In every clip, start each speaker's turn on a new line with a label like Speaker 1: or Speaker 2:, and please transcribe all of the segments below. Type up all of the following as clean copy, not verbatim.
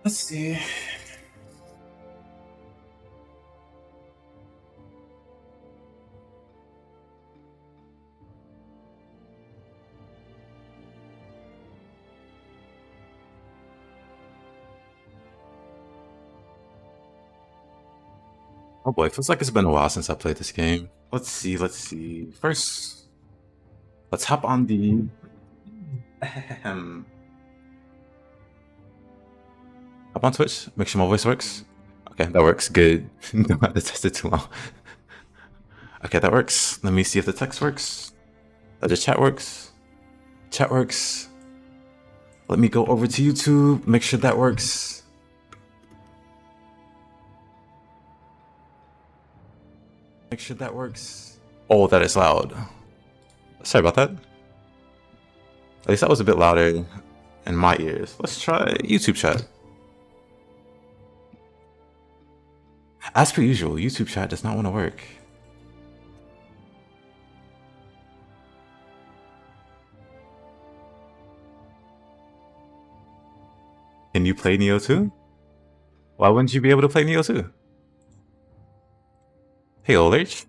Speaker 1: Let's see. Oh boy, feels like it's been a while since I played this game. Let's see, let's see. First, let's hop on the hop on Twitch, make sure my voice works. Okay, that works. Good. Don't have to test it too long. Okay, that works. Let me see if the text works. The chat works. Chat works. Let me go over to YouTube, make sure that works. Make sure that works. Oh, that is loud. Sorry about that. At least that was a bit louder in my ears. Let's try YouTube chat. As per usual, YouTube chat does not want to work. Can you play Nioh 2? Why wouldn't you be able to play Nioh 2? Hey, old H.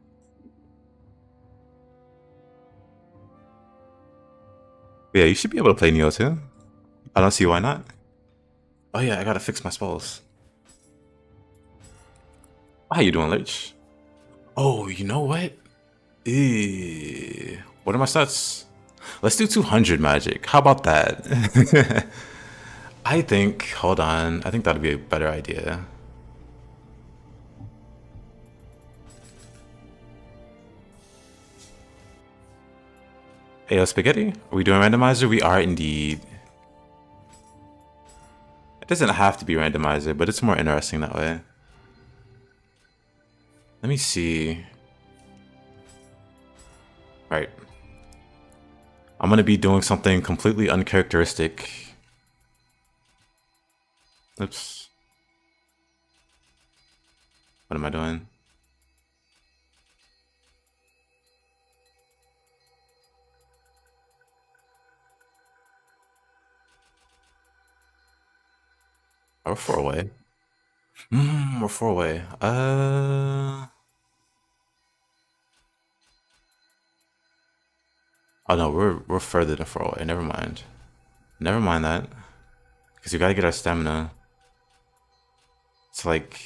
Speaker 1: Yeah, you should be able to play Nioh 2. I don't see why not. Oh yeah, I gotta fix my spells. How you doing, Lich? Oh, you know what? What are my stats? Let's do 200 magic. How about that? I think, hold on. I think that'd be a better idea. Hey, yo, Spaghetti? Are we doing randomizer? We are indeed. It doesn't have to be randomizer, but it's more interesting that way. Let me see. Right. I'm gonna be doing something completely uncharacteristic. Oops. What am I doing? Oh, we're 4 away. We're 4 away. Oh no, we're further than 4 away. Never mind. Never mind that. Because we gotta get our stamina. It's like,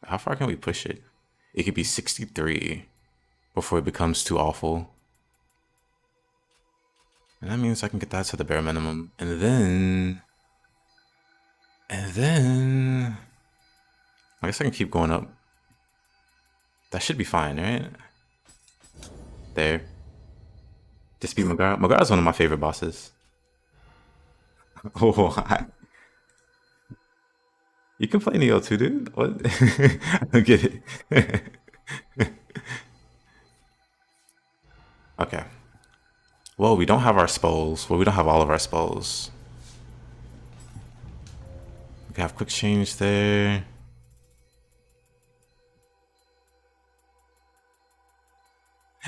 Speaker 1: how far can we push it? It could be 63 before it becomes too awful. And that means I can get that to the bare minimum. And then I guess I can keep going up. That should be fine, right? There. Just beat Magara. Magara's one of my favorite bosses. Oh, you can play Nioh too, dude? What? I don't get it. Okay. Well, we don't have our spells. Well, we don't have all of our spells. We can have quick change there.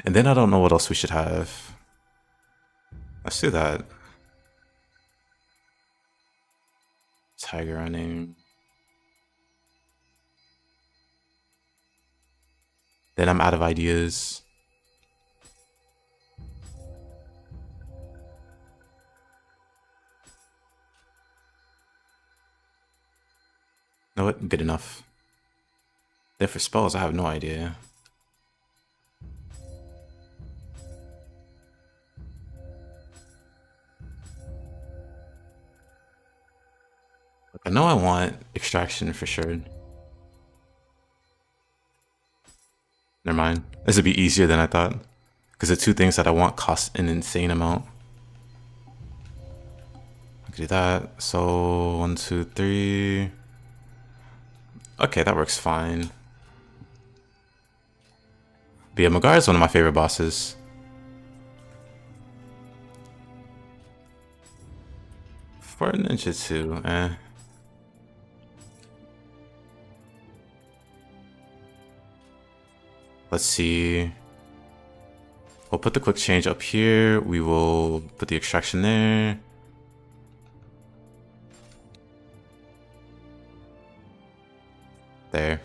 Speaker 1: And then I don't know what else we should have. Let's do that. Tiger running. Then I'm out of ideas. No, what? Good enough. Then for spells, I have no idea. I know I want extraction for sure. Never mind. This would be easier than I thought. Because the two things that I want cost an insane amount. I can do that. So 1, 2, 3. Okay, that works fine. But yeah, Magara is one of my favorite bosses. For a ninjutsu, eh. Let's see. We'll put the quick change up here. We will put the extraction there. There.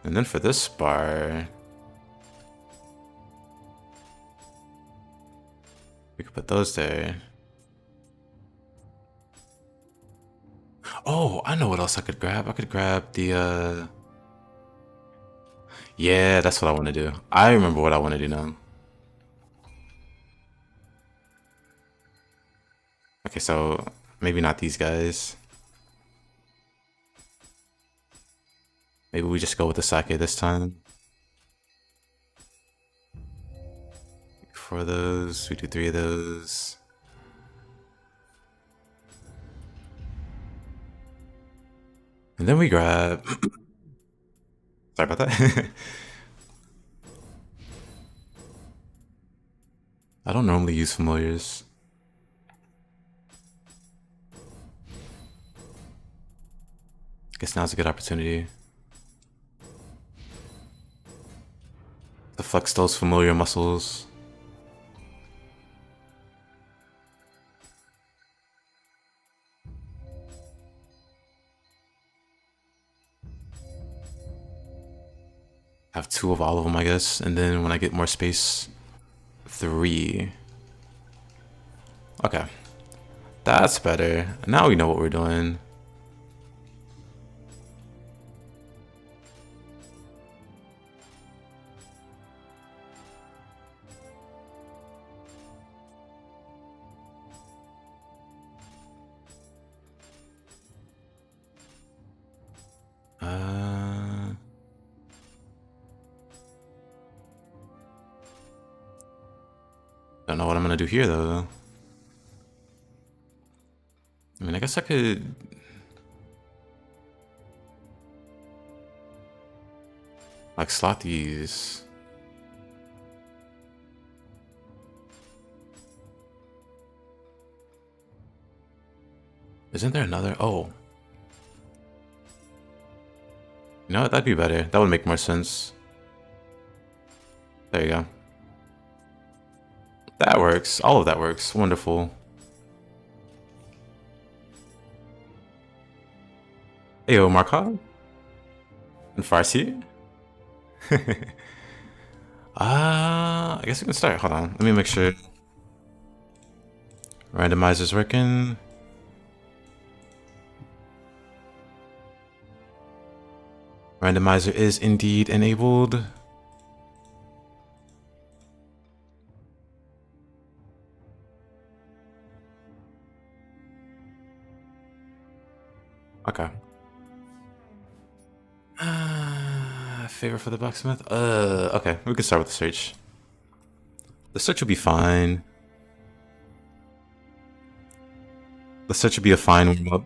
Speaker 1: And then for this bar, we could put those there. Oh, I know what else I could grab. I could grab the, yeah, that's what I want to do. I remember what I want to do now. Okay, so maybe not these guys. Maybe we just go with the sake this time. For those, we do 3 of those. And then we grab... Sorry about that. I don't normally use familiars. Guess now's a good opportunity to flex those familiar muscles. Have 2 of all of them, I guess, and then when I get more space, 3. Okay, that's better. Now we know what we're doing. Don't know what I'm gonna do here though. I mean, I guess I could... like slot these. Isn't there another? Oh. You know what? That'd be better. That would make more sense. There you go. That works. All of that works. Wonderful. Ayo, Markov? And Farsi? I guess we can start. Hold on. Let me make sure. Randomizer's working. Randomizer is indeed enabled. Okay. Favor for the blacksmith? Okay, we can start with the search. The search will be fine. The search will be a fine warm-up.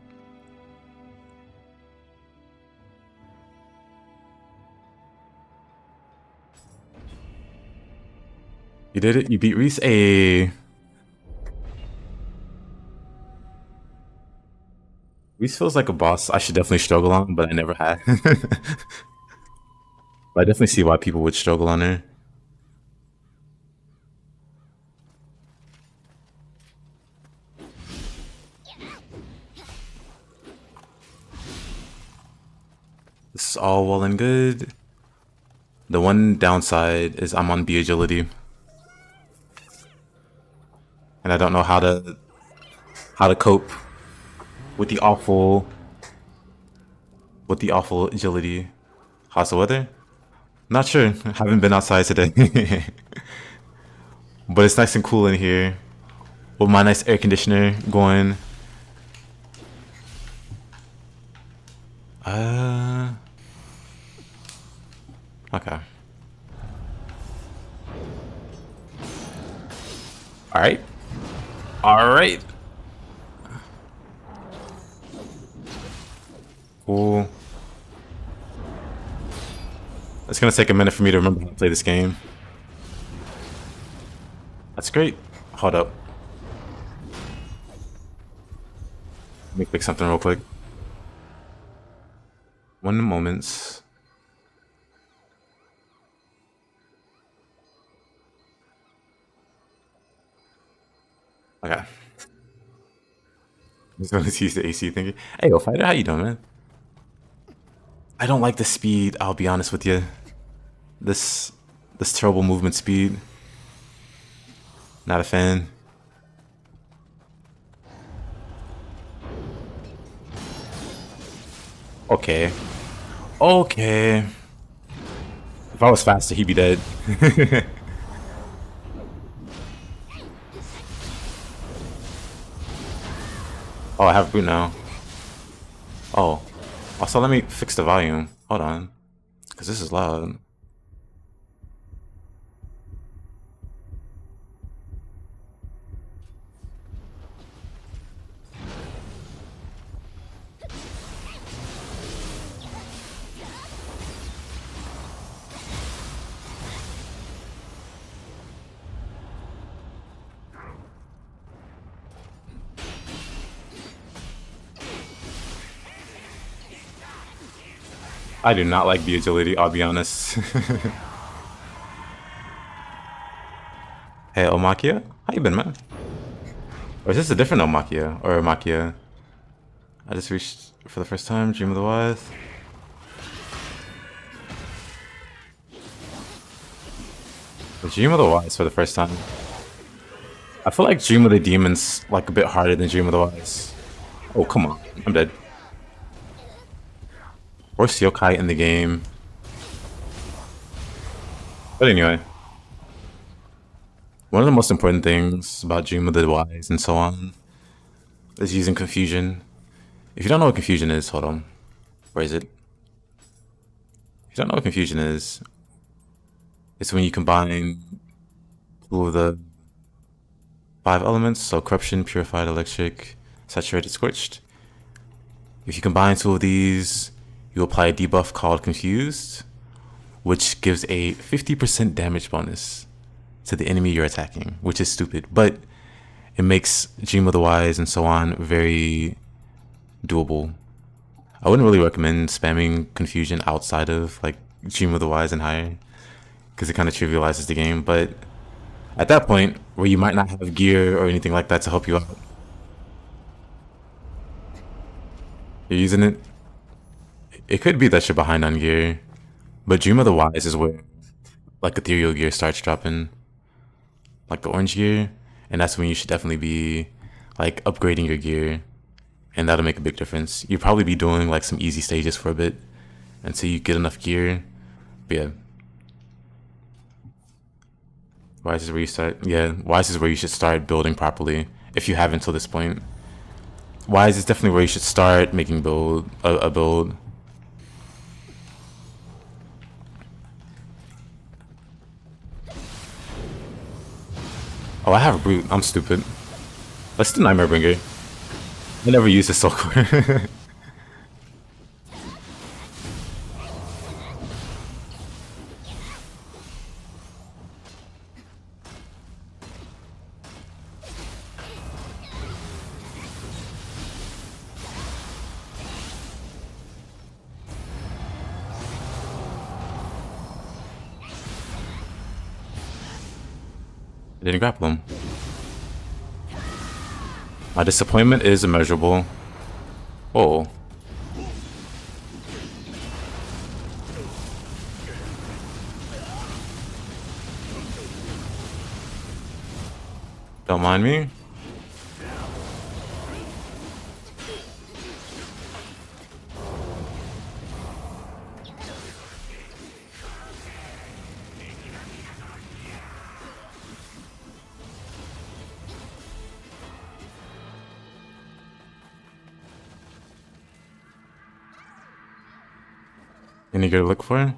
Speaker 1: You did it? You beat Reese? Hey. Reese feels like a boss I should definitely struggle on, but I never had. But I definitely see why people would struggle on her. This is all well and good. The one downside is I'm on B agility. And I don't know how to cope with the awful agility. How's the weather? Not sure. Haven't been outside today. But it's nice and cool in here with my nice air conditioner going. Okay. Alright. Alright. Cool. It's gonna take a minute for me to remember how to play this game. That's great. Hold up. Let me fix something real quick. 1 moment. Okay. He's going to use the AC thingy. Hey, yo, fighter, how you doing, man? I don't like the speed. I'll be honest with you. This terrible movement speed. Not a fan. Okay. Okay. If I was faster, he'd be dead. Oh, I have boot now. Oh. Also, let me fix the volume. Hold on. Because this is loud. I do not like the agility, I'll be honest. Hey, Omakia? How you been, man? Or is this a different Omakia? Or Omakia? I just reached for the first time, Dream of the Wise. The Dream of the Wise for the first time. I feel like Dream of the Demon's like a bit harder than Dream of the Wise. Oh, come on. I'm dead. Worst Yokai in the game. But anyway. One of the most important things about Dream of the Wise and so on is using confusion. If you don't know what confusion is, hold on. Where is it? If you don't know what confusion is, it's when you combine two of the 5 elements, so corruption, purified, electric, saturated, scorched. If you combine 2 of these, you apply a debuff called confused, which gives a 50% damage bonus to the enemy you're attacking, which is stupid, but it makes Dream of the Wise and so on very doable. I wouldn't really recommend spamming confusion outside of like Dream of the Wise and higher, because it kind of trivializes the game, but at that point where you might not have gear or anything like that to help you out, you're using it. It could be that you're behind on gear, but Dream of the Wise is where like ethereal gear starts dropping, like the orange gear, and that's when you should definitely be like upgrading your gear, and that'll make a big difference. You'll probably be doing like some easy stages for a bit until you get enough gear. But yeah, Wise is where you start. Yeah, Wise is where you should start building properly if you haven't till this point. Wise is definitely where you should start making a build. Oh, I have a brute. I'm stupid. Let's do Nightmare Bringer. I never used a soul core. I didn't grapple him. My disappointment is immeasurable. Oh. Don't mind me. Any good to look for?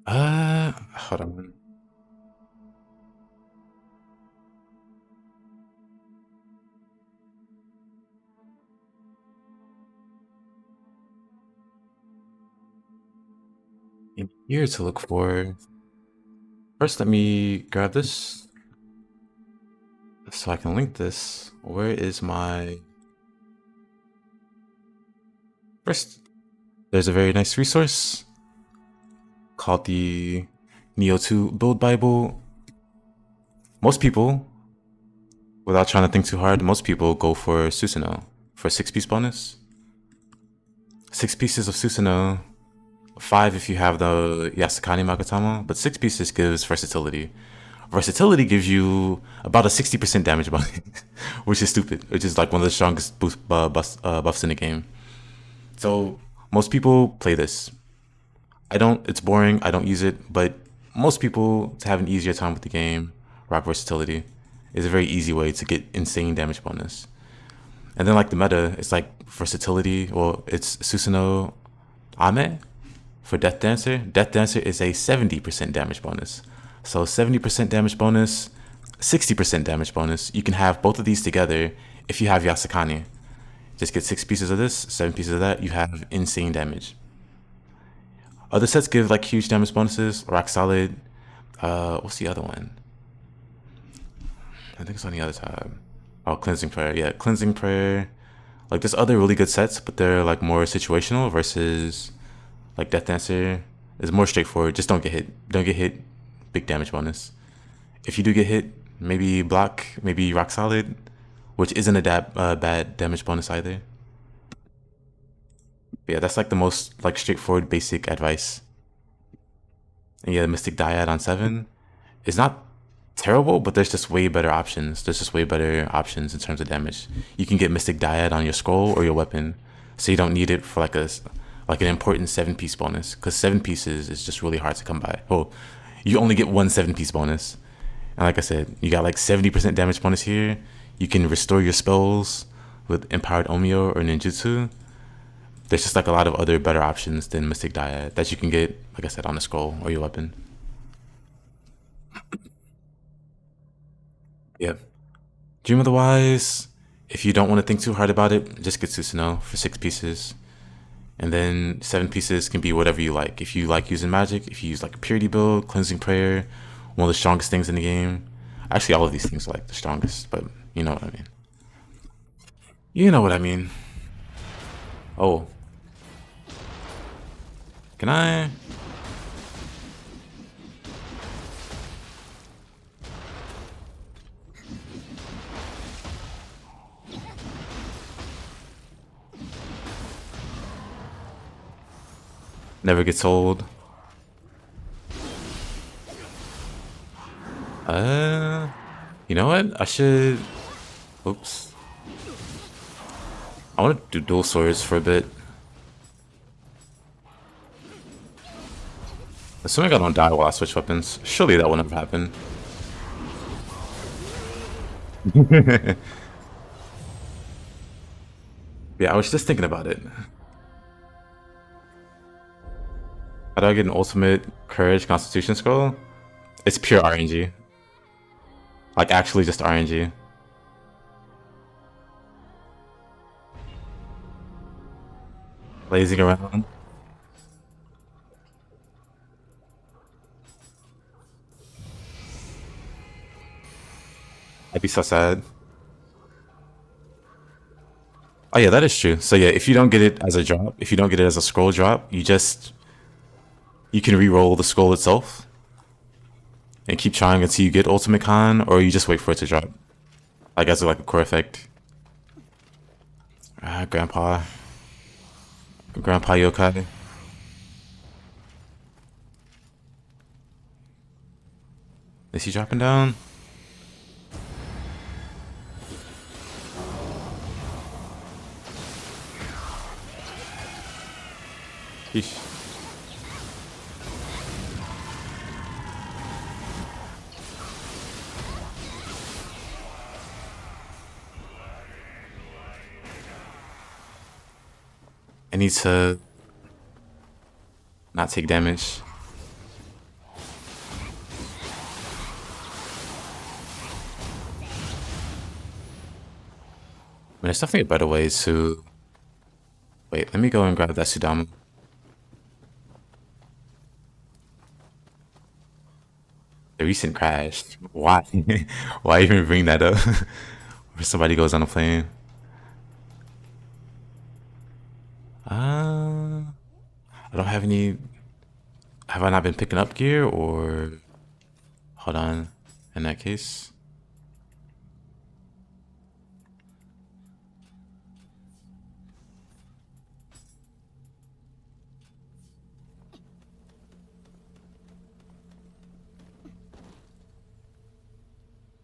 Speaker 1: Hold on. In here to look for. First, let me grab this so I can link this. Where is my... First, there's a very nice resource called the Nioh 2 Build Bible. Most people Without trying to think too hard, most people go for Susanoo for 6-piece bonus. 6 pieces of Susanoo, 5 if you have the Yasukani Magatama, but 6 pieces gives versatility. Versatility gives you about a 60% damage bonus, which is stupid, which is like one of the strongest buffs in the game. So most people play this. I don't, it's boring, I don't use it, but most people, to have an easier time with the game, rock versatility. Is a very easy way to get insane damage bonus. And then like the meta, it's like versatility, well, it's Susanoo Ame for Death Dancer. Death Dancer is a 70% damage bonus. So 70% damage bonus, 60% damage bonus. You can have both of these together if you have Yasukani. Just get 6 pieces of this, 7 pieces of that, you have insane damage. Other sets give like huge damage bonuses, Rock Solid. What's the other one? I think it's on the other side. Oh, Cleansing Prayer. Yeah, Cleansing Prayer. Like there's other really good sets, but they're like more situational versus like Death Dancer is more straightforward. Just don't get hit. Don't get hit. Big damage bonus. If you do get hit, maybe block, maybe Rock Solid, which isn't a bad damage bonus either. But yeah, that's like the most like straightforward basic advice. And yeah, Mystic Dyad on 7 is not terrible, but there's just way better options. There's just way better options in terms of damage. You can get Mystic Dyad on your scroll or your weapon, so you don't need it for like an important 7-piece bonus, because 7 pieces is just really hard to come by. Well, you only get one 7-piece bonus, and like I said, you got like 70% damage bonus here. You can restore your spells with Empowered Omio or Ninjutsu. There's just like a lot of other better options than Mystic Dyad that you can get, like I said, on the scroll or your weapon. Yeah. Dream of the Wise, if you don't want to think too hard about it, just get Susanoo for 6 pieces. And then 7 pieces can be whatever you like. If you like using magic, if you use like a purity build, Cleansing Prayer, one of the strongest things in the game. Actually, all of these things are like the strongest, but you know what I mean. You know what I mean. Oh. Can I? Never gets old. You know what? I should. Oops. I want to do dual swords for a bit. Assuming I don't die while I switch weapons. Surely that will never happen. Yeah, I was just thinking about it. How do I get an ultimate courage constitution scroll? It's pure RNG. Like actually just RNG. Lazing around. I'd be so sad. Oh yeah, that is true. So yeah, if you don't get it as a drop, if you don't get it as a scroll drop, you can re-roll the scroll itself and keep trying until you get Ultimate Con, or you just wait for it to drop. Like as like a core effect. Grandpa Yokai. Is he dropping down? Sheesh. I need to not take damage. I mean, there's definitely a better way to... Wait, let me go and grab that Sudama. The recent crash. Why? Why even bring that up? Where somebody goes on a plane. I don't have any... Have I not been picking up gear, or... Hold on. In that case...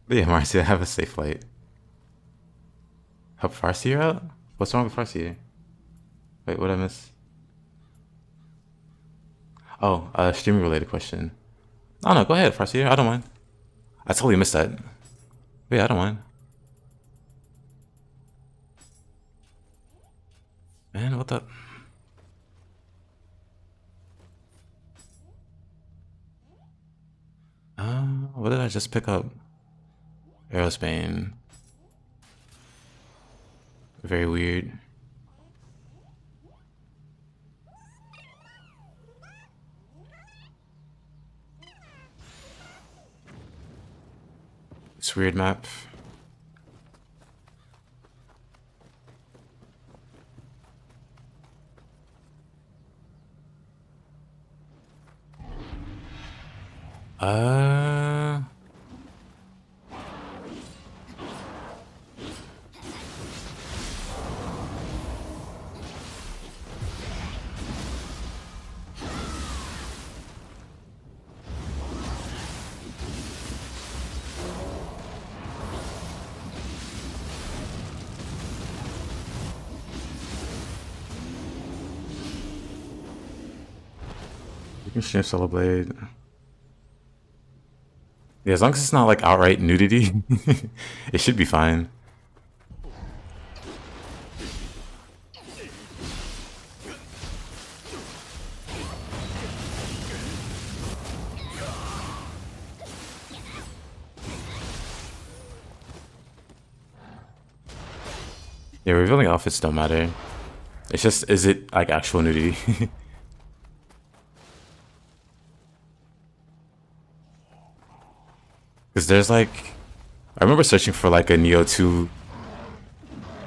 Speaker 1: But yeah, Marcia, have a safe flight. Help Farseer out? What's wrong with Farseer? Wait, what did I miss? Oh, streaming related question. Oh no, go ahead, Farseer. I don't mind. I totally missed that. But yeah, I don't mind. Man, what the? What did I just pick up? Aerospain. Very weird. This weird map. Uh. You can stream Solo Blade. Yeah, as long as it's not like outright nudity, it should be fine. Yeah, revealing outfits don't matter. It's just, is it like actual nudity? Because there's like, I remember searching for like a Nioh 2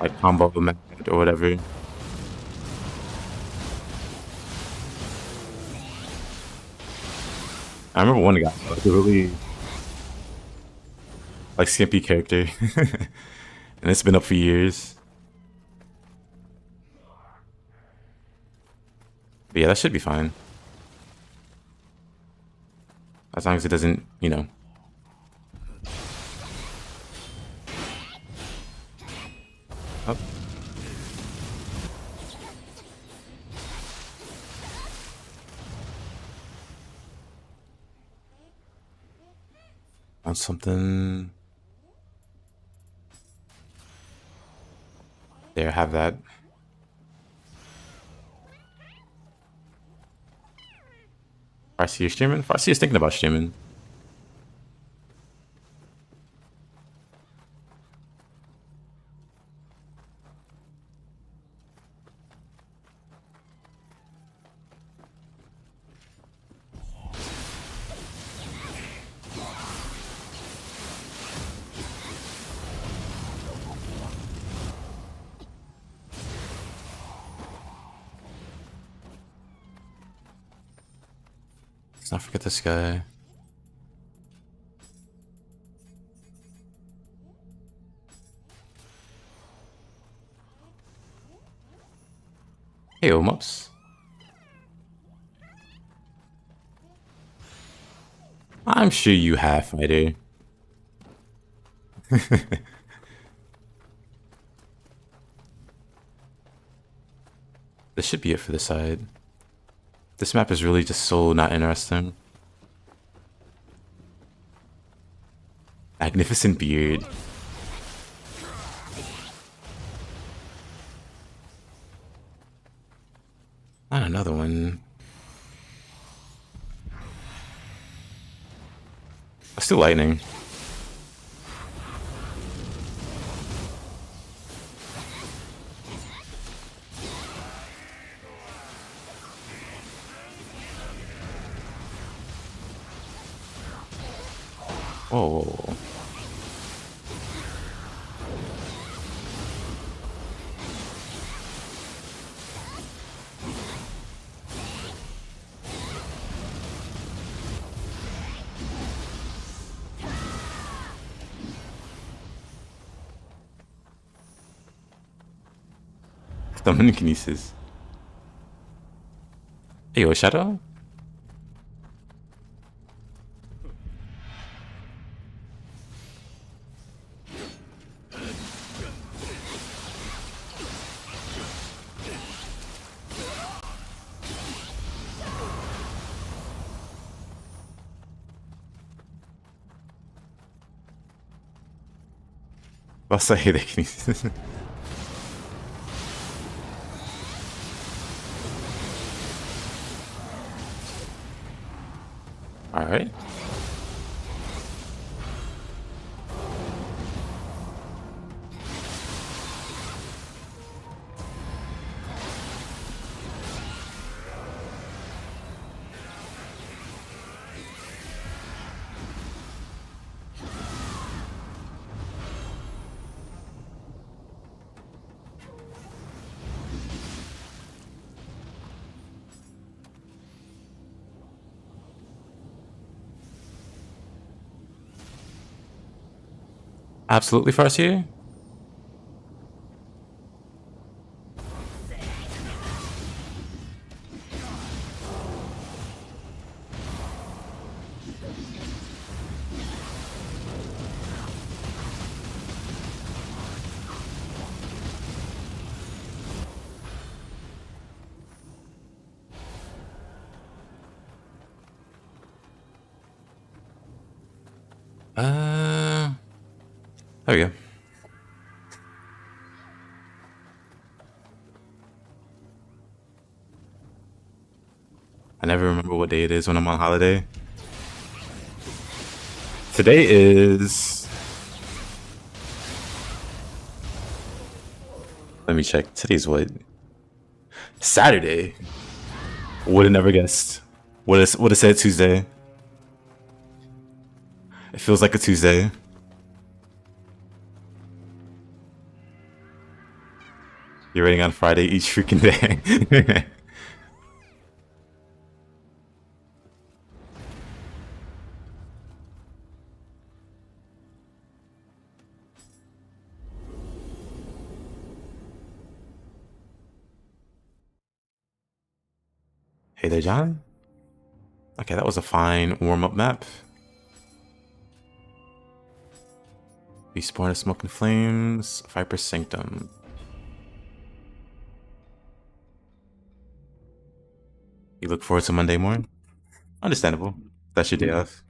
Speaker 1: like combo method or whatever. I remember one guy, like a really like skimpy character, and it's been up for years. But yeah, that should be fine. As long as it doesn't, you know. Oh. On something. There, have that. Farsi, you streaming? Farsi is thinking about streaming. Let's not forget this guy. Hey, Omops. I'm sure you have, fighter. This should be it for the side. This map is really just so not interesting. Magnificent beard. Not another one. Still lightning. Whoa. Dominikinesis. Hey, yo, Shadow? I'll say they can use Alright. Absolutely Farseer. There we go. I never remember what day it is when I'm on holiday. Today is... Let me check. Today's what? Saturday. Would have never guessed. Would have said Tuesday. It feels like a Tuesday. You're rating on Friday each freaking day. Hey there, John. Okay, that was a fine warm-up map. Respawn of Smoke and Flames, Viper Sanctum. You look forward to Monday morning? Understandable. That's your day off.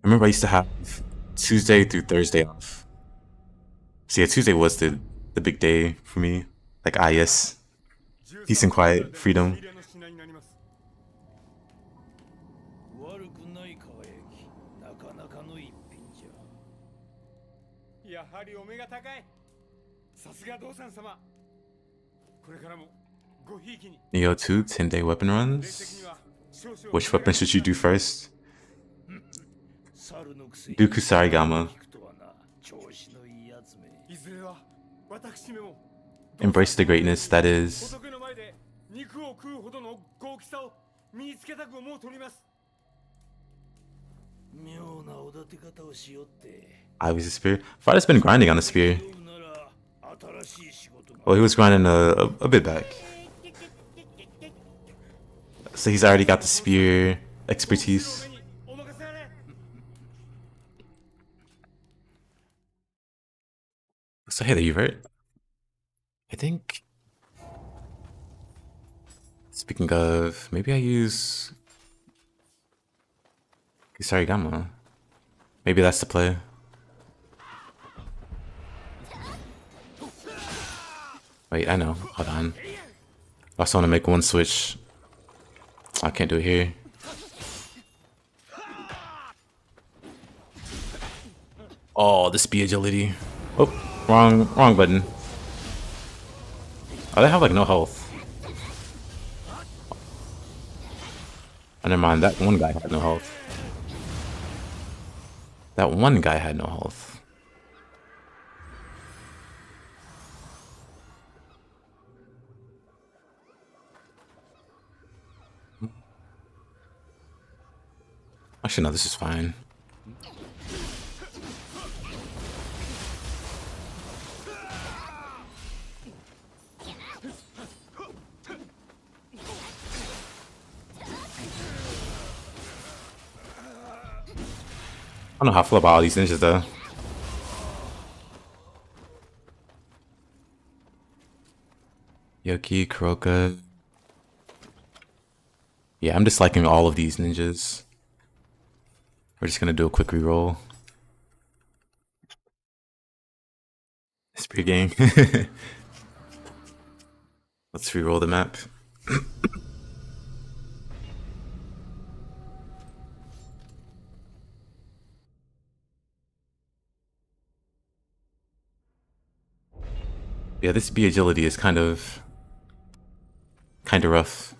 Speaker 1: I remember I used to have Tuesday through Thursday off. So yeah, Tuesday was the big day for me. Like, yes. Peace and quiet, freedom. Nioh 2, 10-day weapon runs. Which weapon should you do first? Do Kusarigama. Embrace the greatness that is. I was a spear. Friday's been grinding on the spear. Well, he was grinding a bit back. So he's already got the spear expertise. So hey there, Uvert. I think... Speaking of, maybe I use... Kusarigama. Maybe that's the play. Wait, I know. Hold on. I also want to make one switch. I can't do it here. Oh, the speed agility. Oh, wrong button. Oh, they have like no health. Oh, never mind, that one guy had no health. That one guy had no health. Actually, no, this is fine. I don't know how I feel about all these ninjas though. Yokai, Kuroka. Yeah, I'm disliking all of these ninjas. We're just gonna do a quick reroll. Spear gang. Let's re-roll the map. Yeah, this B agility is kind of rough.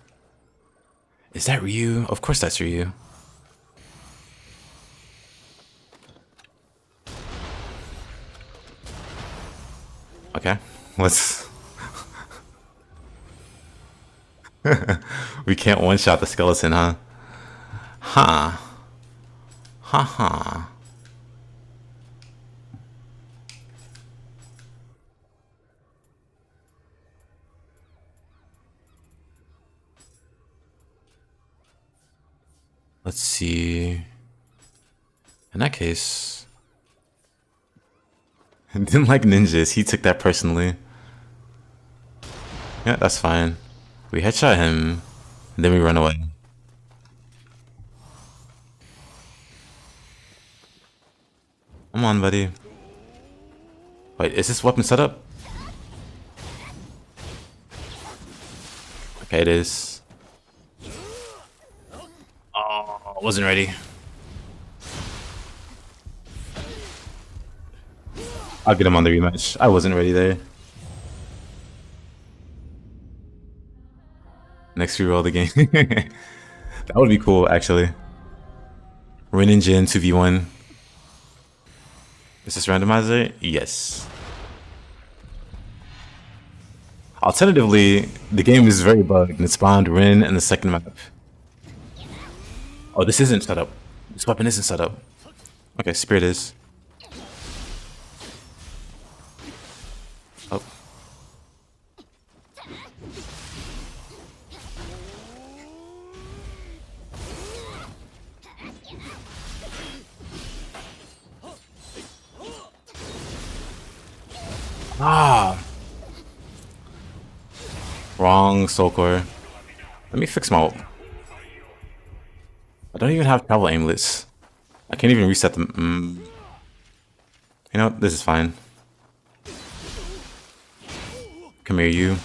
Speaker 1: Is that Ryu? Of course that's Ryu. Okay, let's... We can't one-shot the skeleton, huh? Huh. Ha. Let's see. In that case... Didn't like ninjas, he took that personally. Yeah, that's fine. We headshot him, and then we run away. Come on, buddy. Wait, is this weapon set up? Okay, it is. Oh, wasn't ready. I'll get him on the rematch. I wasn't ready there. Next reroll the game. That would be cool, actually. Rin and Jin 2v1. Is this randomizer? Yes. Alternatively, the game is very bugged and it spawned Rin in the second map. Oh, this isn't set up. This weapon isn't set up. Okay, Spirit is. Oh. Ah. Wrong soul core. Let me fix my ult. I don't even have travel aimlets. I can't even reset them. You know, this is fine. Come here, you.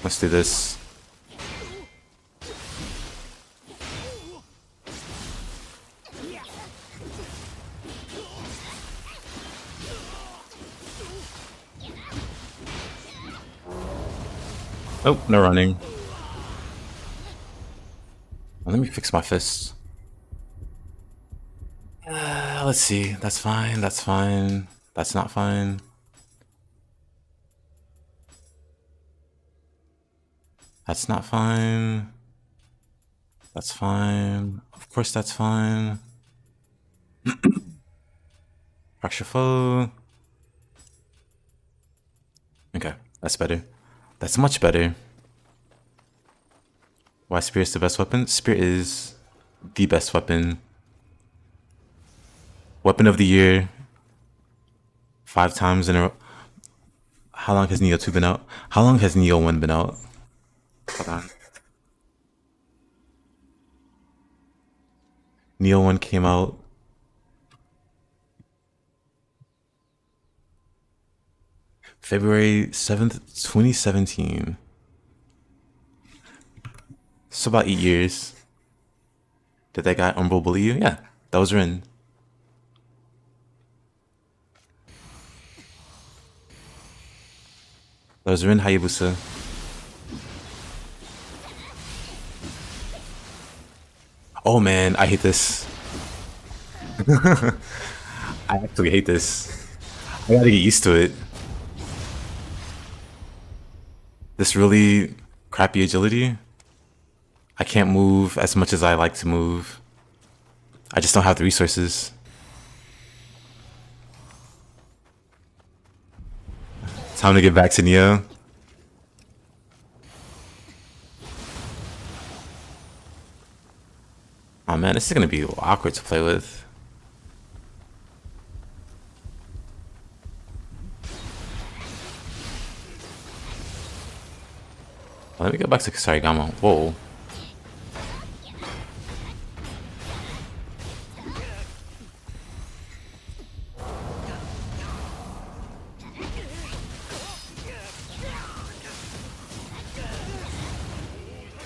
Speaker 1: Let's do this. Oh, no running. Let me fix my fists. Let's see. That's fine. That's fine. That's not fine. That's not fine. That's fine. Of course that's fine. Fracture foe. Okay, that's better. That's much better. Why Spirit is the best weapon? Spirit is the best weapon. Weapon of the year. 5 times in a row. How long has Nioh 2 been out? How long has Nioh 1 been out? Hold on. Nioh 1 came out February 7th, 2017. So about 8 years. Did that guy Umbral bully you? Yeah, that was Rin. That was Rin Hayabusa. Oh man, I hate this. I actually hate this. I gotta get used to it. This really crappy agility. I can't move as much as I like to move. I just don't have the resources. Time to get back to Nioh. Oh man, this is gonna be awkward to play with. Let me go back to Kusarigama. Whoa.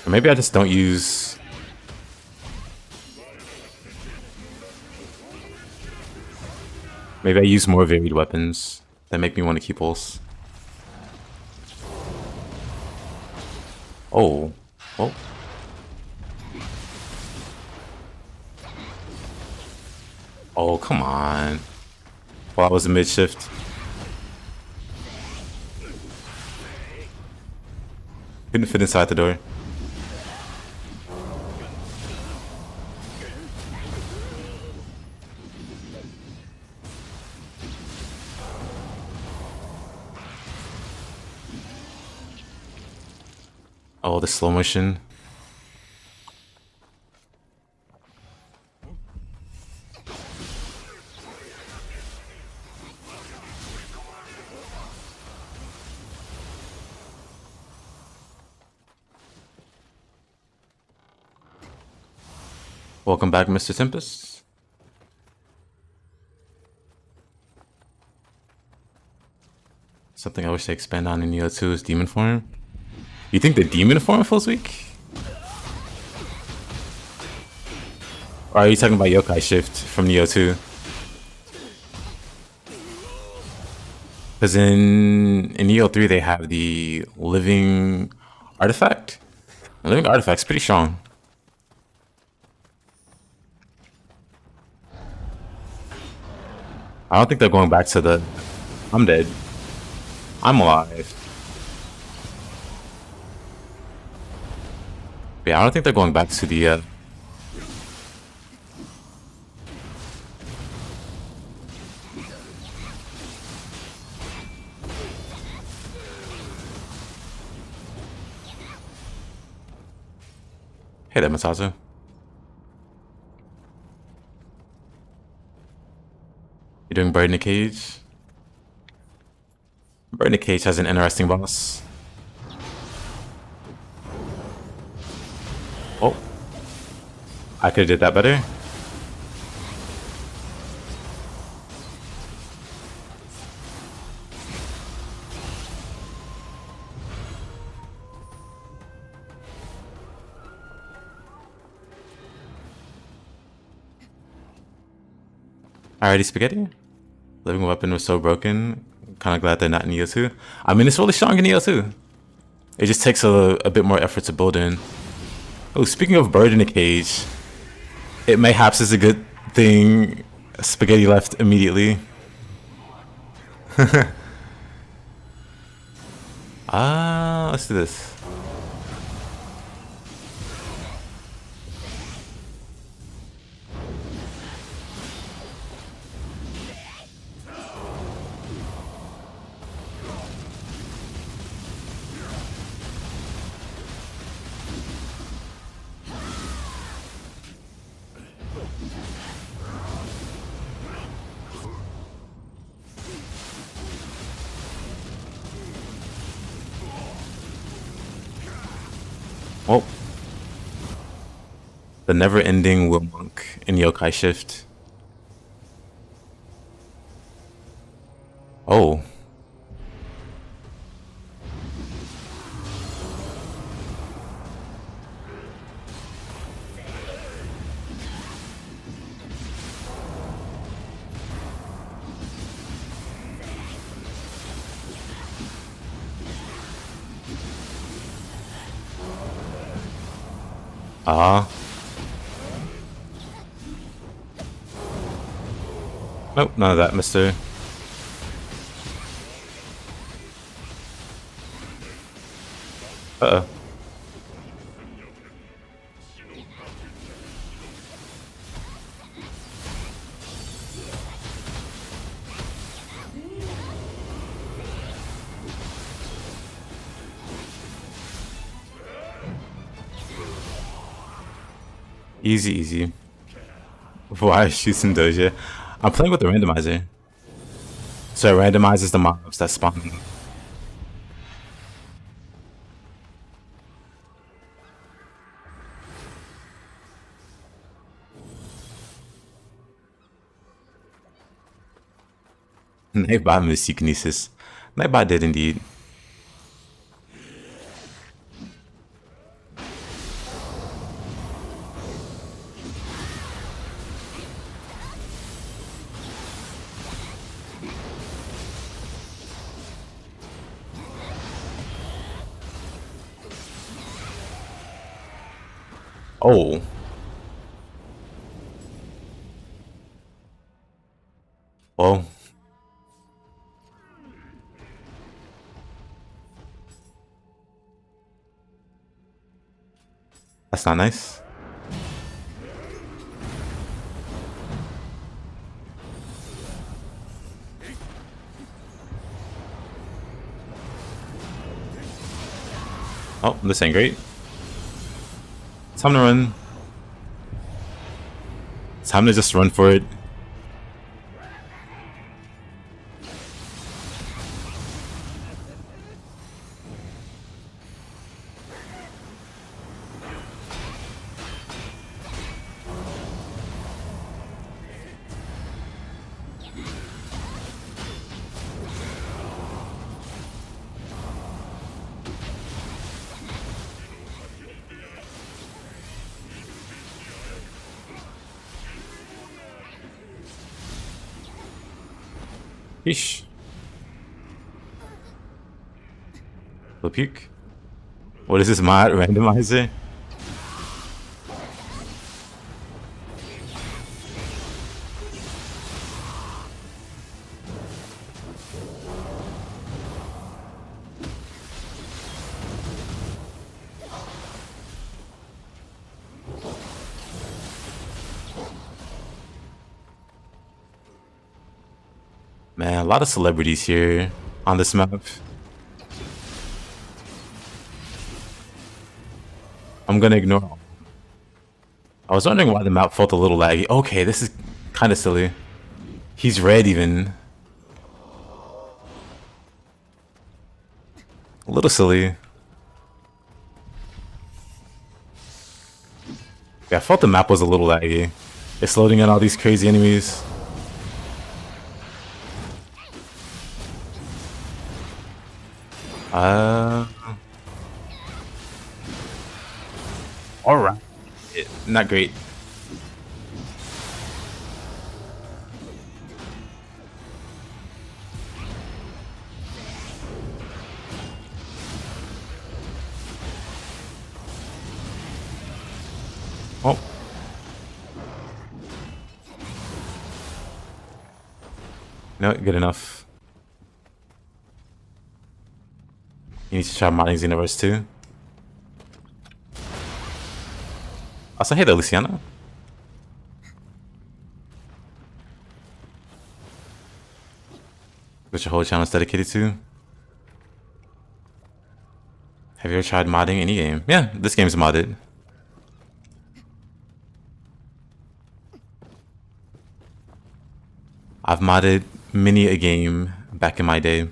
Speaker 1: Or maybe I just don't use... Maybe I use more varied weapons that make me want to keep pulse. Oh. Oh. Oh, come on. Well, I was a mid-shift. Couldn't fit inside the door. Oh, the slow motion. Welcome back, Mr. Tempest. Something I wish they expand on in Nioh 2 is demon form. You think the demon form feels weak? Or are you talking about Yokai shift from Nioh 2? Because in Nioh 3 they have the living artifact. The living artifact's pretty strong. I don't think they're going back to the... I'm dead. I'm alive. But yeah, I don't think they're going back to the... Hey there, Masazu. You're doing Bird in a Cage? Bird in a Cage has an interesting boss. Oh. I could've did that better. Alrighty, Spaghetti. Living weapon was so broken. Kind of glad they're not in Nioh 2. I mean, it's really strong in Nioh 2. It just takes a bit more effort to build in. Oh, speaking of Bird in a Cage, it mayhaps is a good thing Spaghetti left immediately. Let's do this. Oh. The never-ending Will Monk in Yokai Shift. Oh. Nope, none of that, mister. Uh-oh. Easy, easy. Why shoot some Doja? I'm playing with the randomizer. So it randomizes the mobs that spawn. Nightbot Mystikinesis. Nightbot did indeed. Oh. Well. That's not nice. Oh, this ain't great. Time to run. Time to just run for it. Yeesh. Little puke. What is this mod randomizer? Man, a lot of celebrities here on this map. I'm gonna ignore. I was wondering why the map felt a little laggy. Okay, this is kind of silly. He's red even. A little silly. Yeah, I felt the map was a little laggy. It's loading in all these crazy enemies. Alright. Not great. Oh. No, good enough. You need to try modding Xenoverse too. Also, hey there, Luciana. Which your whole channel is dedicated to. Have you ever tried modding any game? Yeah, this game's modded. I've modded many a game back in my day.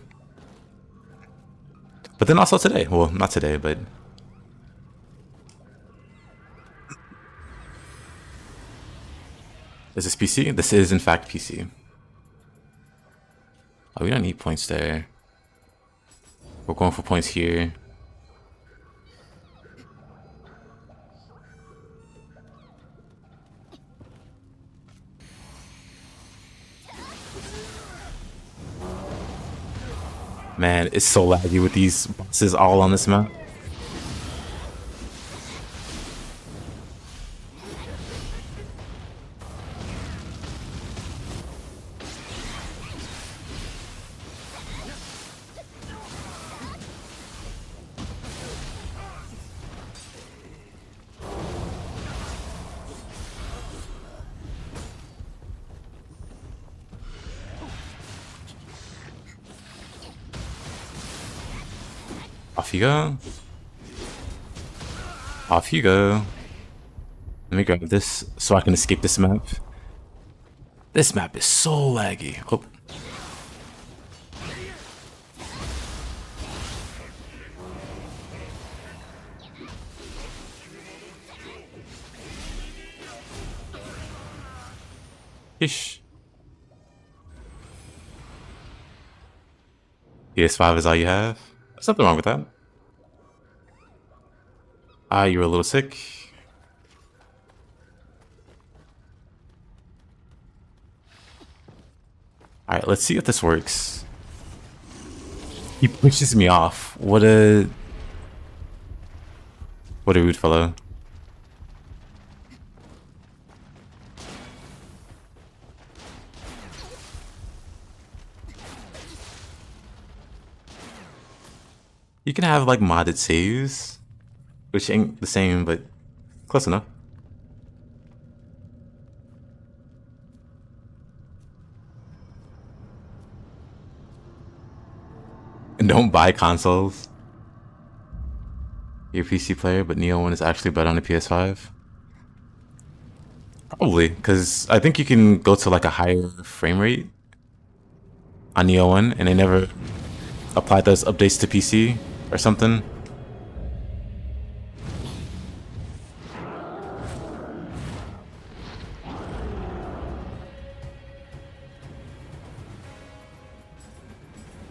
Speaker 1: But then also today. Well, not today, but... Is this PC? This is, in fact, PC. Oh, we don't need points there. We're going for points here. Man, it's so laggy with these bosses all on this map. Off you go. Off you go. Let me grab this so I can escape this map. This map is so laggy. Oh. Ish. PS5 is all you have? There's nothing wrong with that. Ah, you were a little sick. Alright, let's see if this works. He pushes me off. What a rude fellow. You can have like modded saves, which ain't the same, but close enough. And don't buy consoles. You're a PC player, but Nioh 1 is actually better on the PS5. Probably, because I think you can go to like a higher frame rate on Nioh 1, and they never applied those updates to PC or something.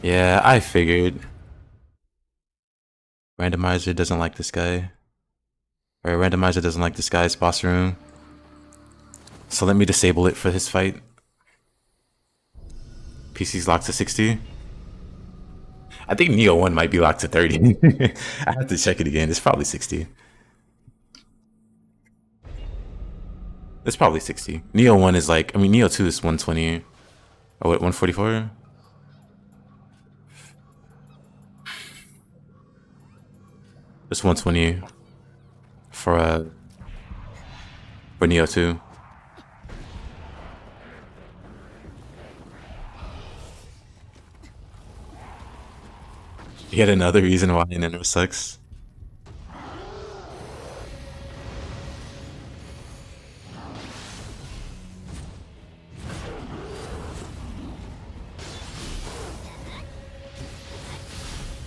Speaker 1: Yeah, I figured. Randomizer doesn't like this guy. Or randomizer doesn't like this guy's boss room. So let me disable it for his fight. PC's locked to 60. I think Nioh 1 might be locked to 30. I have to check it again. It's probably 60. It's probably 60. Nioh 1 is like, I mean, Nioh 2 is 120. Oh, wait, 144? It's 120 for Nioh 2. Yet another reason why Nintendo sucks.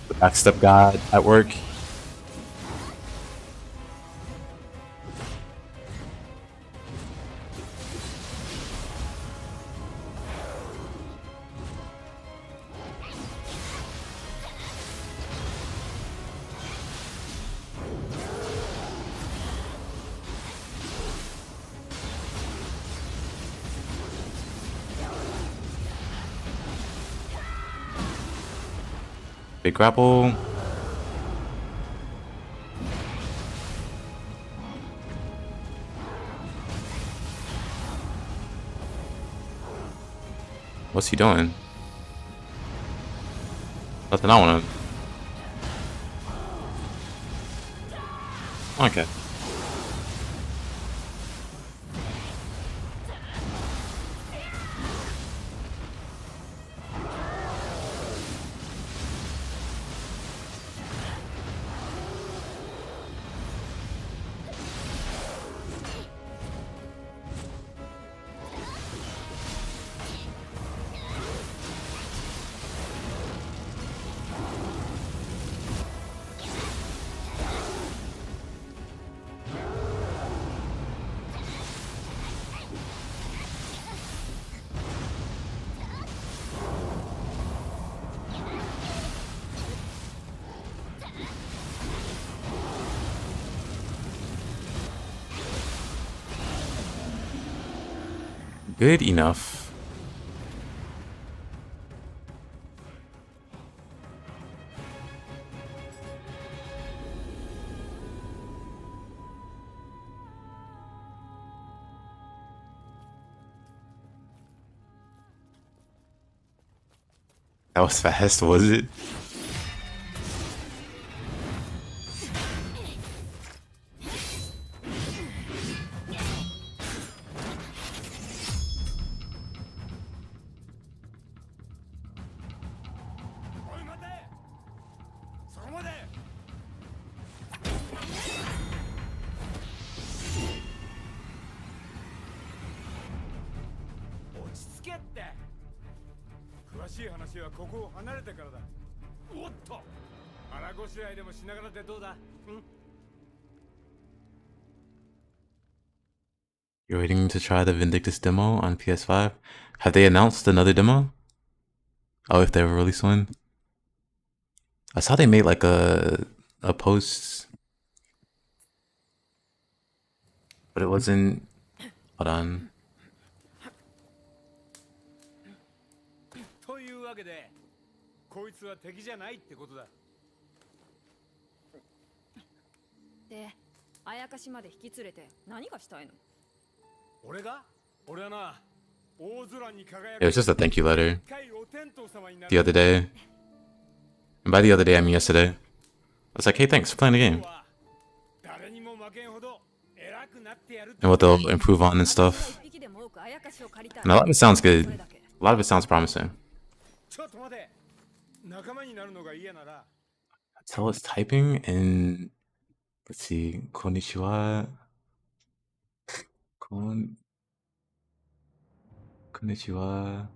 Speaker 1: The backstep god at work. Big grapple. What's he doing? Nothing I wanna. Okay. Good enough. That was fast, was it? You're waiting to try the Vindictus demo on PS5? Have they announced another demo? Oh, if they ever release one? I saw they made like a post, but it wasn't. Hold on.
Speaker 2: というわけで、こいつは敵じゃないってことだ。
Speaker 3: で、あやかしまで引き連れて何がしたいの？
Speaker 2: 俺が？俺はな、大空に輝
Speaker 1: It was just a thank you letter
Speaker 2: くお天道様になる。
Speaker 1: the other day. And by the other day, I mean yesterday. It's like, hey, thanks for playing the game.
Speaker 2: 誰にも負けんほど偉くなってやる
Speaker 1: And what they'll improve on and stuff.
Speaker 3: 一匹でも多くあやかしを借りたい
Speaker 1: And a lot of it sounds good. A lot of it sounds promising.
Speaker 2: ちょっと待て仲間になるのが嫌なら
Speaker 1: Tell us typing in, let's see, konnichiwa. Konnichiwa.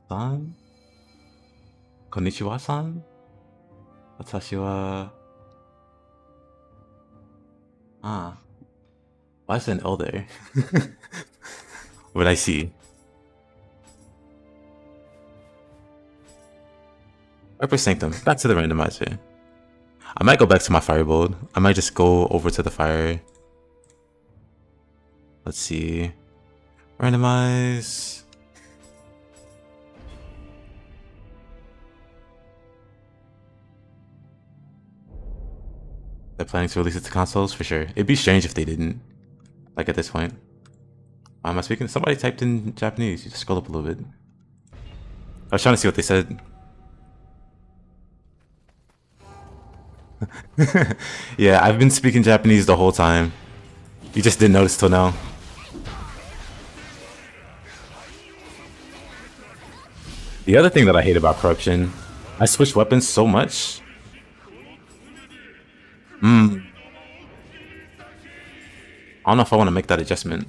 Speaker 1: San? Konnichiwa san? Watashi wa. Ah. Why is there an L there? What did I see? Upper Sanctum. Back to the randomizer. I might go back to my firebolt. I might just go over to the fire. Let's see. Randomize. They're planning to release it to consoles? For sure. It'd be strange if they didn't. Like at this point. Why am I speaking? Somebody typed in Japanese. You just scroll up a little bit. I was trying to see what they said. Yeah, I've been speaking Japanese the whole time. You just didn't notice till now. The other thing that I hate about corruption, I switch weapons so much. I don't know if I want to make that adjustment.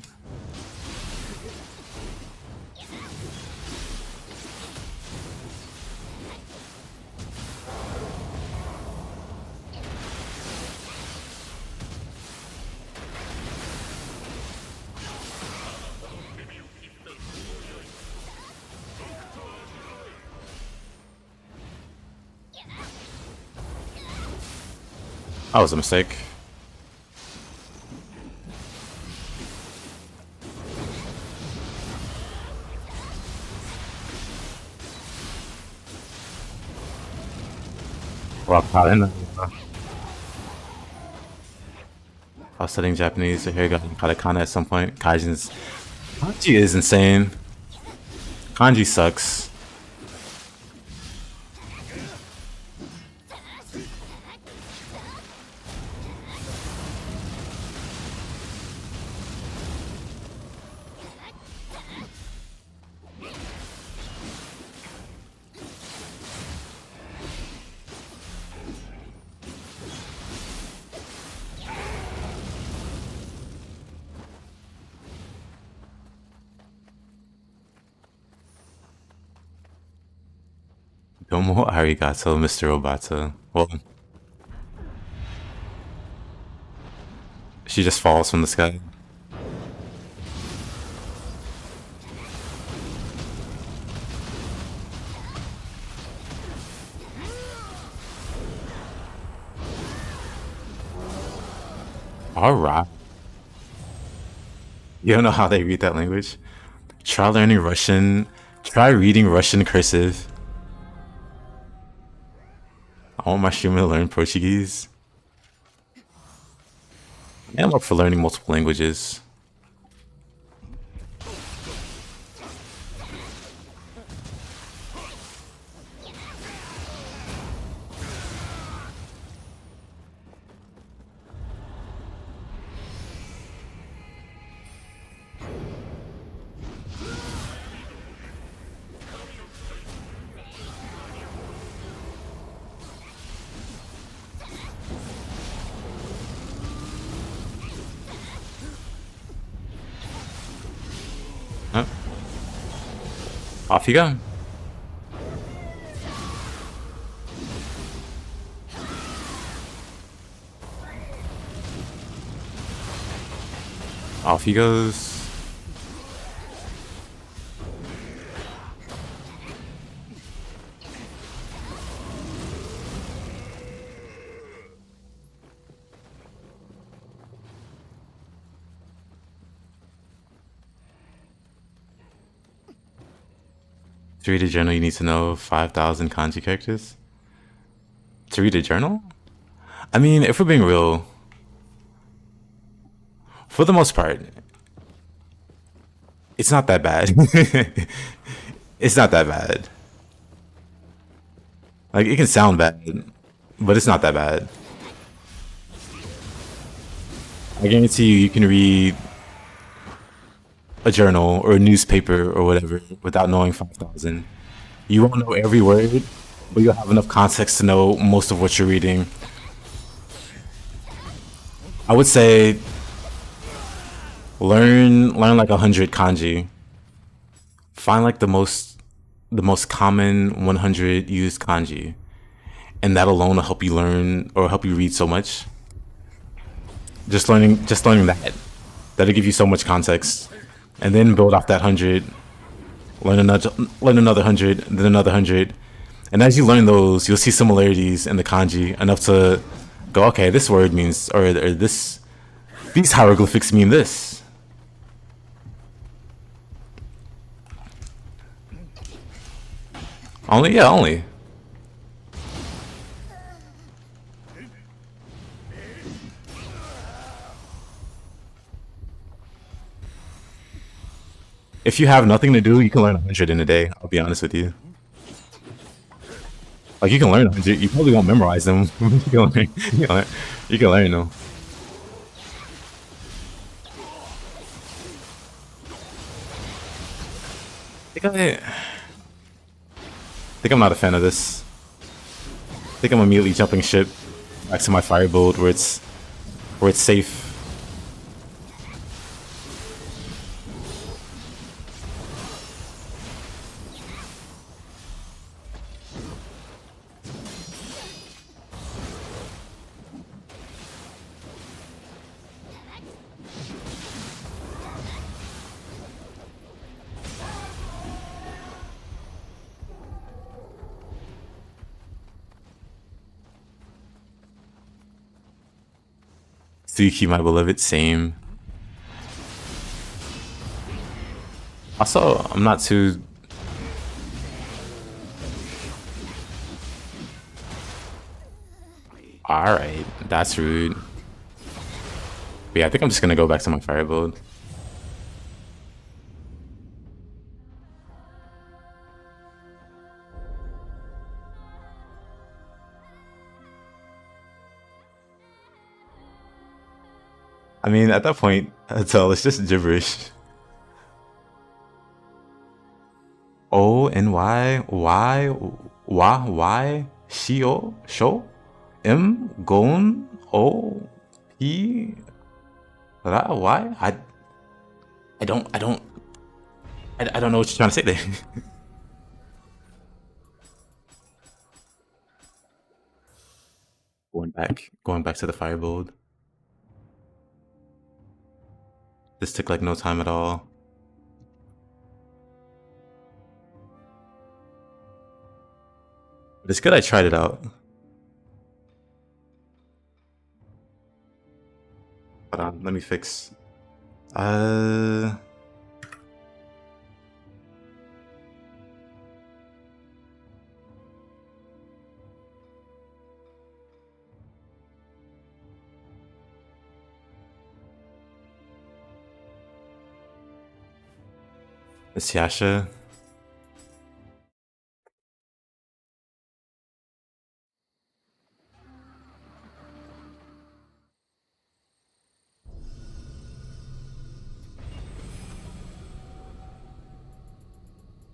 Speaker 1: That was a mistake. I was studying Japanese, so here got katakana at some point. Kaijin's kanji is insane. Kanji sucks. Domo arigato, Mr. Obata. Well, she just falls from the sky. Alright. You don't know how they read that language? Try learning Russian. Try reading Russian cursive. I want my streamer to learn Portuguese. I'm up for learning multiple languages. Off you go. Off he goes. To read a journal, you need to know 5,000 kanji characters. To read a journal? I mean, if we're being real, for the most part, it's not that bad. It's not that bad. Like, it can sound bad, but it's not that bad. I guarantee you can read a journal or a newspaper or whatever without knowing 5,000. You won't know every word, but you'll have enough context to know most of what you're reading. I would say learn like 100 kanji. Find like the most common 100 used kanji, and that alone will help you learn or help you read so much. Just learning that, that'll give you so much context, and then build off that 100. Learn another 100, then another 100, and as you learn those, you'll see similarities in the kanji enough to go, okay, this word means, or this, these hieroglyphics mean this. Only. If you have nothing to do, you can learn 100 in a day. I'll be honest with you. Like, you can learn 100. You probably won't memorize them. You can learn them. I think I'm not a fan of this. I think I'm immediately jumping ship back to my fire build where it's safe. Suki, my beloved, same. Also, I'm not too... Alright, that's rude. But yeah, I think I'm just gonna go back to my fire build. I mean, at that point, it's just gibberish. O N Y Y Shio Sho M Gon O P Y. I don't know what you're trying to say there. Going back to the fire build. This took like no time at all. But it's good I tried it out. Hold on, let me fix. It's Yasha.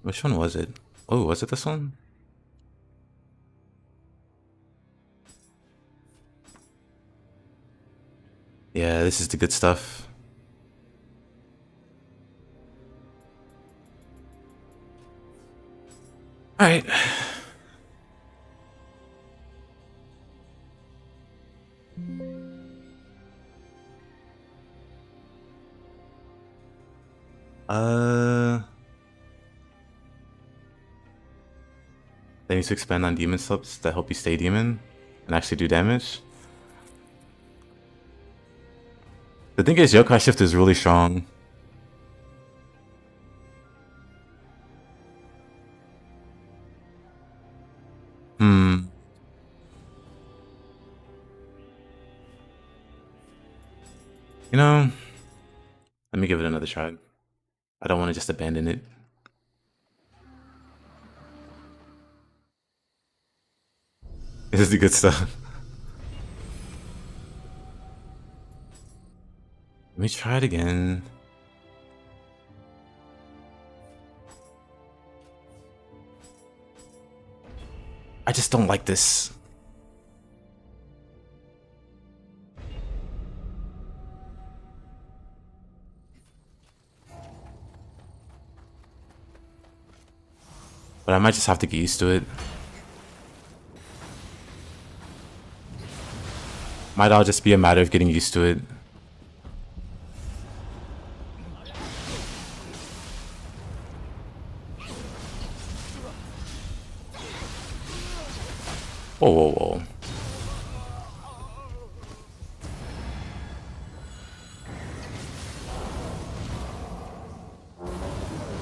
Speaker 1: Which one was it? Oh, was it this one? Yeah, this is the good stuff. Alright. They need to expand on demon subs that help you stay demon and actually do damage. The thing is, Yokai shift is really strong. You know, let me give it another try. I don't want to just abandon it. This is the good stuff. Let me try it again. I just don't like this. But I might just have to get used to it. Might all just be a matter of getting used to it. Whoa, whoa, whoa.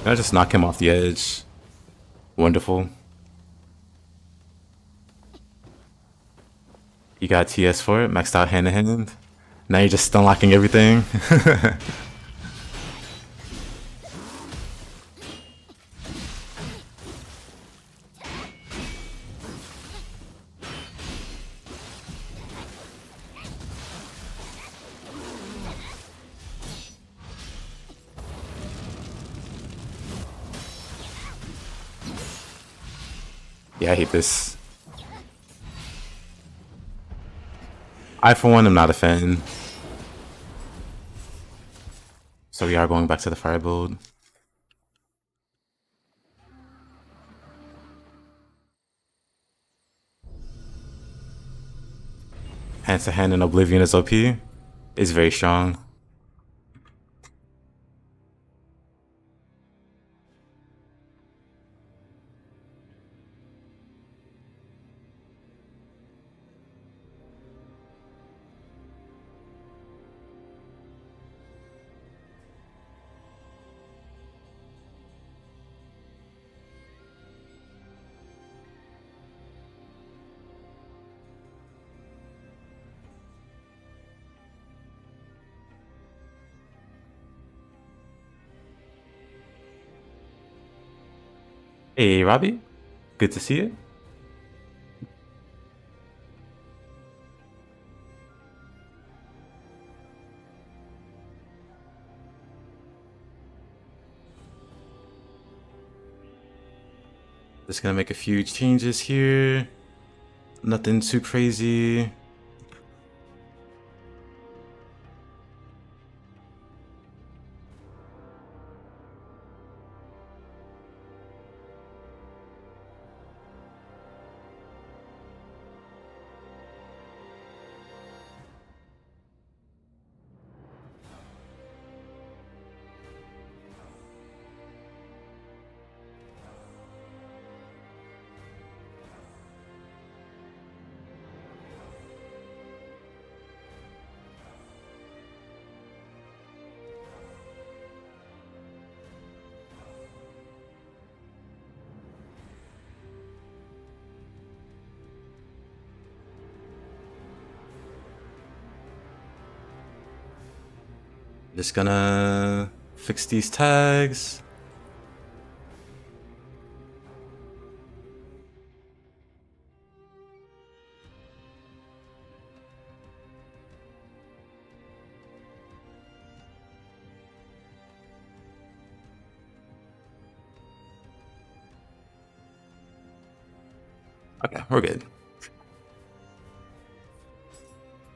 Speaker 1: Can I just knock him off the edge? Wonderful. You got TS for it, maxed out hand to hand. Now you're just unlocking everything. Yeah, I hate this. I, for one, am not a fan. So we are going back to the fire build. Hand to hand in Oblivion is OP. Is very strong. Hey, Robbie. Good to see you. Just gonna make a few changes here. Nothing too crazy. Just gonna fix these tags. Okay, we're good.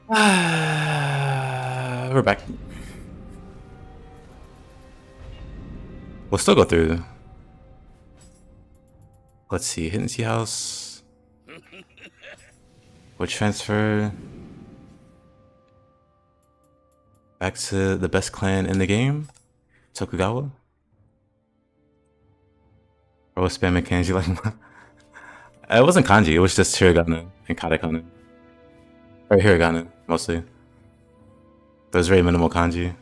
Speaker 1: We're back. We'll still go through. Let's see, Hidden Sea House. We'll transfer back to the best clan in the game, Tokugawa. Or was spamming kanji like it wasn't kanji, it was just hiragana and katakana. Or hiragana, mostly. There was very minimal kanji.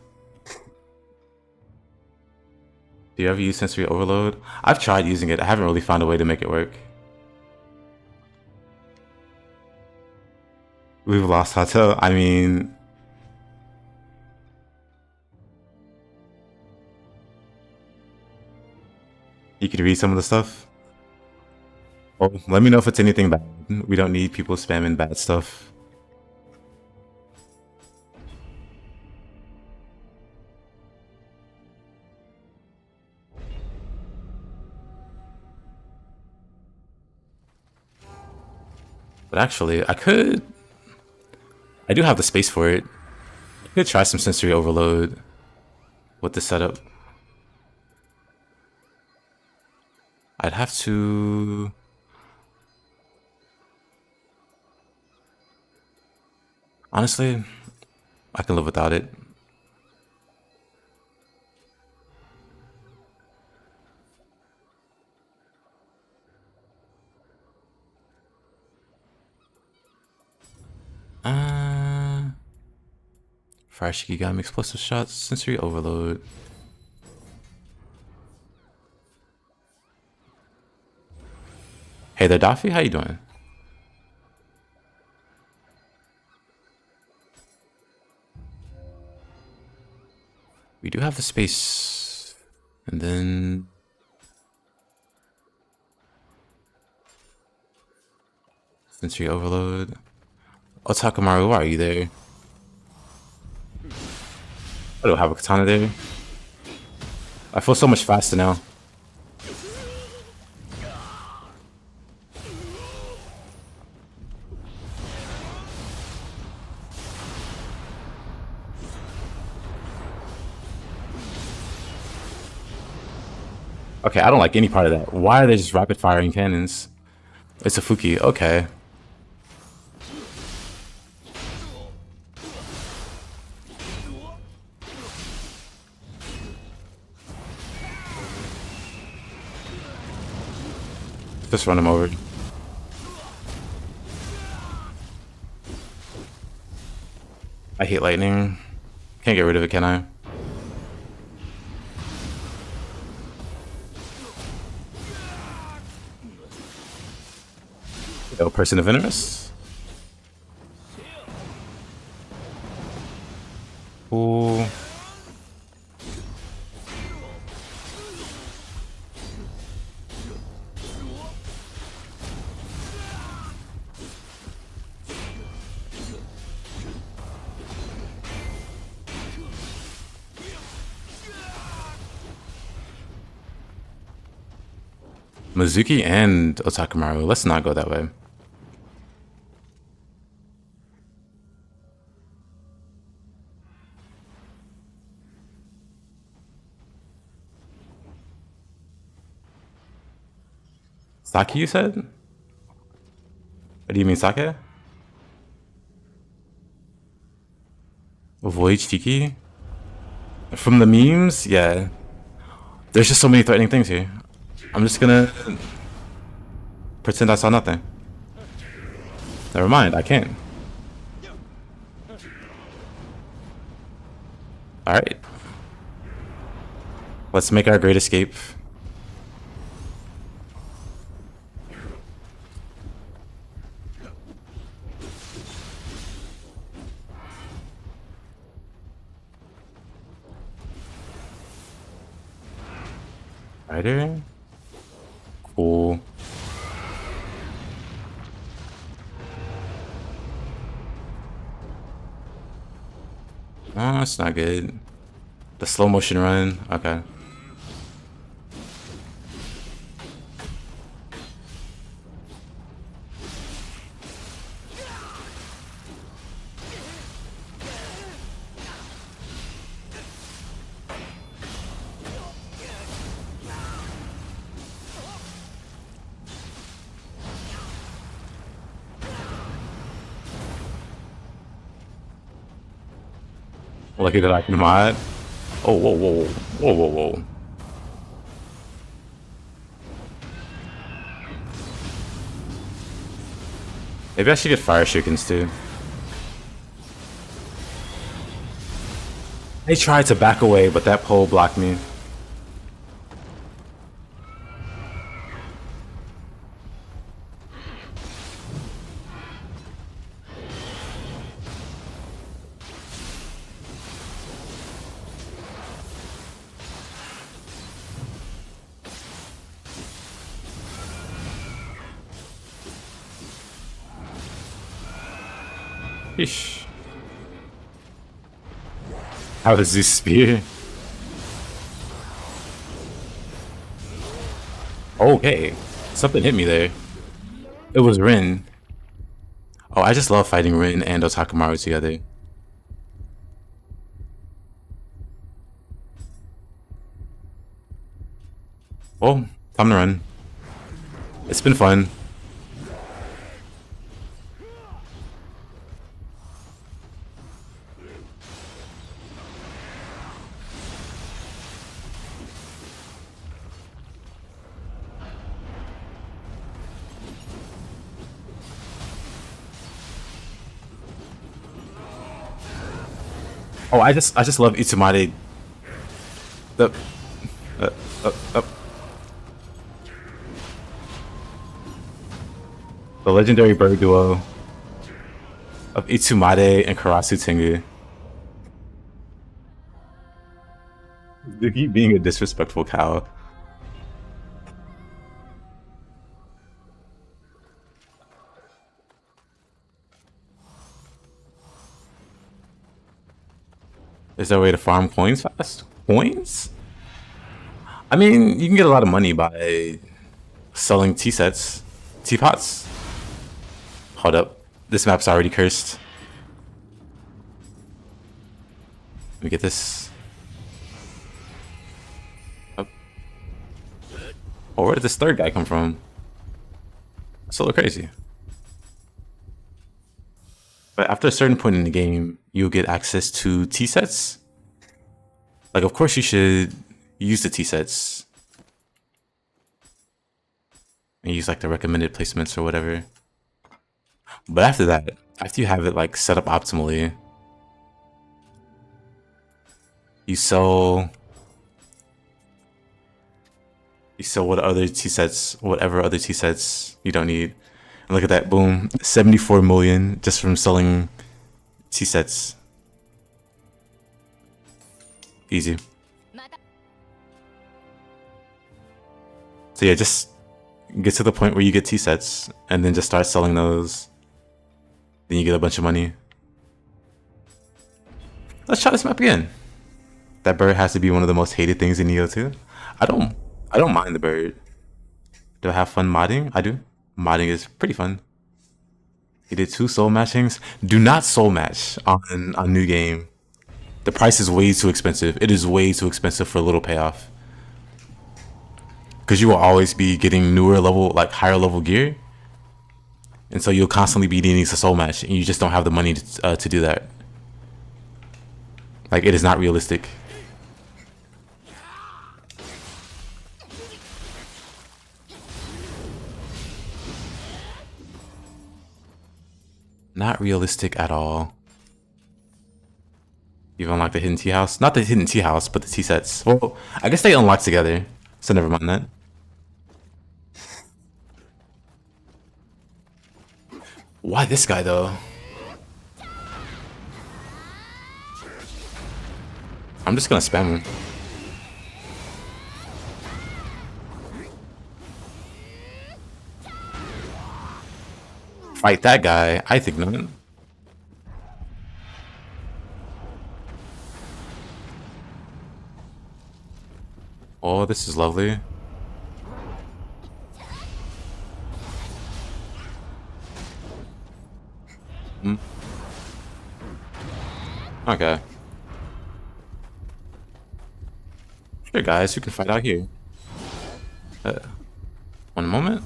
Speaker 1: Do you ever use sensory overload? I've tried using it, I haven't really found a way to make it work. We've lost Hato, I mean... You could read some of the stuff? Well, let me know if it's anything bad. We don't need people spamming bad stuff. But actually, I do have the space for it. I could try some sensory overload with the setup. I'd have to... Honestly, I can live without it. Fire Shikigami, explosive shots, sensory overload. Hey there, Daffy, how you doing? We do have the space. And then... sensory overload. Oh, Takamaru, why are you there? I don't have a katana there. I feel so much faster now. Okay, I don't like any part of that. Why are they just rapid firing cannons? It's a Fuki, okay. Just run him over. I hate lightning. Can't get rid of it, can I? No person of interest. Ooh. Mizuki and Otakamaru. Let's not go that way. Saki, you said? What do you mean, Sake? Avoid Tiki? From the memes? Yeah. There's just so many threatening things here. I'm just gonna pretend I saw nothing. Never mind, I can't. Alright. Let's make our great escape. Rider? Cool. Oh, that's not good. The slow motion run. Okay. Lucky that I can mod. Oh, whoa, whoa, whoa, whoa, whoa, whoa. Maybe I should get fire shurikens too. I tried to back away, but that pole blocked me. Eesh. How is this spear? Okay. Something hit me there. It was Rin. Oh, I just love fighting Rin and Otakamaru together. Well, time to run. It's been fun. Oh, I just love Itsumade. The the legendary bird duo of Itsumade and Karasu Tengu. They keep being a disrespectful cow. Is there a way to farm coins fast? Coins? I mean, you can get a lot of money by selling tea sets, teapots. Hold up, this map's already cursed. Let me get this. Oh, where did this third guy come from? That's a little crazy. But after a certain point in the game, you'll get access to tea sets. Like, of course you should use the tea sets. And use like the recommended placements or whatever. But after that, after you have it like set up optimally, you sell what other tea sets, whatever other tea sets you don't need. And look at that, boom, 74 million just from selling tea sets. Easy. So yeah, just get to the point where you get tea sets and then just start selling those. Then you get a bunch of money. Let's try this map again. That bird has to be one of the most hated things in Nioh 2. I don't mind the bird. Do I have fun modding? I do. Modding is pretty fun. He did 2 soul matchings. Do not soul match on new game. The price is way too expensive. It is way too expensive for a little payoff. Because you will always be getting newer level, like higher level gear. And so you'll constantly be needing to soul match, and you just don't have the money to do that. Like, it is not realistic. Not realistic at all. You've unlocked the hidden tea house. Not the hidden tea house, but the tea sets. Well, I guess they unlock together. So never mind that. Why this guy though? I'm just gonna spam him. Fight that guy? I think not. Oh, this is lovely. Okay. Sure, guys, you can fight out here. One moment.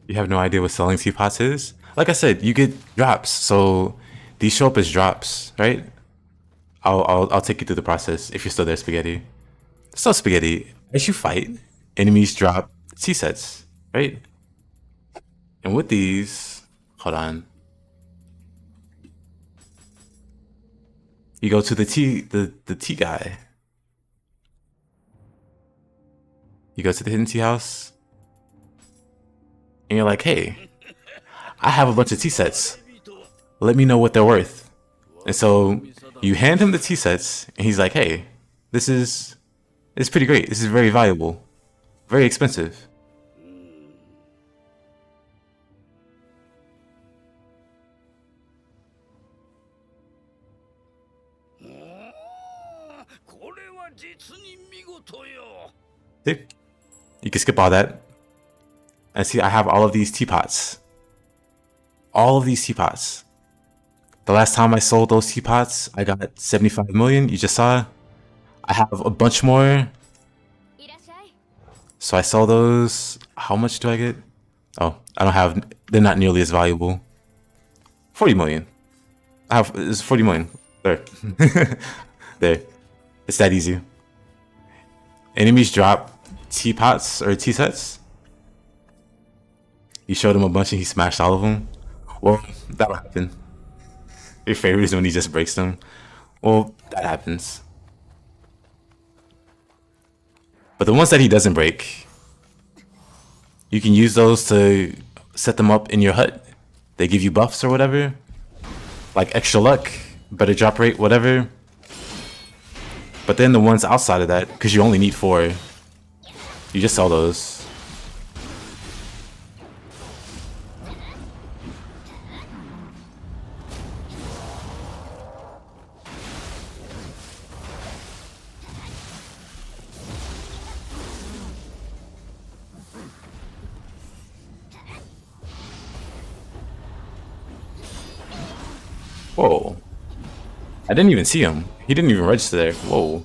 Speaker 1: You have no idea what selling teapots is? Like I said, you get drops, so these show up as drops, right? I'll take you through the process if you're still there, Spaghetti. So Spaghetti, as you fight, enemies drop tea sets, right? And with these, hold on. You go to the tea guy. You go to the hidden tea house. And you're like, hey, I have a bunch of tea sets. Let me know what they're worth. And so you hand him the tea sets, and he's like, hey, it's pretty great. This is very valuable. Very expensive. Sick. You can skip all that. And see, I have all of these teapots. All of these teapots. The last time I sold those teapots, I got 75 million. You just saw. I have a bunch more. So I sell those. How much do I get? Oh, I don't have. They're not nearly as valuable. 40 million. It's 40 million. There. There. It's that easy. Enemies drop teapots or tea sets. You showed him a bunch and he smashed all of them. Well, that'll happen. Your favorite is when he just breaks them. Well, that happens. But the ones that he doesn't break, you can use those to set them up in your hut. They give you buffs or whatever. Like extra luck, better drop rate, whatever. But then the ones outside of that, because you only need 4, you just sell those. Whoa. I didn't even see him. He didn't even register there. Whoa.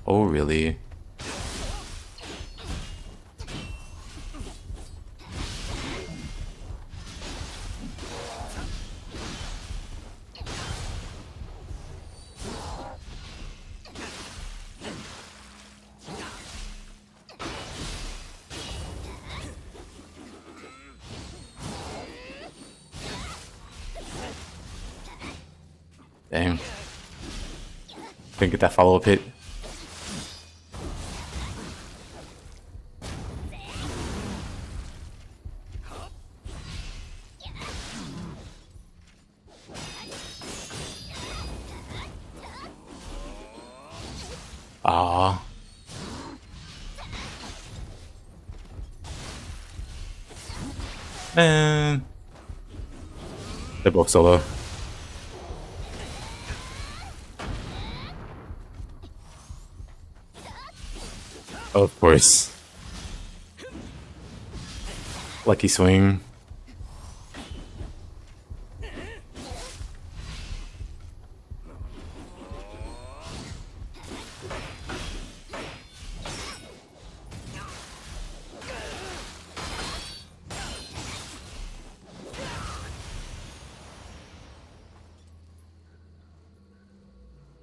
Speaker 1: Oh, really? Dang. Couldn't get that follow-up hit. Ah. Man. They're both solo. Of course. Lucky swing.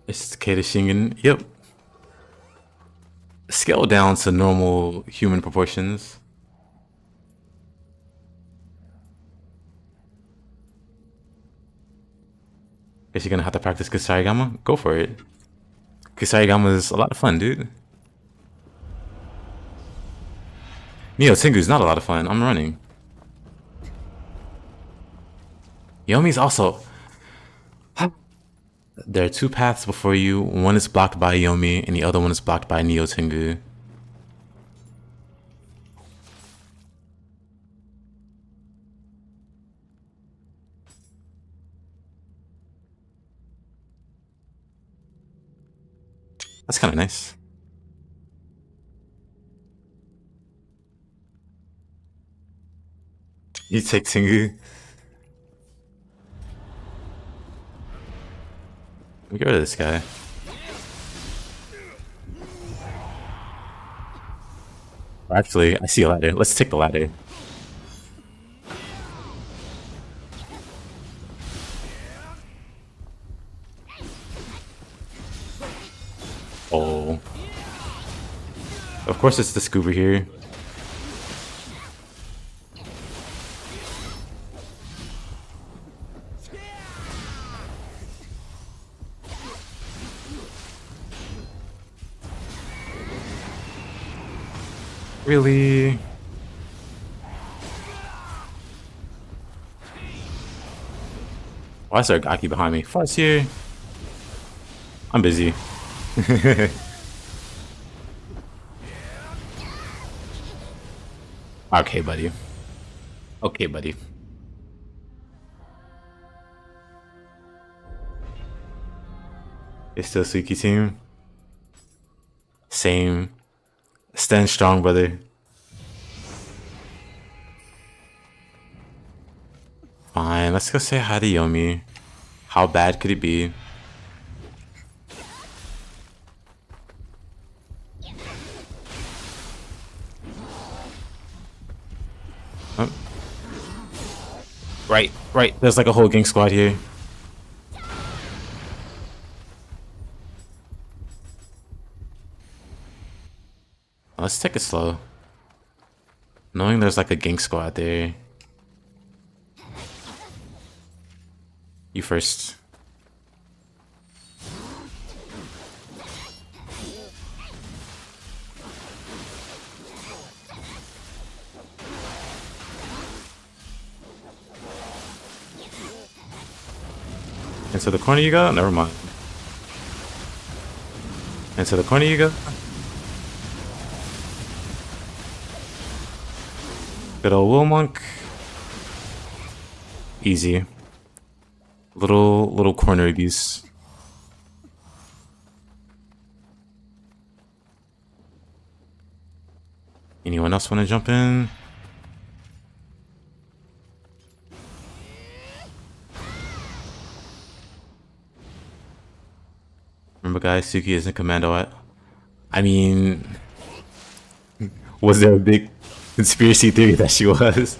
Speaker 1: It's Kato Shingen. Yep. Scale down to normal human proportions. Guess you're gonna have to practice Kusarigama? Go for it. Kusarigama is a lot of fun, dude. Nioh Tengu's not a lot of fun. I'm running. Yomi's also... There are 2 paths before you. One is blocked by Yomi, and the other one is blocked by Nioh Tengu. That's kind of nice. You take Tengu. Let me get rid of this guy. Actually, I see a ladder. Let's take the ladder. Oh. Of course it's the scuba here. Really? Why is there a Gaki behind me? Fart's here. I'm busy. Okay, buddy. Okay, buddy. It's still Suki team. Same. Stand strong, brother. Fine, let's go say hi to Yomi. How bad could it be? Oh. Right. There's like a whole gang squad here. Let's take it slow. Knowing there's like a gang squad there. You first. Into the corner you go? Never mind. Into the corner you go? Good old Will Monk. Easy. Little corner abuse. Anyone else want to jump in? Remember, guys, Suki isn't commando at. I mean, was there a big conspiracy theory that she was?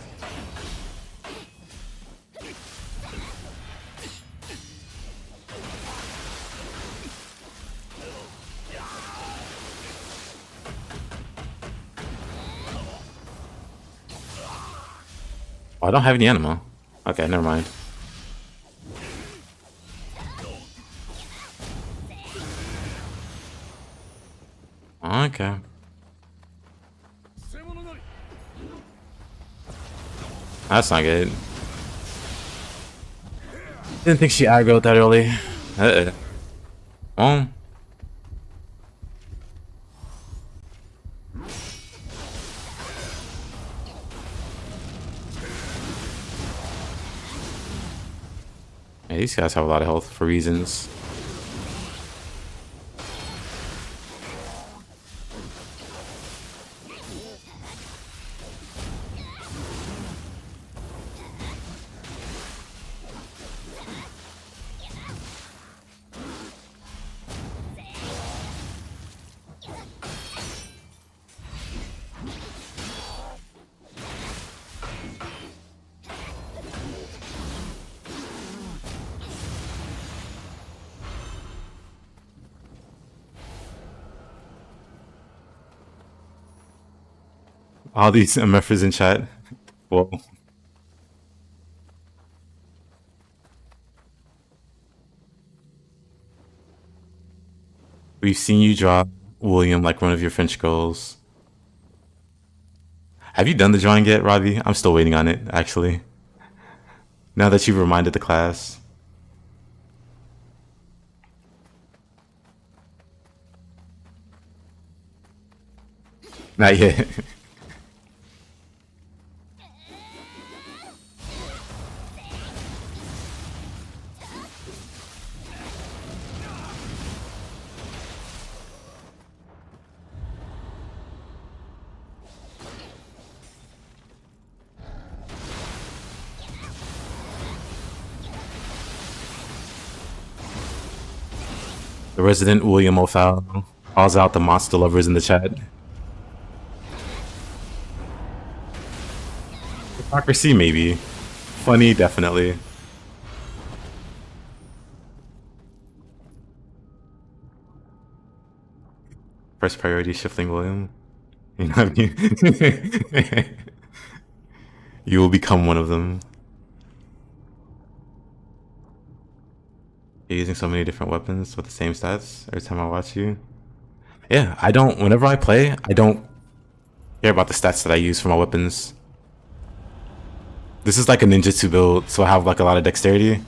Speaker 1: Oh, I don't have any animal. Okay, never mind. Okay. That's not good. Didn't think she aggroed that early. Well. Yeah, these guys have a lot of health for reasons. All these MFers in chat. Whoa. We've seen you draw William like one of your French girls. Have you done the drawing yet, Robbie? I'm still waiting on it, actually. Now that you've reminded the class. Not yet. The resident William O'Fowl calls out the monster lovers in the chat. Hypocrisy, maybe. Funny, definitely. First priority, shifting William. You know what I mean? You will become one of them. You're using so many different weapons with the same stats every time I watch you. Yeah, I don't. Whenever I play, I don't care about the stats that I use for my weapons. This is like a ninjutsu build, so I have like a lot of dexterity.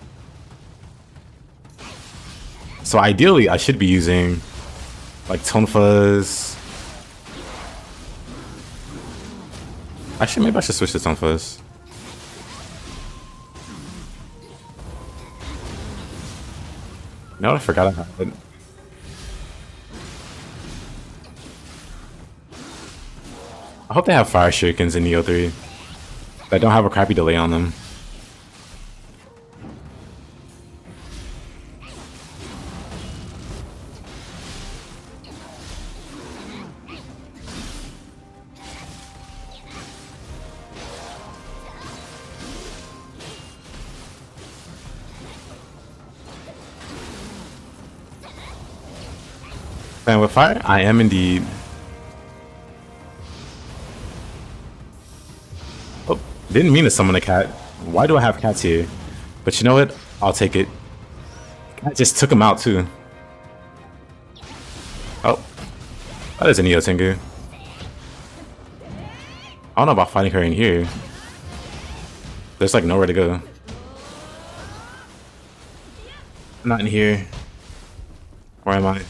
Speaker 1: So ideally, I should be using like Tonfas. Actually, maybe I should switch to Tonfas. You know what? I forgot I had it. I hope they have fire shurikens in Nioh 3 that don't have a crappy delay on them. Playing with fire? I am indeed. Oh, didn't mean to summon a cat. Why do I have cats here? But you know what? I'll take it. Cat just took him out too. Oh, that is a Nioh Tengu. I don't know about fighting her in here. There's like nowhere to go. Not in here. Where am I?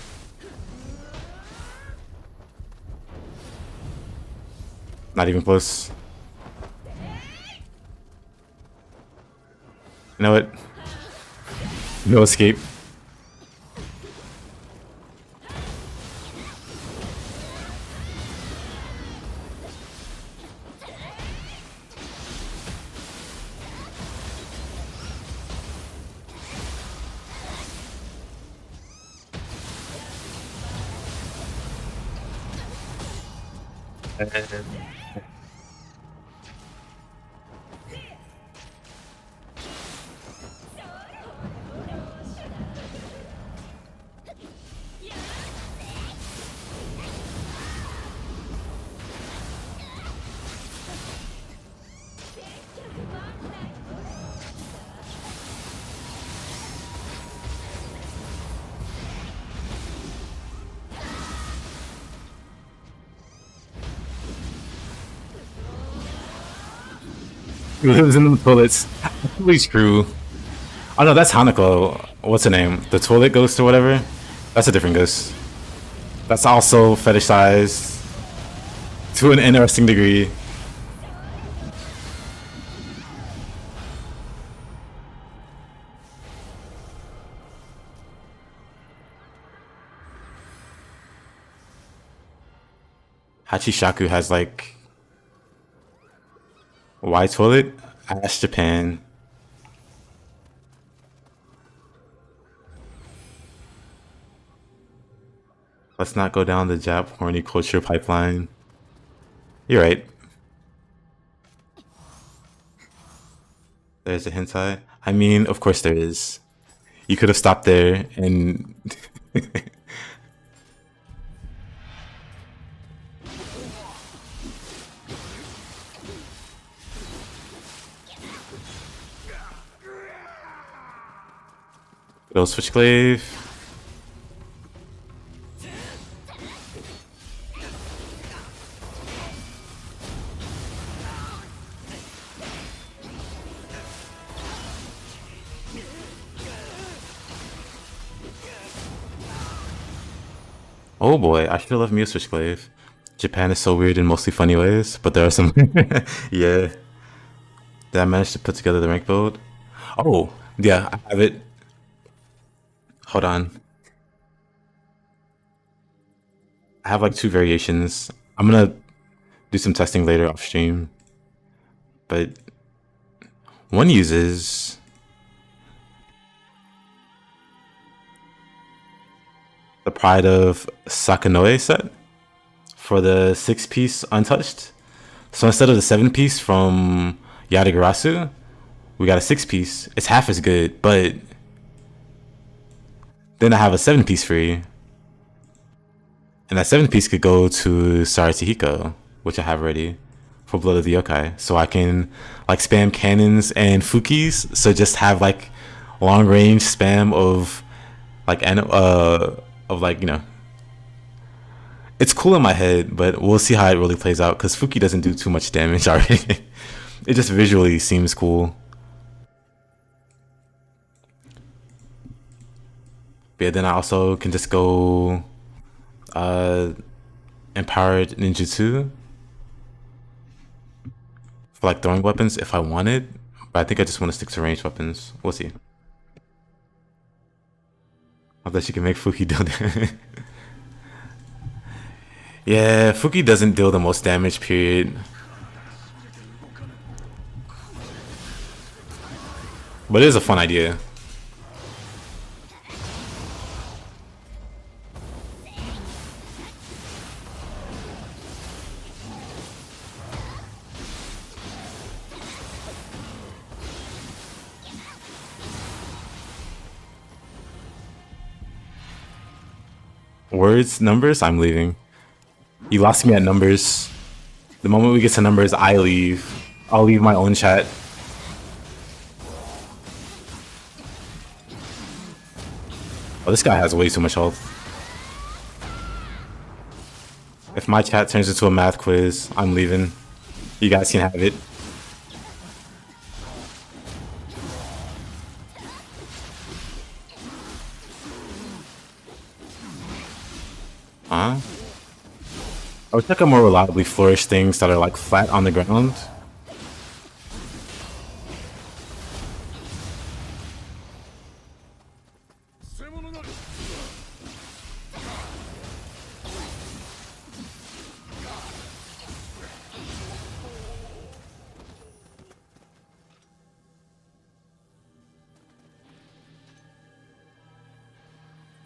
Speaker 1: Not even close. You know what? No escape. He lives in the toilets. Actually true. Oh no, that's Hanako. What's her name? The toilet ghost or whatever? That's a different ghost. That's also fetishized to an interesting degree. Hachishaku has like why toilet? Ask Japan. Let's not go down the Jap horny culture pipeline. You're right. There's a hentai. I mean, of course there is. You could have stopped there and go switchglaive. Oh boy, I should have left me a switchglaive. Japan is so weird in mostly funny ways, but there are some. Yeah. Did I manage to put together the rank build? Oh, yeah, I have it. Hold on. I have like 2 variations. I'm gonna do some testing later off stream. But one uses the Pride of Sakanoe set for the 6-piece untouched. So instead of the 7-piece from Yadagarasu, we got a 6-piece. It's half as good, but then I have a 7-piece free. And that 7-piece could go to Saratihiko, which I have already, for Blood of the Yokai. So I can like spam cannons and Fukis. So just have like long range spam of like you know. It's cool in my head, but we'll see how it really plays out because Fuki doesn't do too much damage already. It just visually seems cool. But yeah, then I also can just go empowered ninjutsu for like throwing weapons if I wanted, but I think I just want to stick to ranged weapons. We'll see. I bet you can make Fuki deal damage. Yeah, Fuki doesn't deal the most damage, period. But it is a fun idea. Words, numbers, I'm leaving. You lost me at numbers. The moment we get to numbers, I leave. I'll leave my own chat. Oh, this guy has way too much health. If my chat turns into a math quiz, I'm leaving. You guys can have it. Huh? I wish I could more reliably flourish things that are like flat on the ground.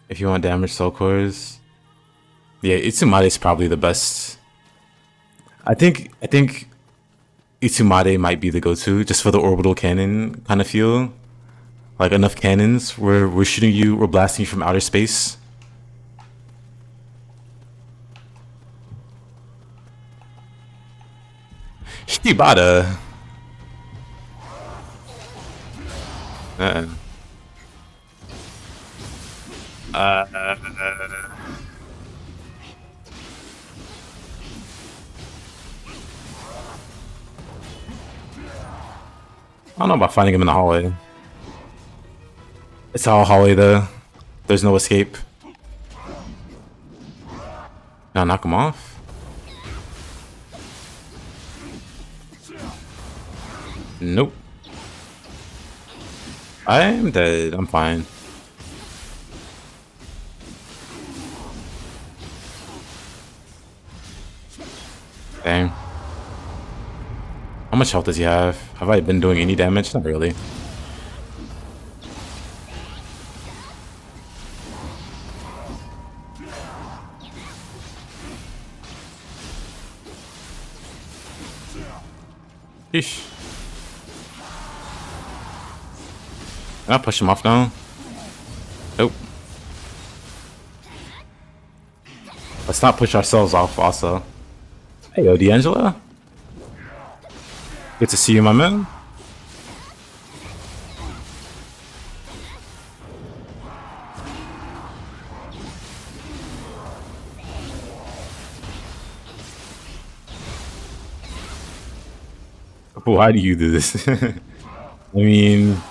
Speaker 1: If you want damage soul cores. Yeah, Itsumade is probably the best. I think Itsumade might be the go-to just for the orbital cannon kind of feel. Like enough cannons where we're shooting you, we're blasting you from outer space. Shibata. I don't know about finding him in the hallway. It's all hallway though. There's no escape. Now knock him off. Nope. I'm dead. I'm fine. Dang. How much health does he have? Have I been doing any damage? Not really. Sheesh. Can I push him off now? Nope. Let's not push ourselves off also. Hey, yo, D'Angelo. Good to see you, my man. Why do you do this? I mean...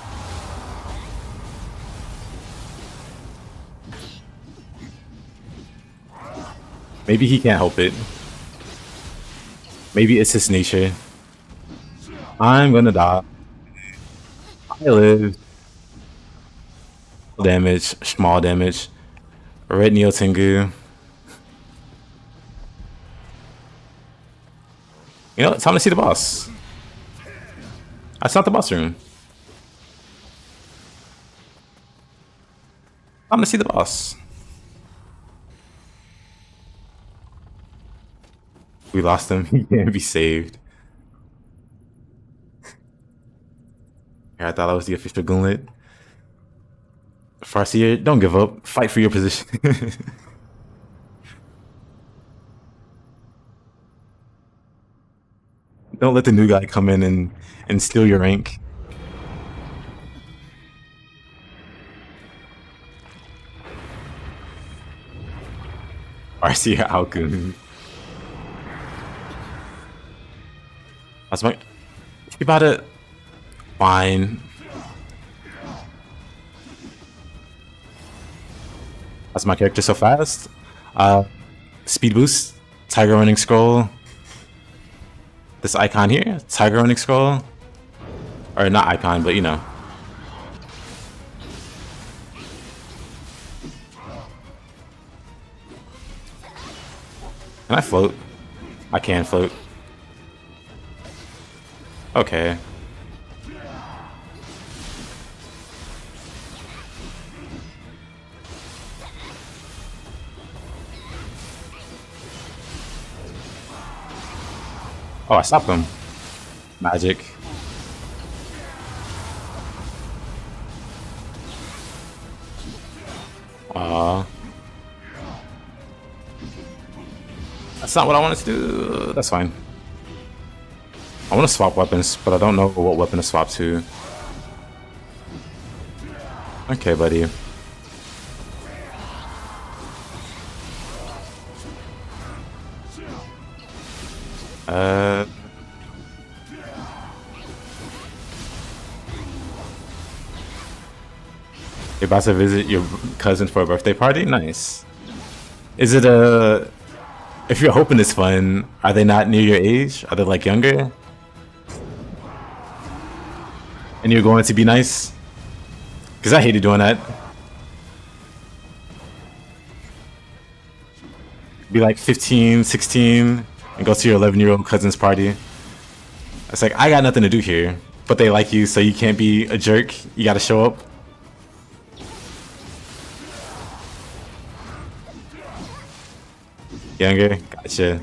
Speaker 1: maybe he can't help it. Maybe it's his nature. I'm gonna die. I live. Damage, small damage. Red Neo Tengu. You know, it's time to see the boss. That's not the boss room. I'm gonna see the boss. We lost him. He can't be saved. I thought that was the official gauntlet. Farseer, don't give up. Fight for your position. Don't let the new guy come in and steal your rank. Farseer Alkun. That's my. Think about it. Fine. That's my character so fast. Speed boost, tiger running scroll. This icon here, tiger running scroll. Or not icon, but you know. Can I float? I can float. Okay. Oh, I stopped him. Magic. That's not what I wanted to do. That's fine. I want to swap weapons, but I don't know what weapon to swap to. Okay, buddy. You're about to visit your cousin for a birthday party? Nice. Is it a... If you're hoping it's fun, are they not near your age? Are they like younger? And you're going to be nice? Because I hated doing that. Be like 15, 16, and go to your 11-year-old cousin's party. It's like, I got nothing to do here. But they like you, so you can't be a jerk. You gotta show up. Younger? Gotcha.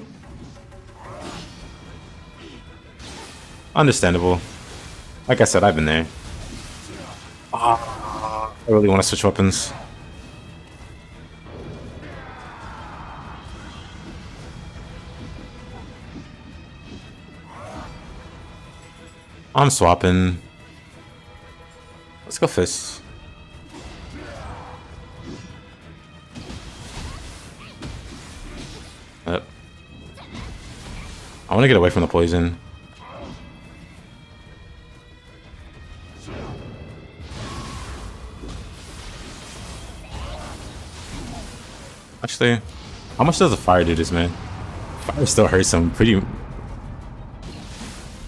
Speaker 1: Understandable. Like I said, I've been there. I really want to switch weapons. I'm swapping. Let's go fist. Yep. I want to get away from the poison. Actually, how much does the fire do this, man? Fire still hurts him pretty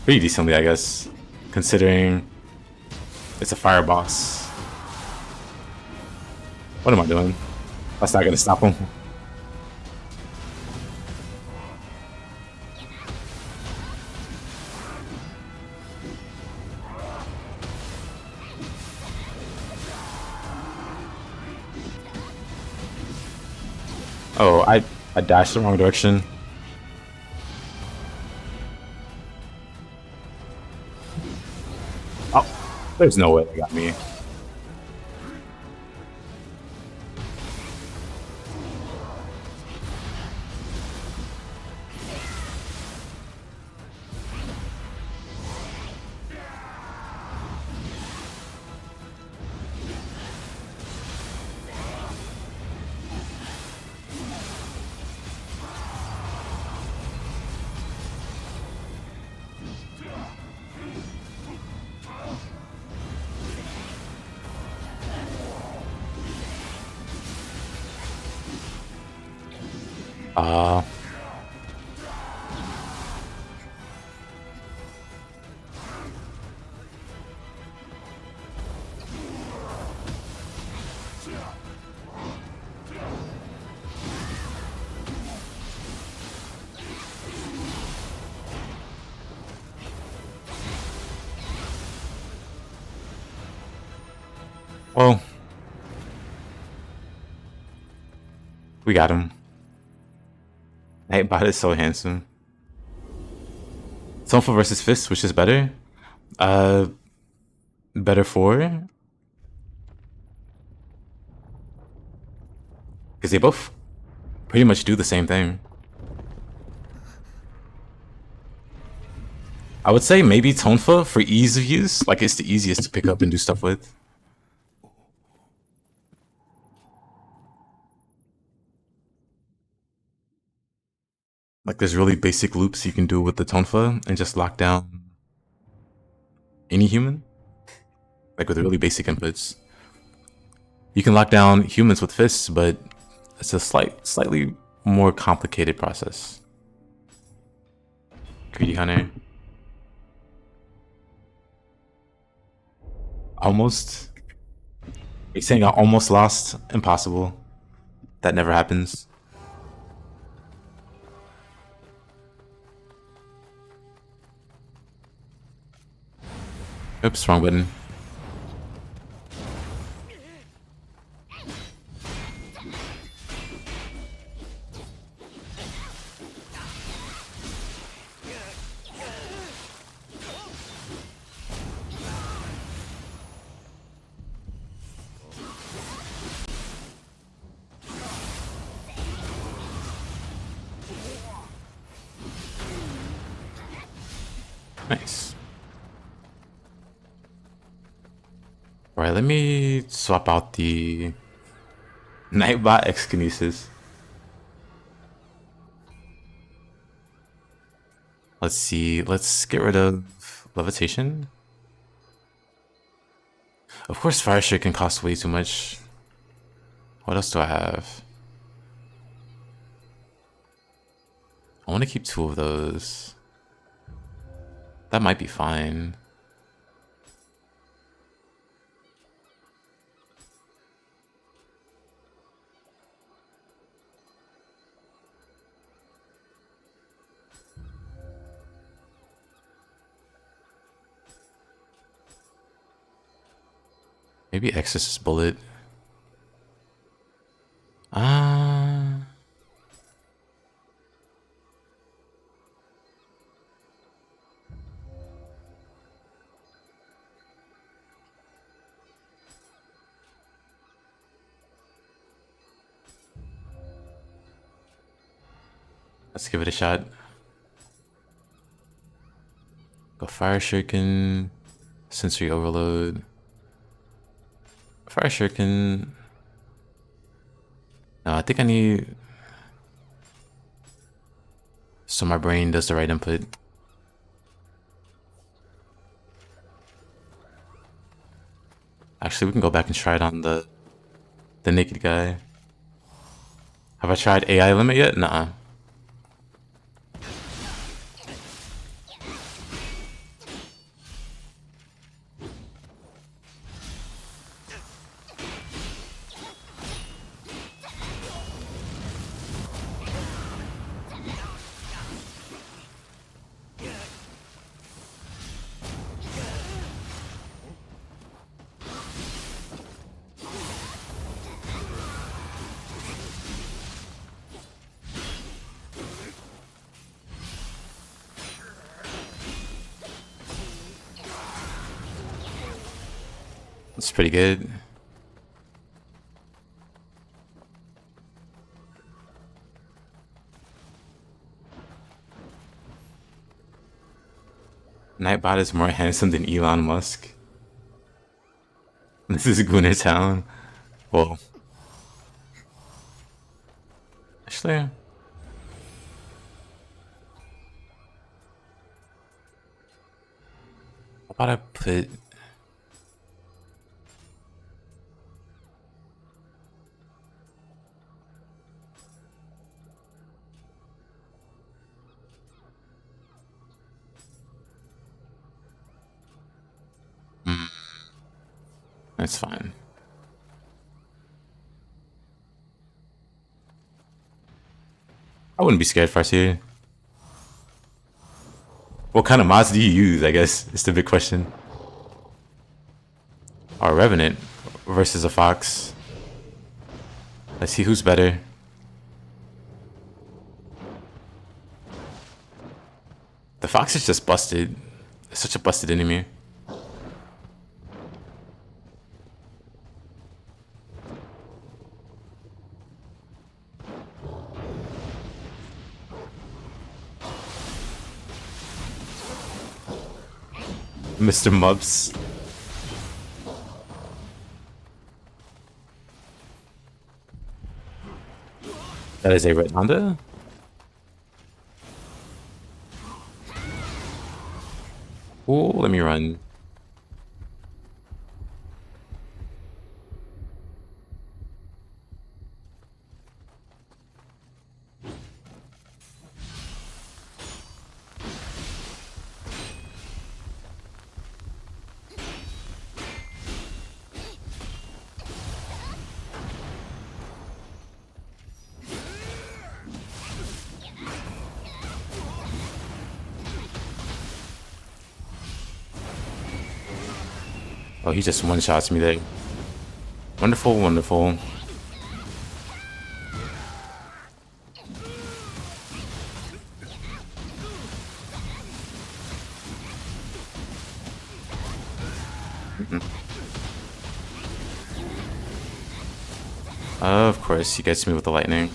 Speaker 1: decently, I guess, considering it's a fire boss. What am I doing? That's not gonna stop him. Oh, I dashed the wrong direction. Oh, there's no way they got me. Well, we got him. Nightbot is so handsome. Tonfa versus Fist, which is better? Better for? Because they both pretty much do the same thing. I would say maybe Tonfa for ease of use. Like, it's the easiest to pick up and do stuff with. Like, there's really basic loops you can do with the Tonfa and just lock down any human. Like, with really basic inputs. You can lock down humans with fists, but it's a slightly more complicated process. Greedy Hunter. Almost. You're saying I almost lost? Impossible. That never happens. Oops, wrong button. Nice. Alright, let me swap out the Nightbot Exkinesis. Let's see, let's get rid of Levitation. Of course, Fire Shake can cost way too much. What else do I have? I want to keep 2 of those. That might be fine. Maybe Exorcist Bullet. Let's give it a shot. Go Fire Shuriken, Sensory Overload. Fire Shuriken. No, I think I need. So my brain does the right input. Actually, we can go back and try it on the naked guy. Have I tried AI limit yet? Nuh-uh. That's pretty good. Nightbot is more handsome than Elon Musk. This is Gunner Town. Well, actually, how about I put? That's fine. I wouldn't be scared if I see it. What kind of mods do you use, I guess, is the big question. Our Revenant versus a Fox. Let's see who's better. Fox is just busted. It's such a busted enemy. Mr. Mubs. That is a red Honda. Ooh, let me run. Oh, he just one-shots me there. Wonderful, wonderful. Of course, he gets me with the lightning.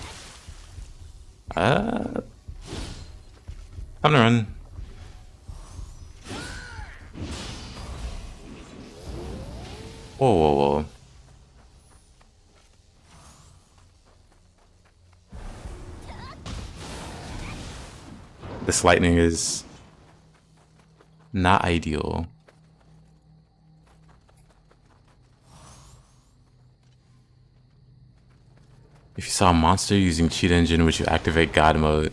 Speaker 1: Time to run. Whoa, whoa, whoa. This lightning is not ideal. If you saw a monster using cheat engine, would you activate God mode?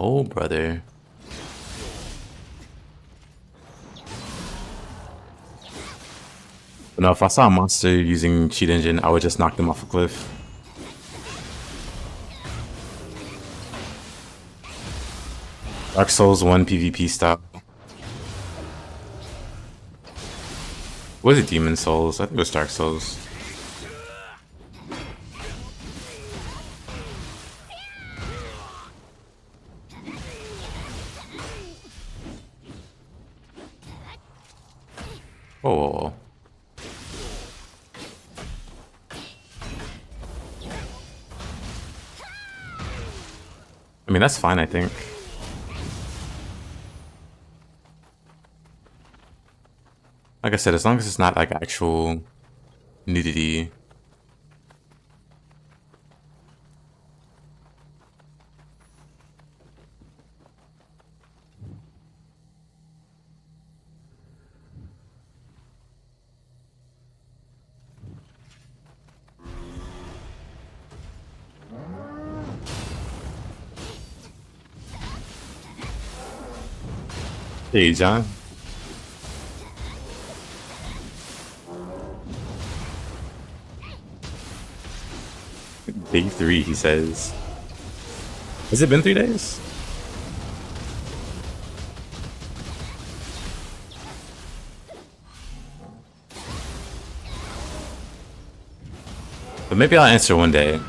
Speaker 1: Oh, brother. No, if I saw a monster using cheat engine, I would just knock them off a cliff. Dark Souls 1 PvP style. Was it Demon Souls? I think it was Dark Souls. Whoa, whoa, whoa. I mean, that's fine, I think. Like I said, as long as it's not like actual nudity. Hey, John. Day 3, he says. Has it been 3 days? But maybe I'll answer one day.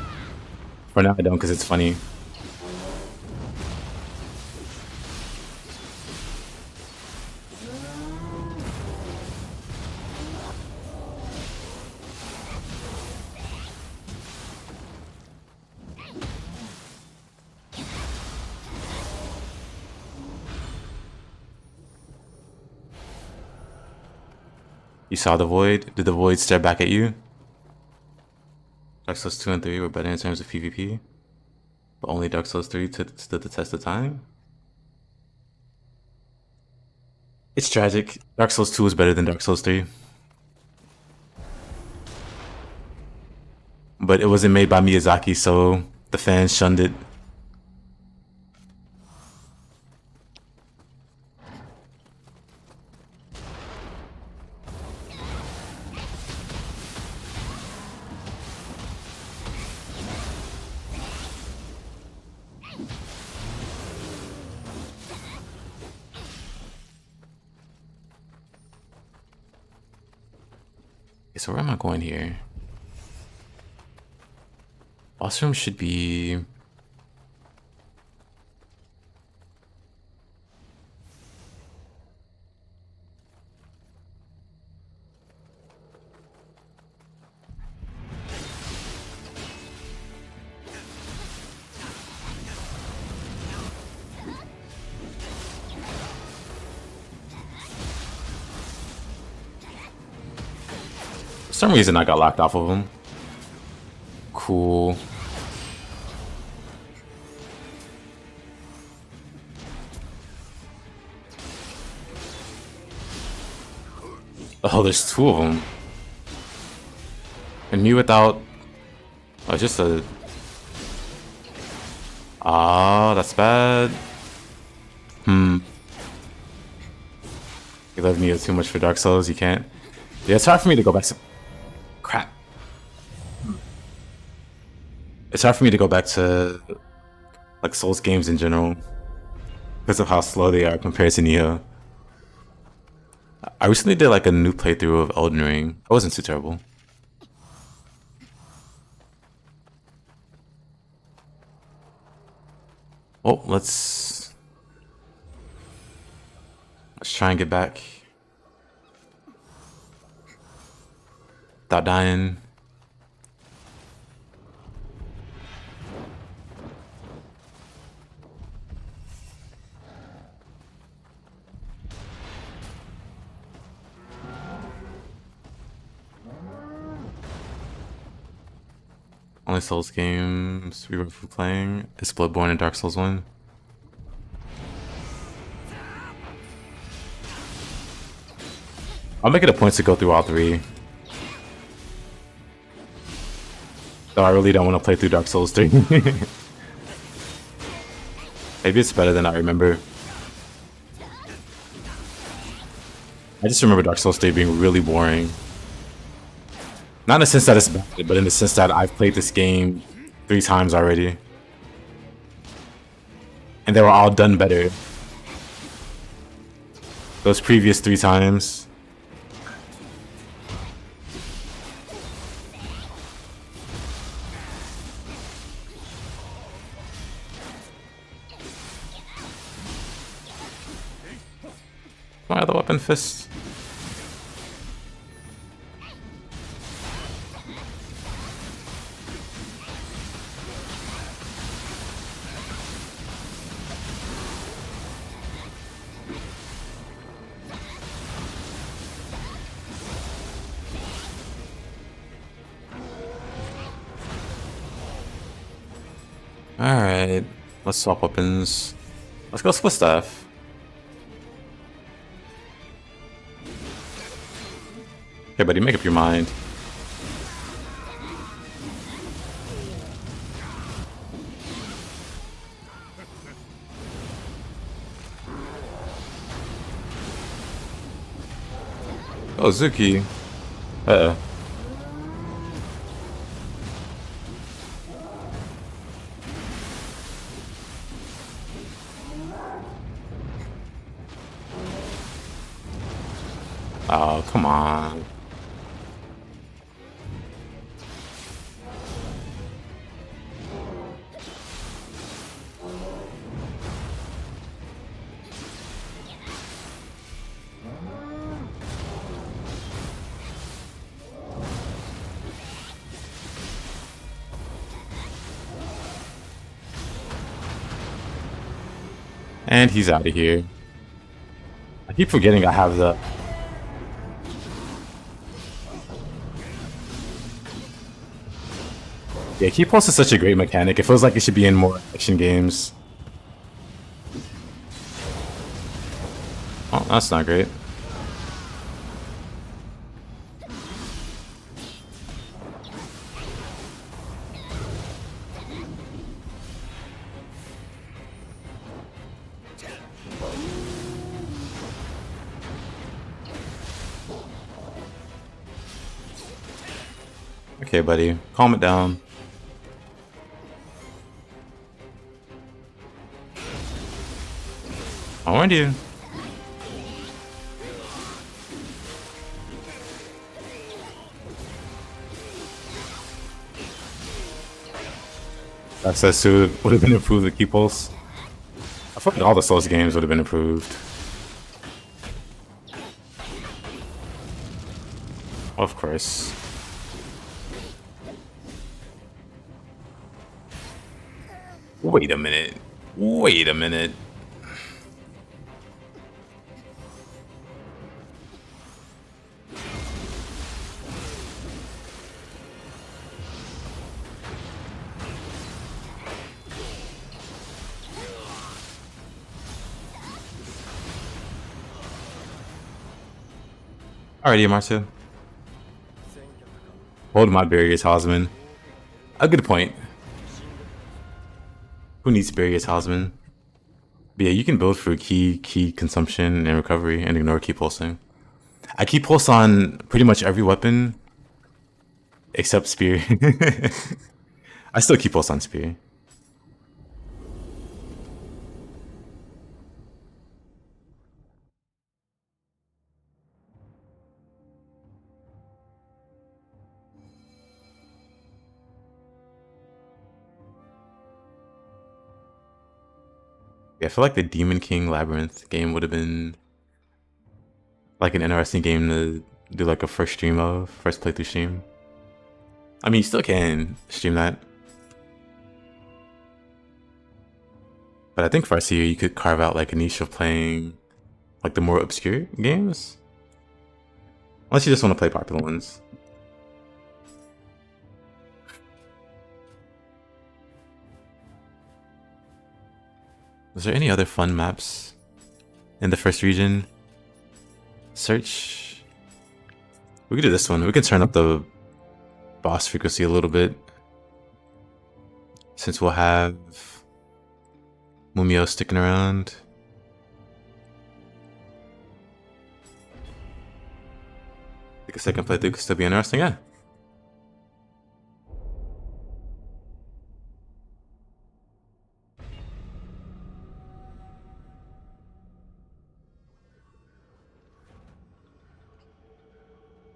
Speaker 1: For now, I don't, because it's funny. You saw the void? Did the void stare back at you? Dark Souls 2 and 3 were better in terms of PvP, but only Dark Souls 3 stood the test of time? It's tragic. Dark Souls 2 is better than Dark Souls 3. But it wasn't made by Miyazaki, so the fans shunned it. so where am I going here? Boss room should be... For some reason I got locked off of him. Cool. Oh, there's two of them. And me without... Oh, just a... Ah, that's bad. You love Nioh too much for Dark Souls, you can't. Yeah, it's hard for me to go back to... Crap. It's hard for me to go back to like Souls games in general because of how slow they are compared to Nioh. I recently did like a new playthrough of Elden Ring. It wasn't too terrible. Oh, let's try and get back without dying. Only Souls games we were playing is Bloodborne and Dark Souls 1. I'll make it a point to go through all three. Though I really don't want to play through Dark Souls 3. Maybe it's better than I remember. I just remember Dark Souls 3 being really boring. Not in the sense that it's bad, but in the sense that I've played this game 3 times already. And they were all done better. Those previous 3 times. Why the weapon fist? Alright, let's swap weapons. Let's go split staff. Okay, buddy, make up your mind. Oh, Zuki. Uh-oh. Oh, come on. And he's out of here. I keep forgetting I have the... Yeah, Key Pulse is such a great mechanic. It feels like it should be in more action games. Oh, that's not great. Okay, buddy, calm it down. I warned you. That says to would have been improved with key pulse. I feel like all the Souls games would have been improved. Of course. Wait a minute. Wait a minute. Alrighty, Marta. Hold my barrier talisman. A good point. Who needs barrier talisman? But yeah, you can build for key consumption and recovery and ignore key pulsing. I keep pulse on pretty much every weapon except spear. I still keep pulse on spear. Yeah, I feel like the Demon King Labyrinth game would have been like an interesting game to do like a first playthrough stream. I mean, you still can stream that. But I think for us here, you could carve out like a niche of playing like the more obscure games. Unless you just want to play popular ones. Was there any other fun maps in the first region? Search. We could do this one. We can turn up the boss frequency a little bit. Since we'll have Mumio sticking around. I think a second playthrough could still be interesting, yeah.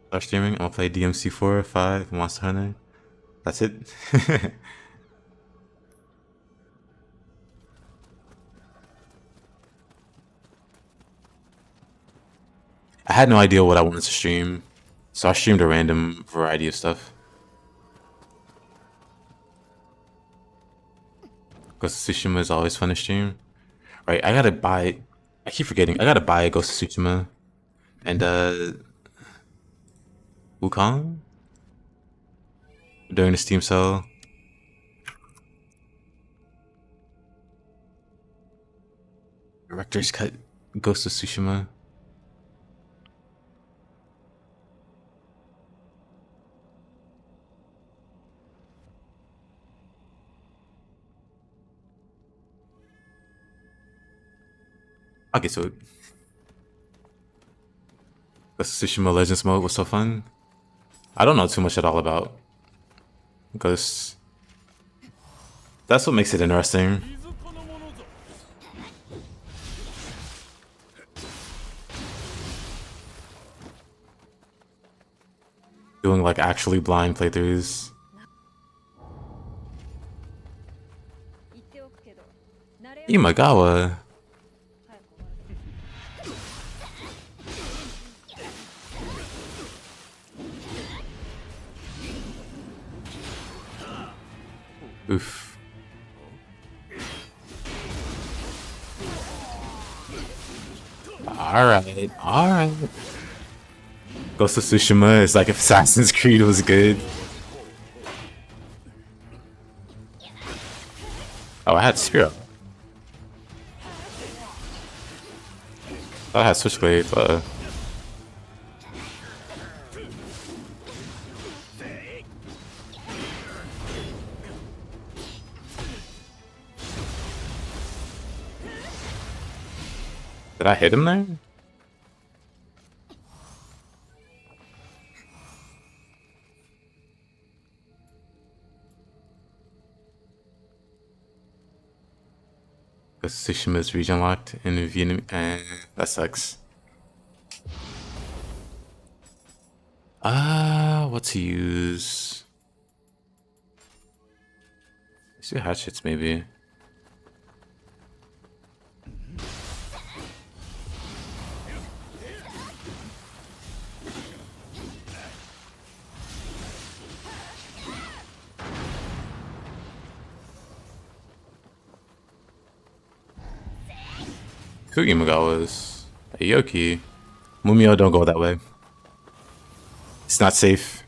Speaker 1: Start streaming. I'm gonna play DMC 4, 5, Monster Hunter. That's it. I had no idea what I wanted to stream, so I streamed a random variety of stuff. Ghost of Tsushima is always fun to stream. Right, I keep forgetting, I gotta buy Ghost of Tsushima and Wukong during the Steam sale. Director's Cut Ghost of Tsushima. Okay, so Ghost of Tsushima Legends mode was so fun. I don't know too much at all about Ghost. That's what makes it interesting. Doing like actually blind playthroughs. Imagawa. Oof. Alright. Ghost of Tsushima is like if Assassin's Creed was good. Oh, I had Spear. I had Switchblade, but did I hit him there? Ghost of Tsushima is region locked in Vietnam, and that sucks. What to use? Let's do hatchets maybe. Kugimugawas. A Yoki. Mumio, don't go that way. It's not safe.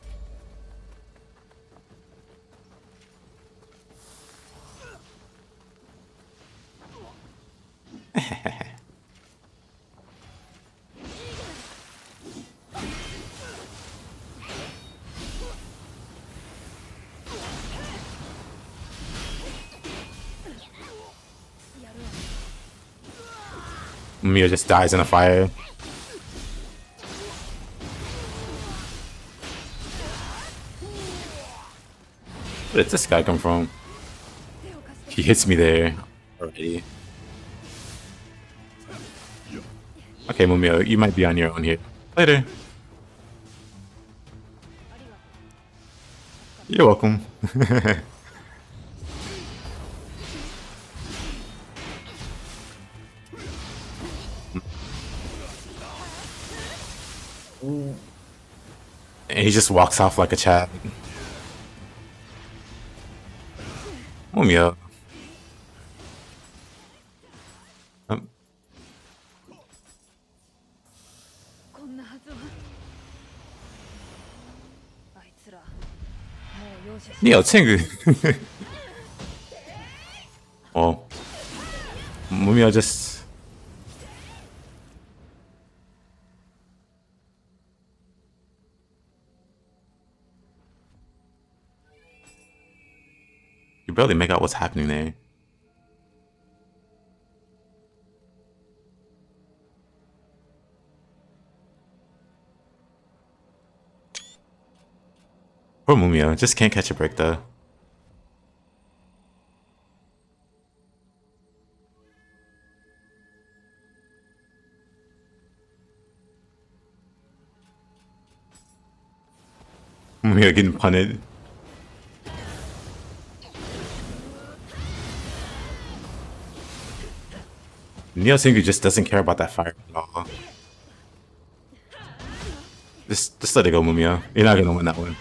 Speaker 1: Mumio just dies in a fire. Where did this guy come from? He hits me there already. Okay, Mumio, you might be on your own here. Later. You're welcome. And he just walks off like a chat. Mumio. Um,
Speaker 3: こんなはずはあいつらもう容赦し
Speaker 1: Nioh, Tengu. Well, Mumio just. You barely make out what's happening there. Poor Mumio, just can't catch a break though. Mumio getting punted. Nioh Tengu just doesn't care about that fire at all. Just let it go, Mumio. You're not gonna win that one.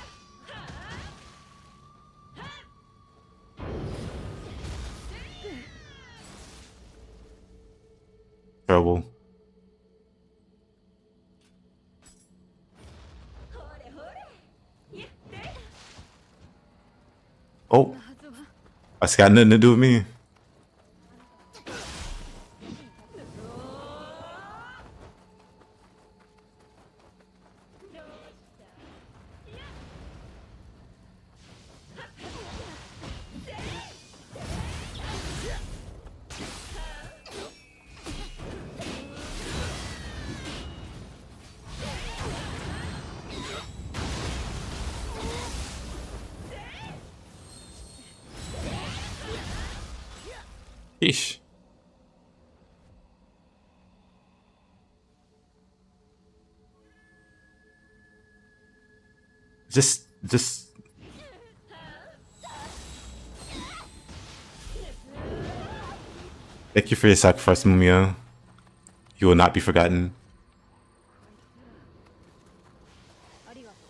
Speaker 1: Trouble. Oh, that's got nothing to do with me. Yeesh. Just. Thank you for your sacrifice, Mumio. You will not be forgotten.
Speaker 3: ありがとう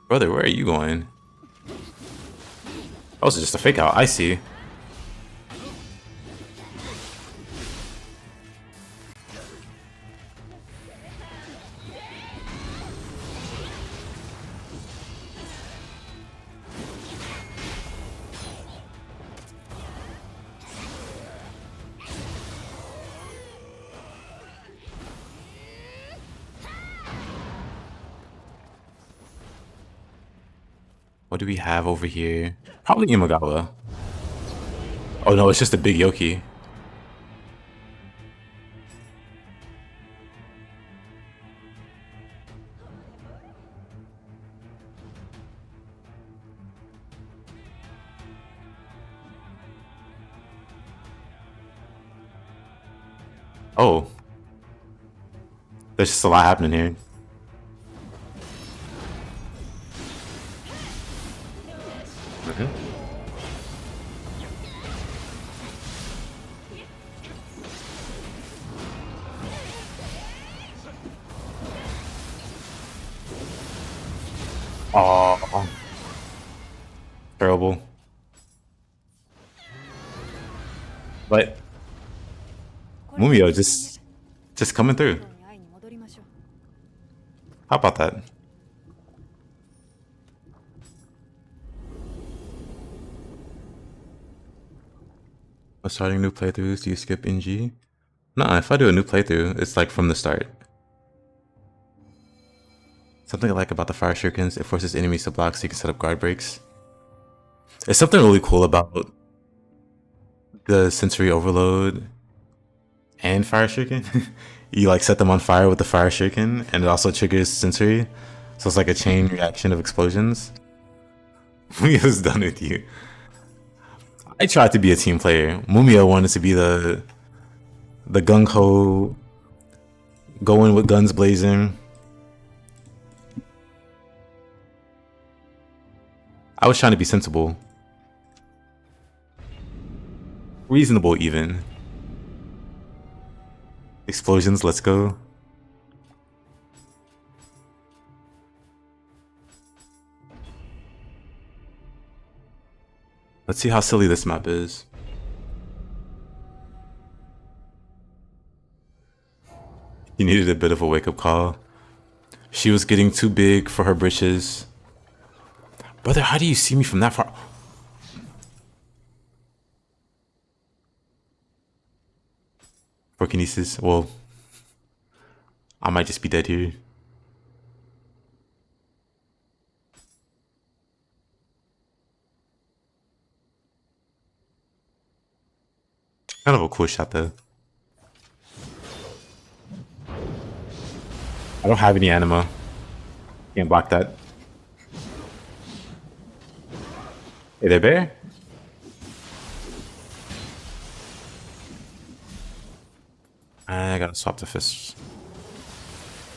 Speaker 1: Brother, where are you going? That was just a fake out. I see. What do we have over here? Probably Imagawa. Oh no, it's just a big Yoki. Oh. There's just a lot happening here. Oh, terrible. But Mumio just coming through. How about that? When starting new playthroughs, do you skip NG? Nah, if I do a new playthrough, it's like from the start. Something I like about the fire shurikens, it forces enemies to block so you can set up guard breaks. There's something really cool about the sensory overload and fire shuriken. You like set them on fire with the fire shuriken, and it also triggers sensory. So it's like a chain reaction of explosions. Mumio's done with you. I tried to be a team player. Mumio wanted to be the gung ho, go in with guns blazing. I was trying to be sensible, reasonable even. Explosions, let's go. Let's see how silly this map is. He needed a bit of a wake-up call. She was getting too big for her britches. Brother, how do you see me from that far? For kinesis, well, I might just be dead here. Kind of a cool shot though. I don't have any anima. Can't block that. Hey there, bear. I gotta swap the fists.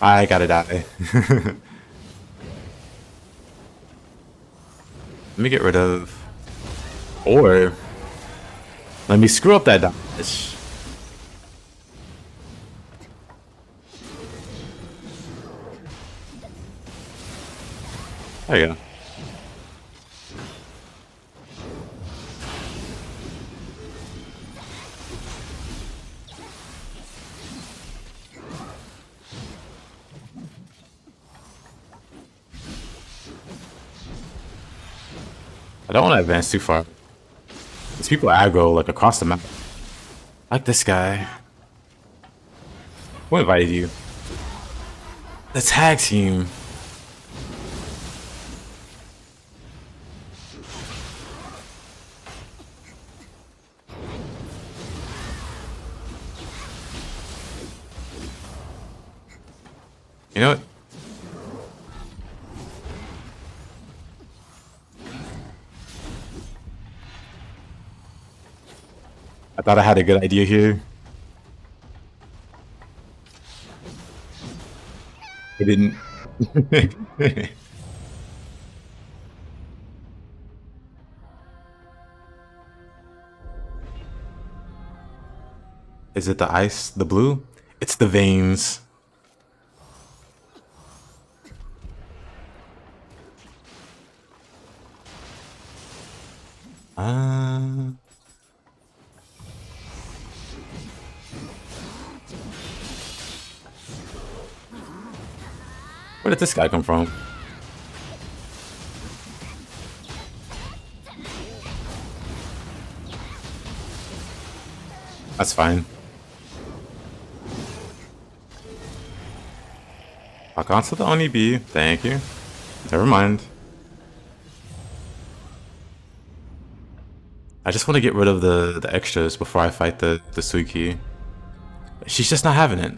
Speaker 1: I gotta die. Let me get rid of... Or... Let me screw up that damage. There you go. I don't want to advance too far. These people aggro like across the map. Like this guy. Who invited you? The tag team. You know what? I thought I had a good idea here. I didn't. Is it the ice? The blue? It's the veins. Where did this guy come from? That's fine. Lock onto the Oni B. Thank you. Never mind. I just want to get rid of the extras before I fight the Suiki. She's just not having it.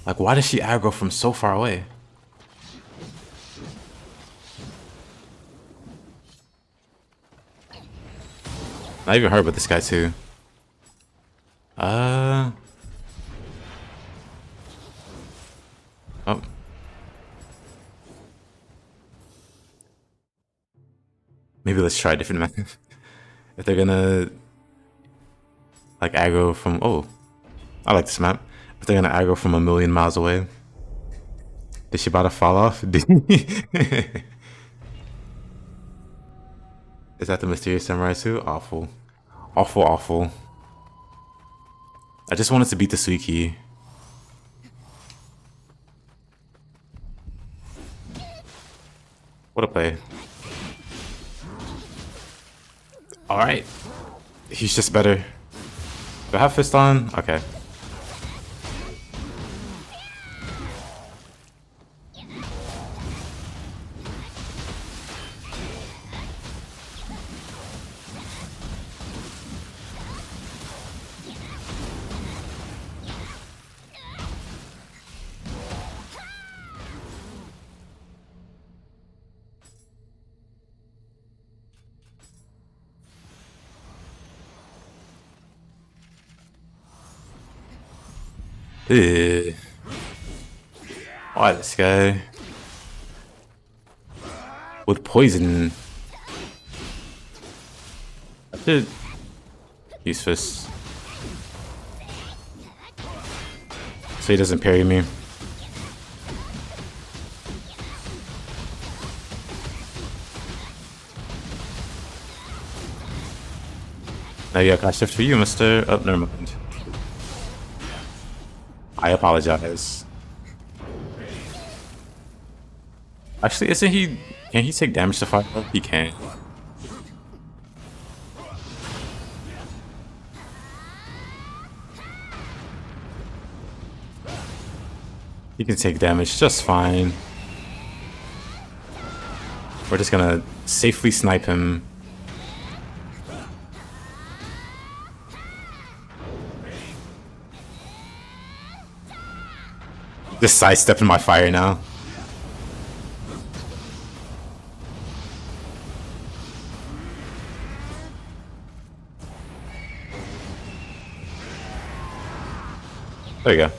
Speaker 1: Like, why does she aggro from so far away? Not even her, but this guy too. maybe let's try a different method. If they're gonna like aggro from I like this map. If they're gonna aggro from a million miles away. Did she about to fall off? Is that the mysterious samurai suit? Awful. Awful, awful. I just wanted to beat the Suiki. What a play. Alright. He's just better. Do I have fist on? Okay. Ew. Why this guy? With poison. I should use fist. So he doesn't parry me. Now Yokai shift for you, mister. Oh, never mind. I apologize. Actually, isn't he... Can he take damage to fire? He can. He can take damage just fine. We're just gonna safely snipe him. Just sidestepping my fire now. There you go.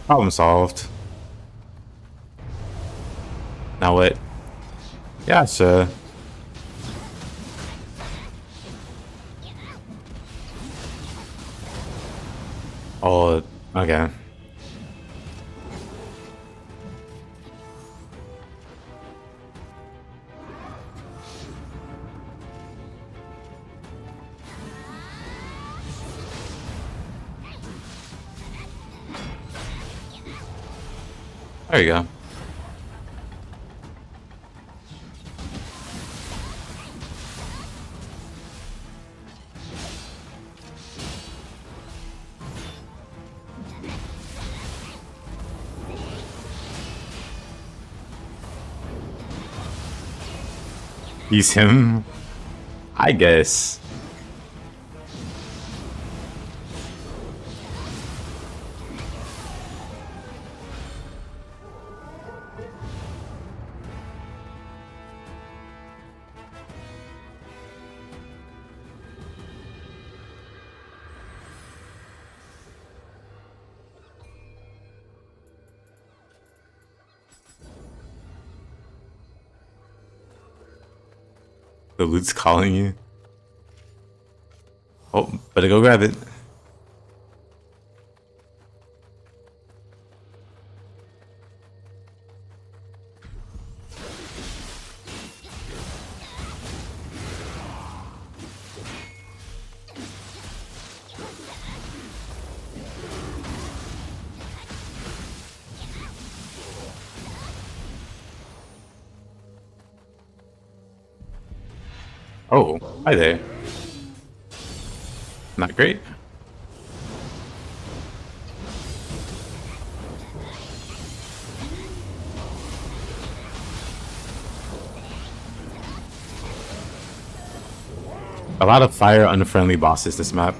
Speaker 1: Problem solved. Now what? Yeah, sure. Oh, okay. There you go. He's him, I guess. The loot's calling you. Oh, better go grab it. Oh, hi there. Not great. A lot of fire unfriendly bosses this map.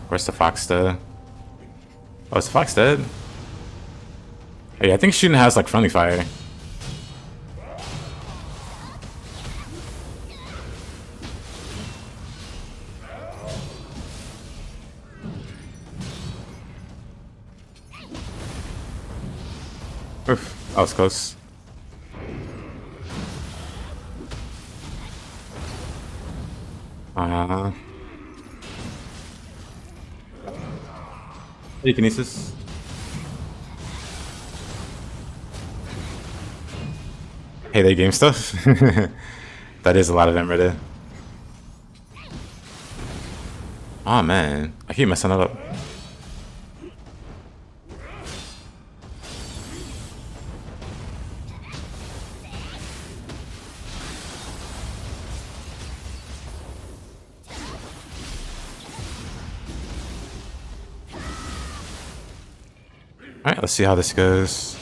Speaker 1: Where's the fox dead? Oh, is the fox dead? Hey, I think shooting has like friendly fire. I was close. Telekinesis. Hey, they game stuff. That is a lot of them right there. Oh man, I keep messing that up. Alright, let's see how this goes.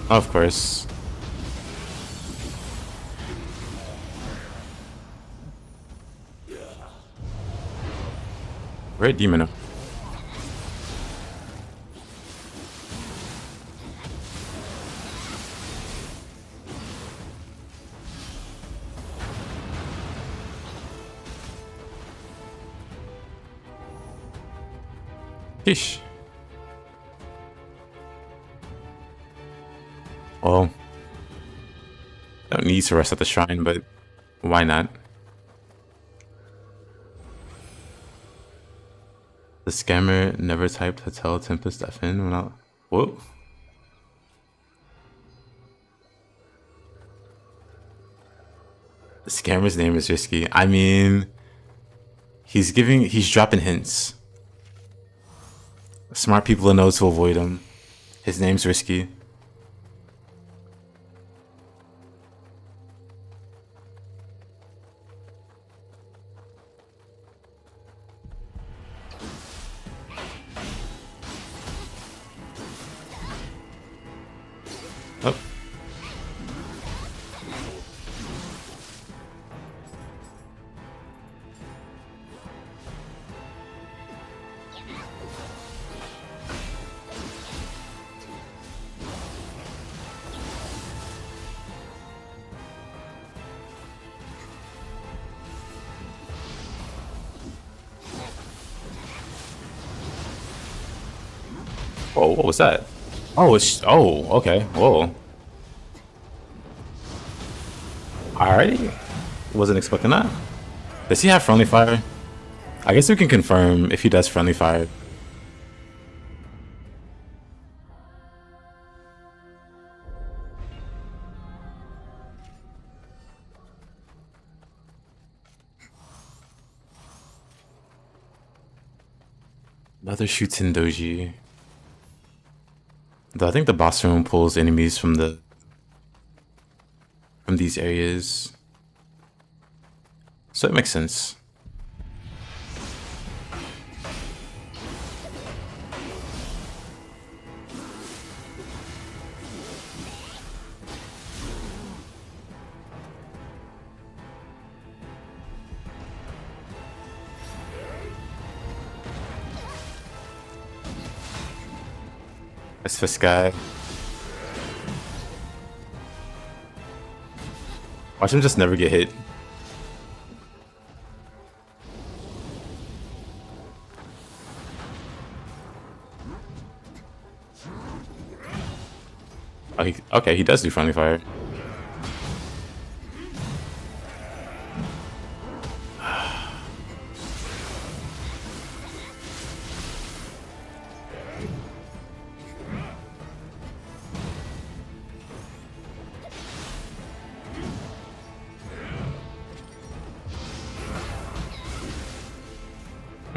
Speaker 1: Of course. Red Demon. Sheesh. Well, don't need to rest at the shrine, but why not? The scammer never typed Hotel Tempest FN without. Whoa. The scammer's name is risky. I mean, he's dropping hints. Smart people will know to avoid him. His name's risky. Oh. Whoa, what was that? Oh, okay. Whoa. Alrighty. Wasn't expecting that. Does he have friendly fire? I guess we can confirm if he does friendly fire. Another Shuten Doji. Though I think the boss room pulls enemies from these areas. So it makes sense. That's for Sky. Watch him just never get hit. Oh, okay, he does do friendly fire.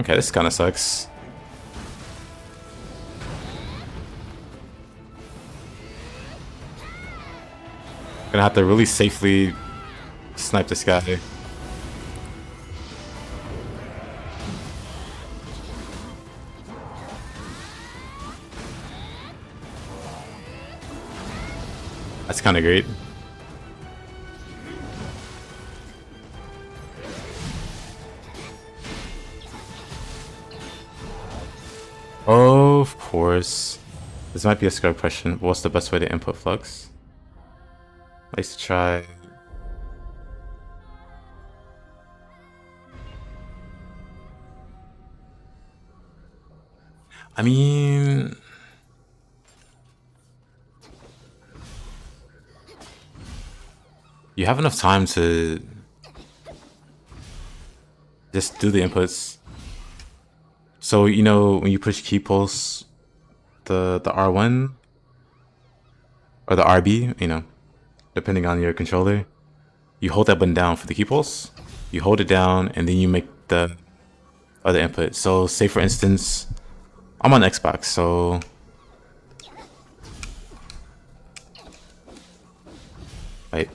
Speaker 1: Okay, this kind of sucks. Gonna have to really safely snipe this guy. That's kind of great. Of course. This might be a scrub question. What's the best way to input flux? I used to try. I mean, you have enough time to just do the inputs. So, you know, when you push key pulse, the R1 or the RB, you know, depending on your controller, you hold that button down for the key pulse. You hold it down and then you make the other input. So, say for instance, I'm on Xbox, so wait.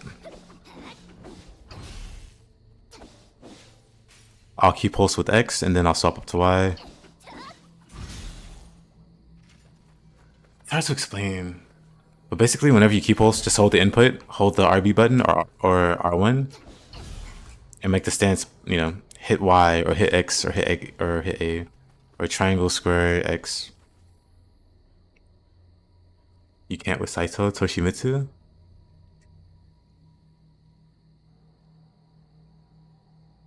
Speaker 1: I'll key pulse with X and then I'll swap up to Y. It's hard to explain. But basically, whenever you key pulse, just hold the input, hold the RB button or R1, and make the stance, you know, hit Y or hit X or hit A or triangle, square, X. You can't with Saito Toshimitsu.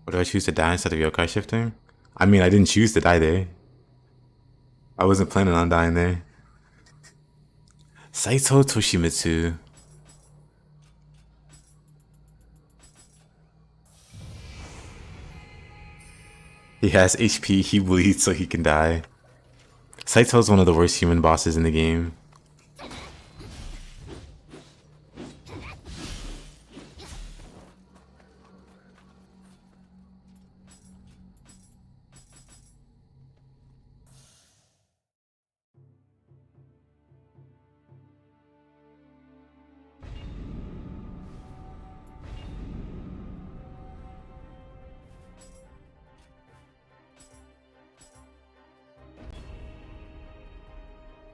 Speaker 1: Or do I choose to die instead of yokai shifting? I mean, I didn't choose to die there. I wasn't planning on dying there. Saito Toshimitsu. He has HP, he bleeds so he can die. Saito's one of the worst human bosses in the game.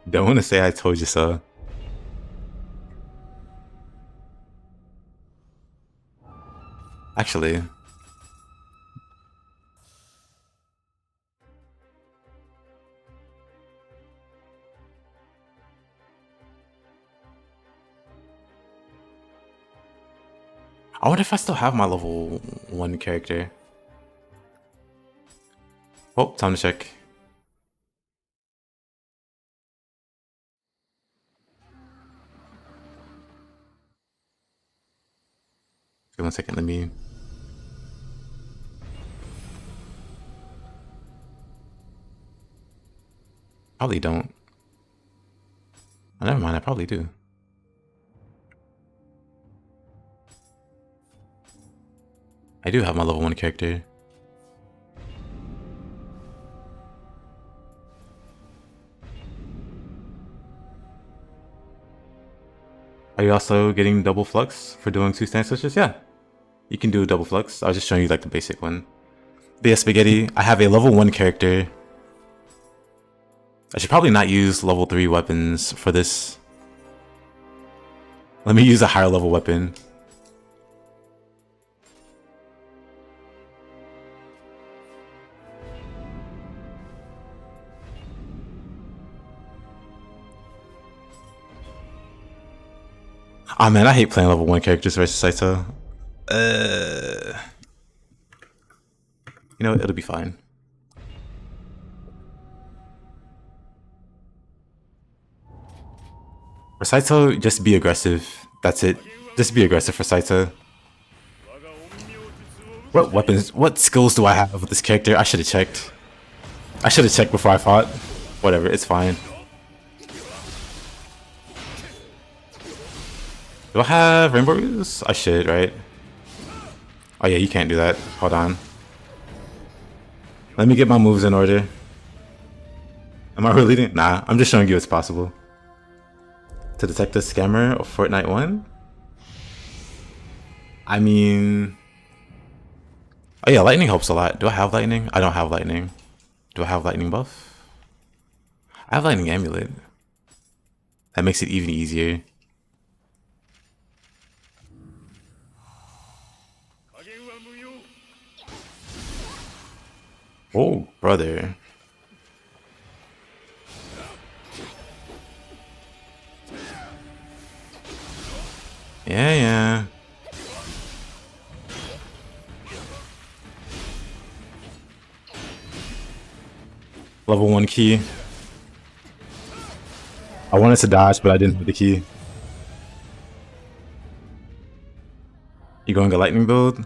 Speaker 1: Don't want to say I told you so. Actually, I wonder if I still have my level 1 character. Oh, time to check. Give me 1 second, let me... Probably don't. Oh, never mind, I probably do. I do have my level 1 character. Are you also getting double flux for doing 2 stand switches? Yeah, you can do a double flux. I was just showing you like the basic one. But yeah, Spaghetti, I have a level 1 character. I should probably not use level 3 weapons for this. Let me use a higher level weapon. Oh man, I hate playing level 1 characters versus Saito. You know, it'll be fine. For Saito, just be aggressive. That's it. Just be aggressive for Saito. What weapons, what skills do I have with this character? I should have checked. I should have checked before I fought. Whatever, it's fine. Do I have Rainbow Ruse? I should, right? Oh yeah, you can't do that. Hold on. Let me get my moves in order. Am I really leading? Nah, I'm just showing you it's possible. To detect the scammer of Fortnite 1? I mean... Oh yeah, lightning helps a lot. Do I have lightning? I don't have lightning. Do I have lightning buff? I have lightning amulet. That makes it even easier. Oh, brother. Yeah, yeah. Level 1 key. I wanted to dodge, but I didn't have the key. You going to lightning build?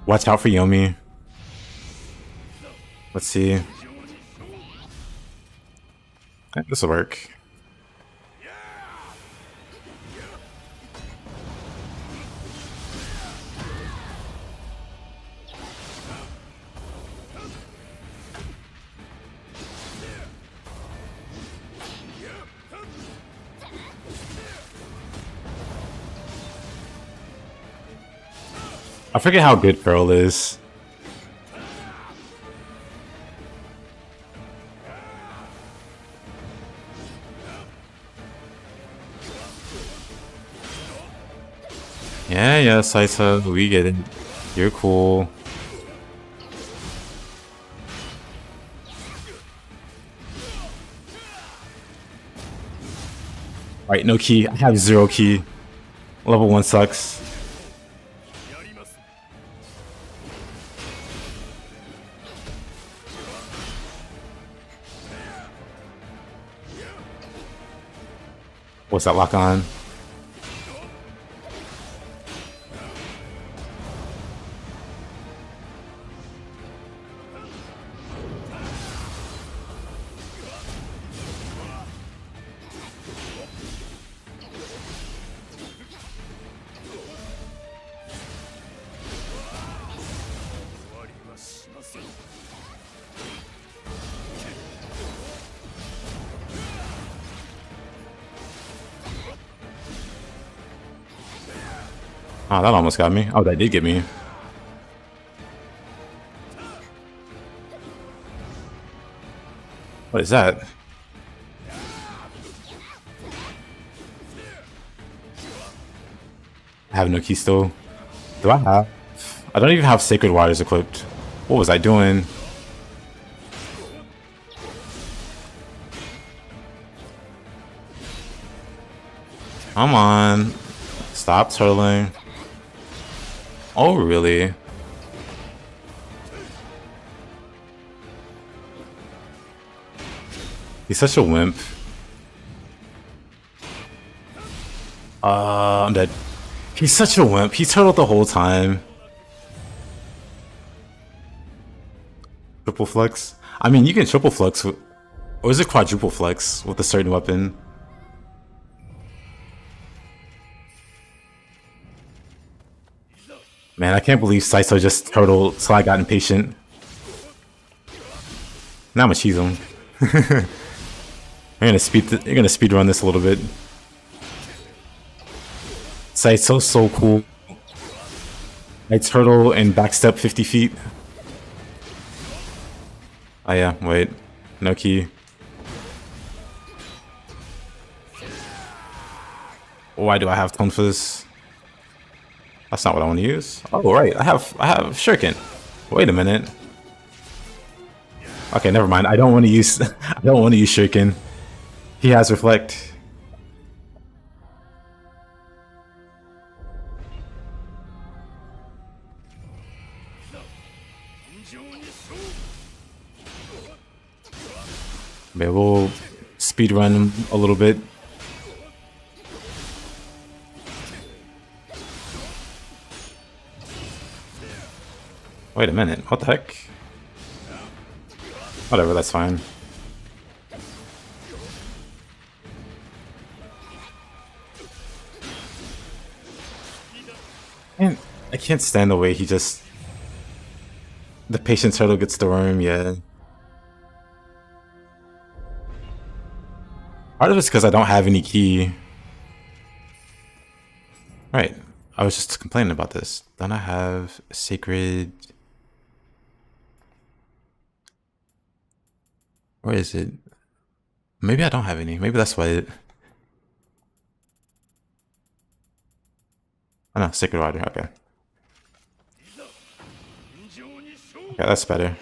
Speaker 1: Watch out for Yomi. Let's see. Okay, this will work. I forget how good Pearl is. Yeah, Saito, we get it. You're cool. Alright, no key. I have 0 key. Level 1 sucks. What's that lock on? Oh, that almost got me. Oh, that did get me. What is that? I have no key still. Do I have? I don't even have Sacred Waters equipped. What was I doing? Come on. Stop turtling. Oh, really? He's such a wimp. I'm dead. He's such a wimp. He turtled the whole time. Triple flex? I mean, you can triple flex with... Or is it quadruple flex with a certain weapon? Man, I can't believe Saito just turtled, so I got impatient. Now I'm gonna cheese him. You're gonna speed run this a little bit. Saito's so cool. I turtle and backstep 50 feet. Oh yeah, wait. No key. Why do I have tone for this? That's not what I want to use. Oh right, I have shuriken. Wait a minute. Okay, never mind. I don't want to use I don't want to use shuriken. He has reflect. Maybe we'll speed run a little bit. Wait a minute, what the heck? Whatever, that's fine. And I can't stand the way he just... The patient turtle gets the worm, yeah. Part of it's because I don't have any key. Right, I was just complaining about this. Don't I have sacred... Where is it? Maybe I don't have any. Maybe that's why it... Oh no, Sacred Water, okay. Okay, that's better.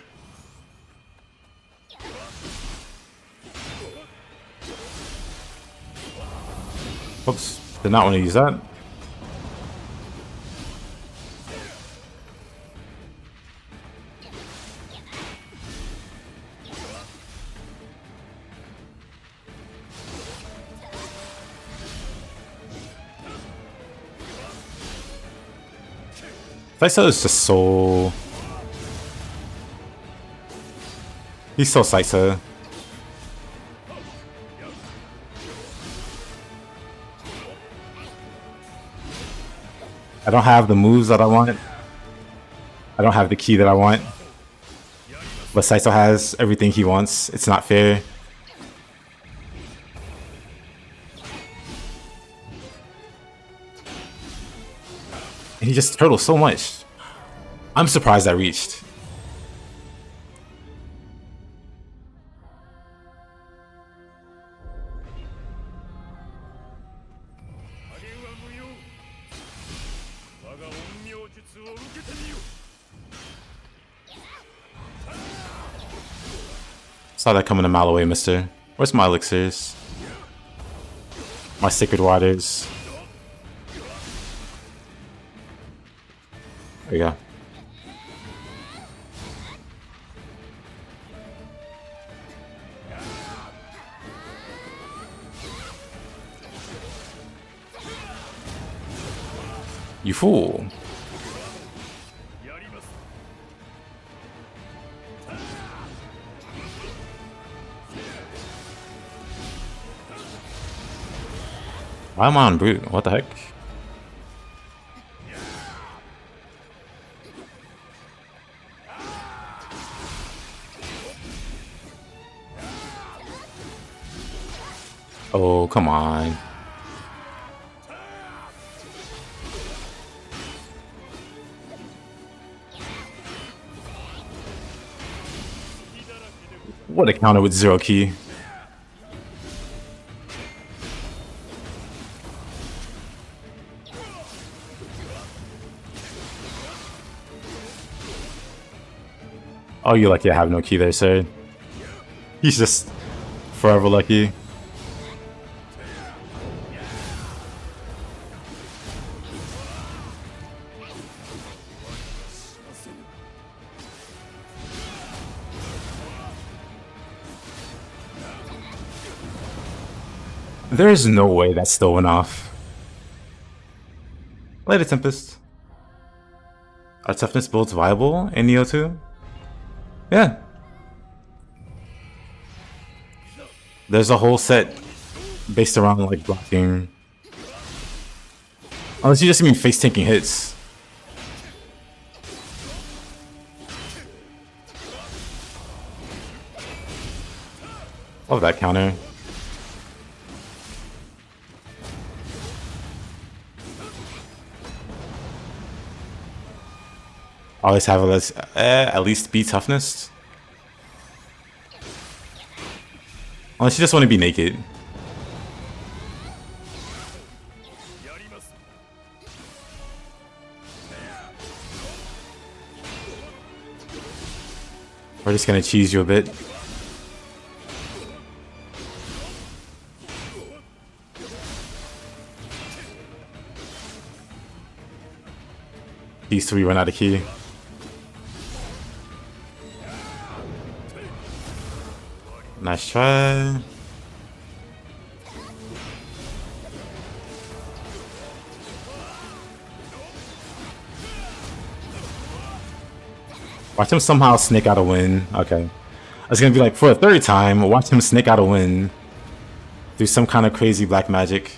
Speaker 1: Oops. Did not want to use that. Saiso is just so... He's so Saiso. I don't have the moves that I want. I don't have the key that I want. But Saiso has everything he wants. It's not fair. And he just turtles so much. I'm surprised I reached. Saw that coming a mile away, mister. Where's my elixirs? My sacred waters. There you go. You fool. Why am I on brute? What the heck? Oh, come on. What a counter with 0 key. Oh, you're lucky I have no key there, sir. He's just forever lucky. There is no way that still went off. Later, Tempest. Are toughness builds viable in Nioh 2? Yeah. There's a whole set based around like blocking. Unless you just mean face tanking hits. Love that counter. Always have at least be toughness. Unless you just want to be naked. We're just gonna cheese you a bit. These 3 run out of key. Nice try. Watch him somehow snake out a win. Okay. I was gonna be like, for a 3rd time, watch him snake out a win. Do some kind of crazy black magic.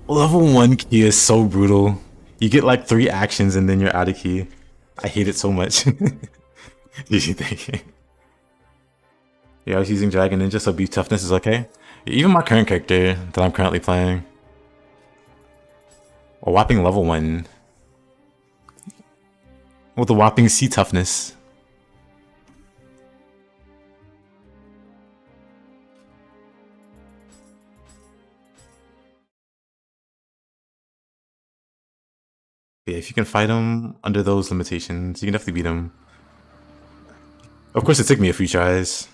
Speaker 1: Level 1 key is so brutal. You get like 3 actions and then you're out of key. I hate it so much. GG, thank you. Yeah, I was using Dragon Ninja, so beef toughness is okay. Even my current character that I'm currently playing. A whopping level 1. With a whopping C toughness. Yeah, if you can fight him under those limitations, you can definitely beat him. Of course, it took me a few tries.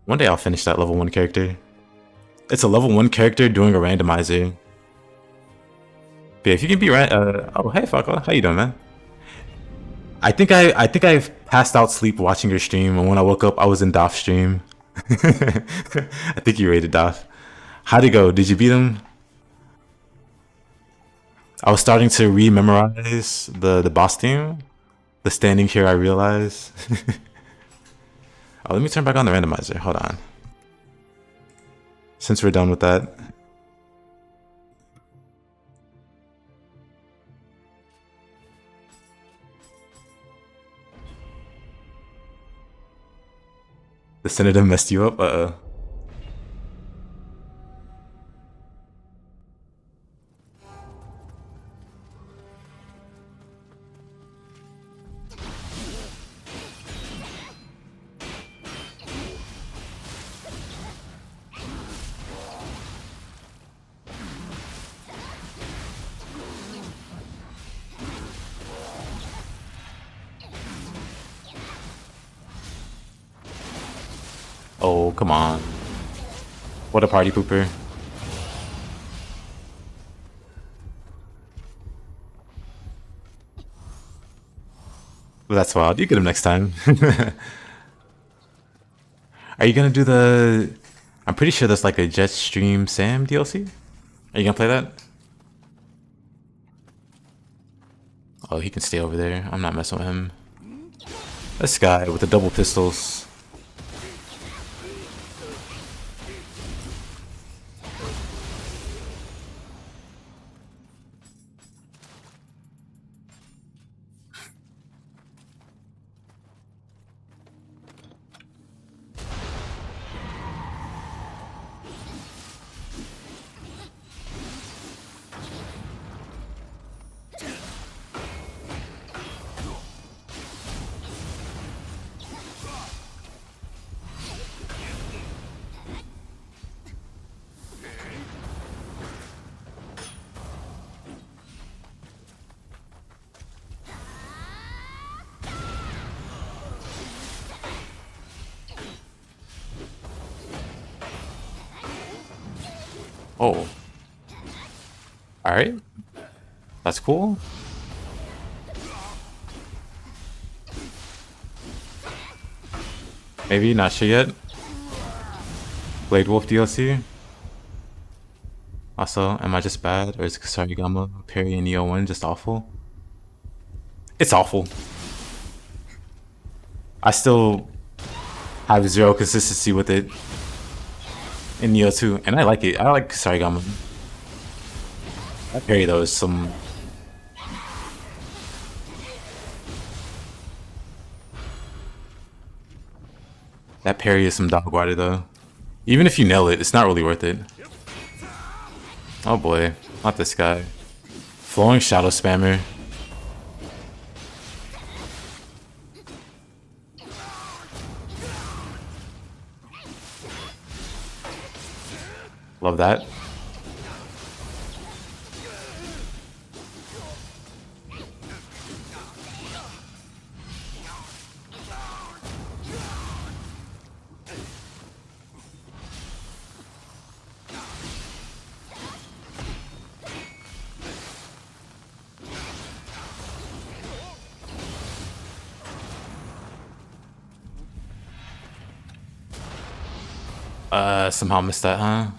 Speaker 1: One day I'll finish that level 1 character. It's a level 1 character doing a randomizer. But yeah, if you can be oh hey Falco, how you doing, man? I think I passed out sleep watching your stream, and when I woke up I was in Doth's stream. I think you rated Doth. How'd it go? Did you beat him? I was starting to re-memorize the boss theme. The standing here I realize. Oh, let me turn back on the randomizer. Hold on. Since we're done with that. The senator messed you up? Uh-oh. Oh, come on. What a party pooper. Well, that's wild. You get him next time. Are you gonna do the... I'm pretty sure there's like a Jetstream Sam DLC? Are you gonna play that? Oh, he can stay over there. I'm not messing with him. This guy with the double pistols. Oh. Alright. That's cool. Maybe, not sure yet. Blade Wolf DLC. Also, am I just bad, or is Kusarigama, Parry, and Nioh 1 just awful? It's awful. I still have zero consistency with it in Nioh 2, and I like it. I like Kusarigama. That parry though is some... That parry is some dog water though. Even if you nail it, it's not really worth it. Oh boy, not this guy. Flowing Shadow Spammer. Love that. Somehow missed that, huh?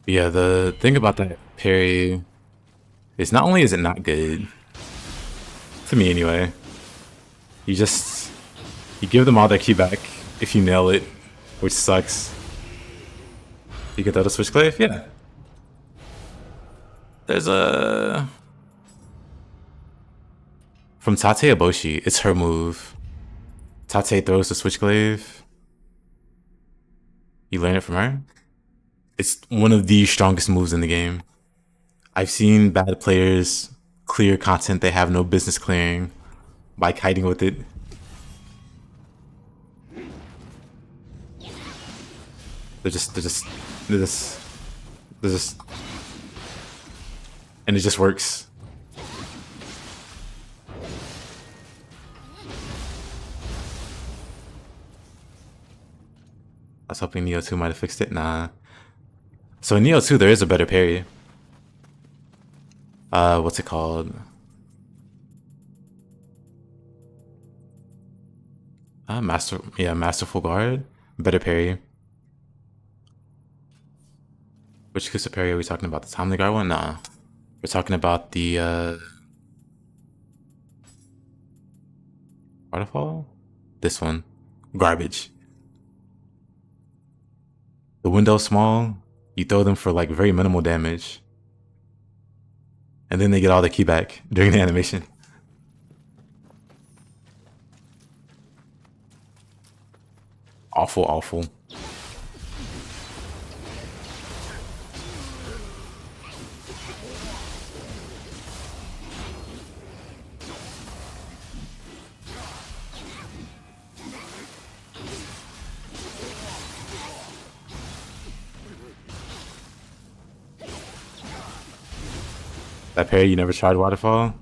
Speaker 1: Yeah, the thing about that parry is not only is it not good, to me anyway, you give them all their key back if you nail it, which sucks. You get that a Switchglaive? Yeah. There's a... From Tate Eboshi, it's her move. Tate throws the Switchglaive. You learn it from her? It's one of the strongest moves in the game. I've seen bad players clear content they have no business clearing by kiting with it. They're just, and it just works. I was hoping Nioh 2 might have fixed it. Nah. So in Nioh 2, there is a better parry. What's it called? Masterful Guard. Better parry. Which Kusa parry are we talking about? The Timely Guard one? Nah. We're talking about the, Waterfall? This one. Garbage. The window's small. You throw them for like very minimal damage. And then they get all the ki back during the animation. Awful, awful. That parry, you never tried Waterfall?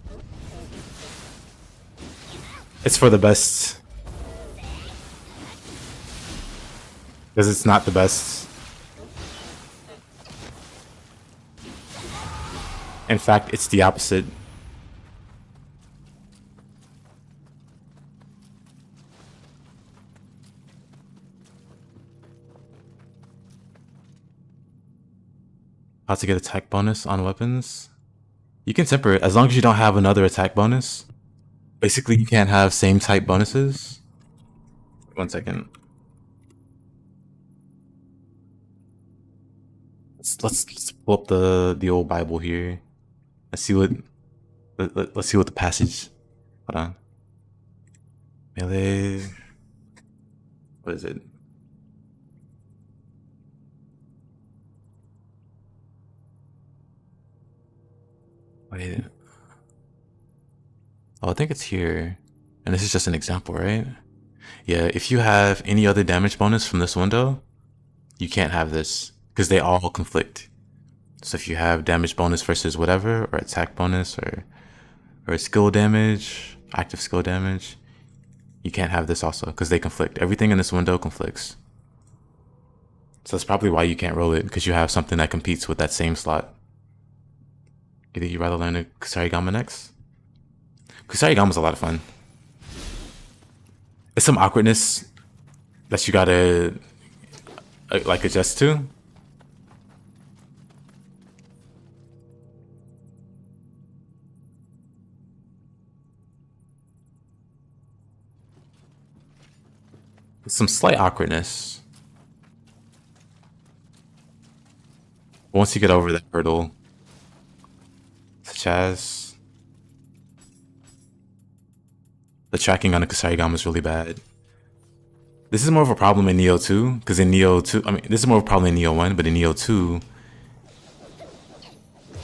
Speaker 1: It's for the best. Because it's not the best. In fact, it's the opposite. How to get attack bonus on weapons? You can temper it as long as you don't have another attack bonus. Basically, you can't have same type bonuses. 1 second. Let's pull up the old Bible here. Let's see what let's see what the passage. Hold on. Melee. What is it? Wait. Oh, I think it's here. And this is just an example, right? Yeah, if you have any other damage bonus from this window, you can't have this because they all conflict. So if you have damage bonus versus whatever, or attack bonus, or skill damage, active skill damage, you can't have this also because they conflict. Everything in this window conflicts. So that's probably why you can't roll it, because you have something that competes with that same slot. Either you rather learn a Kusarigama next? Kusarigama's a lot of fun. It's some awkwardness that you gotta like adjust to. Some slight awkwardness. Once you get over that hurdle, such as the tracking on the Kusarigama is really bad. This is more of a problem in Nioh 2, because in Nioh 2, I mean, this is more of a problem in Nioh 1, but in Nioh 2,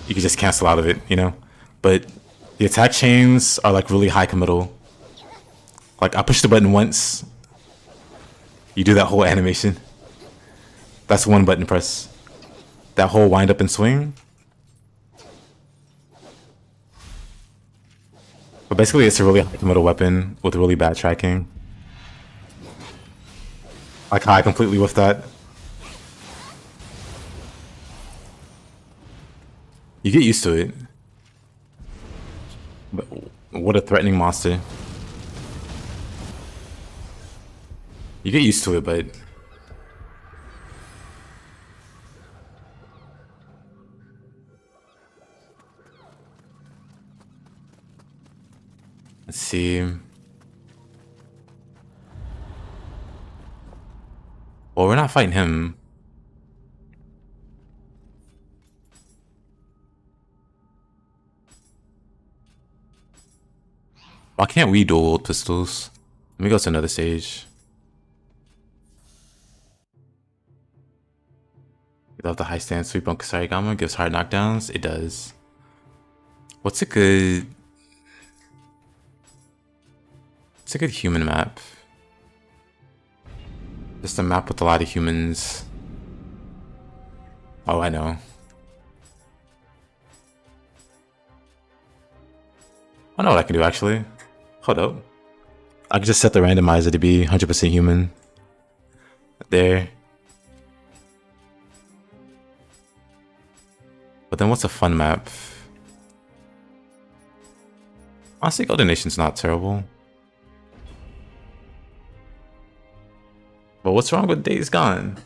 Speaker 1: you can just cancel out of it, you know? But the attack chains are like really high committal. Like, I push the button once, you do that whole animation. That's one button press. That whole wind up and swing. But basically, it's a really high committal weapon with really bad tracking. Like how I completely whiffed that. You get used to it. But what a threatening monster. You get used to it, but let's see. Well, we're not fighting him. Why can't we dual pistols? Let me go to another stage. You love the high stand sweep on Kusarigama, gives hard knockdowns. It does. What's a good... It's a good human map. Just a map with a lot of humans. Oh, I know. I know what I can do actually. Hold up. I can just set the randomizer to be 100% human. There. But then what's a fun map? Honestly, Golden Nation's not terrible. But what's wrong with Days Gone?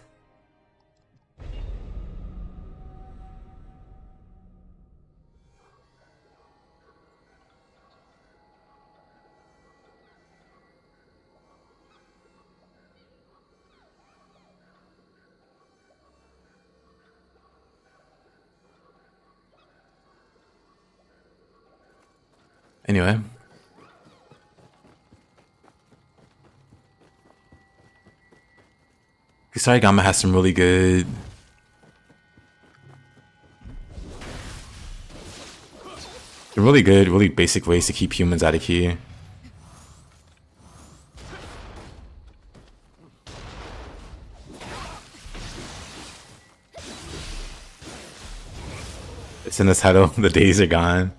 Speaker 1: Anyway. Kusarigama has some really good... really basic ways to keep humans out of here. It's in the title, The Days Are Gone.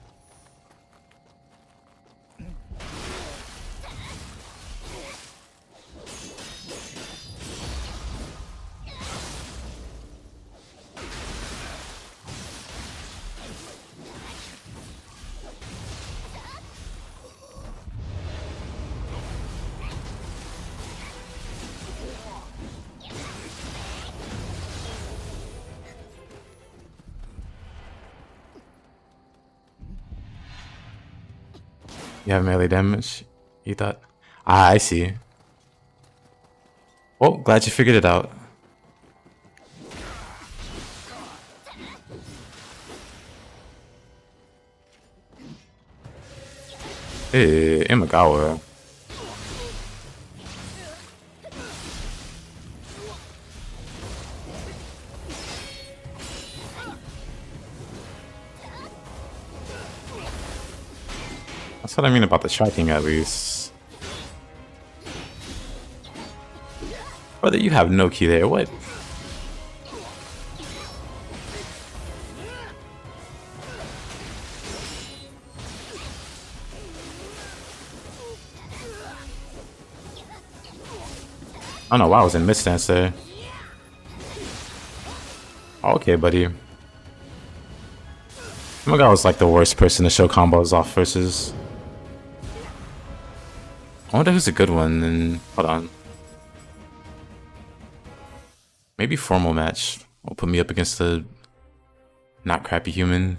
Speaker 1: You have melee damage? You thought? Ah, I see. Oh, glad you figured it out. Hey, Imagawa. That's what I mean about the striking, at least. Brother, you have no key there. What? Oh no, wow, I was in mid-stance there. Okay, buddy. Oh my god, I was like the worst person to show combos off versus. I wonder who's a good one, and hold on. Maybe formal match will put me up against a not crappy human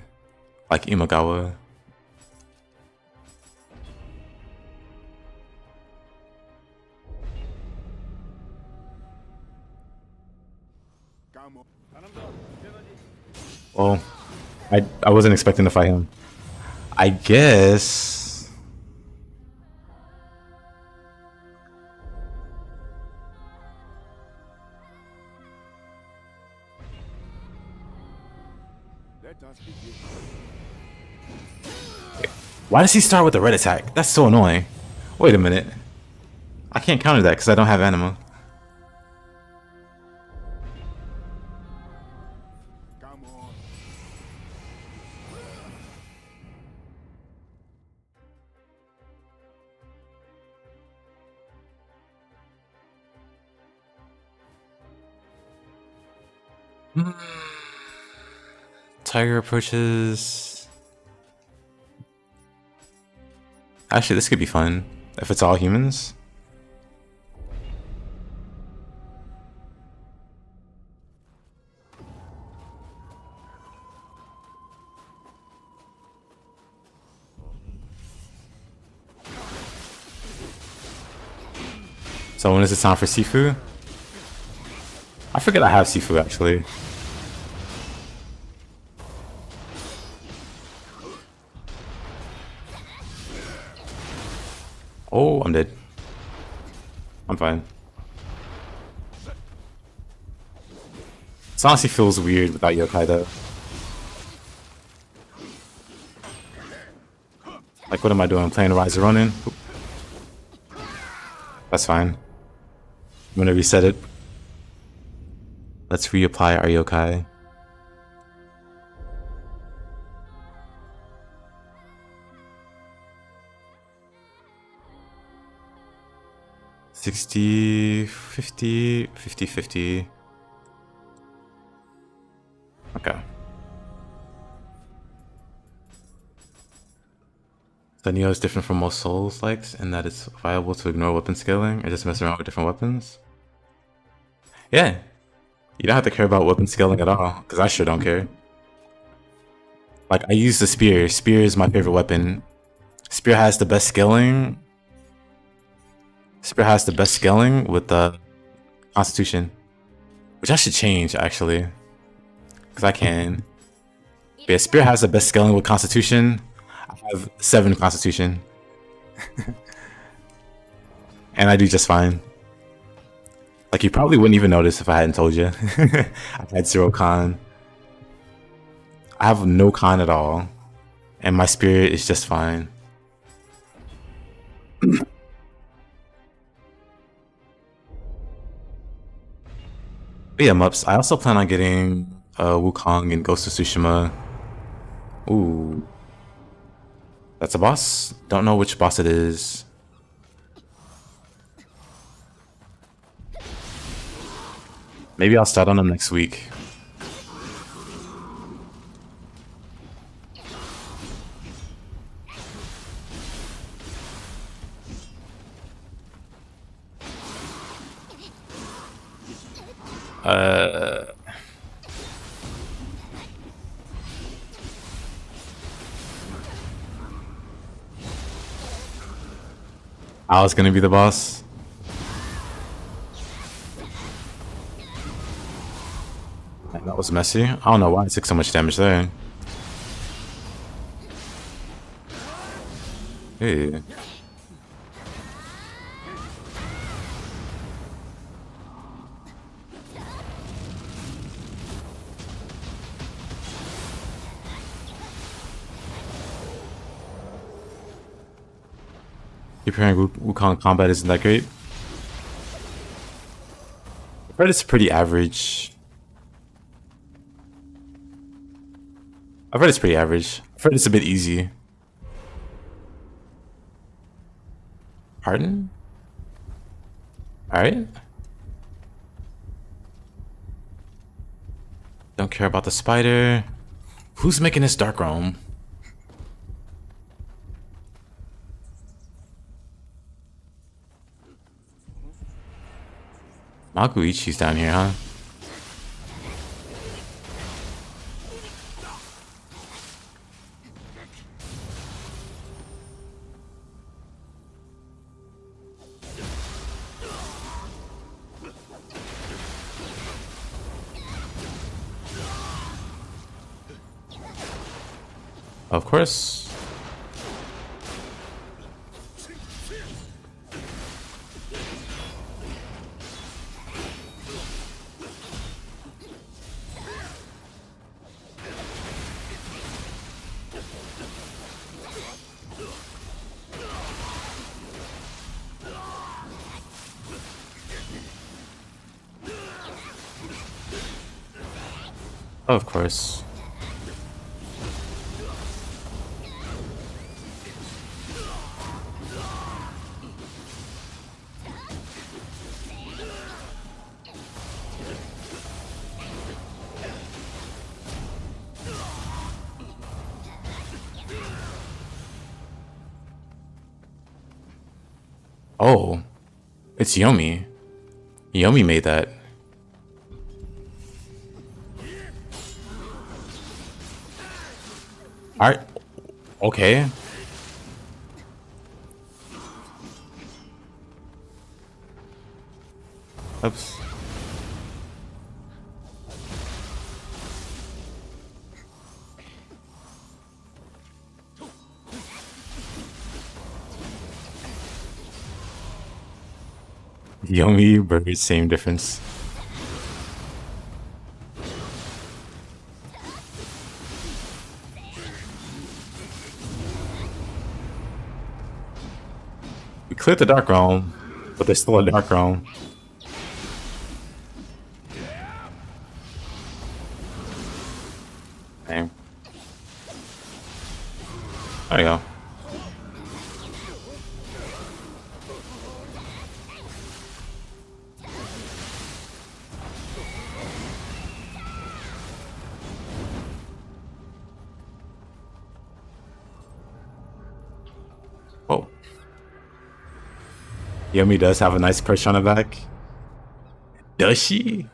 Speaker 1: like Imagawa. Well, I wasn't expecting to fight him. I guess. Why does he start with the red attack? That's so annoying. Wait a minute. I can't counter that because I don't have anima. Tiger approaches. Actually, this could be fun if it's all humans. So when is it time for Sifu? I forget I have Sifu actually. Oh, I'm dead. I'm fine. This honestly feels weird without Yokai though. Like, what am I doing? Playing Rise of Ronin? That's fine. I'm gonna reset it. Let's reapply our Yokai. $60, $50, $50, $50. Okay. So Nioh is different from most Souls likes in that it's viable to ignore weapon scaling or just mess around with different weapons. Yeah. You don't have to care about weapon scaling at all, because I sure don't care. Like, I use the spear. Spear is my favorite weapon. Spear has the best scaling. Spear has the best scaling with the Constitution. Which I should change, actually. Because I can. But yeah, Spear has the best scaling with Constitution. I have 7 Constitution. And I do just fine. Like, you probably wouldn't even notice if I hadn't told you. I've had 0 con. I have no con at all. And my spirit is just fine. But yeah, Mups. I also plan on getting Wukong and Ghost of Tsushima. Ooh. That's a boss? Don't know which boss it is. Maybe I'll start on them next week. I was gonna be the boss. Man, that was messy. I don't know why I took so much damage there. Hey. Comparing Wukong combat isn't that great. I've heard it's pretty average. I've heard it's a bit easy. Pardon? Alright. Don't care about the spider. Who's making this Dark Realm? Maguichi's down here, huh? Of course. Of course. Oh, it's Yomi. Yomi made that. Alright. Okay. Oops. Yomi, bird, same difference. We cleared the dark realm, but there's still a dark realm. Dang. There you go. Whoa. Yomi does have a nice perch on her back. Does she?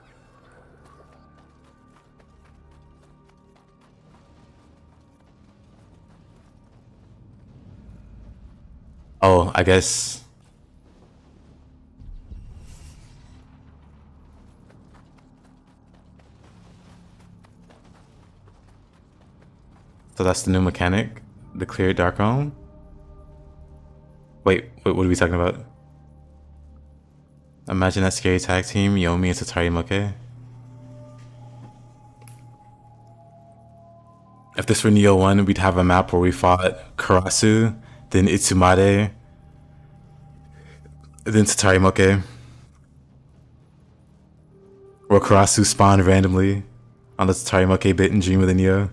Speaker 1: Oh, I guess. So that's the new mechanic, the clear dark realm. Wait, what are we talking about? Imagine that scary tag team, Yomi and Satari Moke. If this were Nioh 1, we'd have a map where we fought Karasu, then Itsumade, then Satari Moke. Where Karasu spawned randomly on the Satari Moke bit and Dream of the Nioh.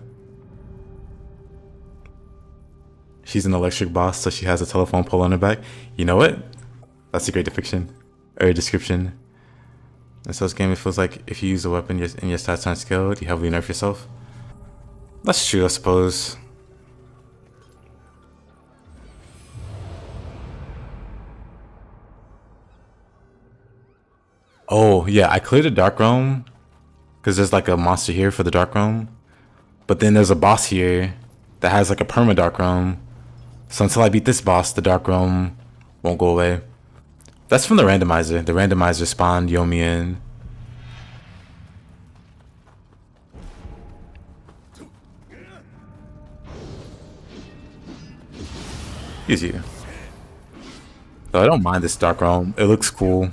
Speaker 1: She's an electric boss, so she has a telephone pole on her back. You know what? That's a great depiction. Or description. And so this game, it feels like if you use a weapon and your stats aren't skilled, you heavily nerf yourself. That's true, I suppose. Oh, yeah, I cleared the Dark Realm because there's like a monster here for the Dark Realm. But then there's a boss here that has like a perma Dark Realm. So until I beat this boss, the Dark Realm won't go away. That's from the randomizer. The randomizer spawned Yomi in. Easy. So I don't mind this Dark Realm. It looks cool.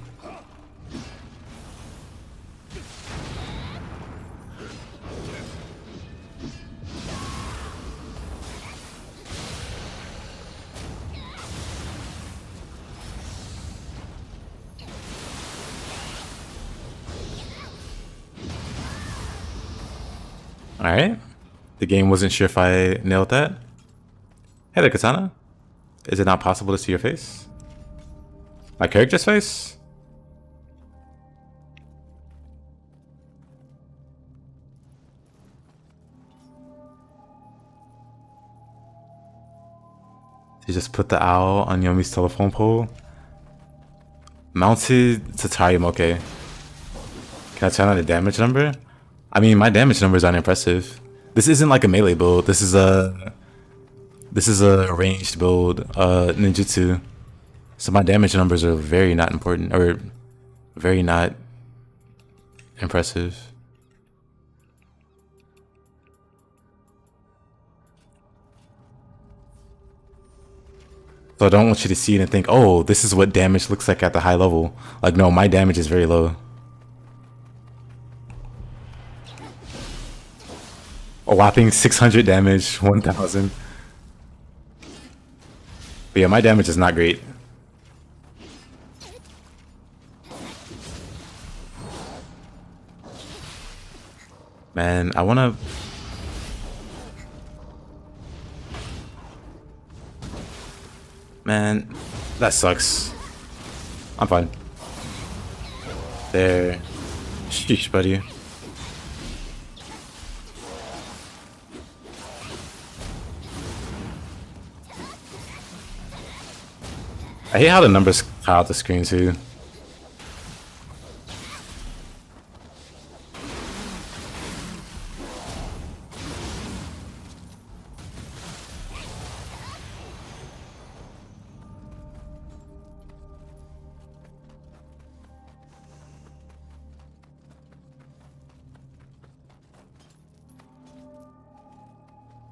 Speaker 1: Alright. The game wasn't sure if I nailed that. Hey there, Katana. Is it not possible to see your face? My character's face? You just put the owl on Yomi's telephone pole. Mounted Tatari Moke. Can I turn on the damage number? I mean, my damage numbers aren't impressive. This isn't like a melee build. This is a ranged build, ninjutsu. So my damage numbers are very not important, or very not impressive. So I don't want you to see it and think, oh, this is what damage looks like at the high level. Like, no, my damage is very low. A whopping 600 damage, 1000. But yeah, my damage is not great. Man, I wanna... Man, that sucks. I'm fine. There. Sheesh, buddy. I hate how the numbers cut out the screen too.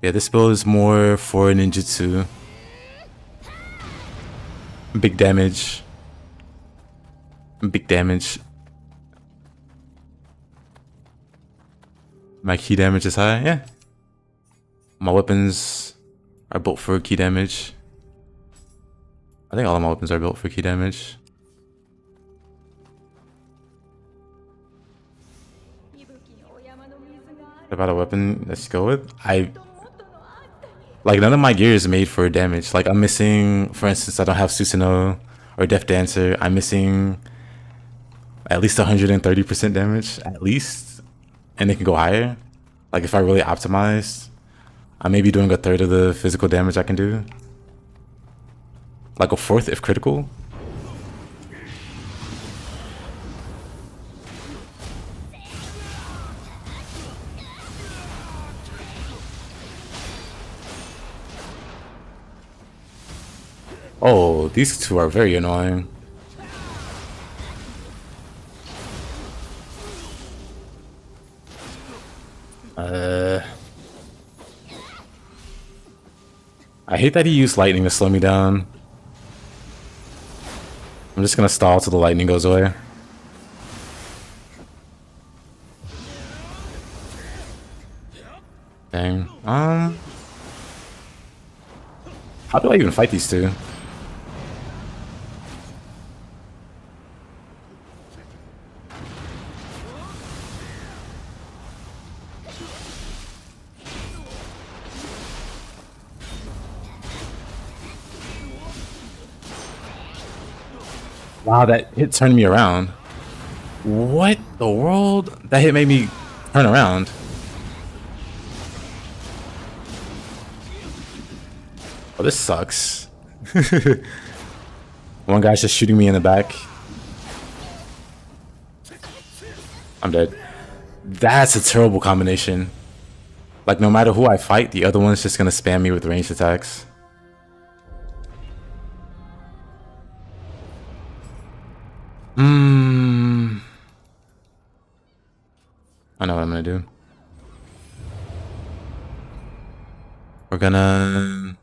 Speaker 1: Yeah, this build is more for ninjutsu. Big damage. Big damage. My key damage is high, yeah. My weapons are built for key damage. I think all of my weapons are built for key damage. About a weapon, let's go with. Like, none of my gear is made for damage. Like, I'm missing, for instance, I don't have Susanoo or Death Dancer. I'm missing at least 130% damage, at least. And it can go higher. Like, if I really optimize, I may be doing a third of the physical damage I can do. Like a fourth if critical. Oh, these two are very annoying. I hate that he used lightning to slow me down. I'm just gonna stall till the lightning goes away. Dang. How do I even fight these two? Wow, that hit turned me around. What the world? That hit made me turn around. Oh, this sucks. One guy's just shooting me in the back. I'm dead. That's a terrible combination. Like, no matter who I fight, the other one's just gonna spam me with ranged attacks. I know what I'm gonna do. We're gonna...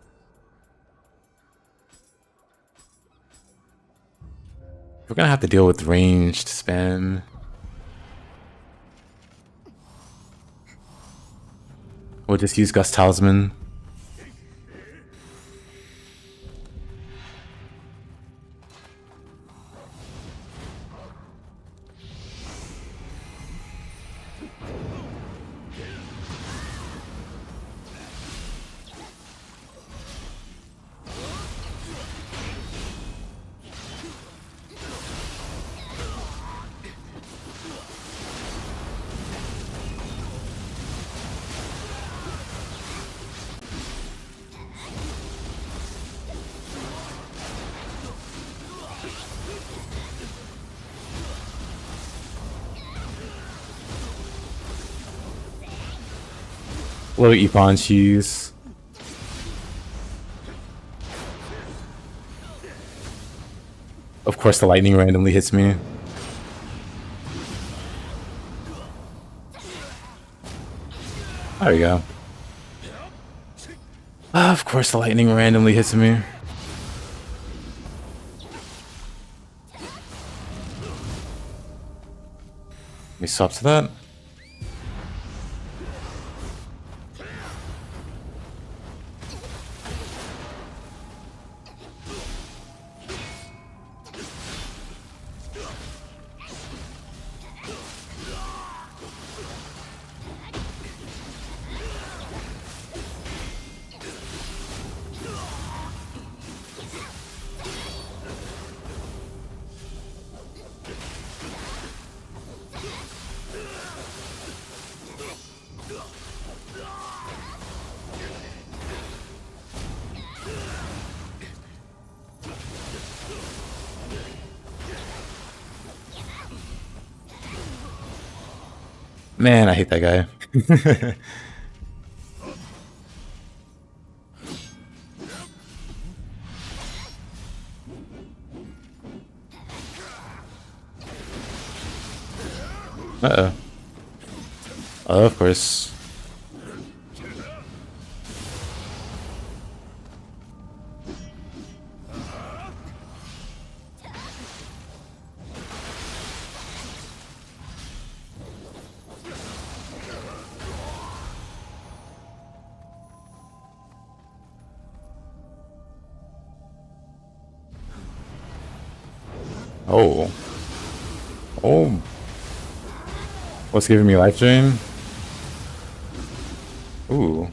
Speaker 1: We're gonna have to deal with ranged spam. We'll just use Gust Talisman. Little Ippon cheese. Of course the lightning randomly hits me. There we go. Of course the lightning randomly hits me. Let me swap to that. Man, I hate that guy. Uh-oh. Oh, of course. Oh. Oh. What's giving me life drain? Ooh.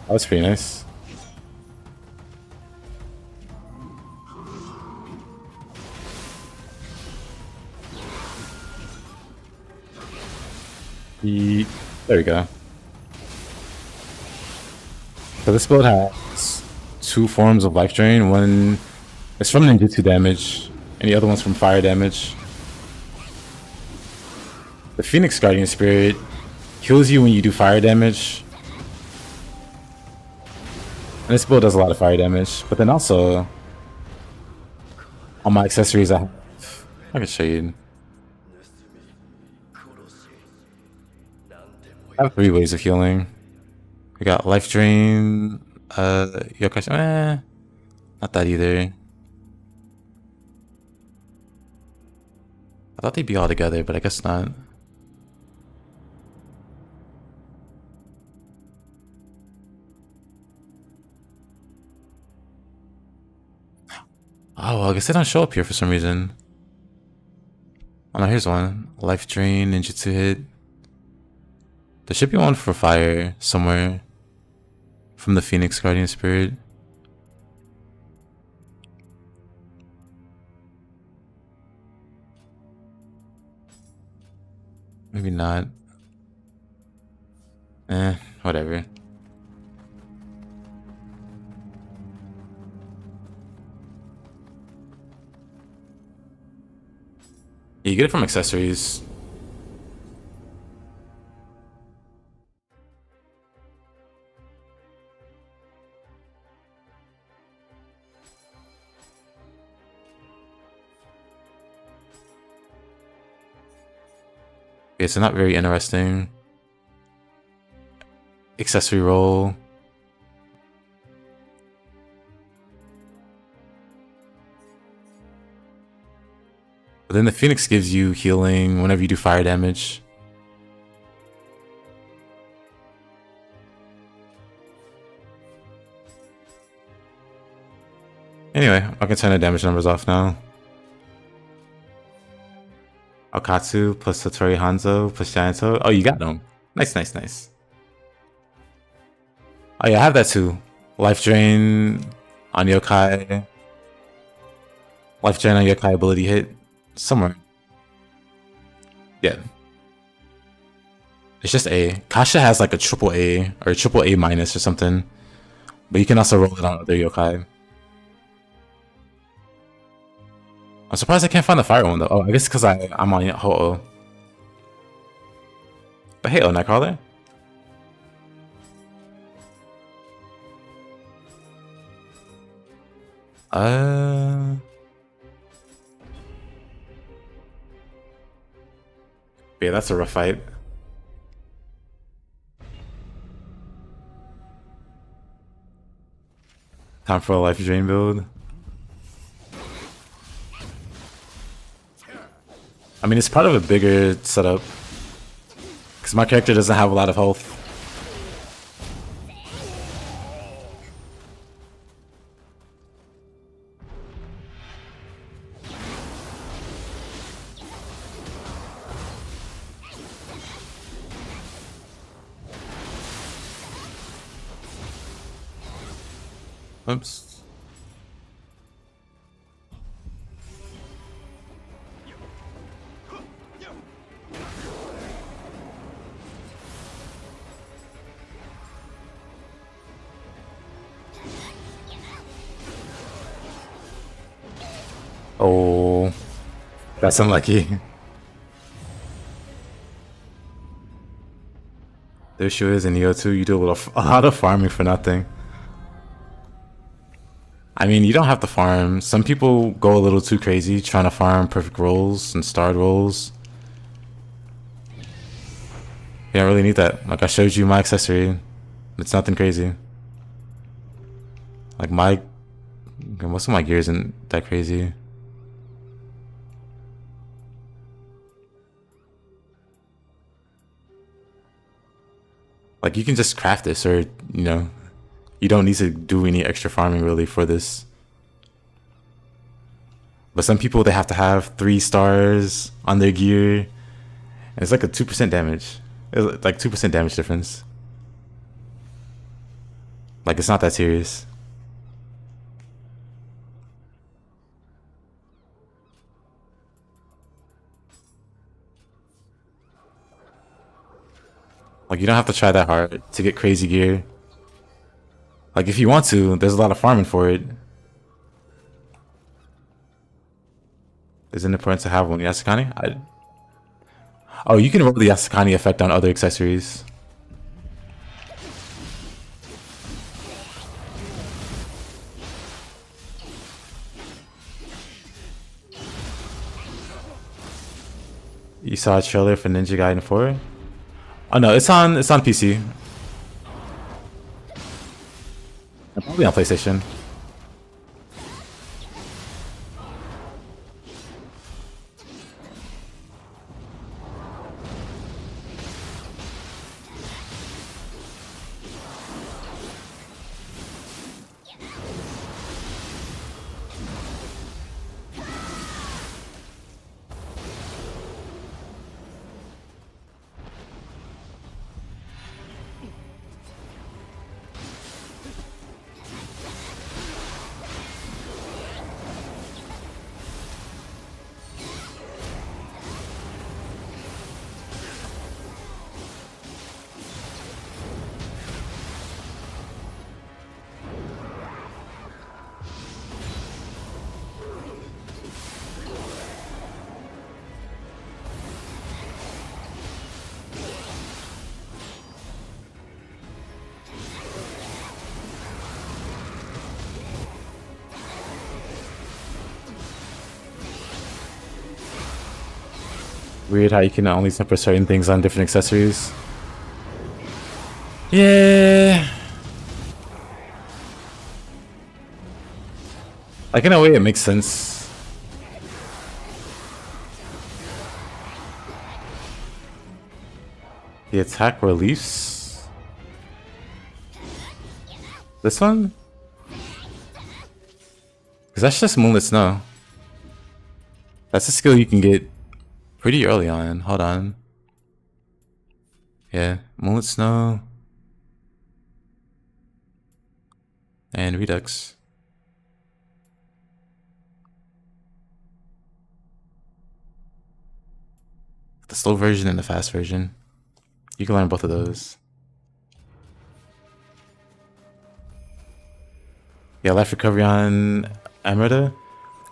Speaker 1: That was pretty nice. There we go. So this build has 2 forms of life drain. One is from ninjutsu damage, and the other one's from fire damage. The Phoenix Guardian Spirit kills you when you do fire damage. And this build does a lot of fire damage, but then also on my accessories I can show you. I have 3 ways of healing. We got life drain, Yokai, not that either. I thought they'd be all together, but I guess not. Oh, well, I guess they don't show up here for some reason. Oh no, here's one. Life drain, ninjutsu hit. There should be one for fire somewhere. From the Phoenix Guardian Spirit. Maybe not. Whatever. You get it from accessories. Okay, so not very interesting. Accessory roll. But then the Phoenix gives you healing whenever you do fire damage. Anyway, I can turn the damage numbers off now. Okatsu plus Satori Hanzo plus Gianto. Oh, you got them. Nice, nice, nice. Oh yeah, I have that too. Life Drain on Yokai. Life Drain on Yokai ability hit. Somewhere. Yeah. It's just A. Kasha has like a triple A or a triple A minus or something. But you can also roll it on other Yokai. I'm surprised I can't find the fire one though. Oh, I guess because I'm on Ho-Oh. But hey, Nightcrawler. Yeah, that's a rough fight. Time for a life drain build. I mean, it's part of a bigger setup. Because my character doesn't have a lot of health. Oops. Oh, that's unlucky. There she is in Nioh 2. You do a lot of farming for nothing. I mean, you don't have to farm. Some people go a little too crazy trying to farm perfect rolls and starred rolls. You don't really need that. Like I showed you my accessory. It's nothing crazy. Like most of my gear isn't that crazy. Like you can just craft this, or you know, you don't need to do any extra farming really for this. But some people, they have to have 3 stars on their gear. And it's like a 2% damage. It's like 2% damage difference. Like, it's not that serious. Like, you don't have to try that hard to get crazy gear. Like, if you want to, there's a lot of farming for it. Is it important to have one Yasakani? Oh, you can roll the Yasakani effect on other accessories. You saw a trailer for Ninja Gaiden 4? Oh no, it's on PC. And probably on PlayStation. Weird how you can only temper certain things on different accessories. Yeah. Like, in a way, it makes sense. The attack reliefs. This one? Because that's just Moonlit Snow. That's a skill you can get pretty early on. Hold on. Yeah, Moonlit Snow. And Redux. The slow version and the fast version. You can learn both of those. Yeah, life recovery on Emerita.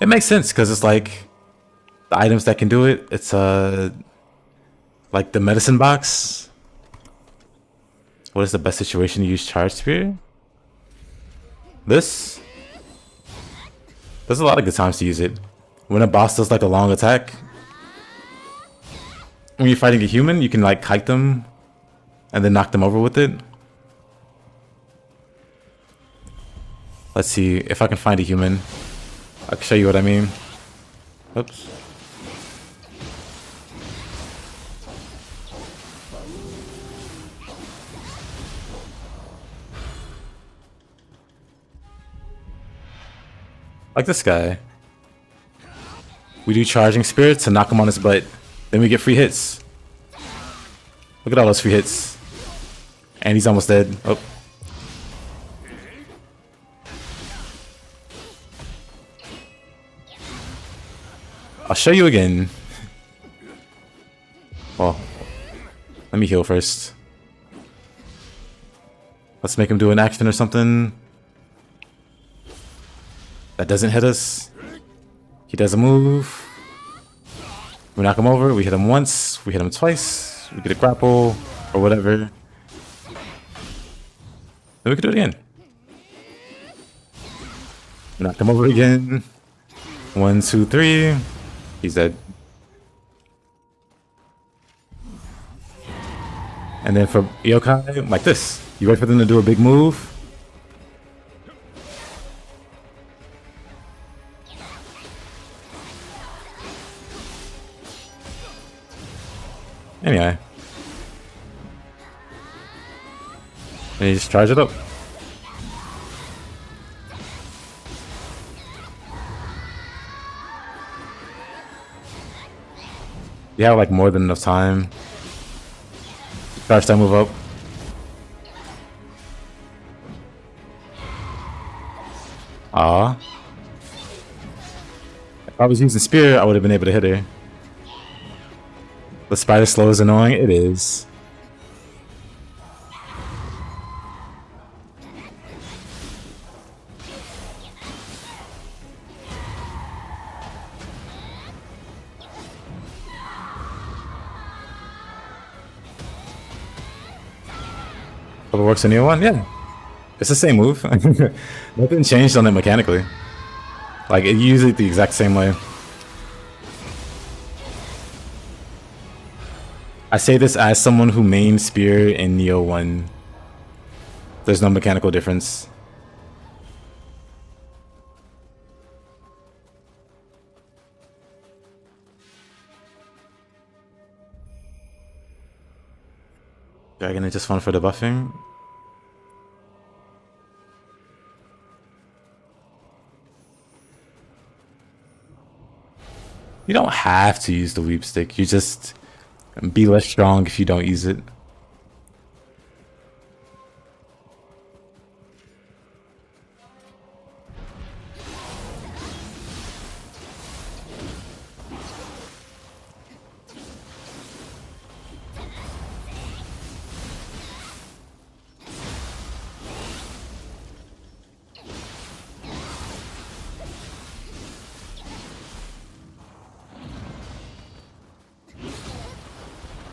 Speaker 1: It makes sense because it's like the items that can do it. It's like the medicine box. What is the best situation to use Charge Spear? This? There's a lot of good times to use it. When a boss does like a long attack. When you're fighting a human, you can like kite them and then knock them over with it. Let's see if I can find a human. I can show you what I mean. Oops. Like this guy. We do charging spirits to knock him on his butt. Then we get free hits. Look at all those free hits. And he's almost dead. Oh. I'll show you again. Well, let me heal first. Let's make him do an action or something that doesn't hit us. He does a move. We knock him over. We hit him once. We hit him twice. We get a grapple or whatever. Then we can do it again. We knock him over again. 1, 2, 3. He's dead. And then for Yokai, like this. You wait for them to do a big move. Anyway. And you just charge it up. You have like more than enough time. Charge that move up. Ah. If I was using Spear, I would have been able to hit her. The spider slow is annoying. It is. Hope it works on Nioh one? Yeah. It's the same move. Nothing changed on it mechanically. Like, it uses it the exact same way. I say this as someone who main Spear in Nioh 1. There's no mechanical difference. Dragon is just fun for the buffing. You don't have to use the weep stick. You just be less strong if you don't use it.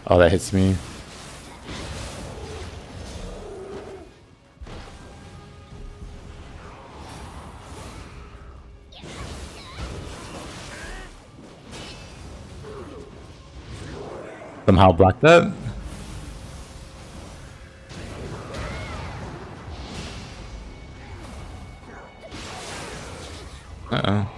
Speaker 1: Oh, that hits me. Somehow block that. Uh-oh.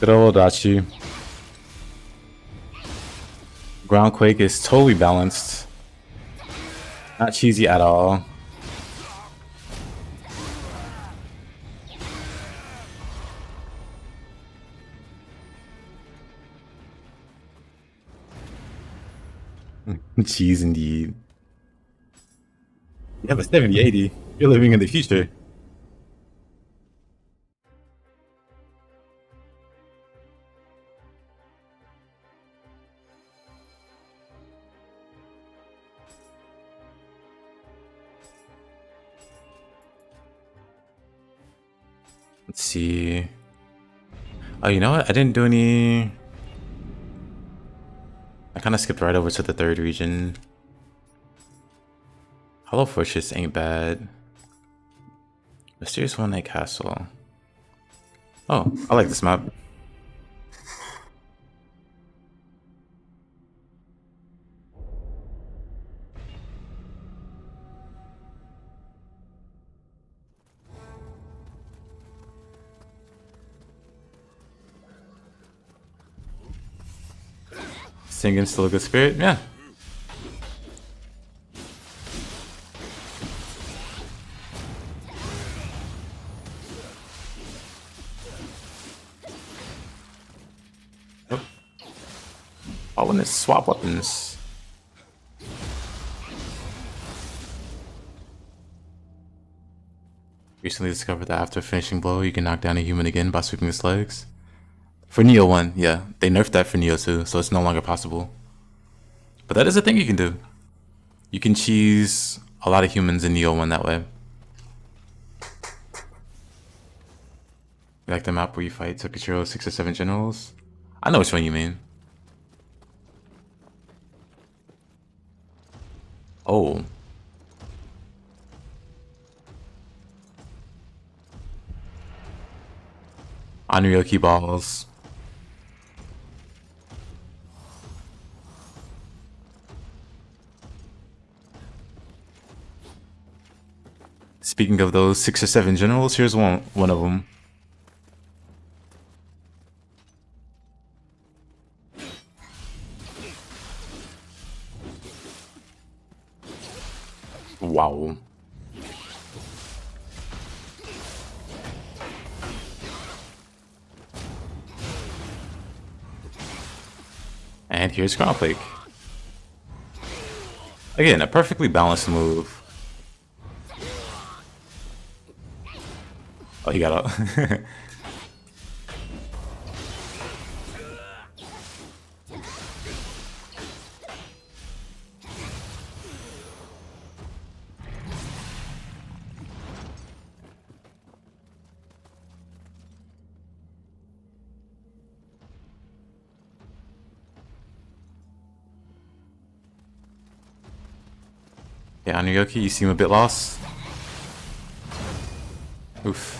Speaker 1: Good old Dachi. Groundquake is totally balanced. Not cheesy at all. Cheese indeed. You have a 7080. You're living in the future. Let's see. Oh, you know what? I didn't do any... I kind of skipped right over to the third region. Hollow Fortress ain't bad. Mysterious One Night Castle. Oh, I like this map. Singing still a good spirit? Yeah. Oh. I want to swap weapons. Recently discovered that after finishing blow, you can knock down a human again by sweeping his legs. For Nioh 1, yeah. They nerfed that for Nioh 2, so it's no longer possible. But that is a thing you can do. You can cheese a lot of humans in Nioh 1 that way. You like the map where you fight Tokichiro 6 or 7 generals? I know which one you mean. Oh. Onryoki balls. Speaking of those 6 or 7 generals, here's one of them. Wow. And here's Ground Lake. Again, a perfectly balanced move. Oh, he got up. Yeah, Onryoki, you seem a bit lost. Oof.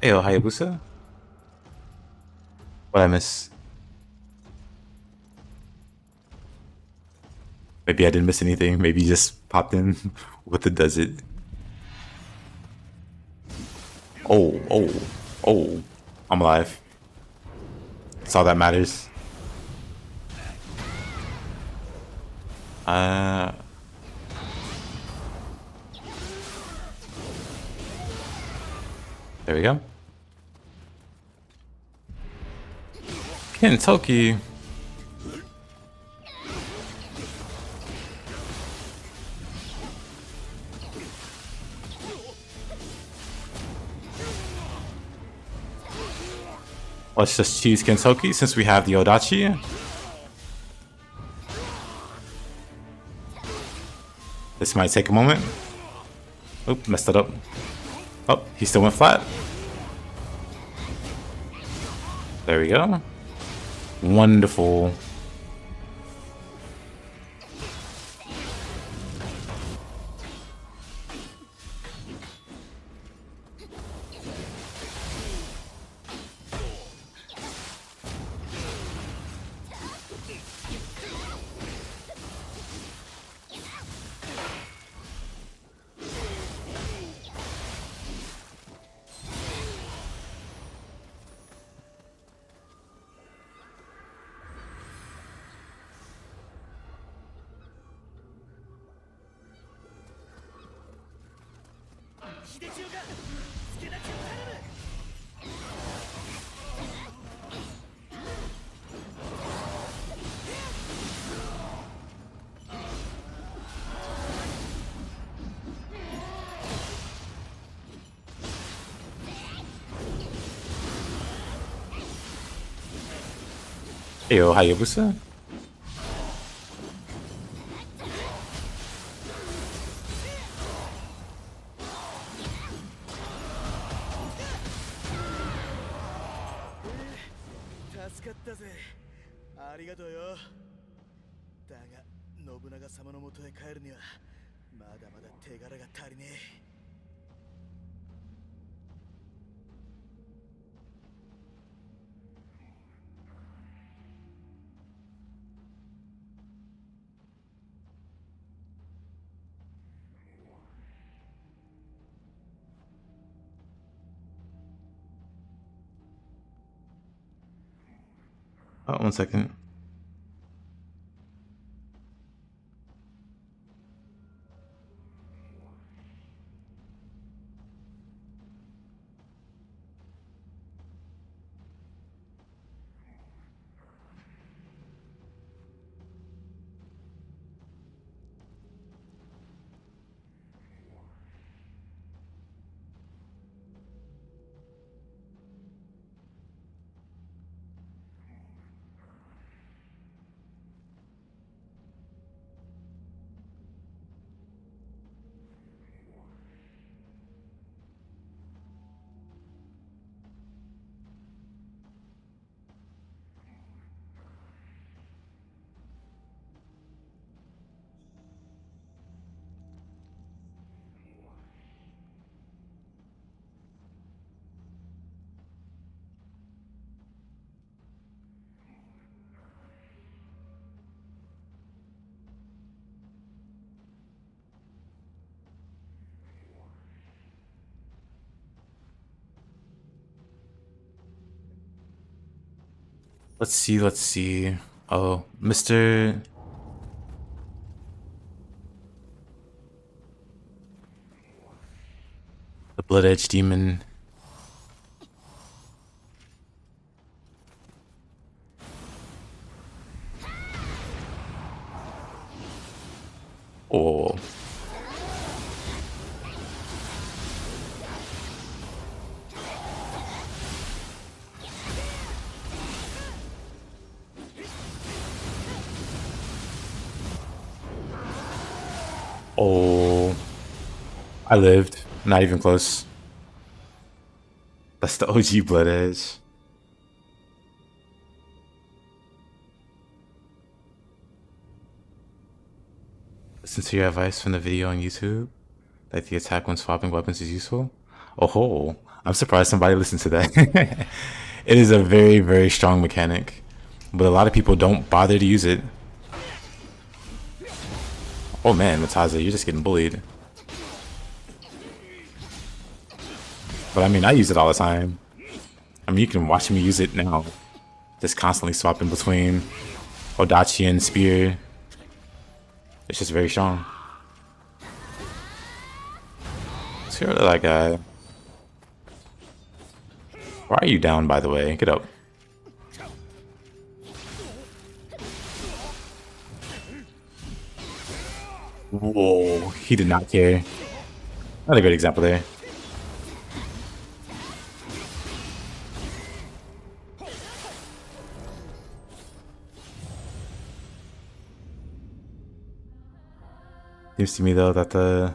Speaker 1: Ayo, Hayabusa? What I miss? Maybe I didn't miss anything. Maybe you just popped in with the does it. Oh, oh, oh. I'm alive. That's all that matters. There we go. Kentucky. Let's just choose Kentucky since we have the Odachi. This might take a moment. Oop, messed it up. Oh, he still went flat. There we go. Wonderful. Ayo, Hayabusa. Oh, 1 second. Let's see, let's see. Oh, Mr. The Blood Edge Demon. Oh. Oh. I lived. Not even close. That's the OG Blood Edge. Listen to your advice from the video on YouTube that the attack when swapping weapons is useful. Oh, I'm surprised somebody listened to that. It is a very, very strong mechanic, but a lot of people don't bother to use it. Oh man, Mataza, you're just getting bullied. But I mean, I use it all the time. I mean, you can watch me use it now. Just constantly swapping between Odachi and Spear. It's just very strong. Let's hear that guy. Why are you down, by the way? Get up. Whoa, he did not care. Not a good example there. Seems to me though that the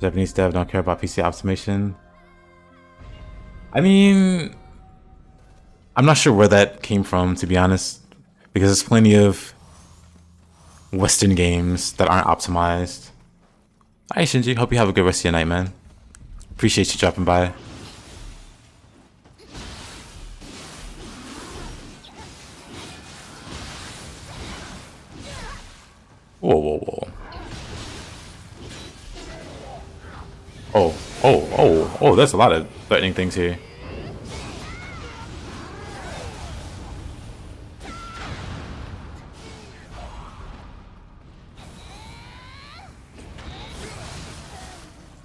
Speaker 1: Japanese dev don't care about PC optimization. I mean, I'm not sure where that came from, to be honest, because there's plenty of Western games that aren't optimized. Alright, Shinji, hope you have a good rest of your night, man. Appreciate you dropping by. Whoa, whoa, whoa. Oh, there's a lot of threatening things here.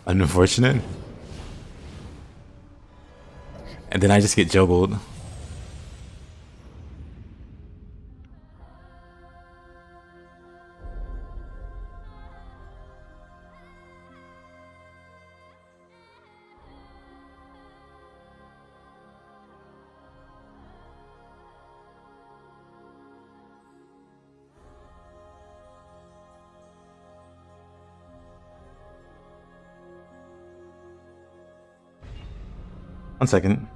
Speaker 1: Unfortunate. And then I just get juggled. One second.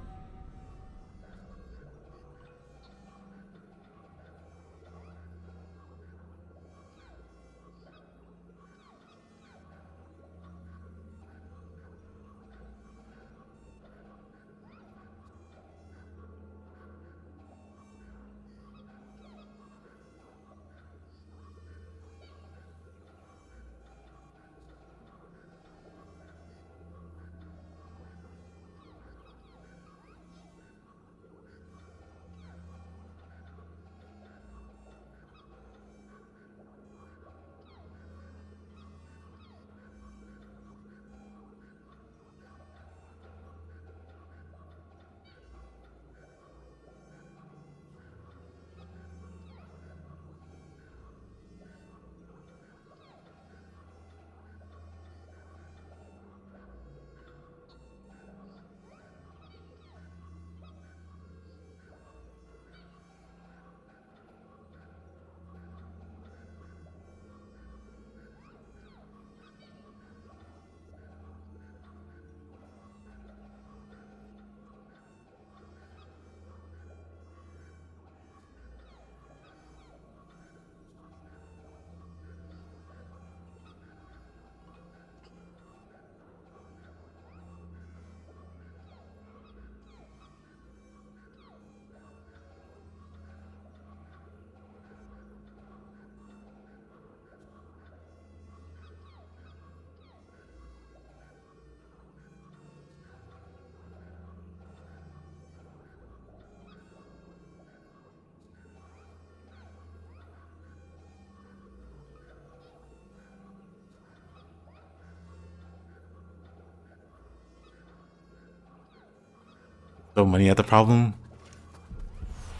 Speaker 1: Throw money at the problem.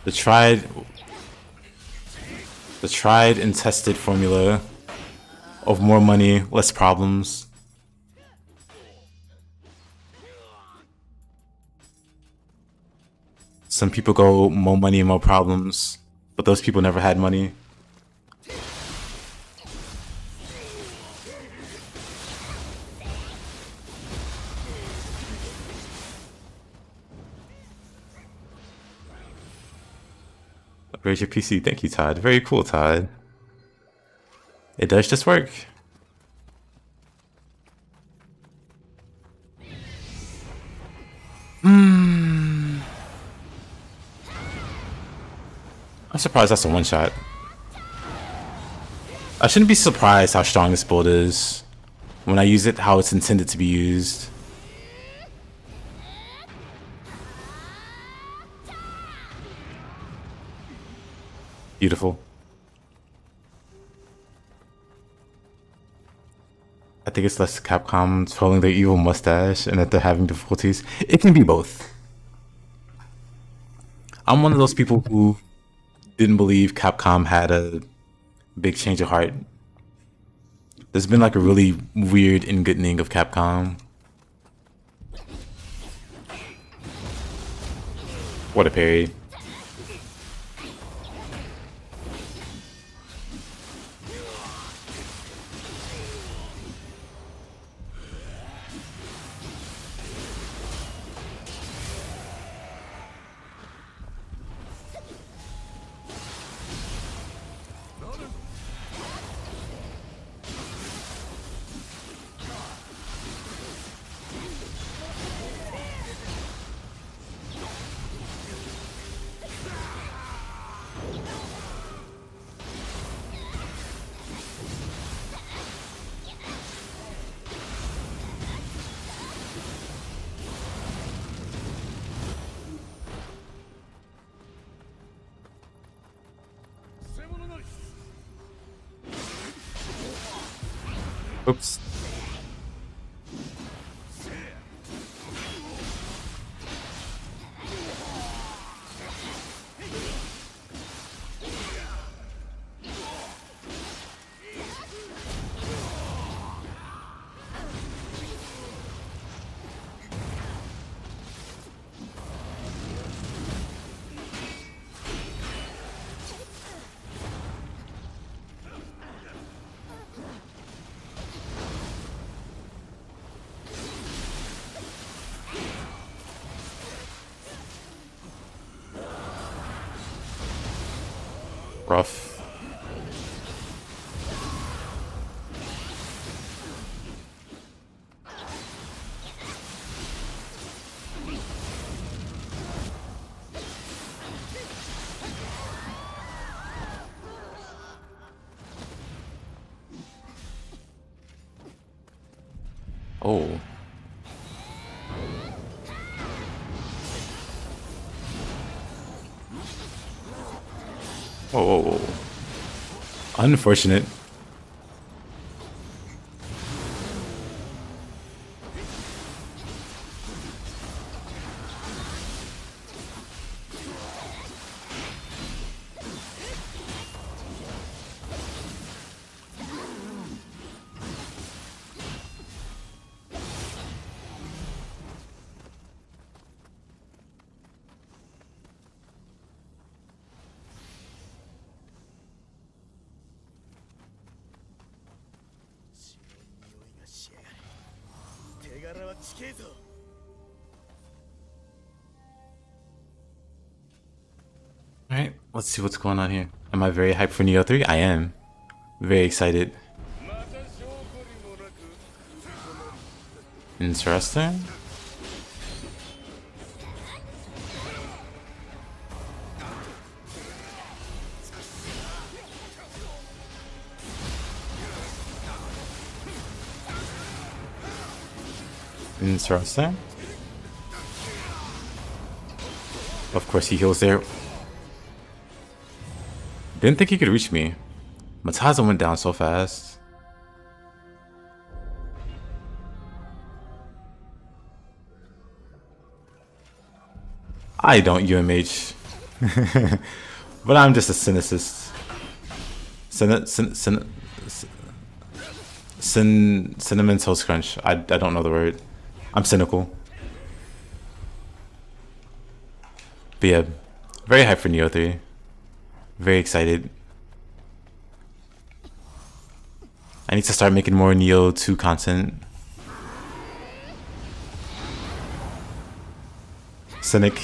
Speaker 1: The tried and tested formula of more money, less problems. Some people go more money, more problems, but those people never had money. Upgrade your PC. Thank you, Todd. Very cool, Todd. It does just work. I'm surprised that's a one-shot. I shouldn't be surprised how strong this build is when I use it how it's intended to be used. Beautiful. I think it's less Capcom twirling their evil mustache and that they're having difficulties. It can be both. I'm one of those people who didn't believe Capcom had a big change of heart. There's been like a really weird ingoodening of Capcom. What a parry. Oops. Rough. Oh. Whoa, whoa, whoa. Unfortunate. Alright, let's see what's going on here. Am I very hyped for Nioh 3? I am. Very excited. Interesting. Interesting. Of course he heals there. Didn't think he could reach me. Mataza went down so fast. I don't UMH. But I'm just a cynicist. Cinnamon Toast Crunch. I don't know the word. I'm cynical. But yeah, very hyped for Nioh 3. Very excited. I need to start making more Nioh 2 content. Cynic.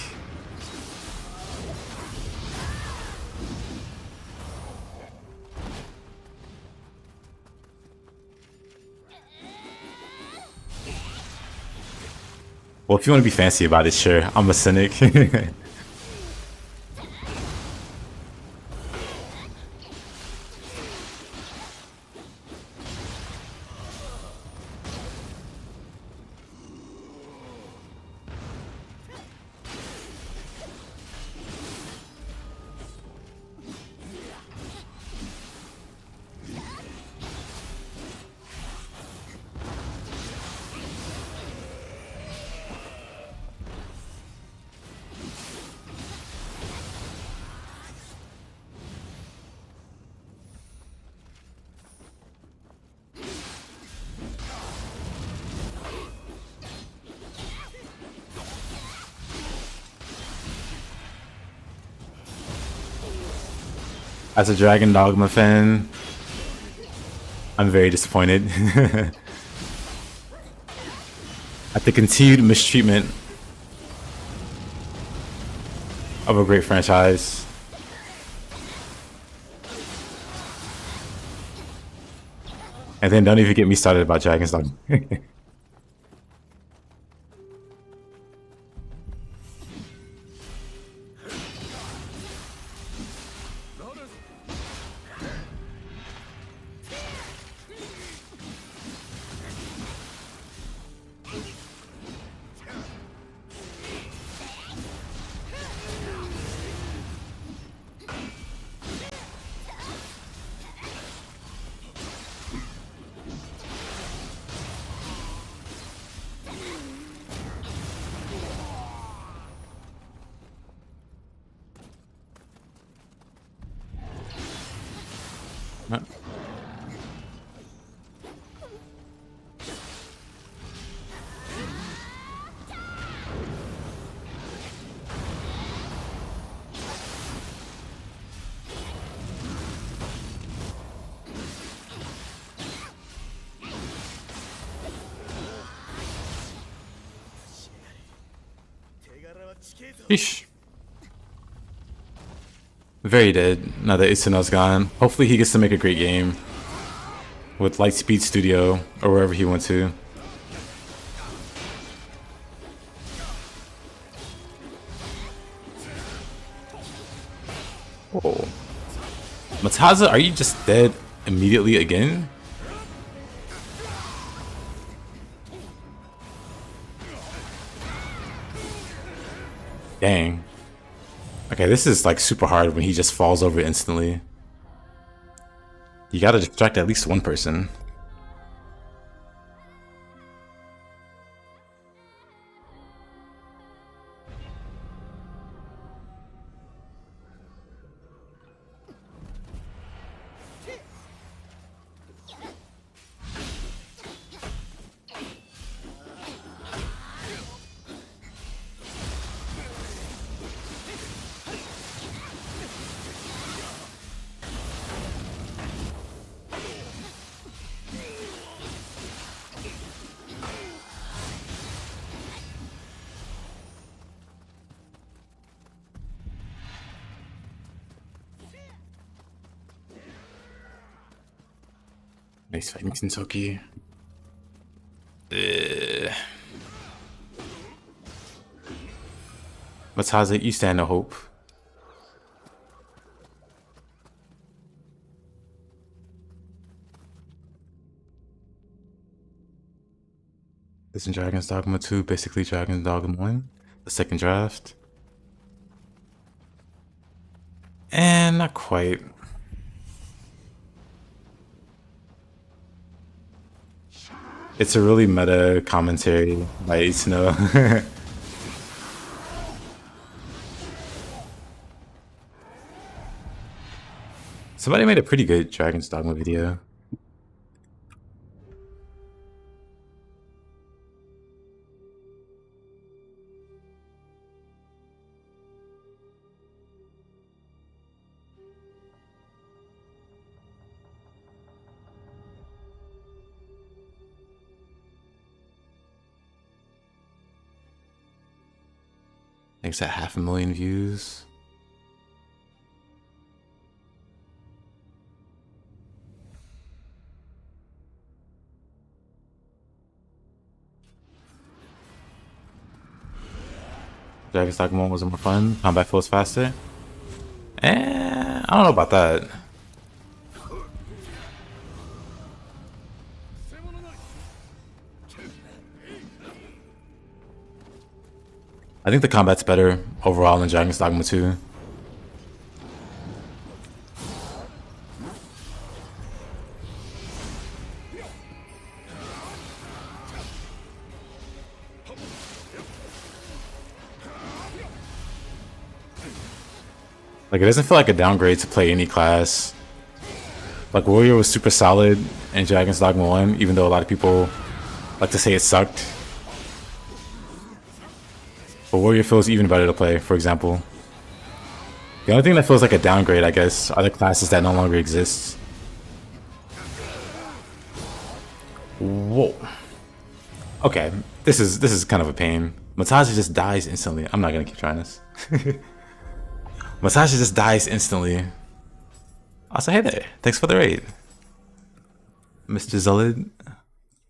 Speaker 1: Well, if you want to be fancy about it, sure. I'm a cynic. As a Dragon Dogma fan, I'm very disappointed at the continued mistreatment of a great franchise. And then don't even get me started about Dragon's Dogma. Sheesh. Very dead now that Itsuno's gone. Hopefully he gets to make a great game with Lightspeed Studio or wherever he went to. Oh. Mataza, are you just dead immediately again? Dang. Okay, this is like super hard when he just falls over instantly. You gotta distract at least one person. Nice fighting Kintoki. Mataza, you stand no hope. This is Dragon's Dogma 2, basically Dragon's Dogma 1, the second draft. And not quite. It's a really meta commentary by Itsuno. Somebody made a pretty good Dragon's Dogma video. I think it's at 500,000 views. Dragon's Dogma was more fun. Combat feels faster. I don't know about that. I think the combat's better overall in Dragon's Dogma 2. Like, it doesn't feel like a downgrade to play any class. Like, Warrior was super solid in Dragon's Dogma 1, even though a lot of people like to say it sucked. But Warrior feels even better to play, for example. The only thing that feels like a downgrade, I guess, are the classes that no longer exist. Whoa. Okay, this is kind of a pain. Mataji just dies instantly. I'm not gonna keep trying this. Mataji just dies instantly. Also, hey there. Thanks for the raid. Mr. Zulid.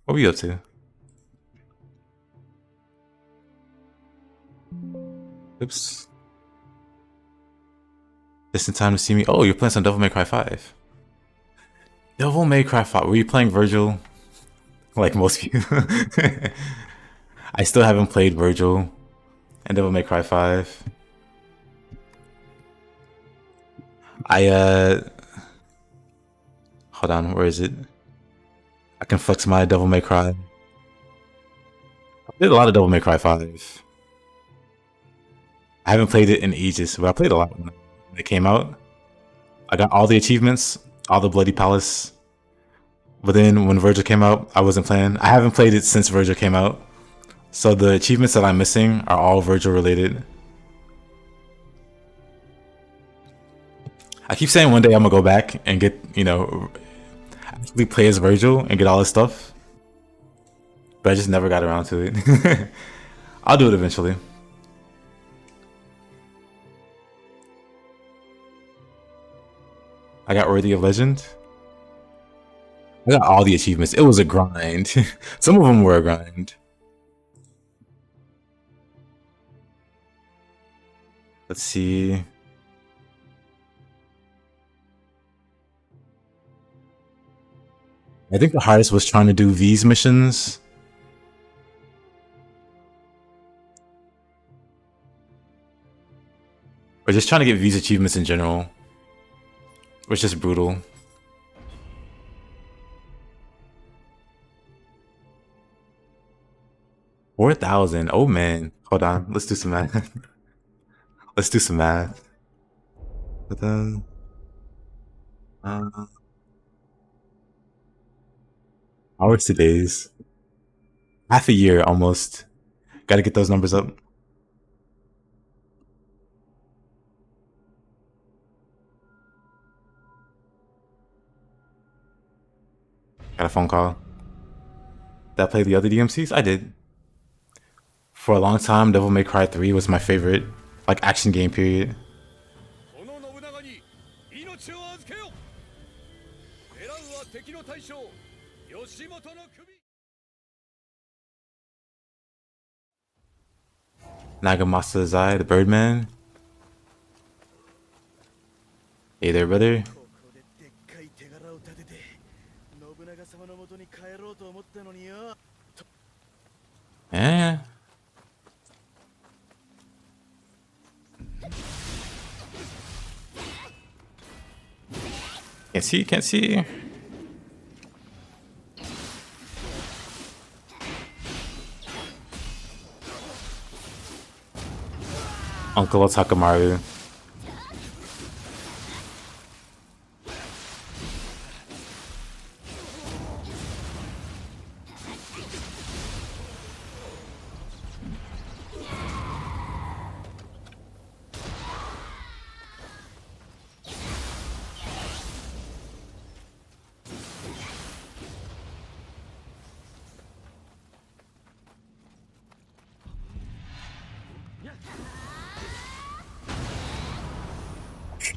Speaker 1: What were you up to? Oops. Just in time to see me. Oh, you're playing some Devil May Cry 5. Devil May Cry 5. Were you playing Virgil? Like most people. I still haven't played Virgil and Devil May Cry 5. Hold on, where is it? I can flex my Devil May Cry. I played a lot of Devil May Cry 5. I haven't played it in ages, but I played a lot when it came out. I got all the achievements, all the Bloody Palace. But then when Virgil came out, I wasn't playing. I haven't played it since Virgil came out. So the achievements that I'm missing are all Virgil related. I keep saying one day I'm gonna go back and get, you know, actually play as Virgil and get all his stuff. But I just never got around to it. I'll do it eventually. I got Worthy of Legend. I got all the achievements. It was a grind. Some of them were a grind. Let's see. I think the hardest was trying to do V's missions. Or just trying to get V's achievements in general. It was just brutal. $4,000. Oh man. Hold on. Let's do some math. Let's do some math. But then hours to days. Half a year almost. Gotta get those numbers up. Got a phone call. Did I play the other DMCs? I did. For a long time, Devil May Cry 3 was my favorite, like, action game period. Nagamasa Zai, the Birdman. Hey there, brother. Yeah. Can't see, can't see. Uncle Takamaru.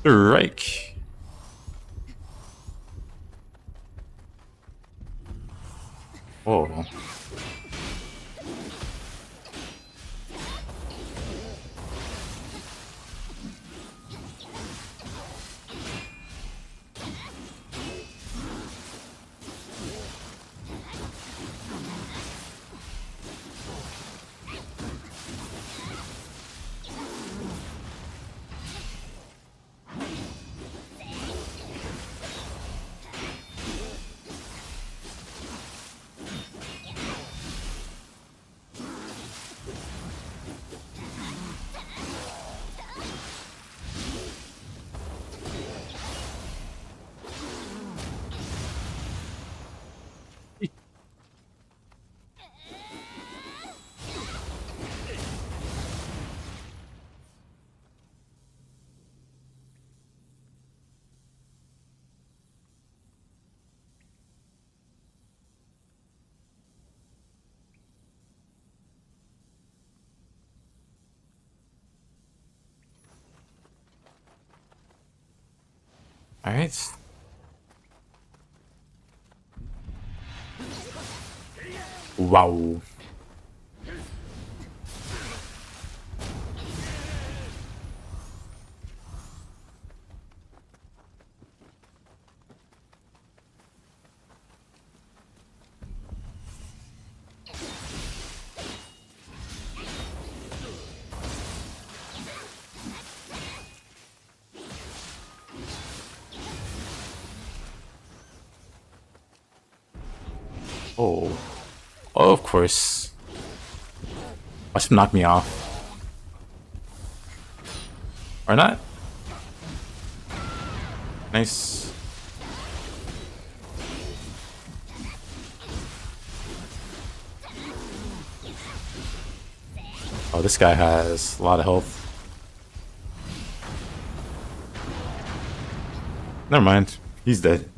Speaker 1: Strike. Oh. All right. Wow. Oh. Oh, of course. Watch him knock me off. Or not. Nice. Oh, this guy has a lot of health. Never mind. He's dead.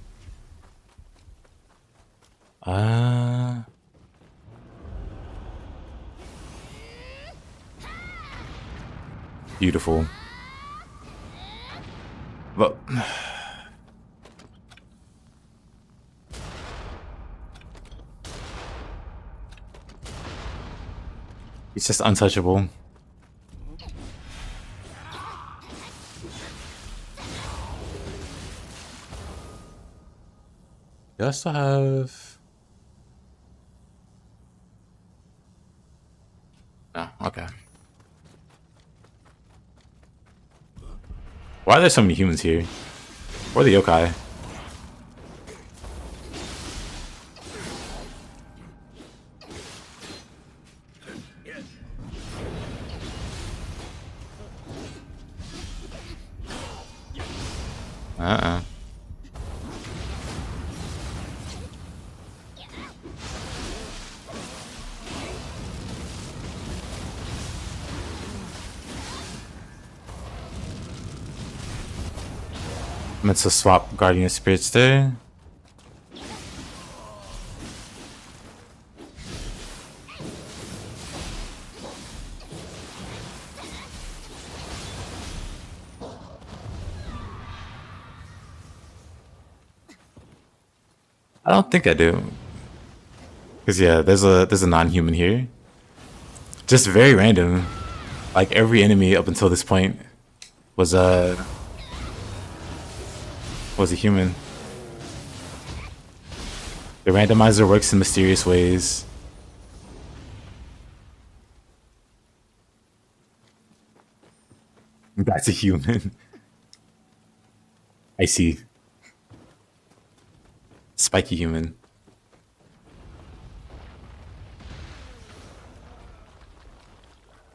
Speaker 1: Beautiful. But he's just untouchable. Do I still have... No, okay. Why are there so many humans here? Or the yokai? Meant to swap Guardian Spirits there. I don't think I do. Cause yeah, there's a non-human here. Just very random. Like every enemy up until this point was a human. The randomizer works in mysterious ways. That's a human. I see. Spiky human.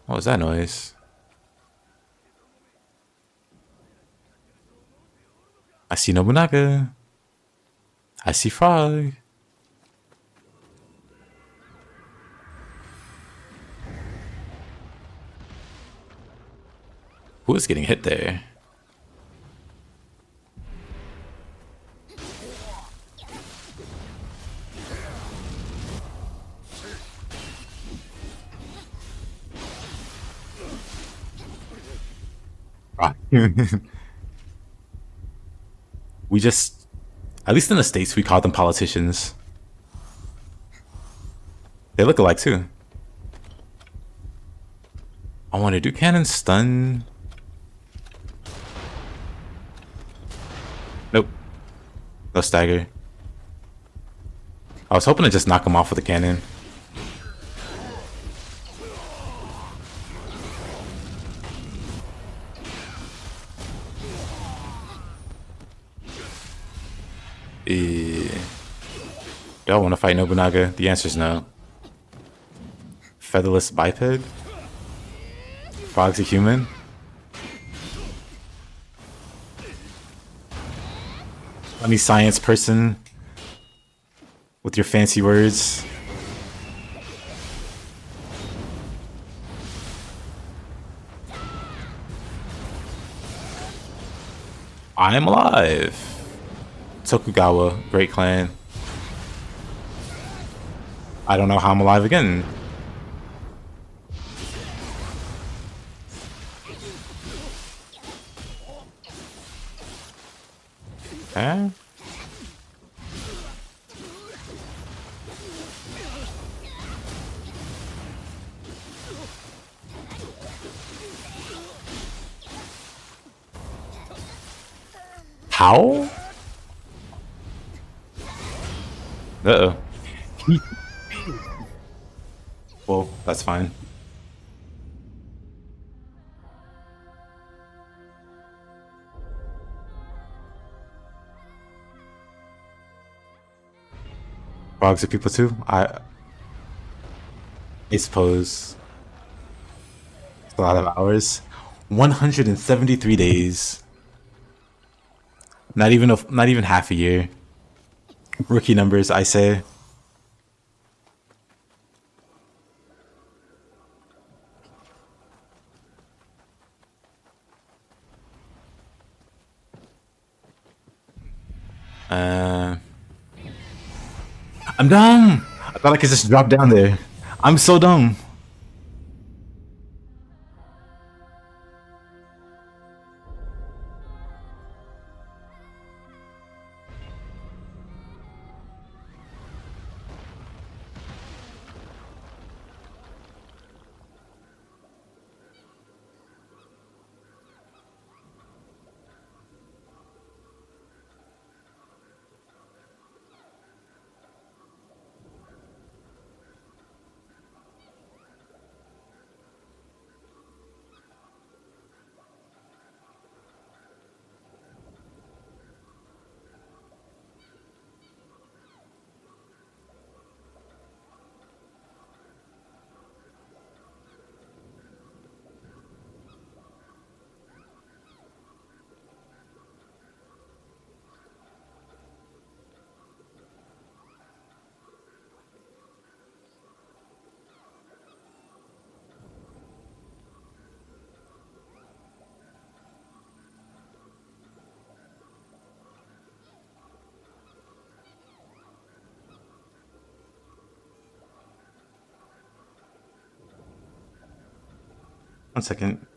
Speaker 1: What was that noise? I see Nobunaga. I see Frog. Who is getting hit there? Frog. We just, at least in the States, we call them politicians. They look alike too. I want to do cannon stun. Nope. No stagger. I was hoping to just knock him off with a cannon. Y'all want to fight Nobunaga? The answer's no. Featherless biped? Frog's a human? Funny science person with your fancy words. I am alive. Tokugawa, great clan. I don't know how I'm alive again. Okay. How? Uh-oh. Well, that's fine. Frogs are people too? I suppose. It's a lot of hours. 173 days. Not even half a year. Rookie numbers, I say. I'm dumb. I thought I could just drop down there. I'm so dumb. One second.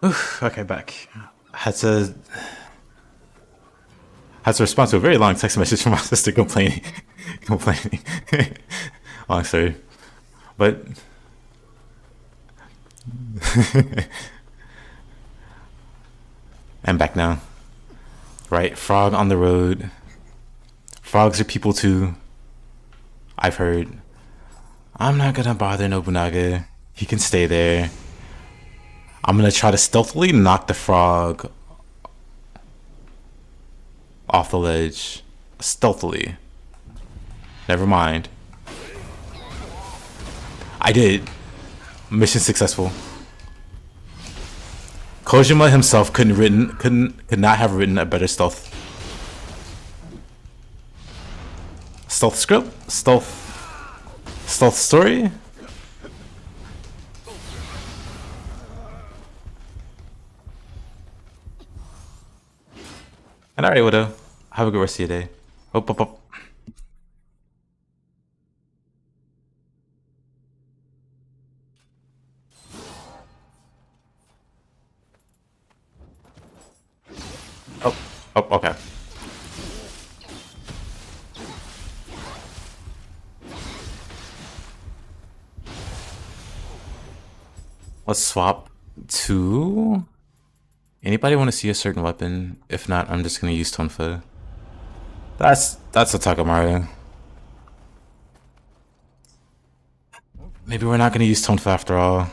Speaker 1: Okay, back. Had to respond to a very long text message from my sister complaining. Long story. But I'm back now. Right, frog on the road. Frogs are people too. I've heard. I'm not gonna bother Nobunaga. He can stay there. I'm gonna try to stealthily knock the frog off the ledge. Stealthily. Never mind. I did. Mission successful. Kojima himself could not have written a better stealth script? Stealth story? And alright, Widow. Have a good rest of your day. Up. Oh, okay. Let's swap to... Anybody want to see a certain weapon? If not, I'm just gonna use Tonfa. That's a Takamaru. Maybe we're not gonna use Tonfa after all.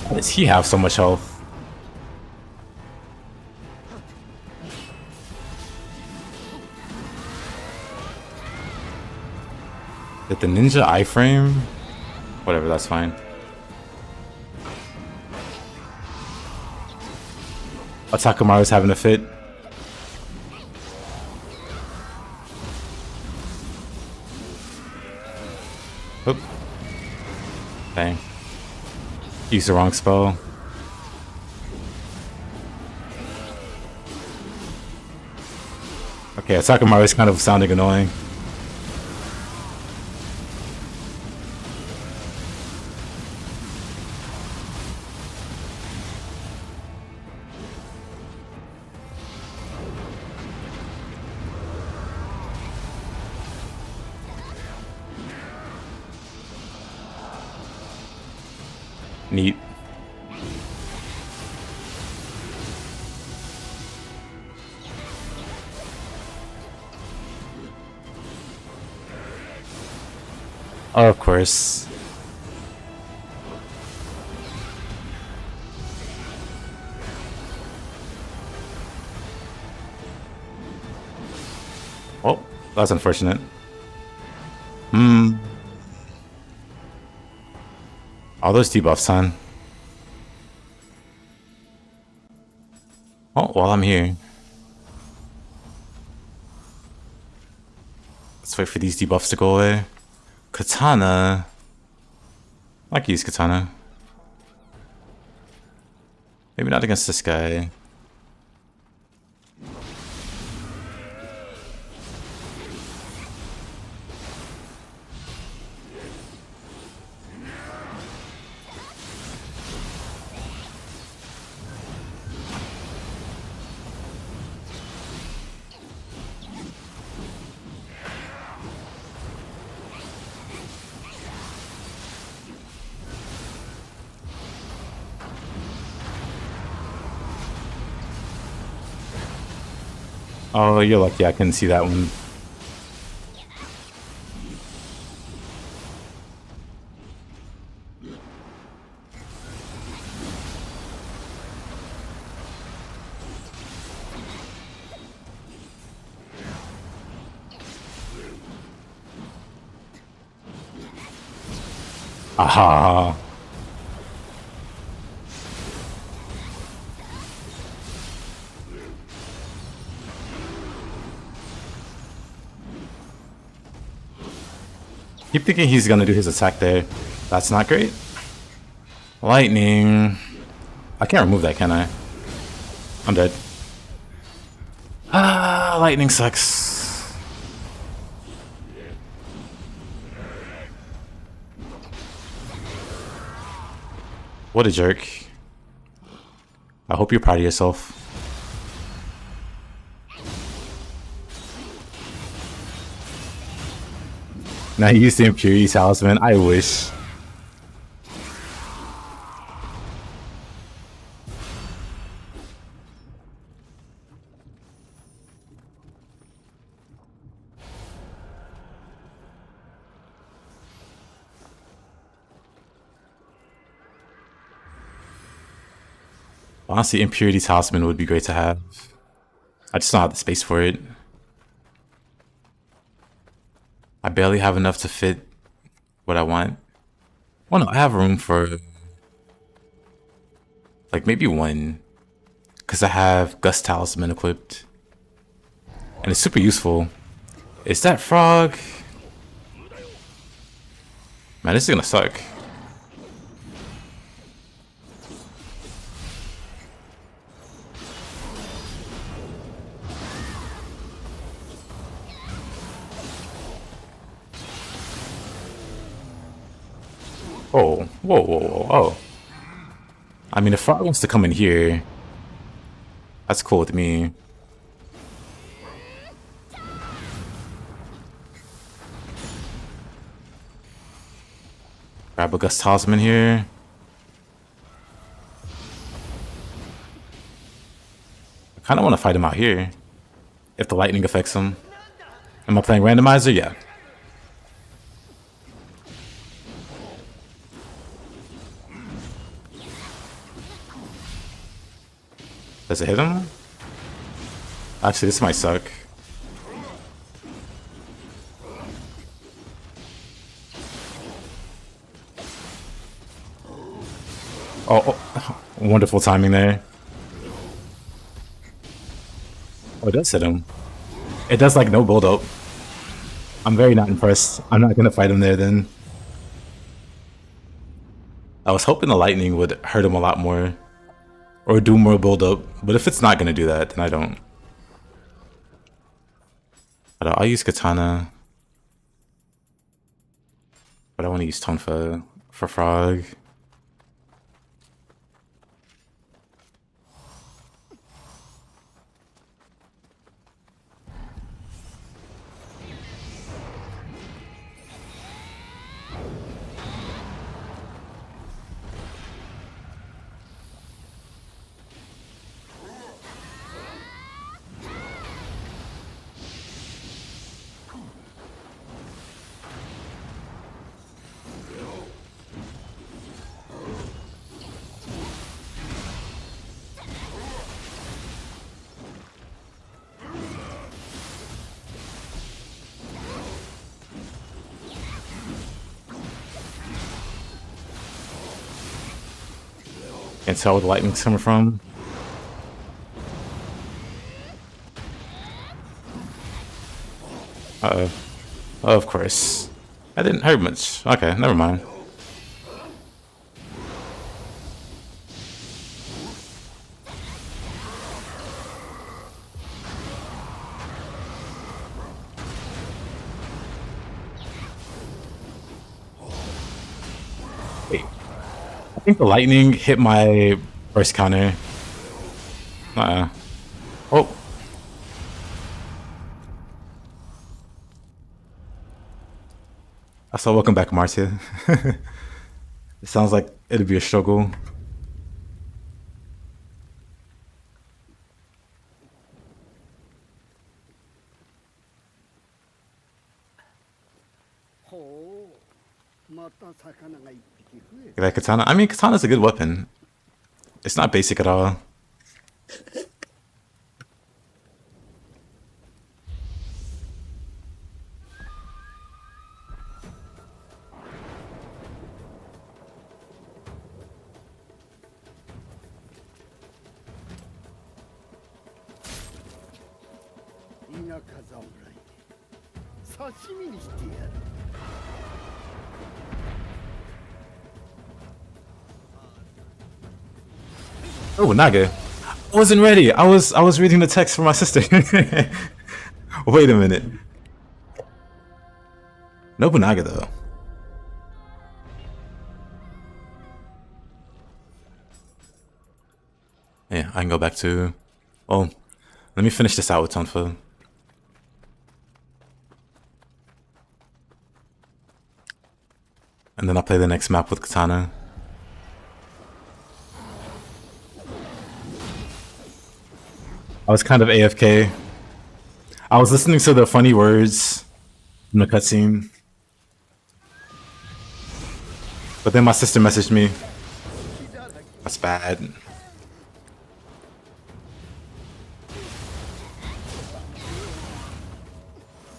Speaker 1: Why does he have so much health? Did the ninja iframe? Whatever, that's fine. Takamaru's having a fit. Oop. Dang. Used the wrong spell. Okay, Takamaru's kind of sounding annoying. Neat. Oh, of course. Oh, that's unfortunate. All those debuffs, son. Oh, while I'm here. Let's wait for these debuffs to go away. Katana. I like to use Katana. Maybe not against this guy. Oh, you're lucky I couldn't see that one. Aha. Keep thinking he's gonna do his attack there. That's not great. Lightning. I can't remove that, can I? I'm dead. Ah, lightning sucks. What a jerk. I hope you're proud of yourself. Now he used the Impurity Talisman. I wish. Honestly, Impurity Talisman would be great to have. I just don't have the space for it. I barely have enough to fit what I want. Well, no, I have room for like maybe one, because I have Gust Talisman equipped, and it's super useful. Is that frog? Man, this is gonna suck. Oh, whoa, whoa, whoa, oh. I mean, if frog wants to come in here, that's cool with me. Grab a Gust Talisman here. I kind of want to fight him out here. If the lightning affects him. Am I playing randomizer? Yeah. Does it hit him? Actually, this might suck. Oh, wonderful timing there. Oh, it does hit him. It does like no build up. I'm very not impressed. I'm not gonna fight him there then. I was hoping the lightning would hurt him a lot more. Or do more build up. But if it's not gonna do that, then I don't. I'll use Katana. But I want to use Tonfa for Frog. Can't tell where the lightning's coming from. Uh-oh. Oh, of course. That didn't hurt much. Okay, never mind. Wait. I think the lightning hit my burst counter. Oh. So welcome back, Marcia. It sounds like it'll be a struggle. You like Katana? I mean, Katana's a good weapon. It's not basic at all. Oh, Naga. I wasn't ready. I was reading the text for my sister. Wait a minute. Nobunaga though. Yeah, I can go back to. Oh, let me finish this out with Tonfa. And then I'll play the next map with Katana. I was kind of AFK. I was listening to the funny words in the cutscene. But then my sister messaged me. That's bad.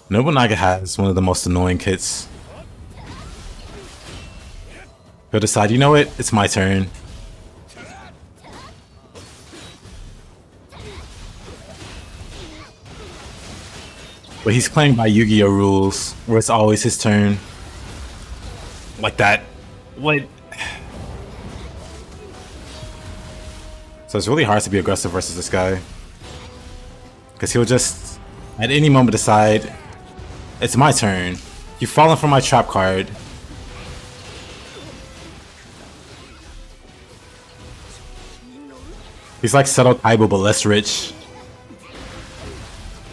Speaker 1: Nobunaga has one of the most annoying kits. He'll decide, you know what? It's my turn. But he's playing by Yu-Gi-Oh rules, where it's always his turn. Like that. What? So it's really hard to be aggressive versus this guy. Because he'll just, at any moment, decide, it's my turn. You've fallen for my trap card. He's like Seto Kaiba, but less rich.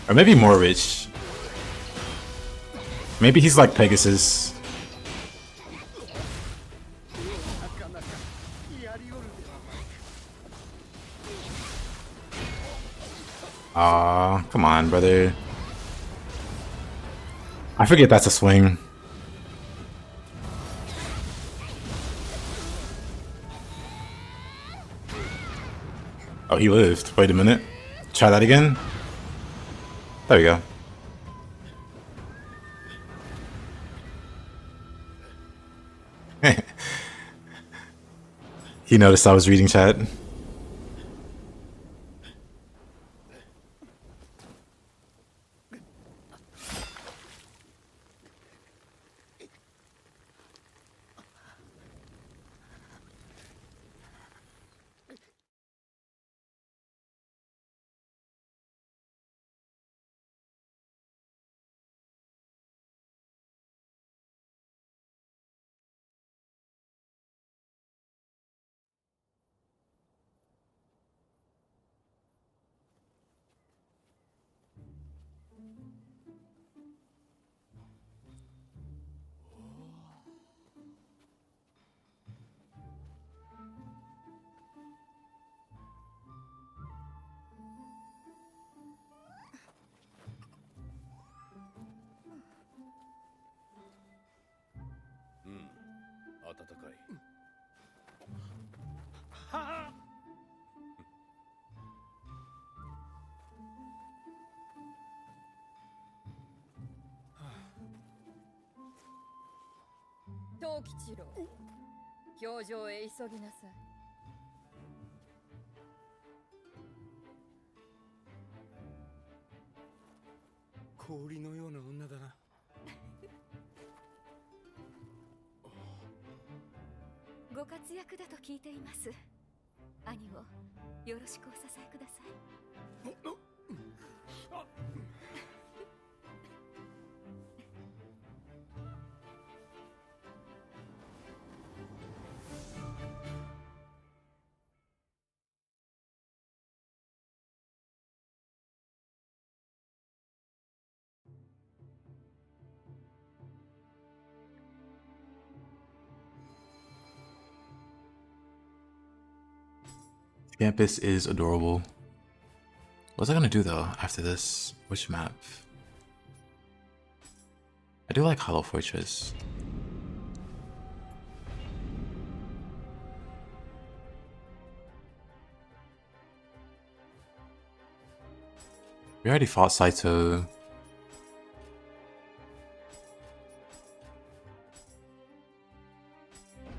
Speaker 1: Or maybe more rich. Maybe he's like Pegasus. Aw, come on, brother. I forget that's a swing. Oh, he lived. Wait a minute. Try that again. There we go. He noticed I was reading chat. Campus is adorable. What's I gonna do though after this? Which map? I do like Hollow Fortress. We already fought Saito.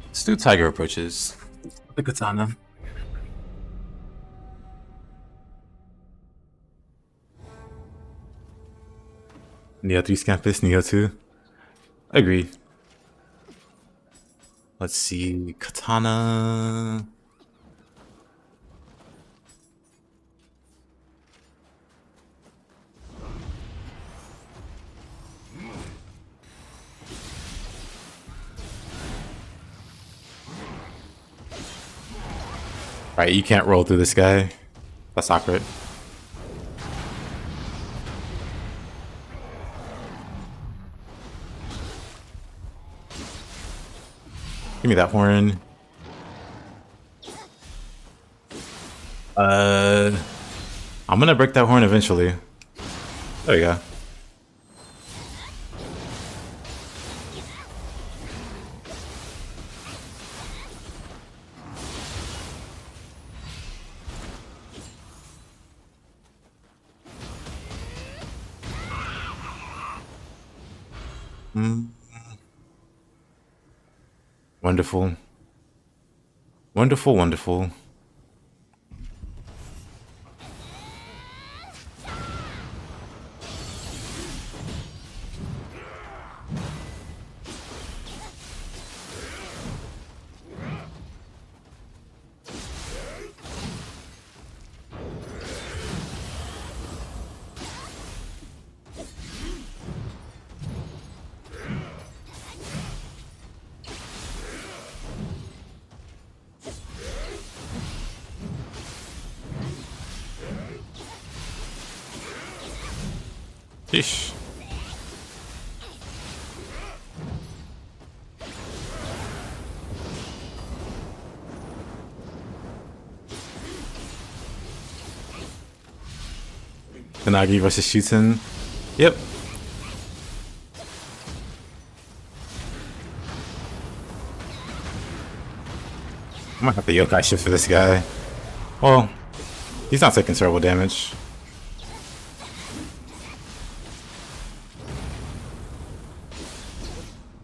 Speaker 1: Let's do Tiger Approaches. The Katana. Nioh 3 Scampus, Nioh 2. Agreed. Let's see. Katana. Right, you can't roll through this guy. That's awkward. Give me that horn. I'm gonna break that horn eventually. There you go. Wonderful. Wonderful, wonderful. Sheesh. Kanagi versus Shuten. Yep. I might have to yokai shift for this guy. Well, he's not taking terrible damage.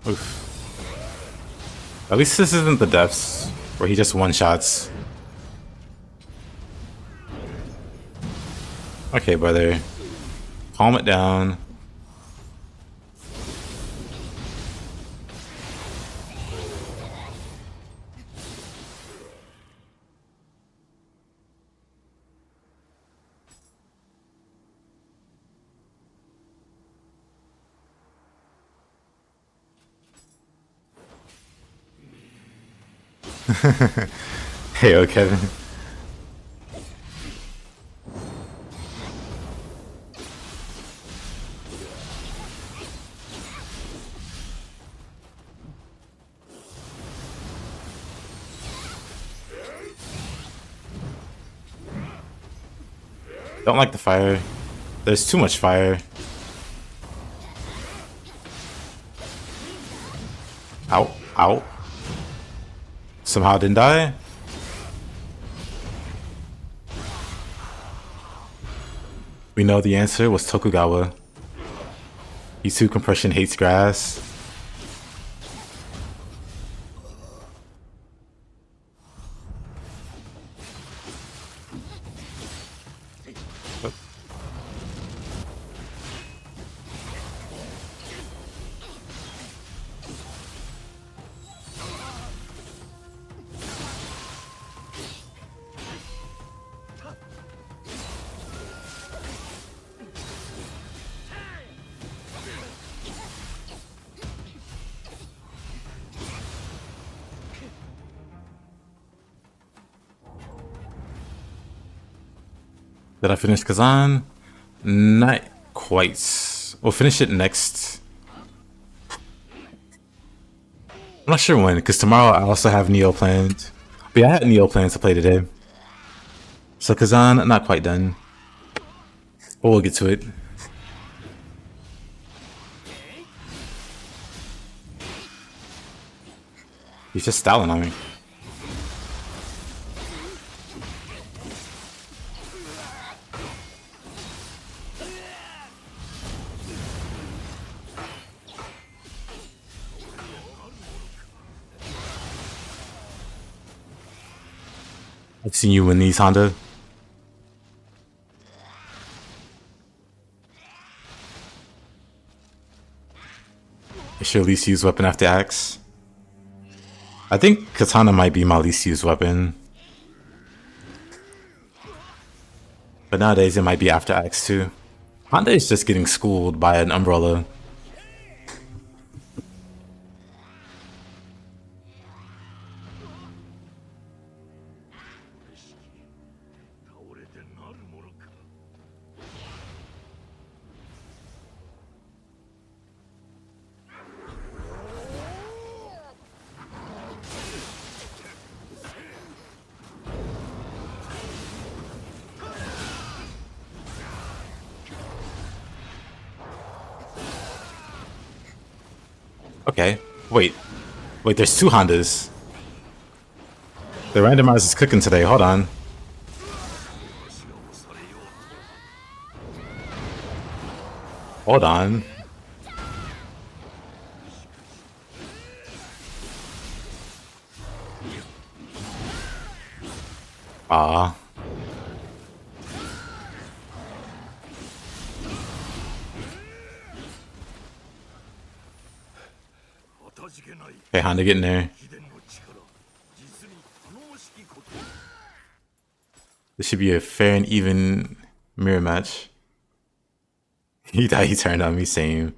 Speaker 1: Oof. At least this isn't the depths where he just one-shots. Okay, brother. Calm it down. Hey, oh, Kevin. Don't like the fire. There's too much fire. Ow, ow. Somehow didn't die. We know the answer was Tokugawa. E2 compression hates grass. Did I finish Kazan? Not quite. We'll finish it next. I'm not sure when, because tomorrow I also have Nioh planned. But yeah, I had Nioh planned to play today. So Kazan, not quite done. But we'll get to it. He's just styling on me. I've seen you win these, Honda. What's your least used weapon after axe? I think katana might be my least used weapon. But nowadays it might be after axe too. Honda is just getting schooled by an umbrella. Okay, wait, there's two Hondas. The randomizer is cooking today, hold on. Hold on. Ah. Okay, Honda getting there. This should be a fair and even mirror match. He thought he turned on me, same.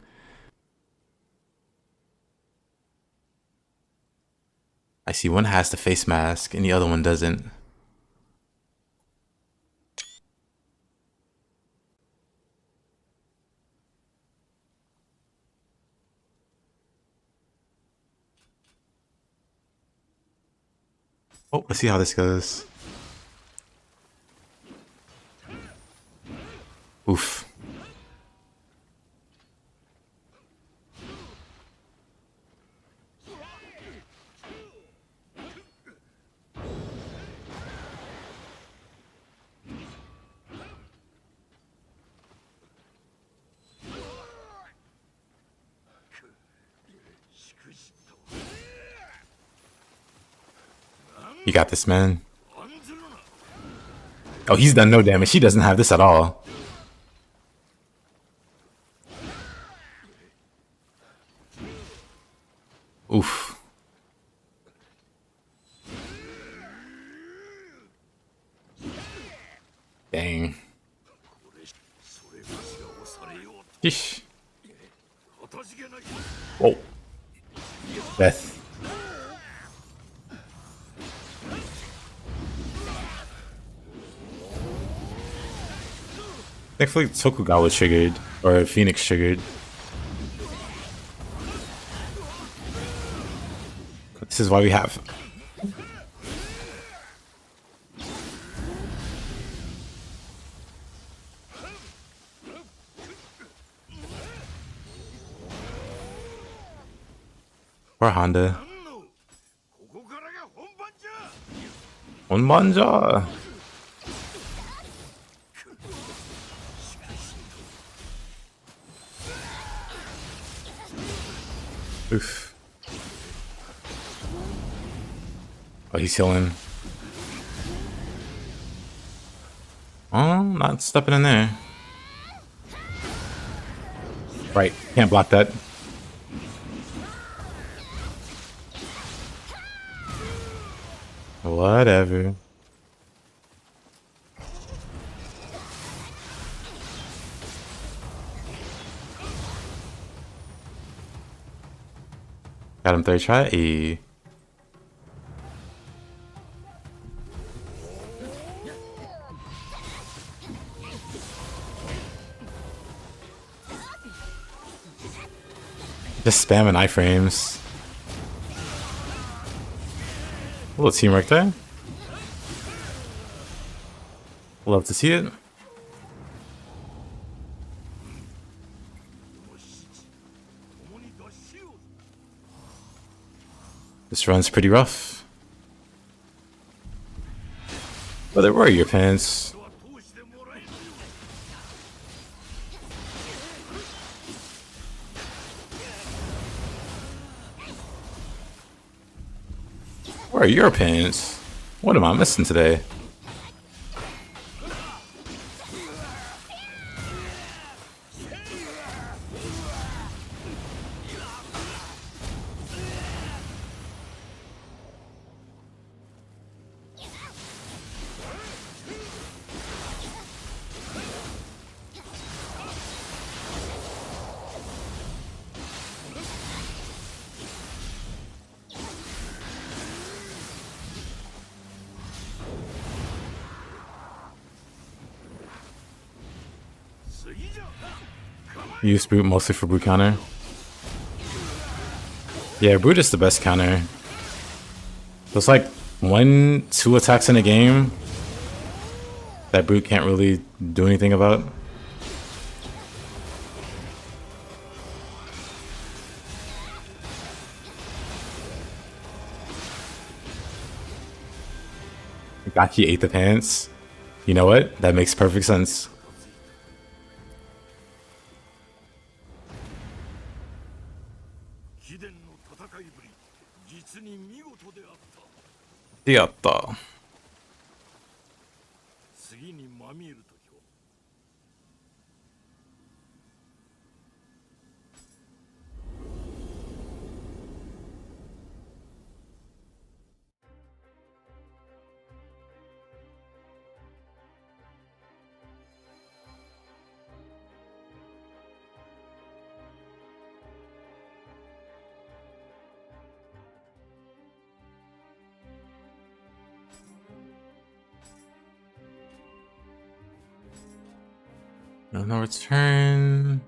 Speaker 1: I see one has the face mask and the other one doesn't. Oh, let's see how this goes. Oof. You got this, man. Oh, he's done no damage. He doesn't have this at all. Oof. Dang. Yeesh. Whoa. Death. Thankfully, Tokugawa triggered, or Phoenix triggered. This is why we have. Or Honda. Onbanja. Oof. Oh, he's healing. Oh, not stepping in there. Right, can't block that. Whatever. Got him third try. Just spamming iframes. A little teamwork there. Love to see it. This run's pretty rough. But where are your pants? Where are your pants? What am I missing today? Use Brute mostly for Brute counter. Yeah, Brute is the best counter. There's like 1-2 attacks in a game that Brute can't really do anything about. Gaki ate the pants. You know what? That makes perfect sense. Yatta. No return.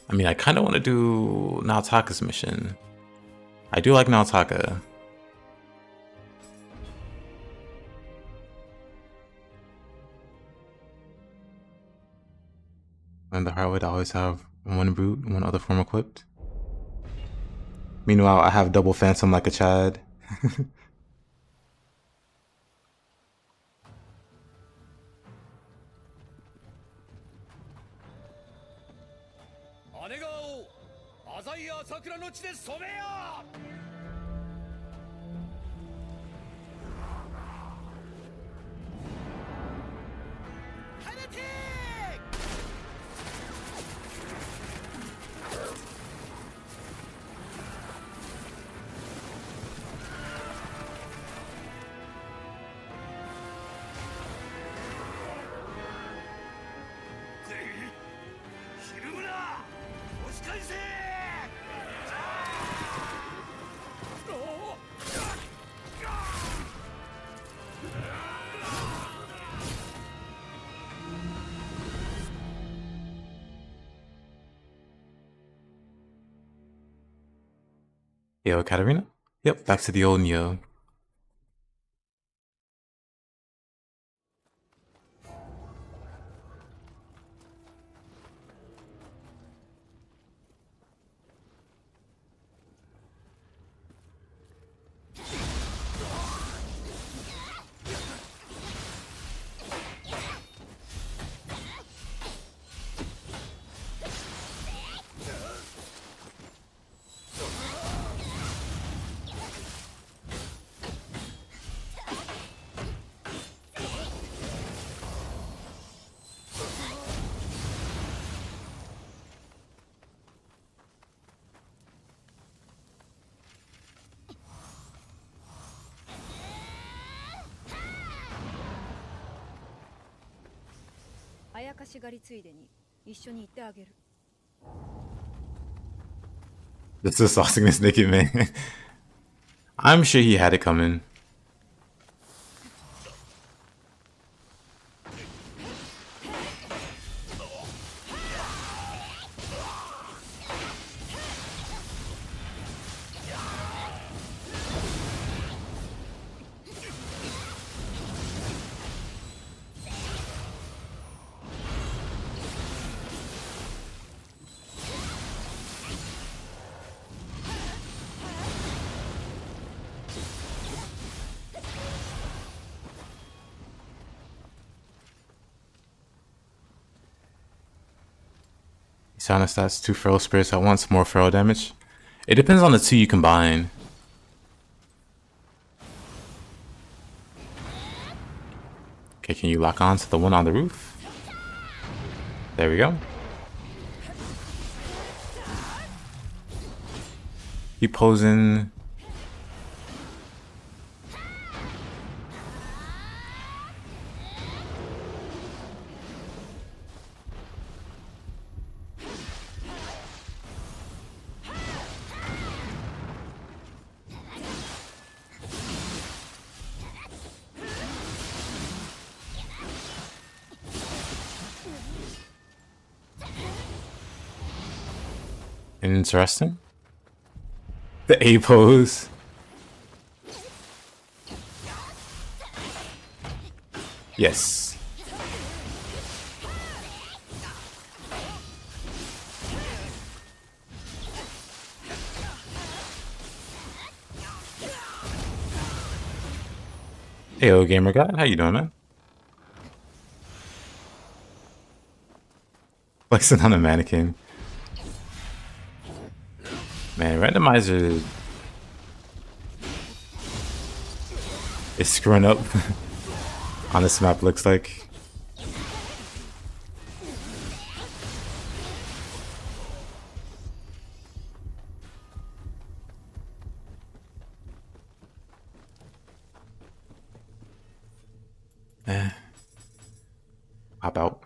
Speaker 1: I mean, I kind of want to do Naotaka's mission. I do like Naotaka. And the heart would always have one Brute, one other form equipped. Meanwhile, I have double Phantom like a Chad. Yo, Katarina? Yep, back to the old Nioh. This is saucing this naked man. I'm sure he had it coming. Sound stats, 2 feral spirits at once, more feral damage. It depends on the 2 you combine. Okay, can you lock on to the one on the roof? There we go. Keep posing. Interesting. The A pose. Yes. Hey, old gamer god, how you doing, man? Flexing on a mannequin. Man, randomizer is screwing up on this map, looks like. Hop out.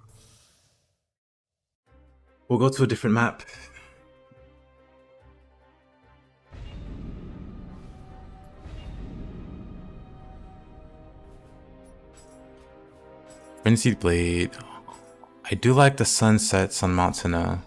Speaker 1: We'll go to a different map. Frenzied Blade. I do like the sunsets on Mount Tana.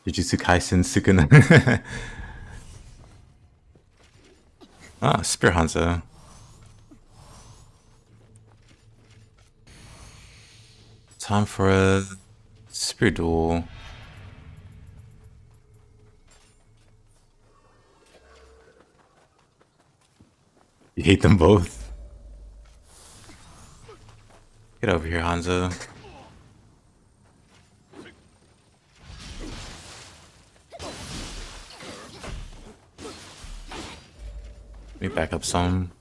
Speaker 1: Jujutsu Kaisen Sukuna. Ah, Spear Hanzo. Time for a spear duel. You hate them both? Get over here, Hanzo. Let me back up some.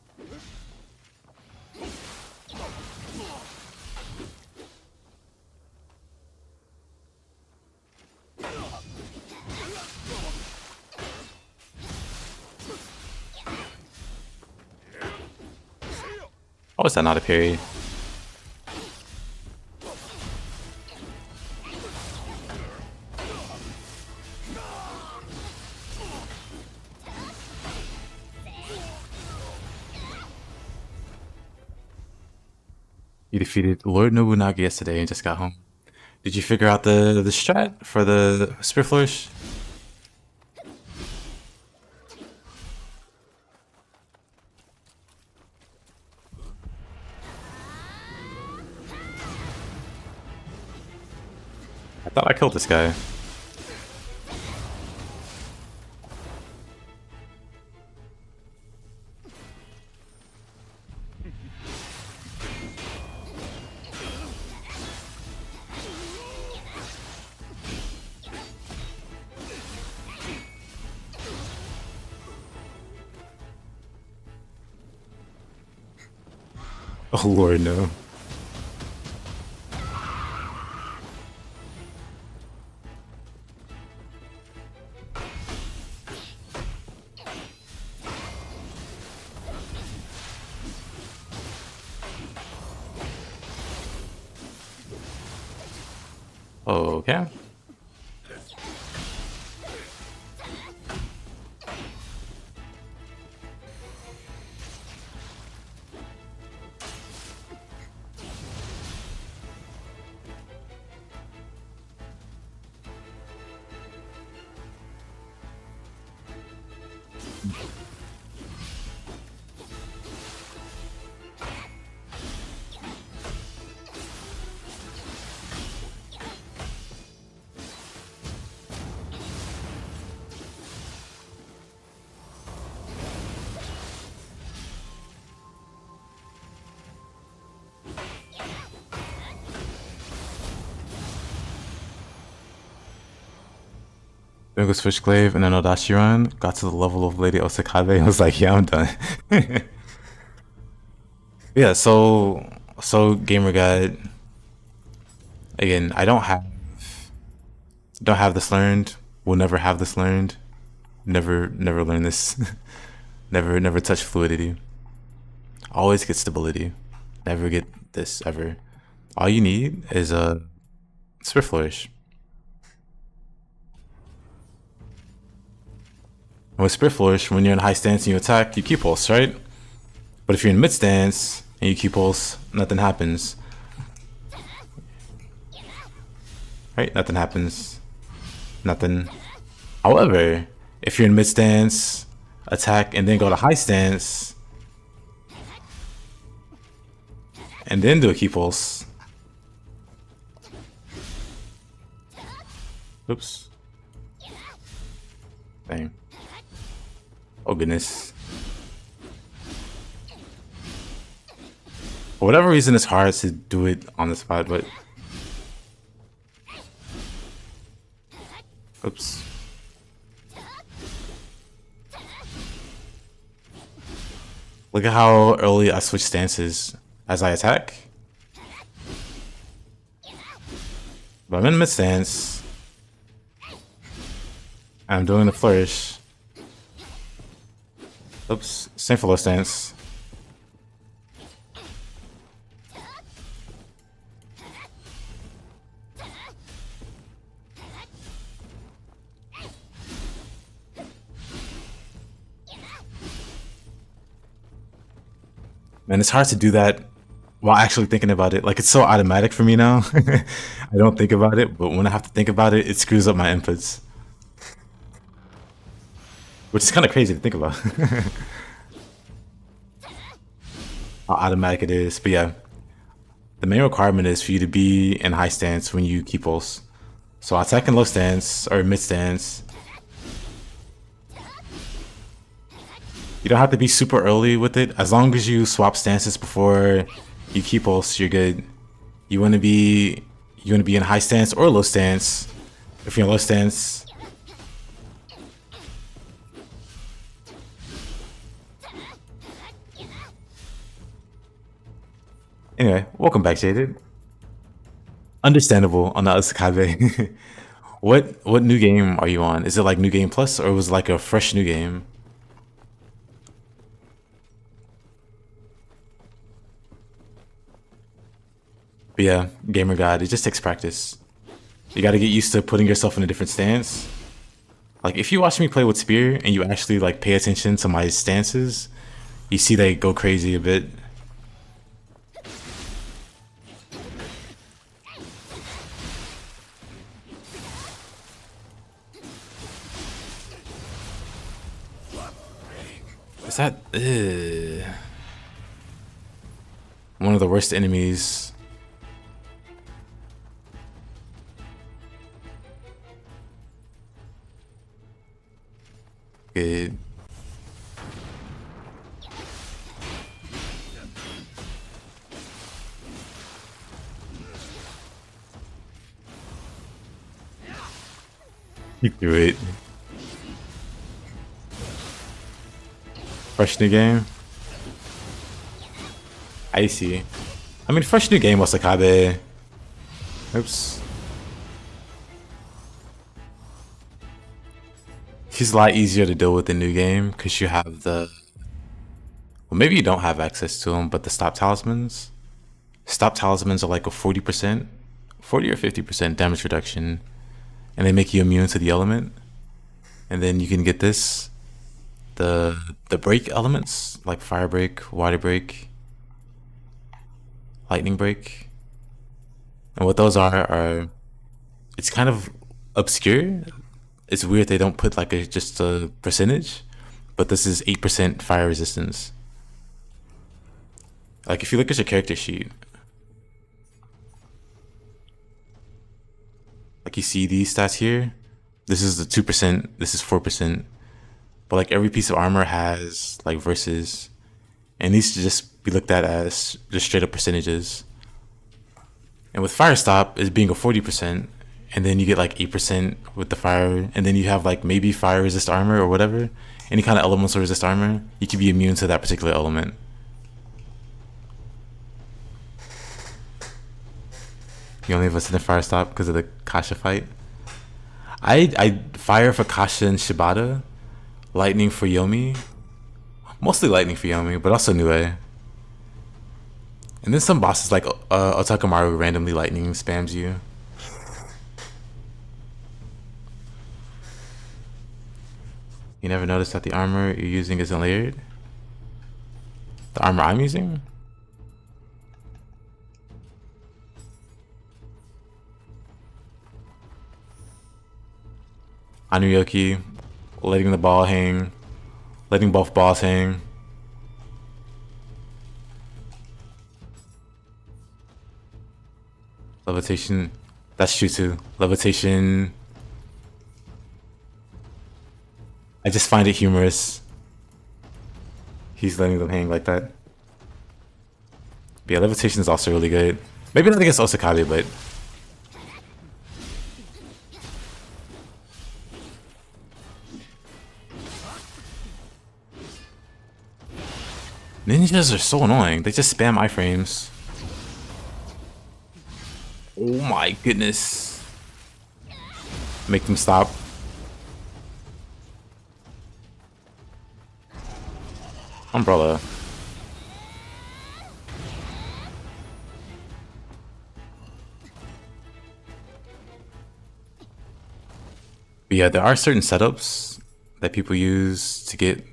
Speaker 1: Oh, is that not a parry? You defeated Lord Nobunaga yesterday and just got home. Did you figure out the strat for the Spear Flourish? I thought I killed this guy. Oh lord, no. Okay. Then go Switchglaive and then Odashiran. Got to the level of Lady Osakabe. I was like, yeah, I'm done. Yeah, so gamer guide. Again, I don't have this learned. Will never have this learned. Never learn this. never touch fluidity. Always get stability. Never get this ever. All you need is a Spirit Flourish. And with Spirit Flourish, when you're in high stance and you attack, you keep pulse, right? But if you're in mid stance and you keep pulse, nothing happens. Right? Nothing happens. Nothing. However, if you're in mid stance, attack, and then go to high stance, and then do a key pulse. Oops. Dang. Oh goodness. For whatever reason, it's hard to do it on the spot, but... Oops. Look at how early I switch stances as I attack. But I'm in mid stance. I'm doing the flourish. Oops, same for low stance. Man, it's hard to do that while actually thinking about it. Like, it's so automatic for me now. I don't think about it, but when I have to think about it, it screws up my inputs. Which is kind of crazy to think about. How automatic it is. But yeah, the main requirement is for you to be in high stance when you keep pulse. So attack in low stance or mid stance. You don't have to be super early with it. As long as you swap stances before you keep pulse, you're good. You want to be in high stance or low stance. If you're in low stance, anyway, welcome back, Jaded. Understandable on the Osakabe. What new game are you on? Is it like New Game Plus or was it like a fresh new game? But yeah, gamer god, it just takes practice. You gotta get used to putting yourself in a different stance. Like if you watch me play with Spear and you actually like pay attention to my stances, you see they go crazy a bit. Is that one of the worst enemies? Good. You do it. Fresh new game? I see. I mean, fresh new game, Osakabe. Oops. He's a lot easier to deal with the new game because you have the... Well, maybe you don't have access to them, but the stop talismans. Stop talismans are like a 40%, 40 or 50% damage reduction, and they make you immune to the element. And then you can get this, the break elements like fire break, water break, lightning break. And what those are it's kind of obscure. It's weird they don't put like just a percentage, but this is 8% fire resistance. Like if you look at your character sheet, like you see these stats here, this is the 2%, this is 4%. But like every piece of armor has like verses, and these should just be looked at as just straight up percentages. And with Fire Stop is being a 40%, and then you get like 8% with the fire, and then you have like maybe fire resist armor or whatever. Any kind of elemental resist armor, you can be immune to that particular element. You only have a sudden fire stop because of the Kasha fight. I fire for Kasha and Shibata, lightning for Yomi, mostly lightning for Yomi, but also Nioh. And then some bosses like Otakamaru randomly lightning spams you. You never noticed that the armor you're using isn't layered? The armor I'm using? Anuyoki, letting the ball hang, letting both balls hang. Levitation, that's true too. Levitation. I just find it humorous. He's letting them hang like that. But yeah, levitation is also really good. Maybe not against Osakabe, but ninjas are so annoying. They just spam iframes. Oh my goodness. Make them stop. Umbrella. But yeah, there are certain setups that people use to get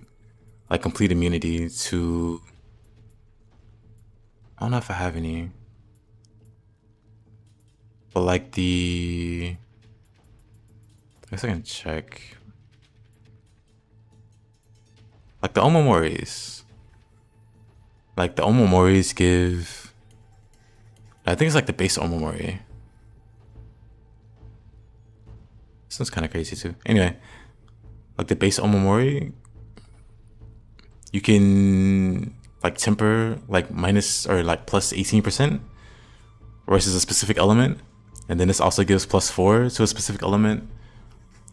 Speaker 1: like complete immunity to... I don't know if I have any. But like the... I guess I can check. Like the Omomoris. Like the Omomoris give... I think it's like the base Omomori. This one's kind of crazy too. Anyway, like the base Omomori, you can like temper like minus or like plus 18% versus a specific element. And then this also gives plus 4 to a specific element.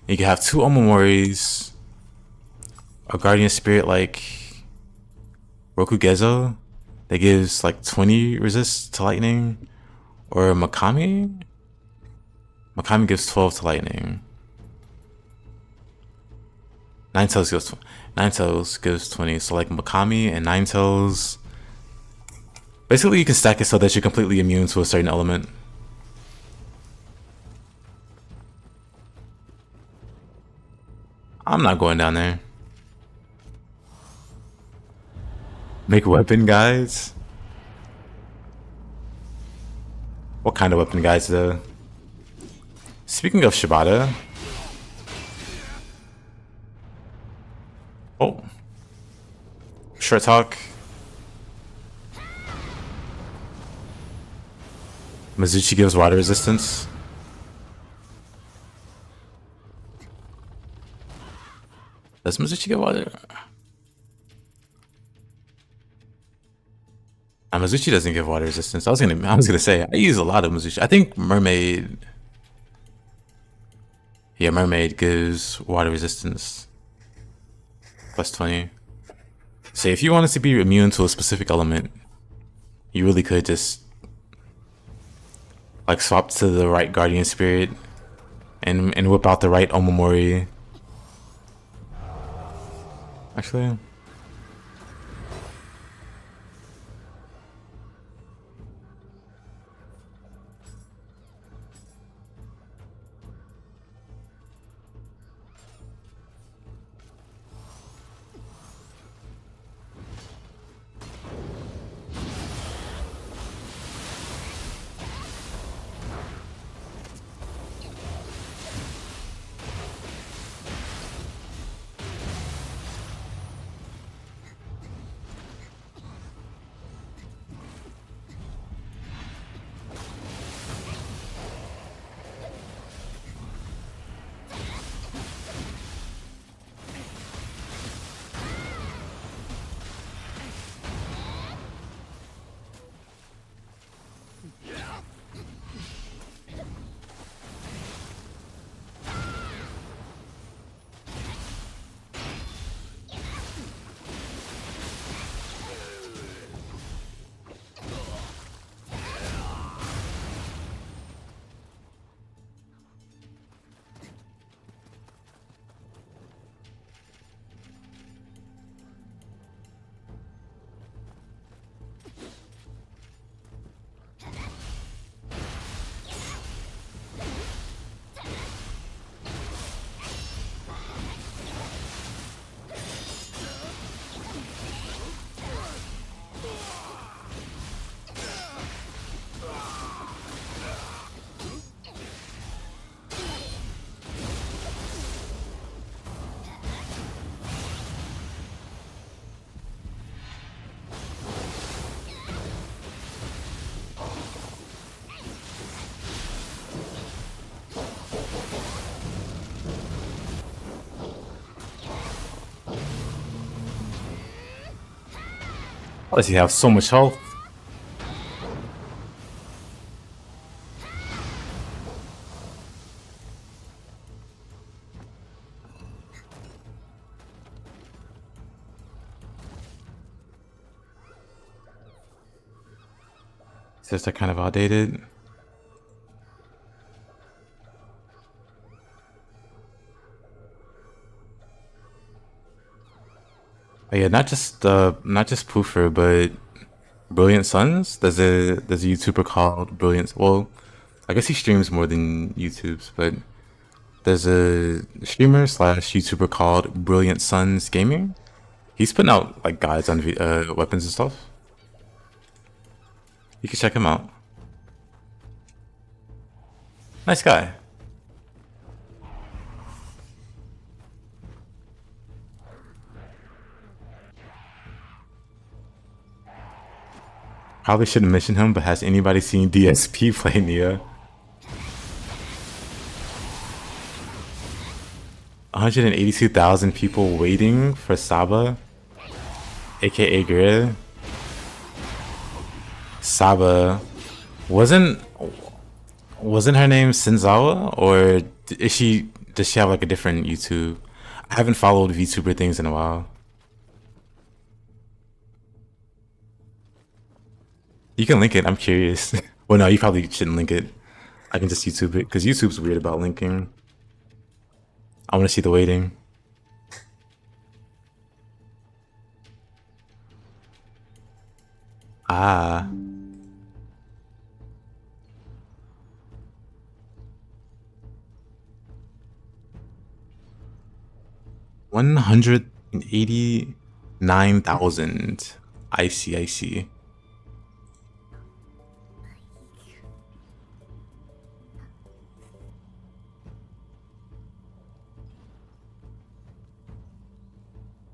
Speaker 1: You can have 2 Omomoris, a guardian spirit like Rokugezo that gives like 20 resist to lightning, or Makami. Makami gives 12 to lightning. Ninetales gives 20. So like Makami and Ninetales. Basically you can stack it so that you're completely immune to a certain element. I'm not going down there. Make weapon guides? What kind of weapon guides though? Speaking of Shibata. Oh. Short talk. Mizuchi gives water resistance. Does Mizuchi give water? Mizuchi doesn't give water resistance. I was gonna say I use a lot of Mizuchi. I think Mermaid. Yeah, Mermaid gives water resistance. Plus 20. So if you wanted to be immune to a specific element, you really could just like swap to the right guardian spirit and whip out the right Omomori. Actually, How does he have so much health? Says they're kind of outdated. Oh yeah, not just Poofer, but Brilliant Sons. There's a YouTuber called Brilliant. Well, I guess he streams more than YouTubes, but there's a streamer slash YouTuber called Brilliant Sons Gaming. He's putting out like guides on weapons and stuff. You can check him out. Nice guy. Probably shouldn't mention him, but has anybody seen DSP play Nioh? 182,000 people waiting for Saba, aka Grid. Saba wasn't her name Senzawa, or does she have like a different YouTube? I haven't followed VTuber things in a while. You can link it. I'm curious. Well, no, you probably shouldn't link it. I can just YouTube it because YouTube's weird about linking. I want to see the waiting. Ah. $189,000. I see.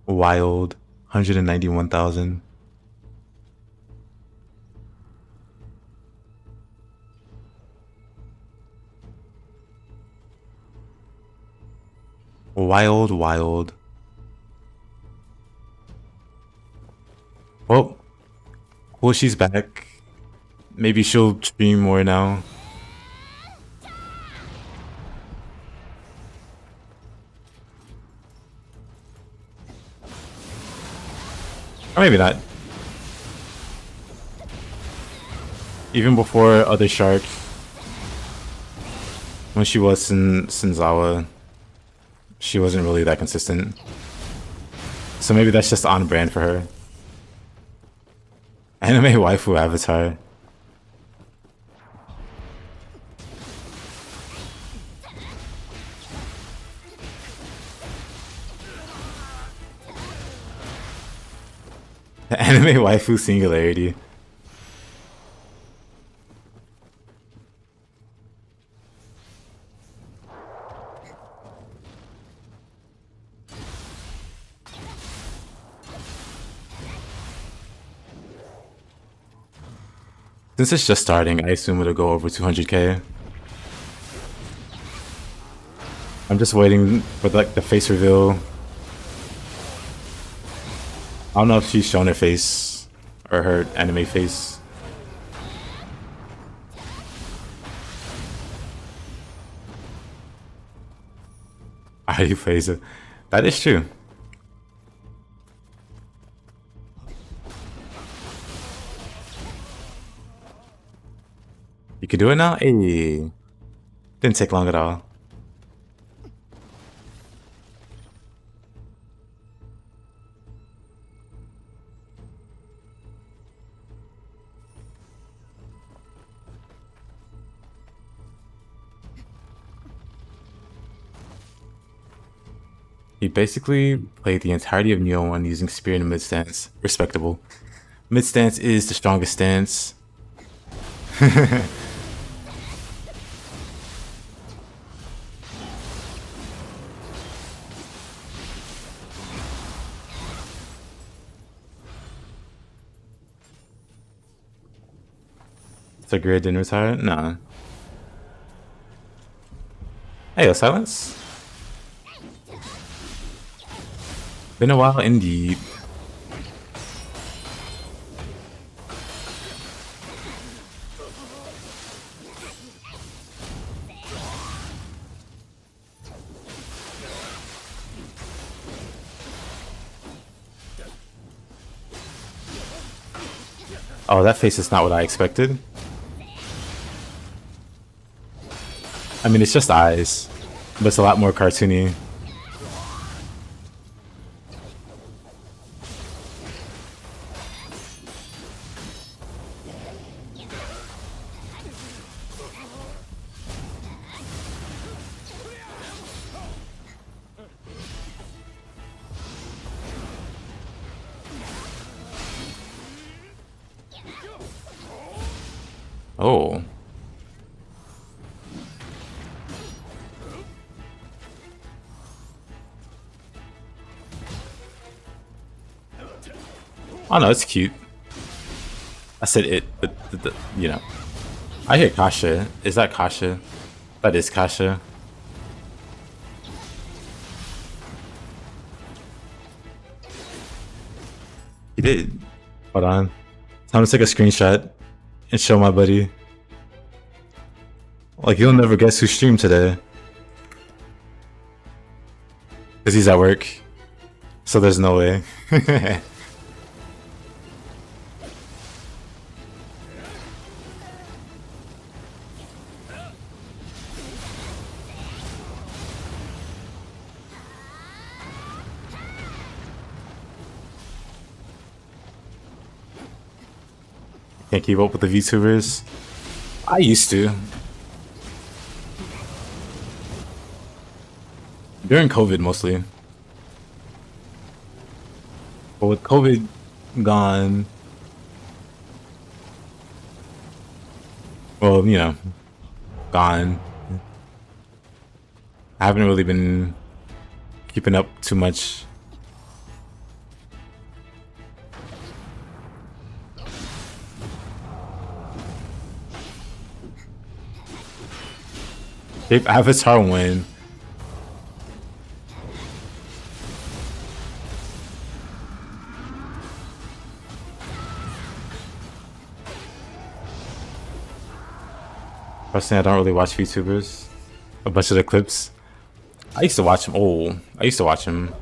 Speaker 1: Wild. 191,000. Wild. Well, she's back. Maybe she'll stream more now. Or maybe not. Even before other sharks, when she was in Senzawa, she wasn't really that consistent. So maybe that's just on brand for her. Anime waifu avatar. Anime waifu singularity. Since it's just starting, I assume it'll go over 200k. I'm just waiting for like the face reveal. I don't know if she's shown her face or her anime face. I already plays it. That is true. You can do it now? Hey. Didn't take long at all. He basically played the entirety of Nioh 1 using spear in mid stance. Respectable. Mid stance is the strongest stance. So Grid didn't retire? Nah. Hey, silence. Been a while indeed. Oh, that face is not what I expected. I mean, it's just eyes, but it's a lot more cartoony. Oh. Oh no, it's cute. I said it, but you know. I hear Kasha. Is that Kasha? That is Kasha. He did. Hold on. Time to take a screenshot and show my buddy. Like, you'll never guess who streamed today. Because he's at work. So there's no way. Can't keep up with the VTubers. I used to. During COVID mostly. But with COVID gone, well, you know, gone. I haven't really been keeping up too much. Shape Avatar win. Personally, I don't really watch VTubers. A bunch of the clips. I used to watch him. Oh, I used to watch him.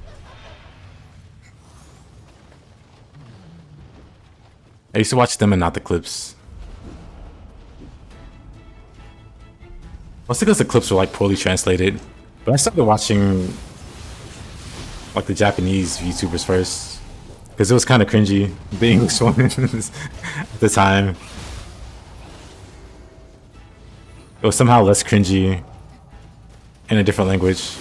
Speaker 1: I used to watch them and not the clips. Mostly because the clips were like poorly translated. But I started watching like the Japanese VTubers first. Because it was kind of cringy, the English ones at the time. It was somehow less cringy in a different language.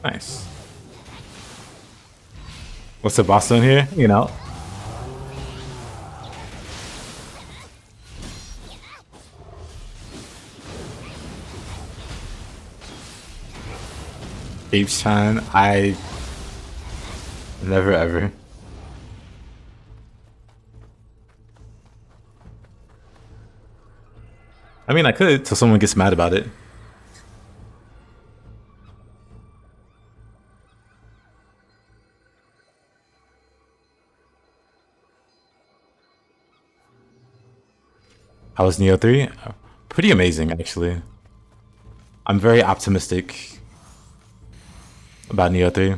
Speaker 1: Nice. What's the boss doing here? You know. H-Chan, I never ever. I mean, I could till someone gets mad about it. How was Nioh 3? Pretty amazing, actually. I'm very optimistic about Nioh 3.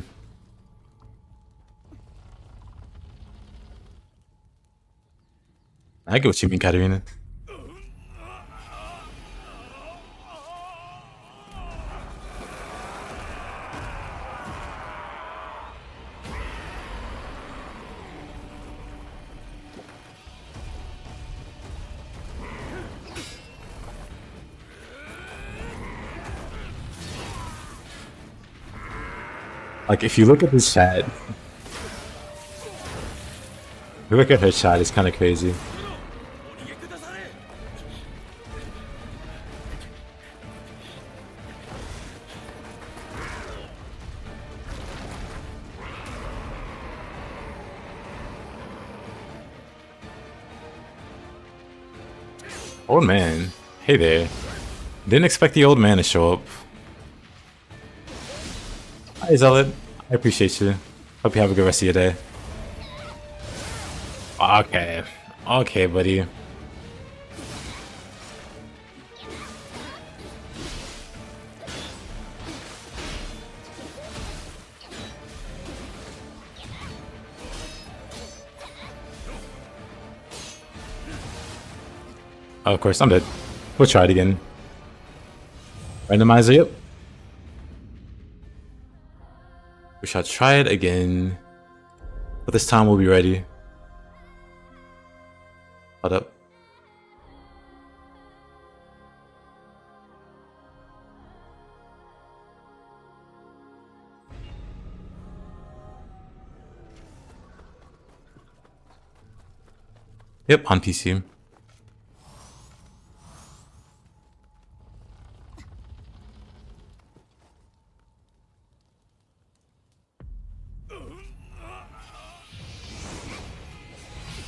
Speaker 1: I get what you mean, Katarina. Like, if you look at this chat, if you look at her chat, it's kind of crazy. Old man. Hey there. Didn't expect the old man to show up. Hi, Zealot. I appreciate you. Hope you have a good rest of your day. Okay. Okay, buddy. Oh, of course, I'm dead. We'll try it again. Randomizer, yep. We shall try it again. But this time we'll be ready. Hold up. Yep, on PC.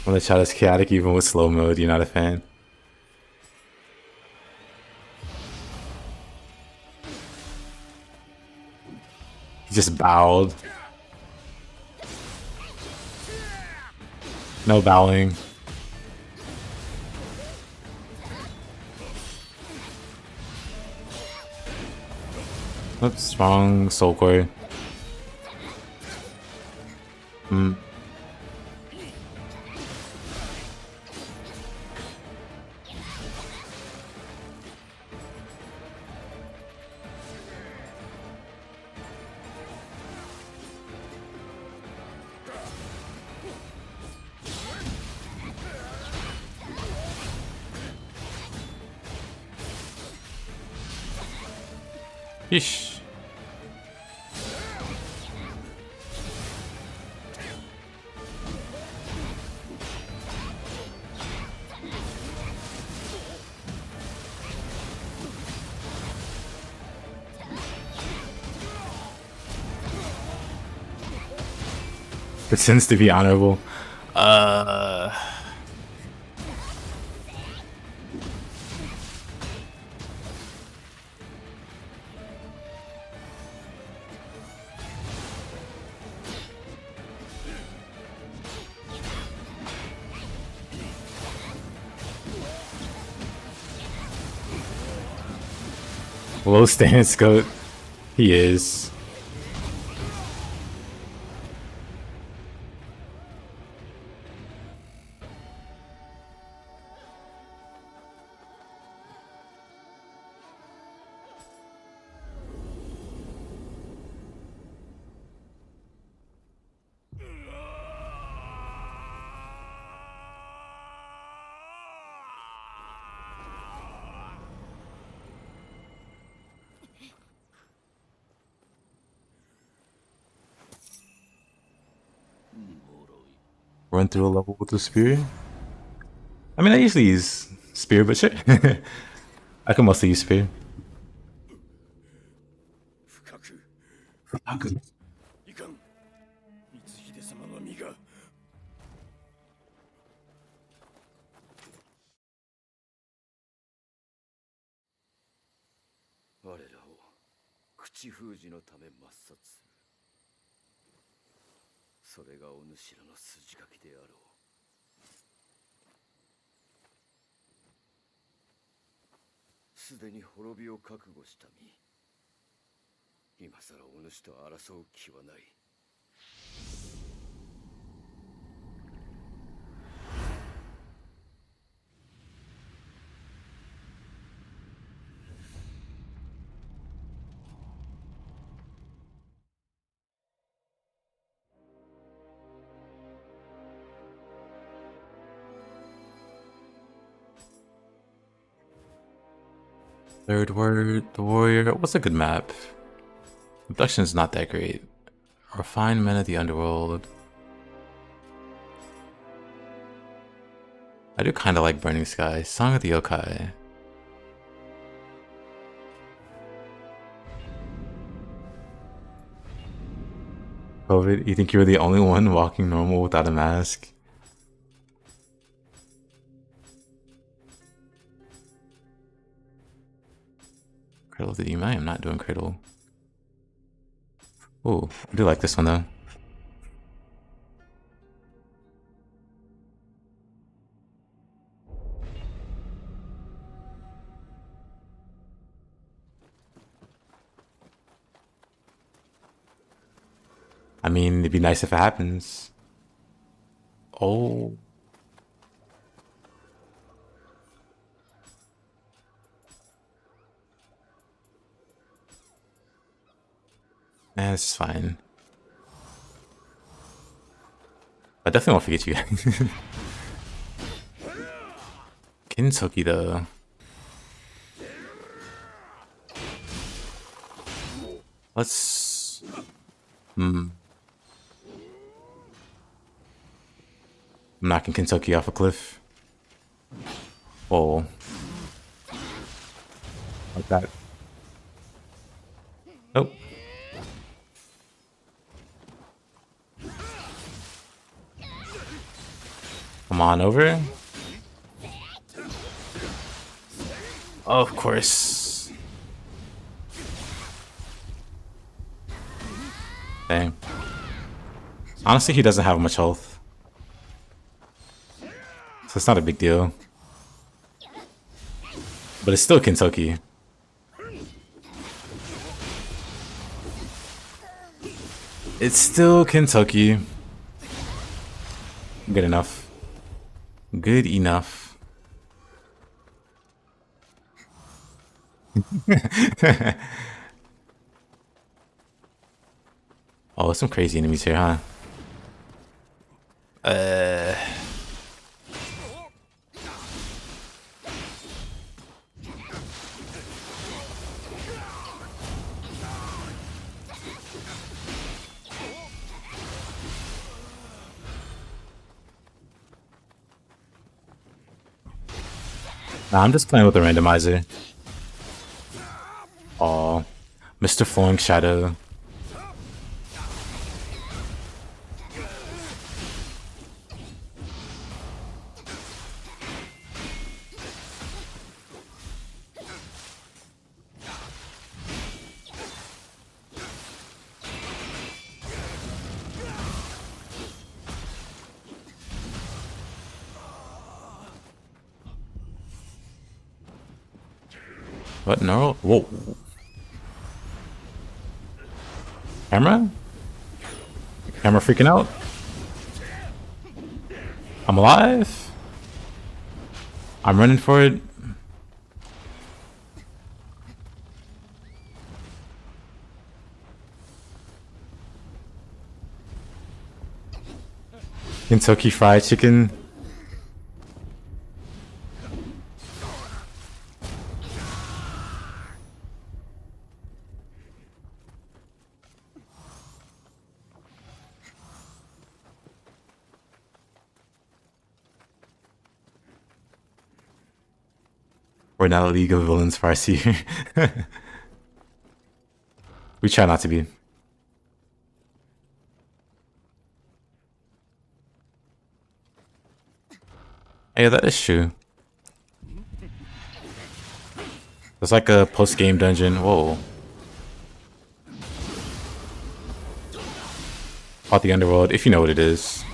Speaker 1: When the chat is chaotic even with slow mode, you're not a fan. He just bowed. No bowing. Oops, wrong soul core. Yeesh. Pretends to be honorable. Low stance goat. He is. Run through a level with the spear. I mean, I usually use spear, but sure. I can mostly use spear.
Speaker 2: 深くいかん光秀様の身が我らを口封じのため抹殺するそれがお主らの筋書きであろうすでに滅びを覚悟した身今さらお主と争う気はない
Speaker 1: Third word, the warrior. What's a good map? Abduction is not that great. Refined men of the Underworld. I do kind of like Burning Sky. Song of the Yokai. COVID, you think you were the only one walking normal without a mask? Cradle of the Demon? I am not doing Cradle. Oh, I do like this one though. I mean, it'd be nice if it happens. Oh. It's fine. I definitely won't forget you. Kintoki though. Let's. I'm knocking Kentucky off a cliff. Whoa. Like that. Nope. Come on over. Of course. Dang. Honestly, he doesn't have much health. So it's not a big deal. But it's still Kentucky. It's still Kentucky. Good enough. Good enough. Oh, some crazy enemies here, huh? Nah, I'm just playing with the randomizer. Oh, Mr. Flowing Shadow. What? No? Whoa. Camera? Camera freaking out? I'm alive? I'm running for it. Kentucky Fried Chicken. We're not a league of villains, Farsi. We try not to be. Yeah, that is true. It's like a post-game dungeon. Whoa. Called the Underworld, if you know what it is.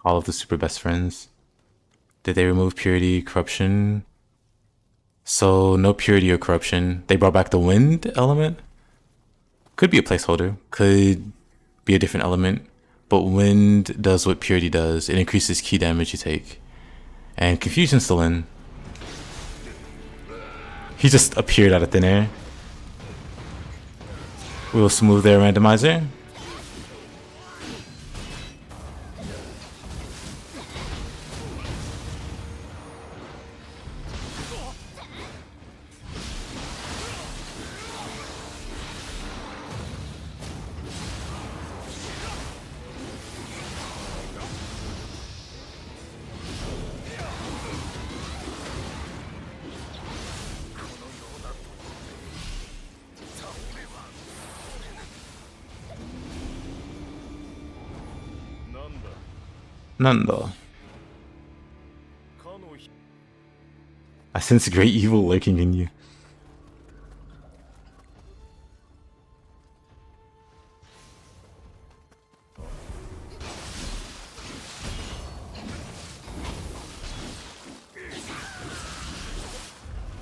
Speaker 1: All of the super best friends. Did they remove purity, corruption? So no purity or corruption. They brought back the wind element. Could be a placeholder. Could be a different element. But wind does what purity does. It increases key damage you take. And confusion's still in. He just appeared out of thin air. We will smooth their randomizer. Nando. I sense great evil lurking in you.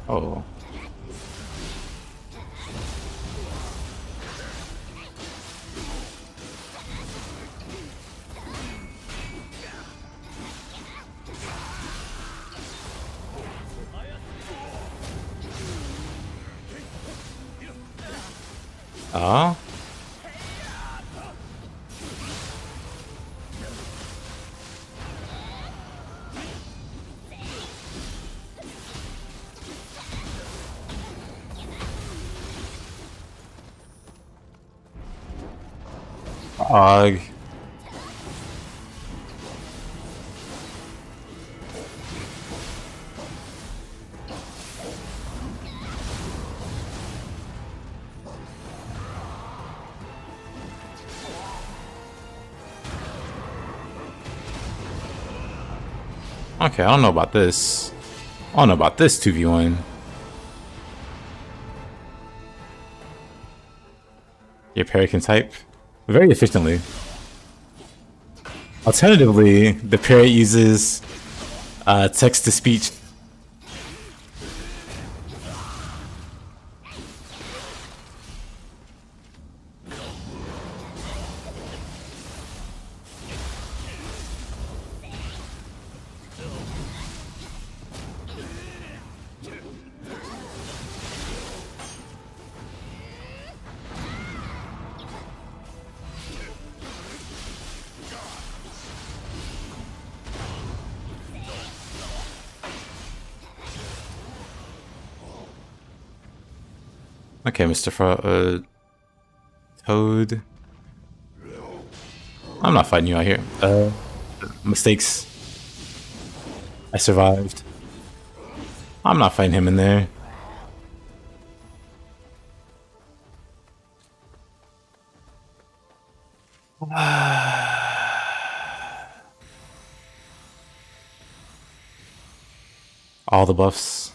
Speaker 1: Oh. Oh. Og. Okay, I don't know about this. I don't know about this 2v1. Your parry can type very efficiently. Alternatively, the parry uses text to speech. Okay, Mr. Toad. I'm not fighting you out here. Mistakes. I survived. I'm not fighting him in there. All the buffs.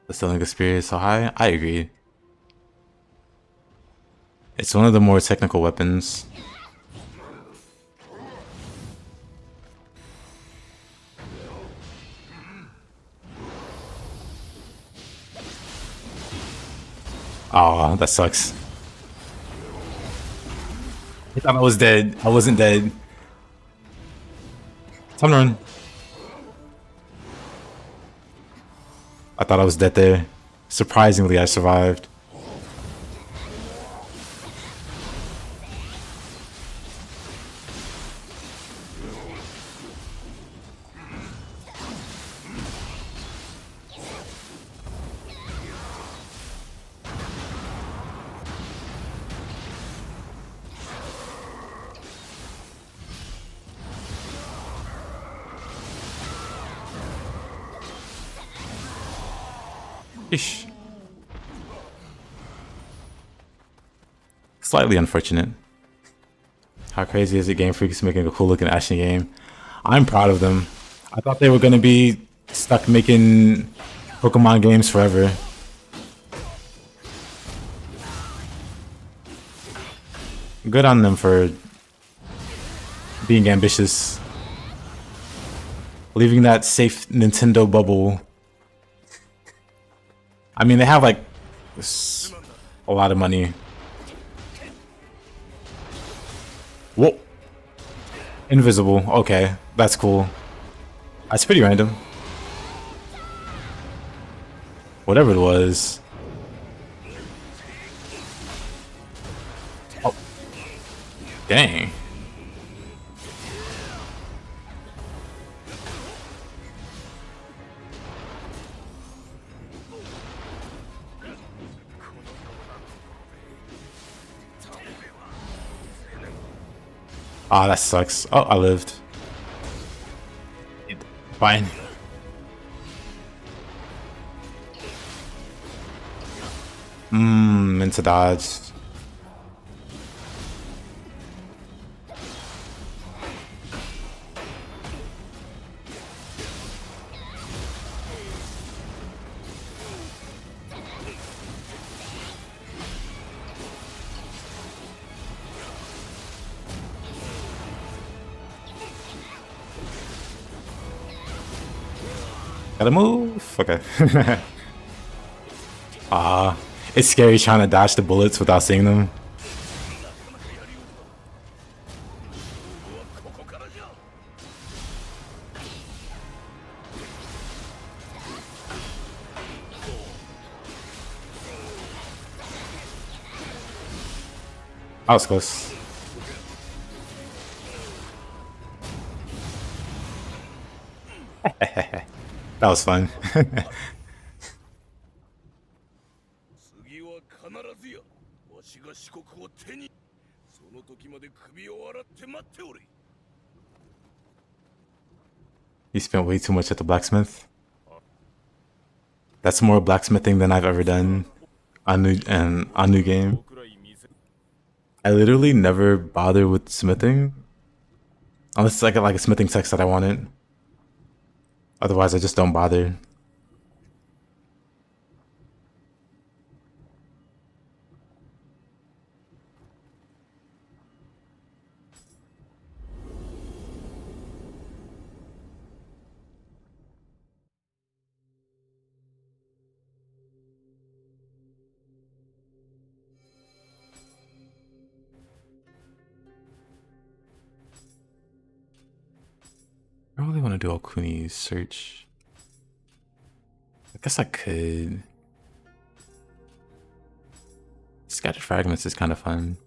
Speaker 1: The selling experience is so high. I agree. It's one of the more technical weapons. Oh, that sucks. I thought I was dead. I wasn't dead. Time to run. I thought I was dead there. Surprisingly, I survived. Ish. Slightly unfortunate. How crazy is it, Game Freak's making a cool looking action game? I'm proud of them. I thought they were gonna be stuck making Pokemon games forever. Good on them for being ambitious. Leaving that safe Nintendo bubble. I mean, they have like a lot of money. Whoa. Invisible. Okay, that's cool. That's pretty random. Whatever it was. Oh. Dang. Ah, that sucks. Oh, I lived. Fine. Into dodge. Gotta move. Okay. It's scary trying to dodge the bullets without seeing them. I was close. That was fun.
Speaker 2: 次は必ずやわしが四国を手にその時まで首を洗って待っておれ
Speaker 1: You spent way too much at the blacksmith. That's more blacksmithing than I've ever done on new game. I literally never bother with smithing unless I get like a smithing text that I wanted. Otherwise, I just don't bother. I really want to do Okuni's search. I guess I could. Scattered fragments is kind of fun.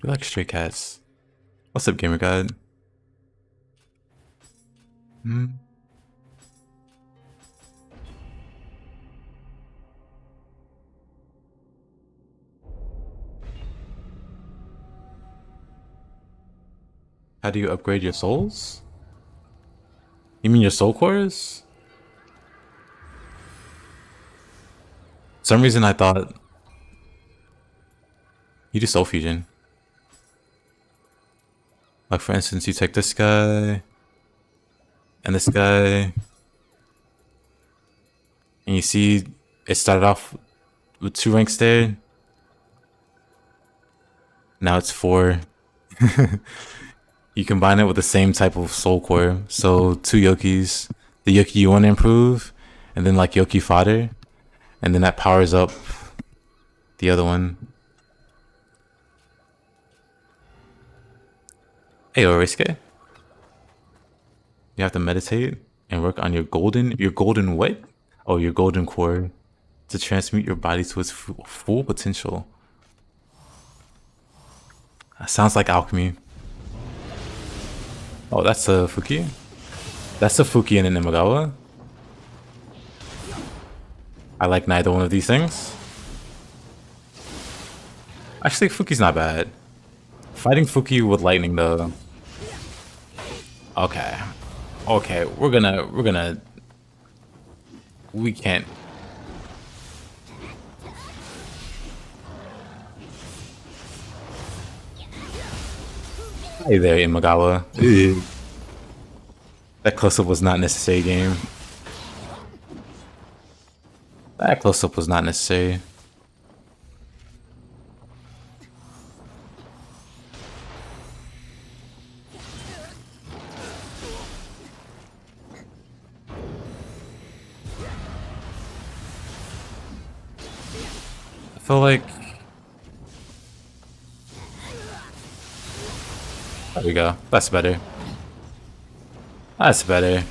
Speaker 1: We like stray cats. What's up, Gamer God? How do you upgrade your souls? You mean your soul cores? For some reason I thought you do soul fusion. Like for instance, you take this guy and this guy, and you see it started off with 2 ranks there. Now it's 4. You combine it with the same type of soul core. So 2 Yokis, the Yoki you want to improve, and then like Yoki fodder, and then that powers up the other one. Hey, Oriske. You have to meditate and work on your golden what? Oh, your golden core to transmute your body to its full potential. That sounds like alchemy. Oh, that's a Fuki? That's a Fuki and an Imagawa. I like neither one of these things. Actually, Fuki's not bad. Fighting Fuki with lightning though. Okay. Okay, we can't. Hey there, Imagawa. That close-up was not necessary, game. That close-up was not necessary. I feel like... There we go. That's better. That's better.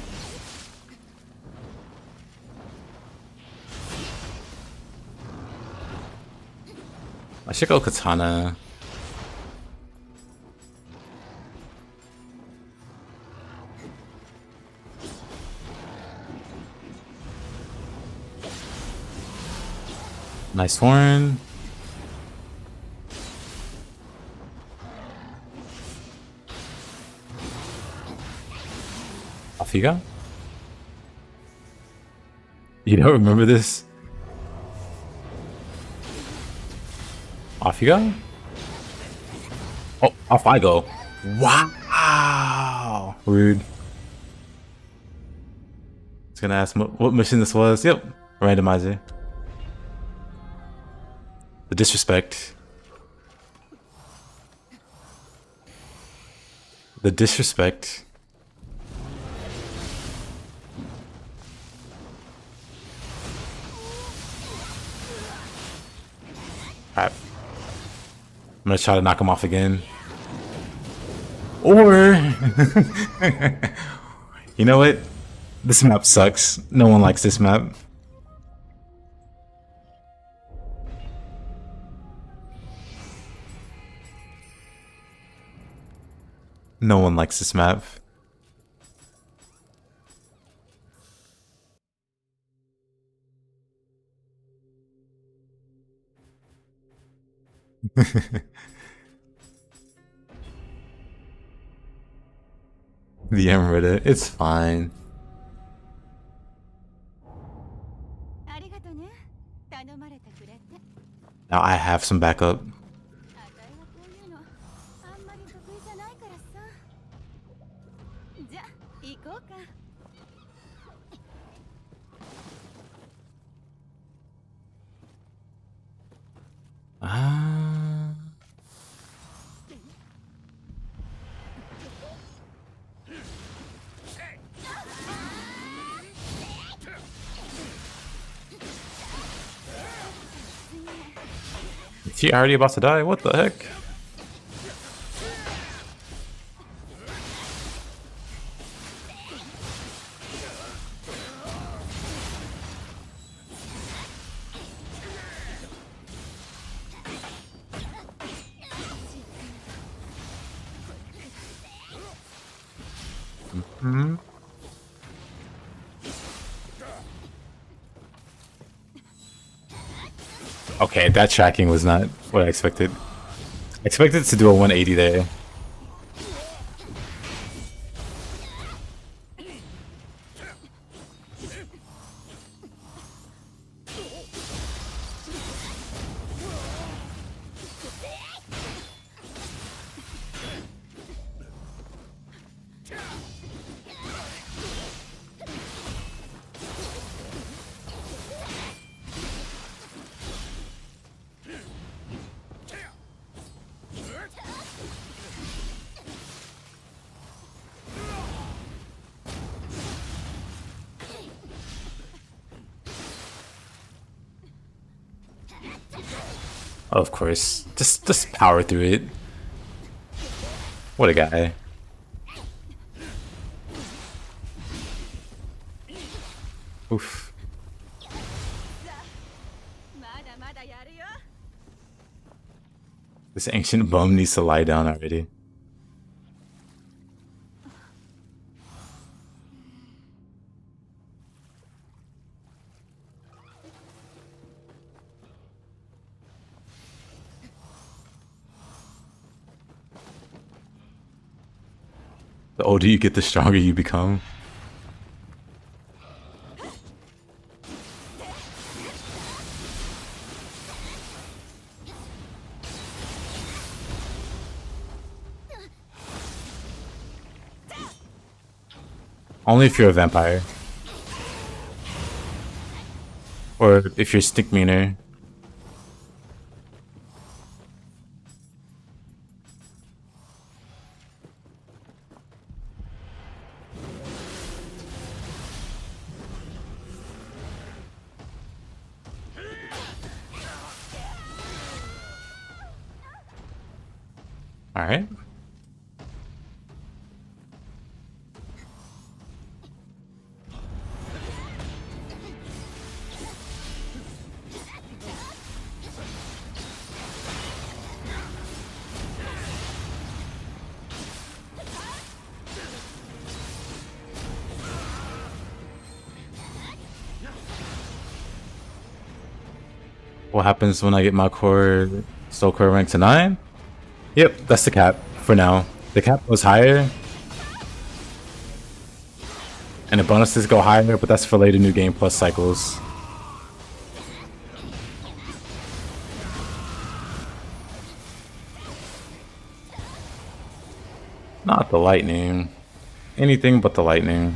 Speaker 1: I should go Katana. Nice horn. Off you go. You don't remember this? Off you go. Oh, off I go. Wow. Rude. I was gonna ask what mission this was. Yep. Randomizer. The disrespect. The disrespect. Alright. I'm gonna try to knock him off again. Or... you know what? This map sucks. No one likes this map. No one likes this map. The Emerita, it's fine.
Speaker 3: ありがとね。頼まれてくれて。
Speaker 1: Now I have some backup.
Speaker 3: あたいはこういうのあんまり得意じゃないからさ。じゃ、行こうか。
Speaker 1: Ah. Is he already about to die? What the heck? Hmm. Okay, that tracking was not what I expected. I expected to do a 180 there. Of course. Just power through it. What a guy. Oof. This ancient bum needs to lie down already. The older you get, the stronger you become. Only if you're a vampire. Or if you're stick meaner. Alright. What happens when I get my core soul core rank to 9? Yep, that's the cap for now. The cap was higher. And the bonuses go higher, but that's for later new game plus cycles. Not the lightning. Anything but the lightning.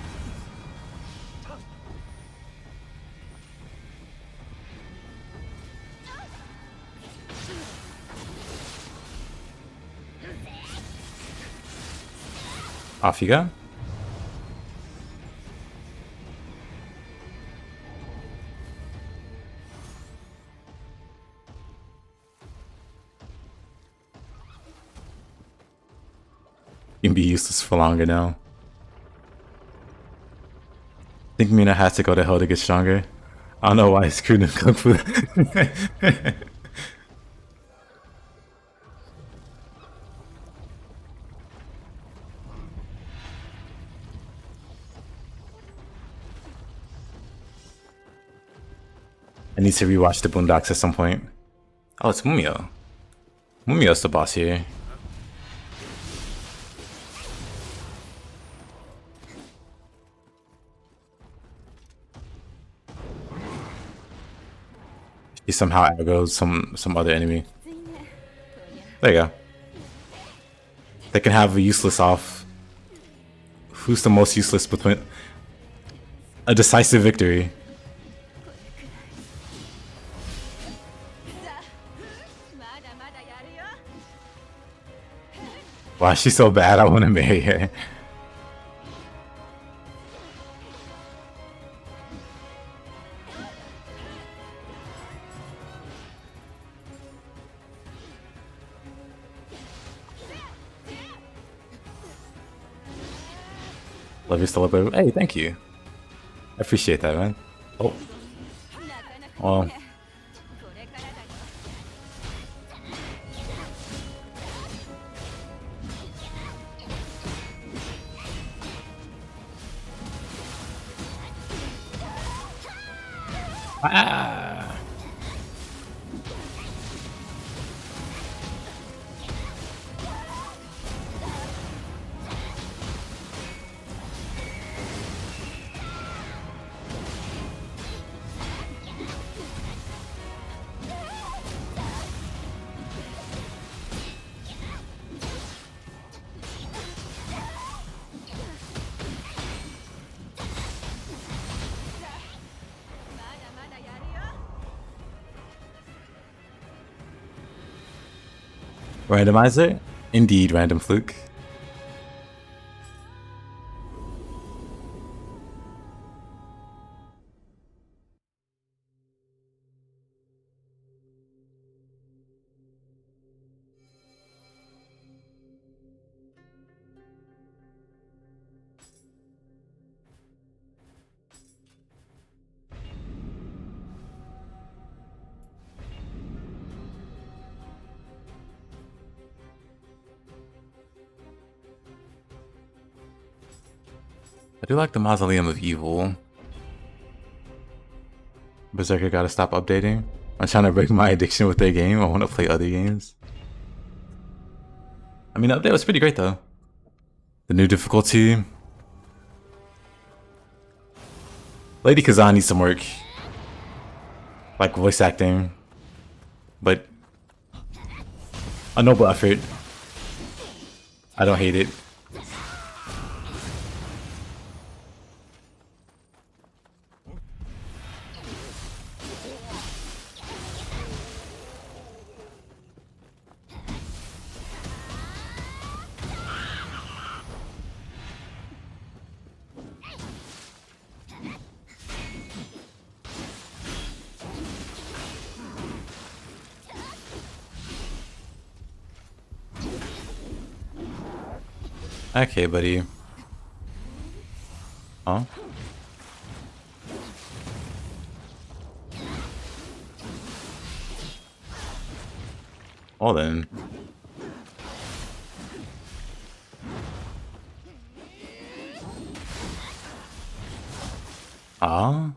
Speaker 1: Off you go. You can be useless for longer now. I think Mina has to go to hell to get stronger. I don't know why it's screwed in Kung Fu. need to rewatch the Boondocks at some point. Oh, it's Mumio. Mumio's the boss here. He somehow aggroed some other enemy. There you go. They can have a useless off. Who's the most useless between a decisive victory? Wow, she's so bad. I want to marry her. Love your celebration. Hey, thank you. I appreciate that, man. Oh. Well. Ah. Randomizer? Indeed, random fluke. I do like the Mausoleum of Evil. Berserker gotta stop updating. I'm trying to break my addiction with their game. I want to play other games. I mean, the update was pretty great though. The new difficulty. Lady Kazan needs some work. Like voice acting. But a noble effort. I don't hate it. Okay, buddy. Huh? Well then. Ah.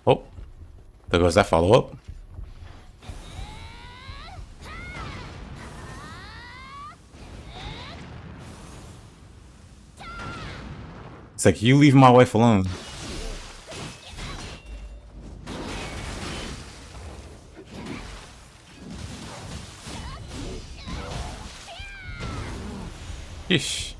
Speaker 1: Oh. There goes that follow-up. It's like, you leave my wife alone. Ish.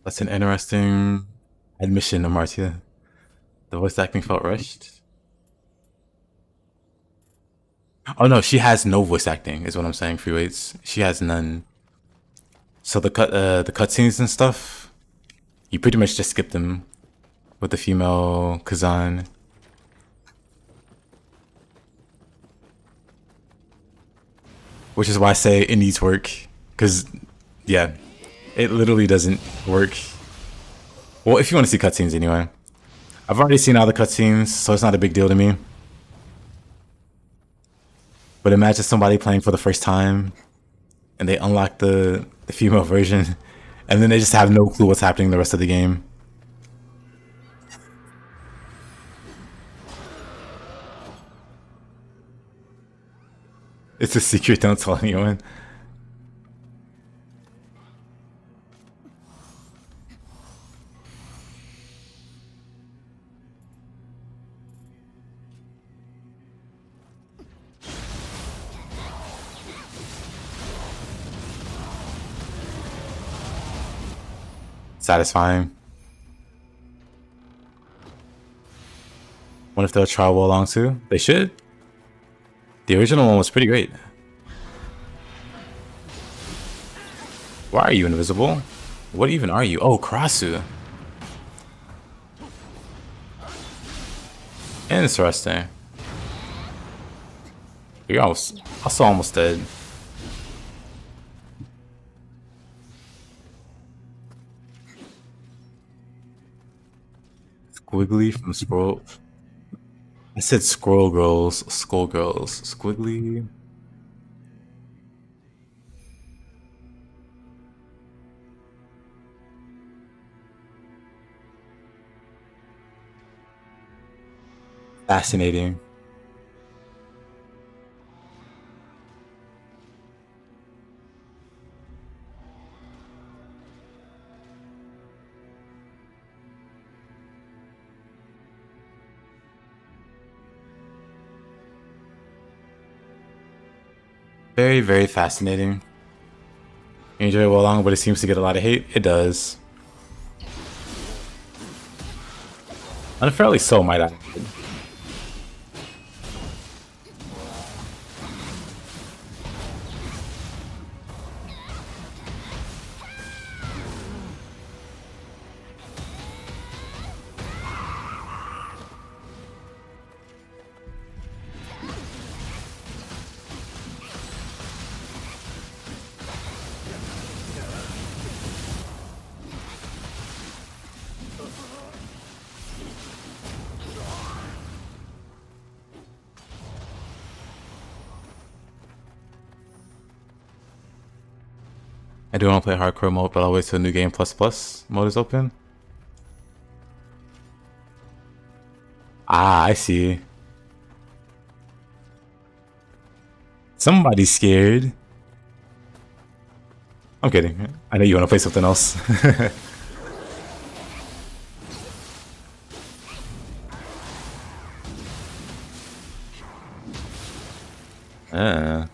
Speaker 1: That's an interesting admission, Amartya. The voice acting felt rushed. Oh no, she has no voice acting, is what I'm saying. Free weights, she has none. So the cutscenes and stuff, you pretty much just skip them with the female Kazan. Which is why I say it needs work, because Yeah, it literally doesn't work. Well, if you want to see cutscenes anyway. I've already seen all the cutscenes, so it's not a big deal to me. But imagine somebody playing for the first time and they unlock the female version and then they just have no clue what's happening the rest of the game. It's a secret, don't tell anyone. Satisfying. What if they'll try Wo Long too? They should. The original one was pretty great. Why are you invisible? What even are you? Oh, Karasu. Interesting. You're also almost dead. Squiggly from Scroll. I said Scroll Girls, Skull Girls. Squiggly. Fascinating. Very, very fascinating. You enjoy Wo Long, but it seems to get a lot of hate. It does. Unfairly so, might I add. I do want to play hardcore mode, but I'll wait till New Game Plus Plus mode is open. Ah, I see. Somebody's scared. I'm kidding. I know you want to play something else. uh.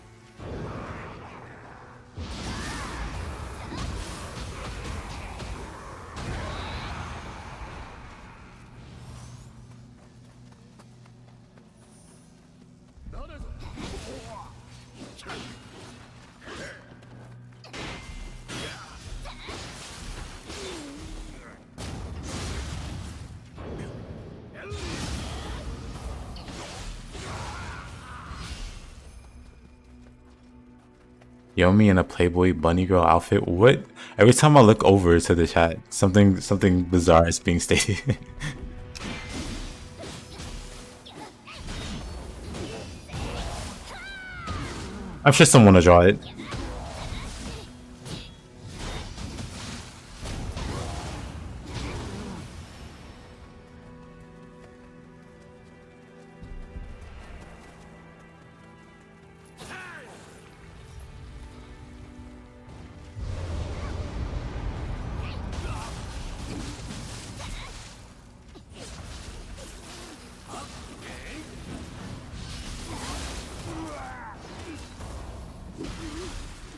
Speaker 1: Yomi in a Playboy bunny girl outfit. What? Every time I look over to the chat, something bizarre is being stated. I'm sure someone will draw it.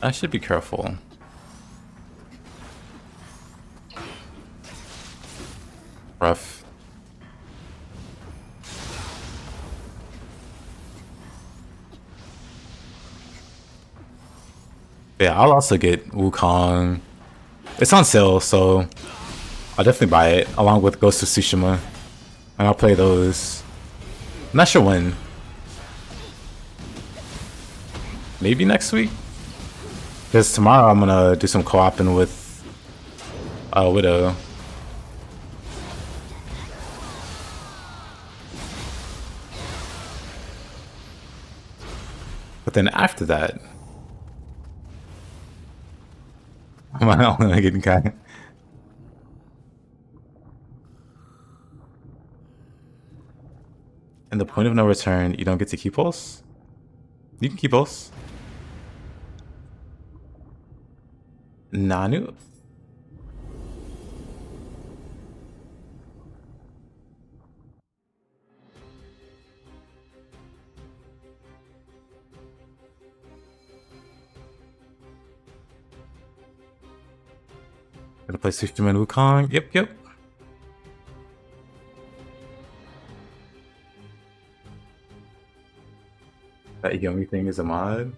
Speaker 1: I should be careful. Rough. Yeah, I'll also get Wukong. It's on sale, so I'll definitely buy it along with Ghost of Tsushima, and I'll play those. I'm not sure when. Maybe next week. Because tomorrow I'm gonna do some co-oping with Widow. But then after that, I'm only getting Kai. And the point of no return, you don't get to keep Pulse? You can keep Pulse. Nanu? Gonna play Superman Wukong? Yep. That Yomi thing is a mod.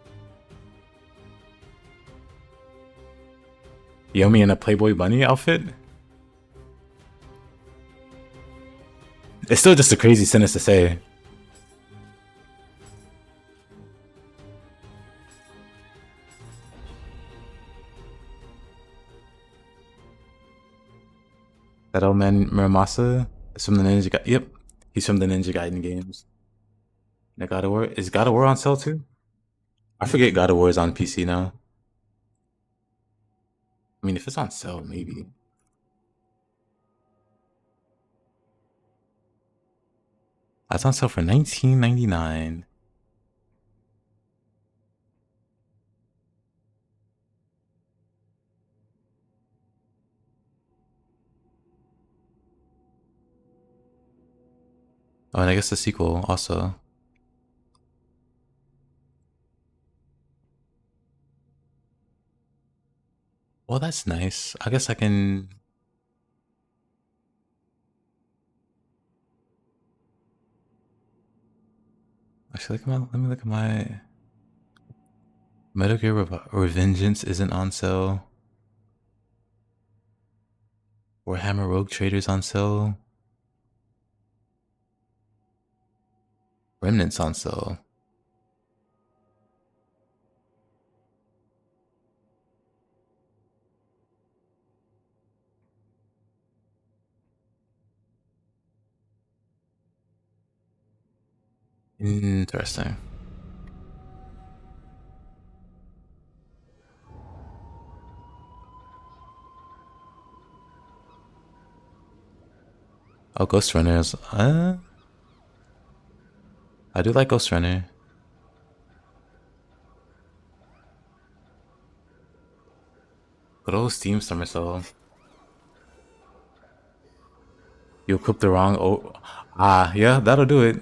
Speaker 1: Yomi in a Playboy Bunny outfit? It's still just a crazy sentence to say. That old man Muramasa is from the Ninja Gaiden. Yep, he's from the Ninja Gaiden games. Now God of War. Is God of War on sale too? I forget God of War is on PC now. I mean, if it's on sale, maybe. That's on sale for $19.99. Oh, and I guess the sequel also. Well, that's nice. I guess I can... Actually, let me look at my... Metal Gear Revengeance isn't on sale. Warhammer Rogue Trader's on sale. Remnant's on sale. Interesting. Oh, Ghost Runners. I do like Ghost Runner. Good old Steam Summer Sale. You equipped the wrong... Oh, yeah, that'll do it.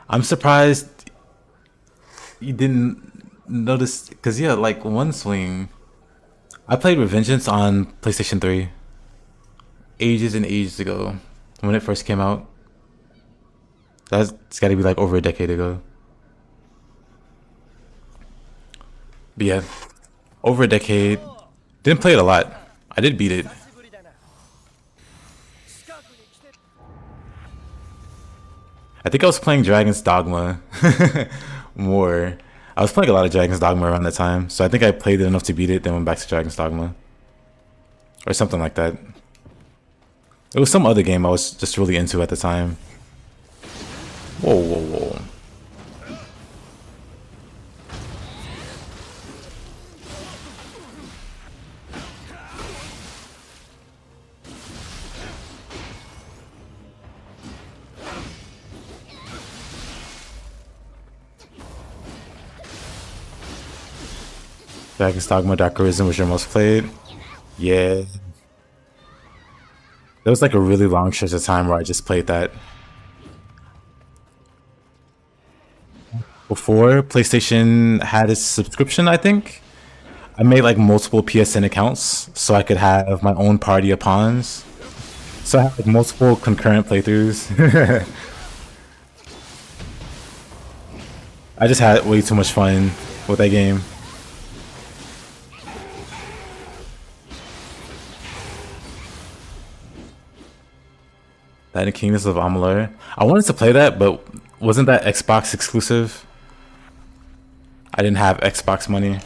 Speaker 1: I'm surprised you didn't notice... Because, yeah, like, One Swing... I played Revengeance on PlayStation 3. Ages and ages ago. When it first came out. It's gotta be, like, over a decade ago. But, yeah. Over a decade. Didn't play it a lot. I did beat it. I think I was playing Dragon's Dogma more. I was playing a lot of Dragon's Dogma around that time, so I think I played it enough to beat it, then went back to Dragon's Dogma. Or something like that. It was some other game I was just really into at the time. Whoa. Dragon's Dogma Dark Arisen was your most played? Yeah. There was like a really long stretch of time where I just played that. Before PlayStation had its subscription, I think, I made like multiple PSN accounts so I could have my own party of pawns. So I had like multiple concurrent playthroughs. I just had way too much fun with that game. That and Kingdoms of Amalur. I wanted to play that, but wasn't that Xbox exclusive? I didn't have Xbox money.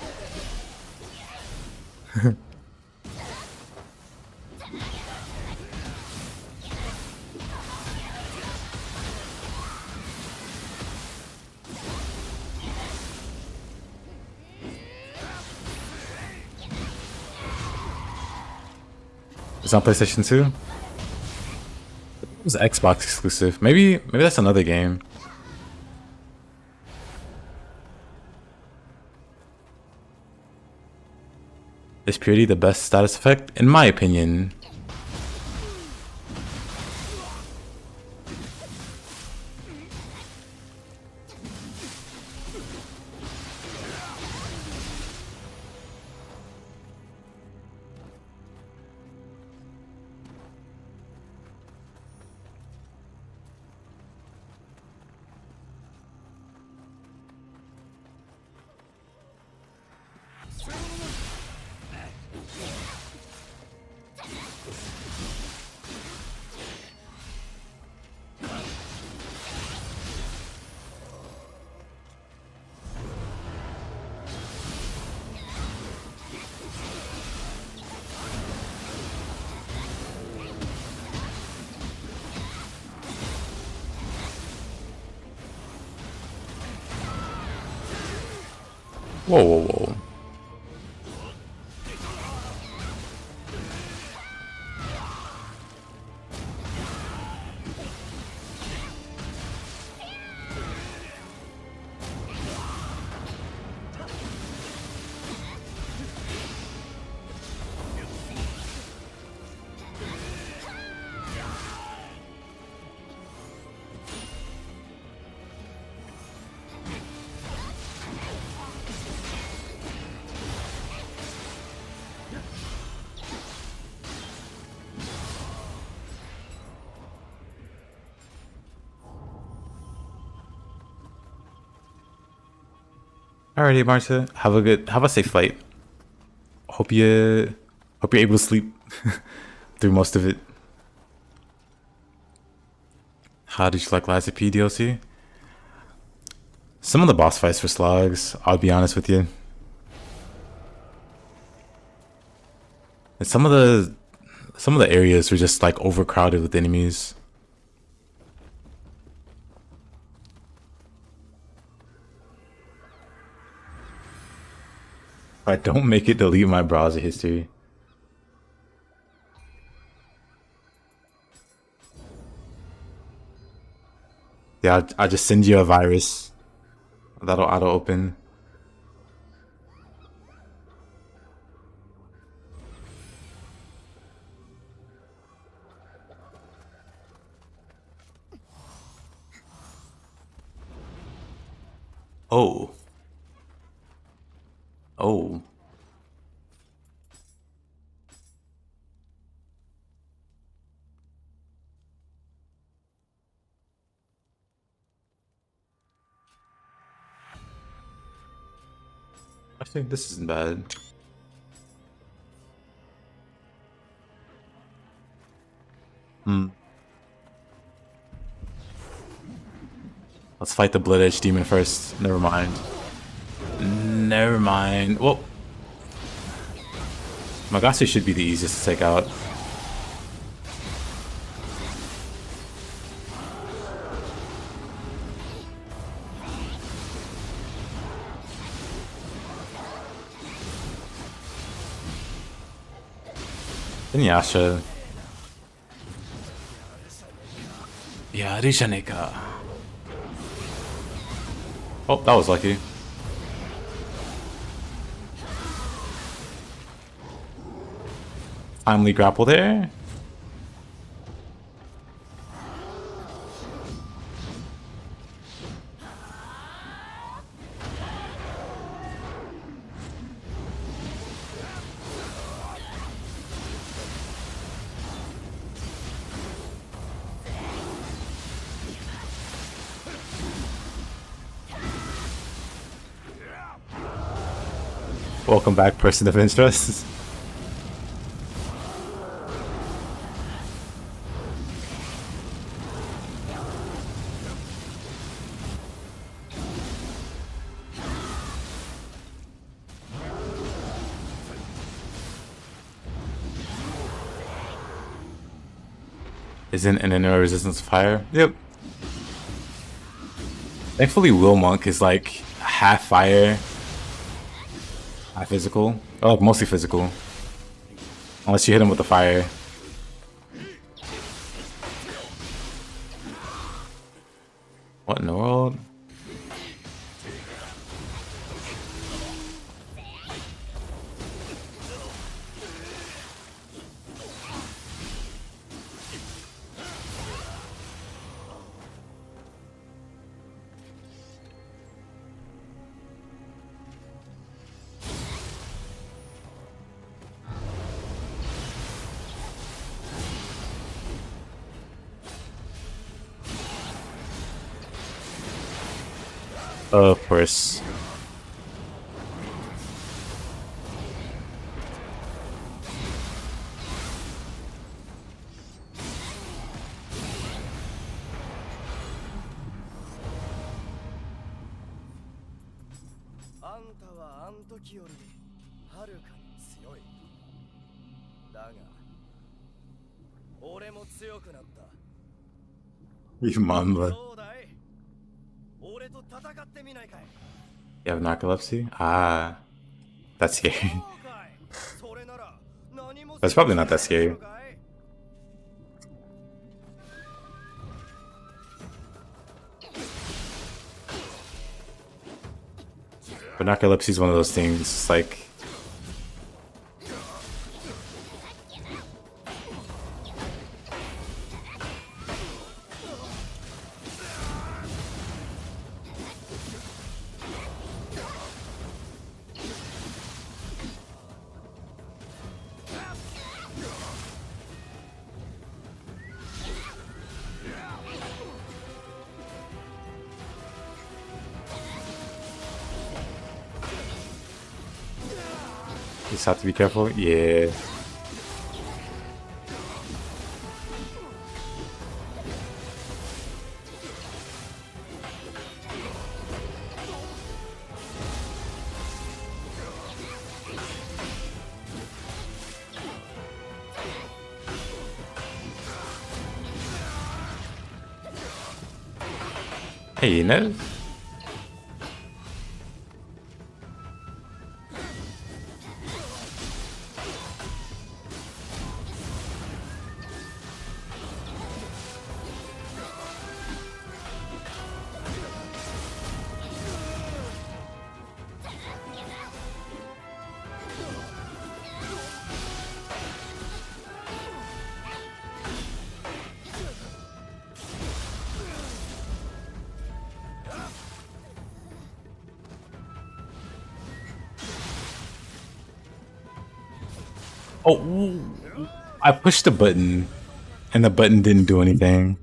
Speaker 1: It's on PlayStation 2? It was Xbox exclusive. Maybe that's another game. Is purity the best status effect? In my opinion. Whoa, whoa, whoa. Alrighty, Marta. Have a safe flight. Hope you're able to sleep through most of it. How did you like Liza P DLC? Some of the boss fights were slogs, I'll be honest with you. And some of the areas were just like overcrowded with enemies. If I don't make it, delete my browser history. Yeah, I'll just send you a virus. That'll auto open. Oh. Oh. I think this isn't bad. Let's fight the Blood Edge Demon first. Never mind. Never mind. Well, Magase should be the easiest to take out. Then Yasha. Yeah, Rishaneka. Oh, that was lucky. Timely grapple there. Welcome back, person of interest. Isn't an inner resistance to fire? Yep. Thankfully, Will Monk is like half fire, half physical. Oh, like mostly physical. Unless you hit him with the fire. What in the world? Of course. You mamba. You have narcolepsy? Ah, that's scary. That's probably not that scary. But narcolepsy is one of those things. It's like you just have to be careful. Yeah. Hey, Nev. Oh, I pushed the button, and the button didn't do anything.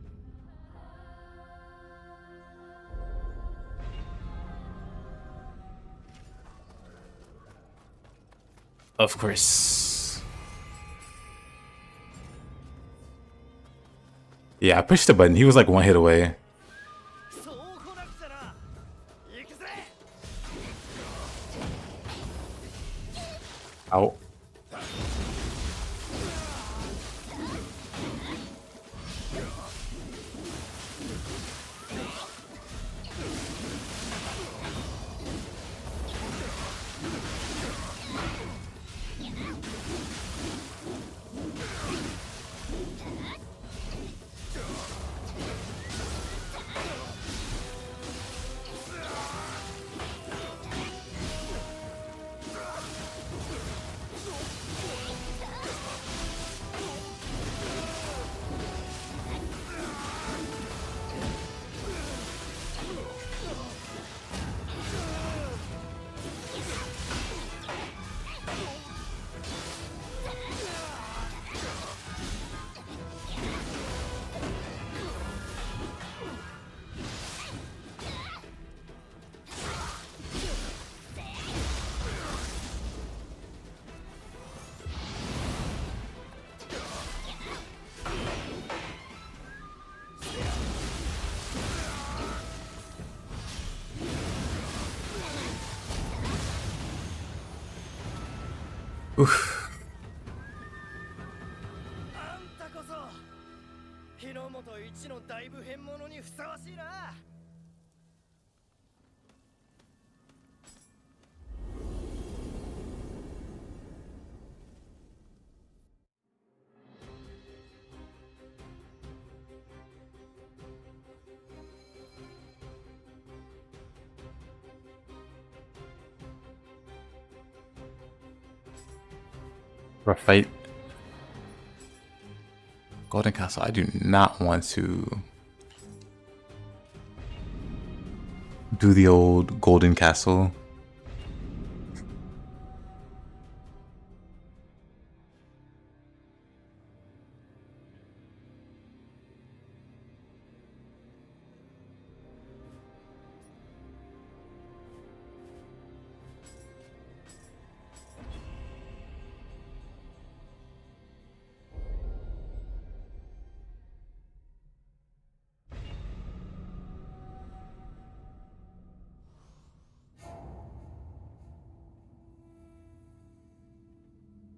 Speaker 1: Of course. Yeah, I pushed the button. He was like one hit away. Ow. Oof.
Speaker 2: 日の本一の大部変者にふさわしいな。
Speaker 1: Rough fight. Golden Castle. I do not want to do the old Golden Castle.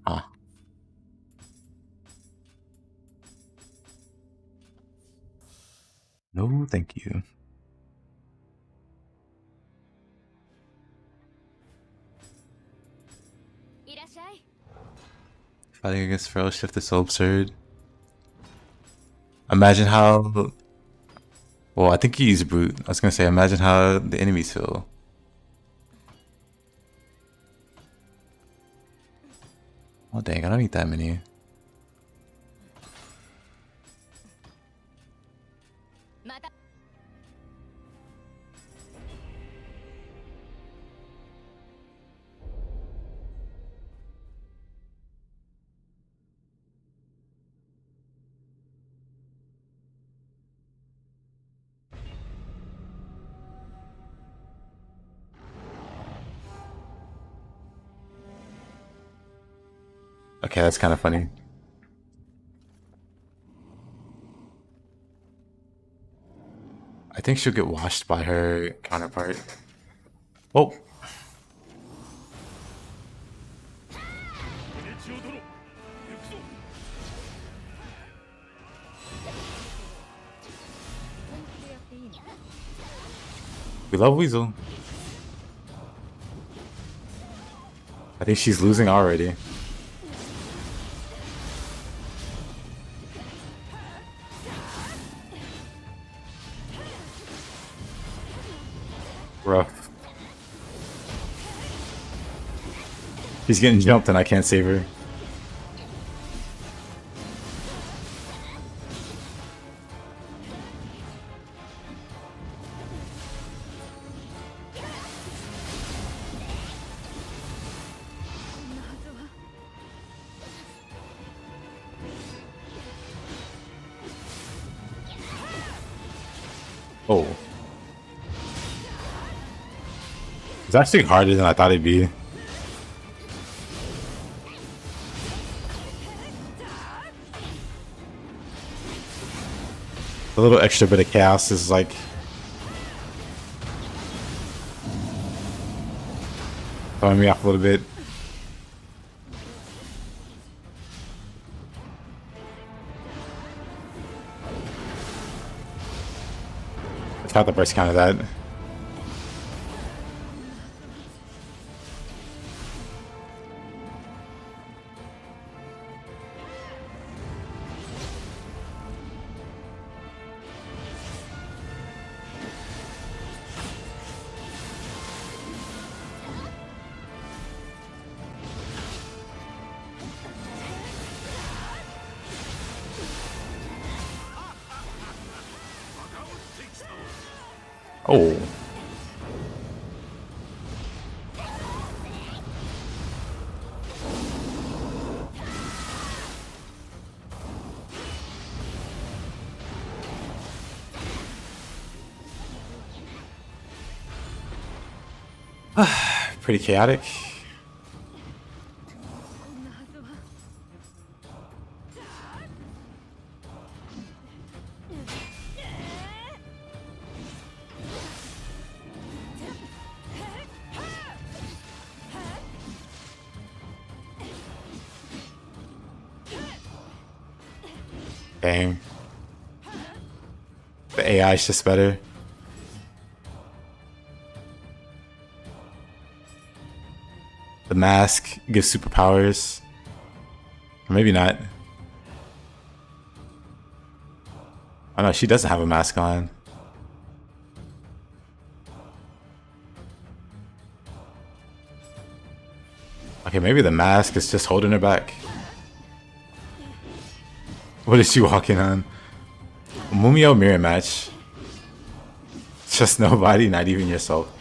Speaker 1: Ah. No, thank you. Fighting against Fellowship is so absurd. Imagine how... Well, I think he used Brute. I was gonna say, imagine how the enemies feel. Oh dang, I don't need that many. Okay, that's kind of funny. I think she'll get washed by her counterpart. Oh! We love Weasel. I think she's losing already. Rough. She's getting jumped and I can't save her. Oh. It's actually harder than I thought it'd be. A little extra bit of chaos is like... throwing me off a little bit. I thought the burst counted that. Oh. Pretty chaotic. Dang. The AI is just better. The mask gives superpowers. Or maybe not. Oh no, she doesn't have a mask on. Okay, maybe the mask is just holding her back. What is she walking on? Mumio mirror match. Just nobody, not even yourself.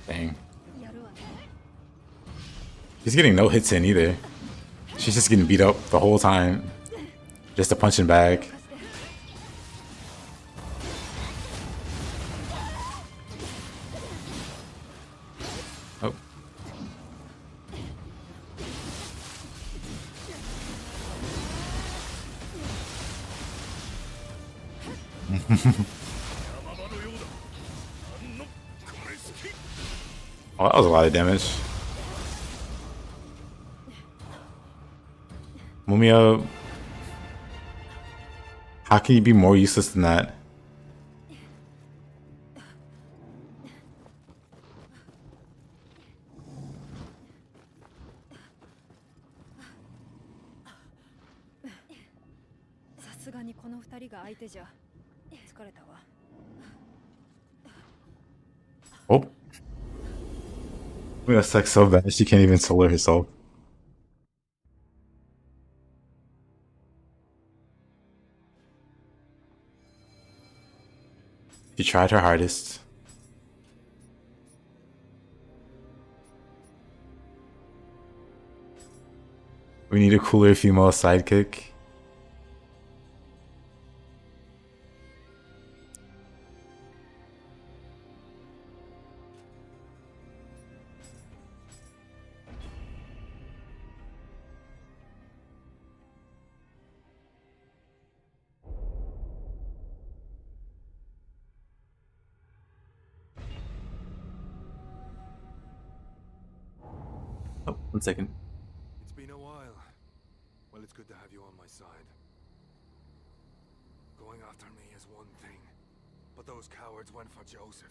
Speaker 1: Dang. She's getting no hits in either. She's just getting beat up the whole time. Just a punching bag. Oh. Oh, that was a lot of damage. Mumio, how can you be more useless than that? Oh. Mumio sucks so bad she can't even solo herself. She tried her hardest. We need a cooler female sidekick. Oh, 1 second.
Speaker 4: It's been a while. Well, it's good to have you on my side. Going after me is one thing, but those cowards went for Joseph.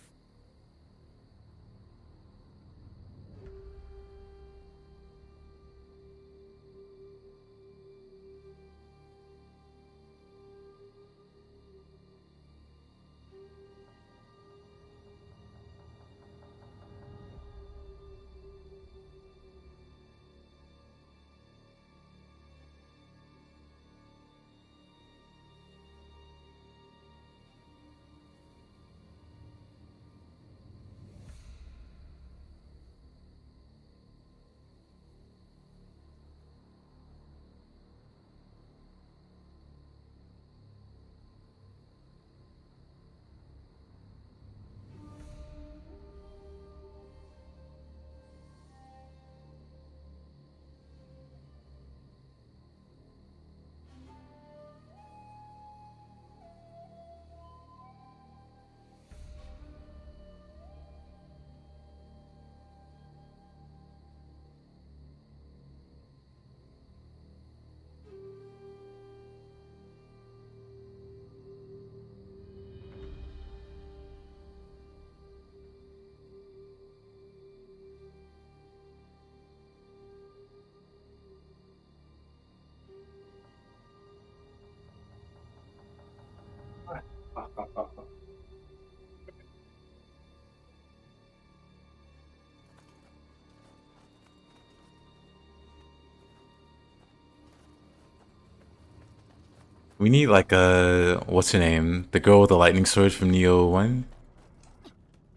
Speaker 1: We need like a what's her name? The girl with the lightning sword from Nioh 1.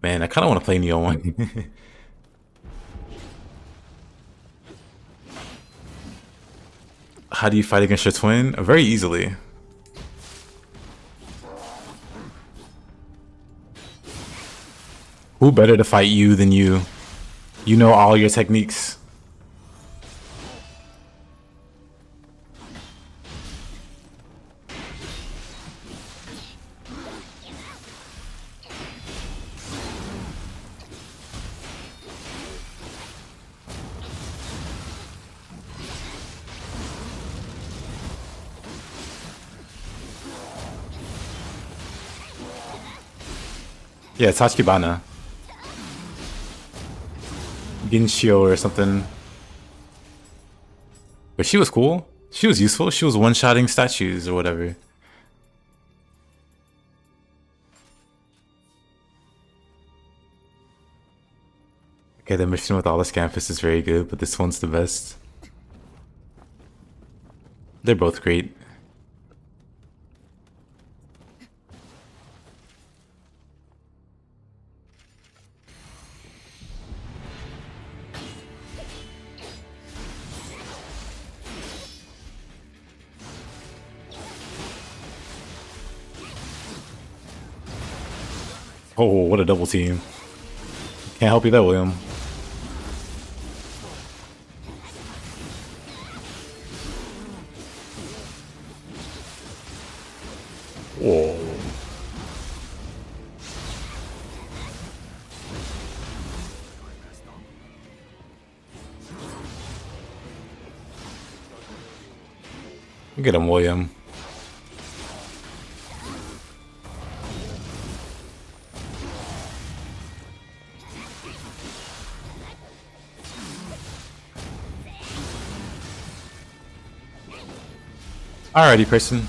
Speaker 1: Man, I kind of want to play Nioh 1. How do you fight against your twin? Very easily. Who better to fight you than you? You know all your techniques. Yeah, it's Tachibana. Ginshio or something. But she was cool. She was useful. She was one-shotting statues or whatever. Okay, the mission with Alice Campus is very good, but this one's the best. They're both great. Oh, what a double team. Can't help you there, William. Whoa. Get him, William. Alrighty, person.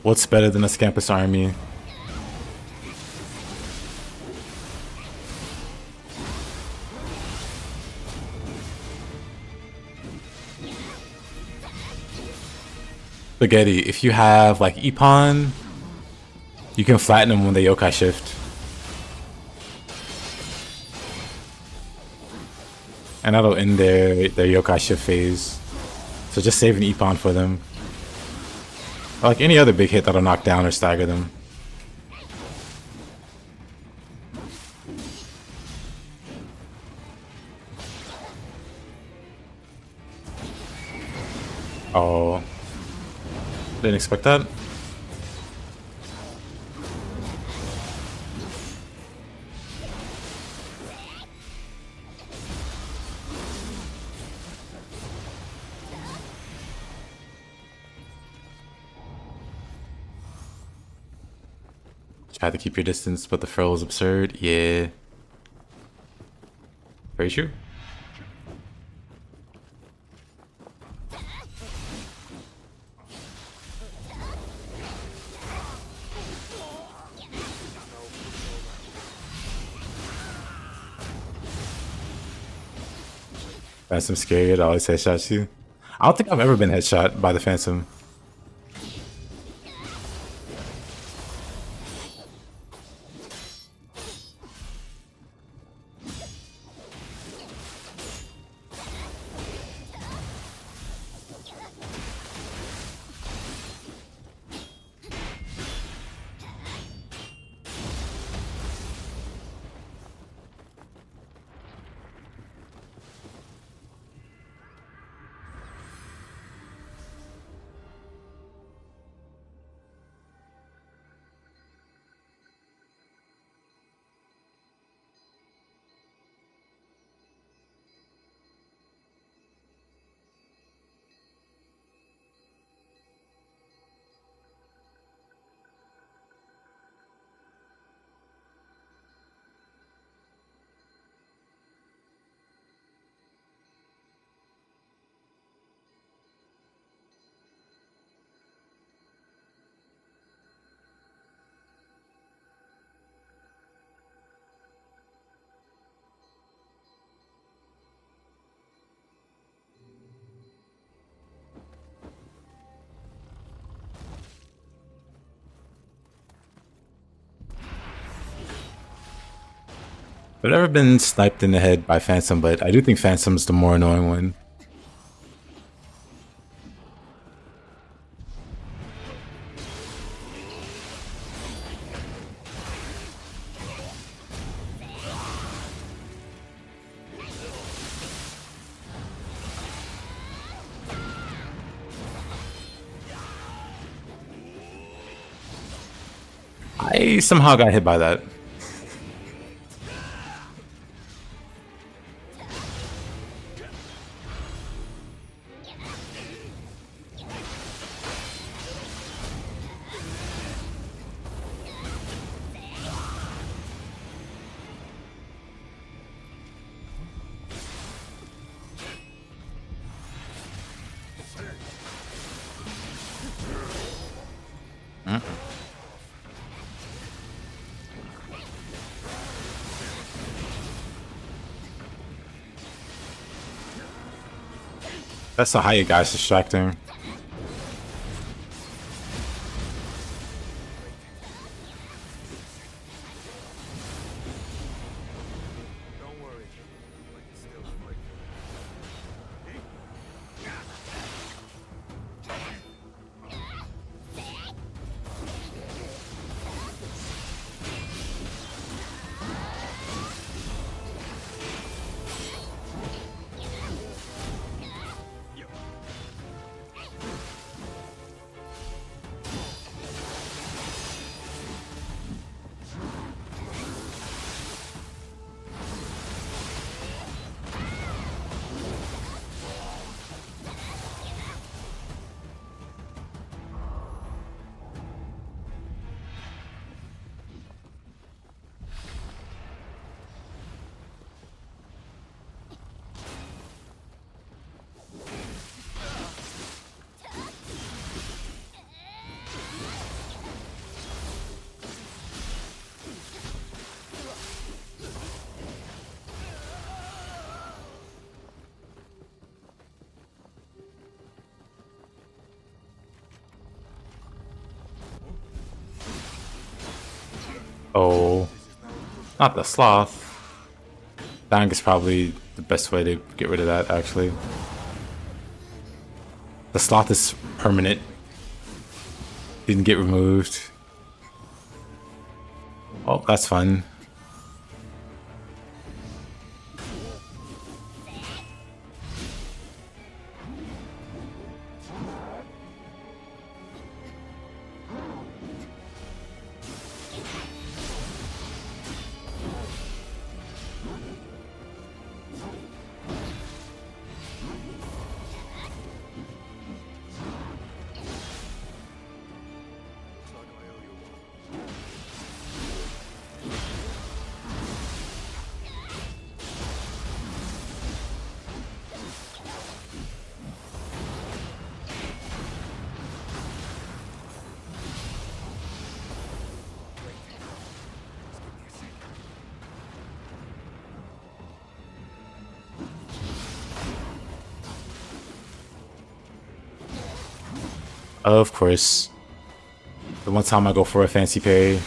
Speaker 1: What's better than a Scampus army? Spaghetti, if you have like Ippon, you can flatten them when they Yokai shift. And that'll end their Yokai shift phase. So just save an Ippon for them. Or like any other big hit that'll knock down or stagger them. Oh. Didn't expect that. Try to keep your distance, but the throw is absurd. Yeah. Very true. Phantom scared, I always headshot you. I don't think I've ever been headshot by the Phantom. I've never been sniped in the head by Phantom, but I do think Phantom's the more annoying one. I somehow got hit by that. That's how you guys distracting.
Speaker 4: Don't worry. I can still fight.
Speaker 1: Oh, not the sloth. Dying is probably the best way to get rid of that, actually. The sloth is permanent. Didn't get removed. Oh, that's fun. Of course. The one time I go for a fancy parry.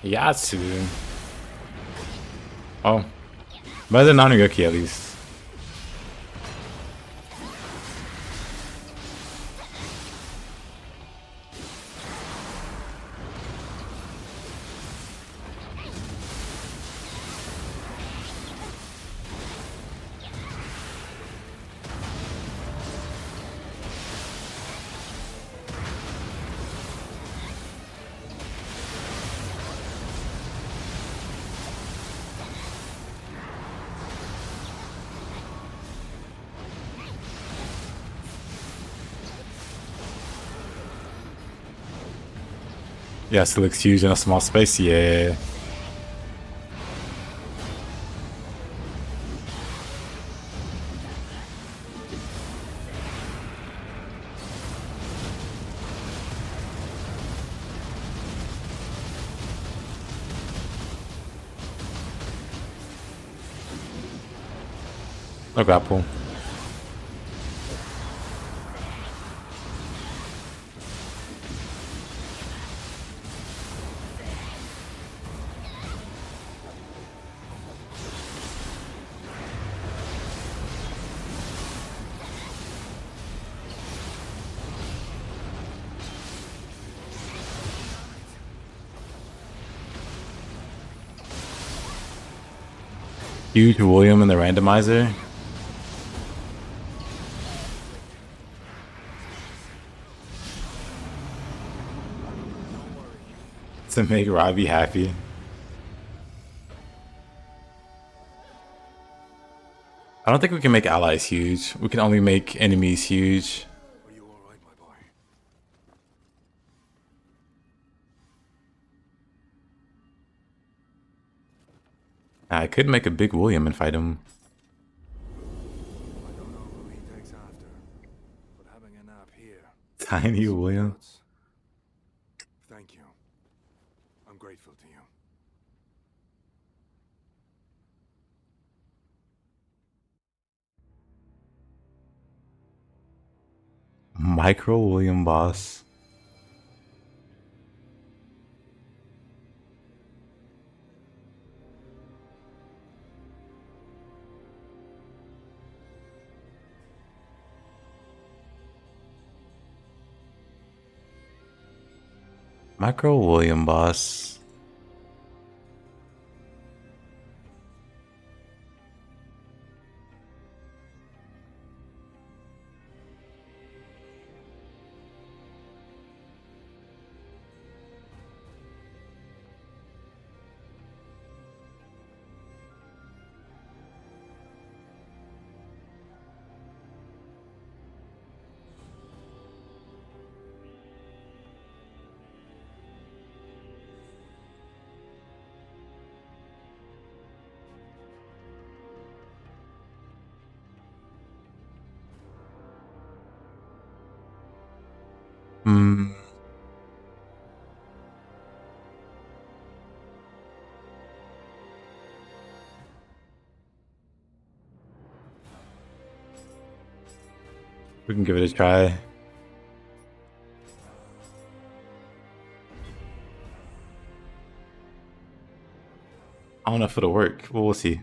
Speaker 1: Yatsu. Oh. Better than Nioh at least. Yes, it looks huge in a small space. Yeah. No grapple. Huge William in the randomizer. To make Robbie happy. I don't think we can make allies huge. We can only make enemies huge.
Speaker 4: Are you all right, my boy?
Speaker 1: I could make a big William and fight him.
Speaker 4: I don't know who he takes after, but having a nap here.
Speaker 1: Tiny William.
Speaker 4: Thank you. I'm grateful to you.
Speaker 1: Micro William boss. Micro William boss. Hmm. We can give it a try. I don't know if it'll work. Well, we'll see.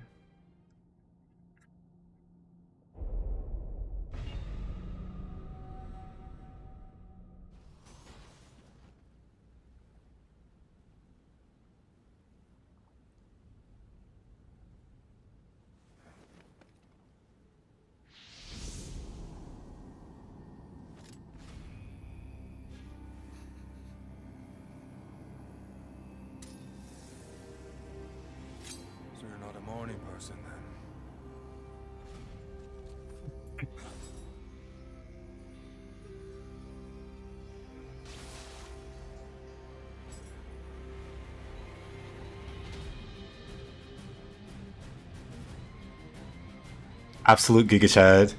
Speaker 4: So you're not a morning person then?
Speaker 1: Absolute Giga Chad.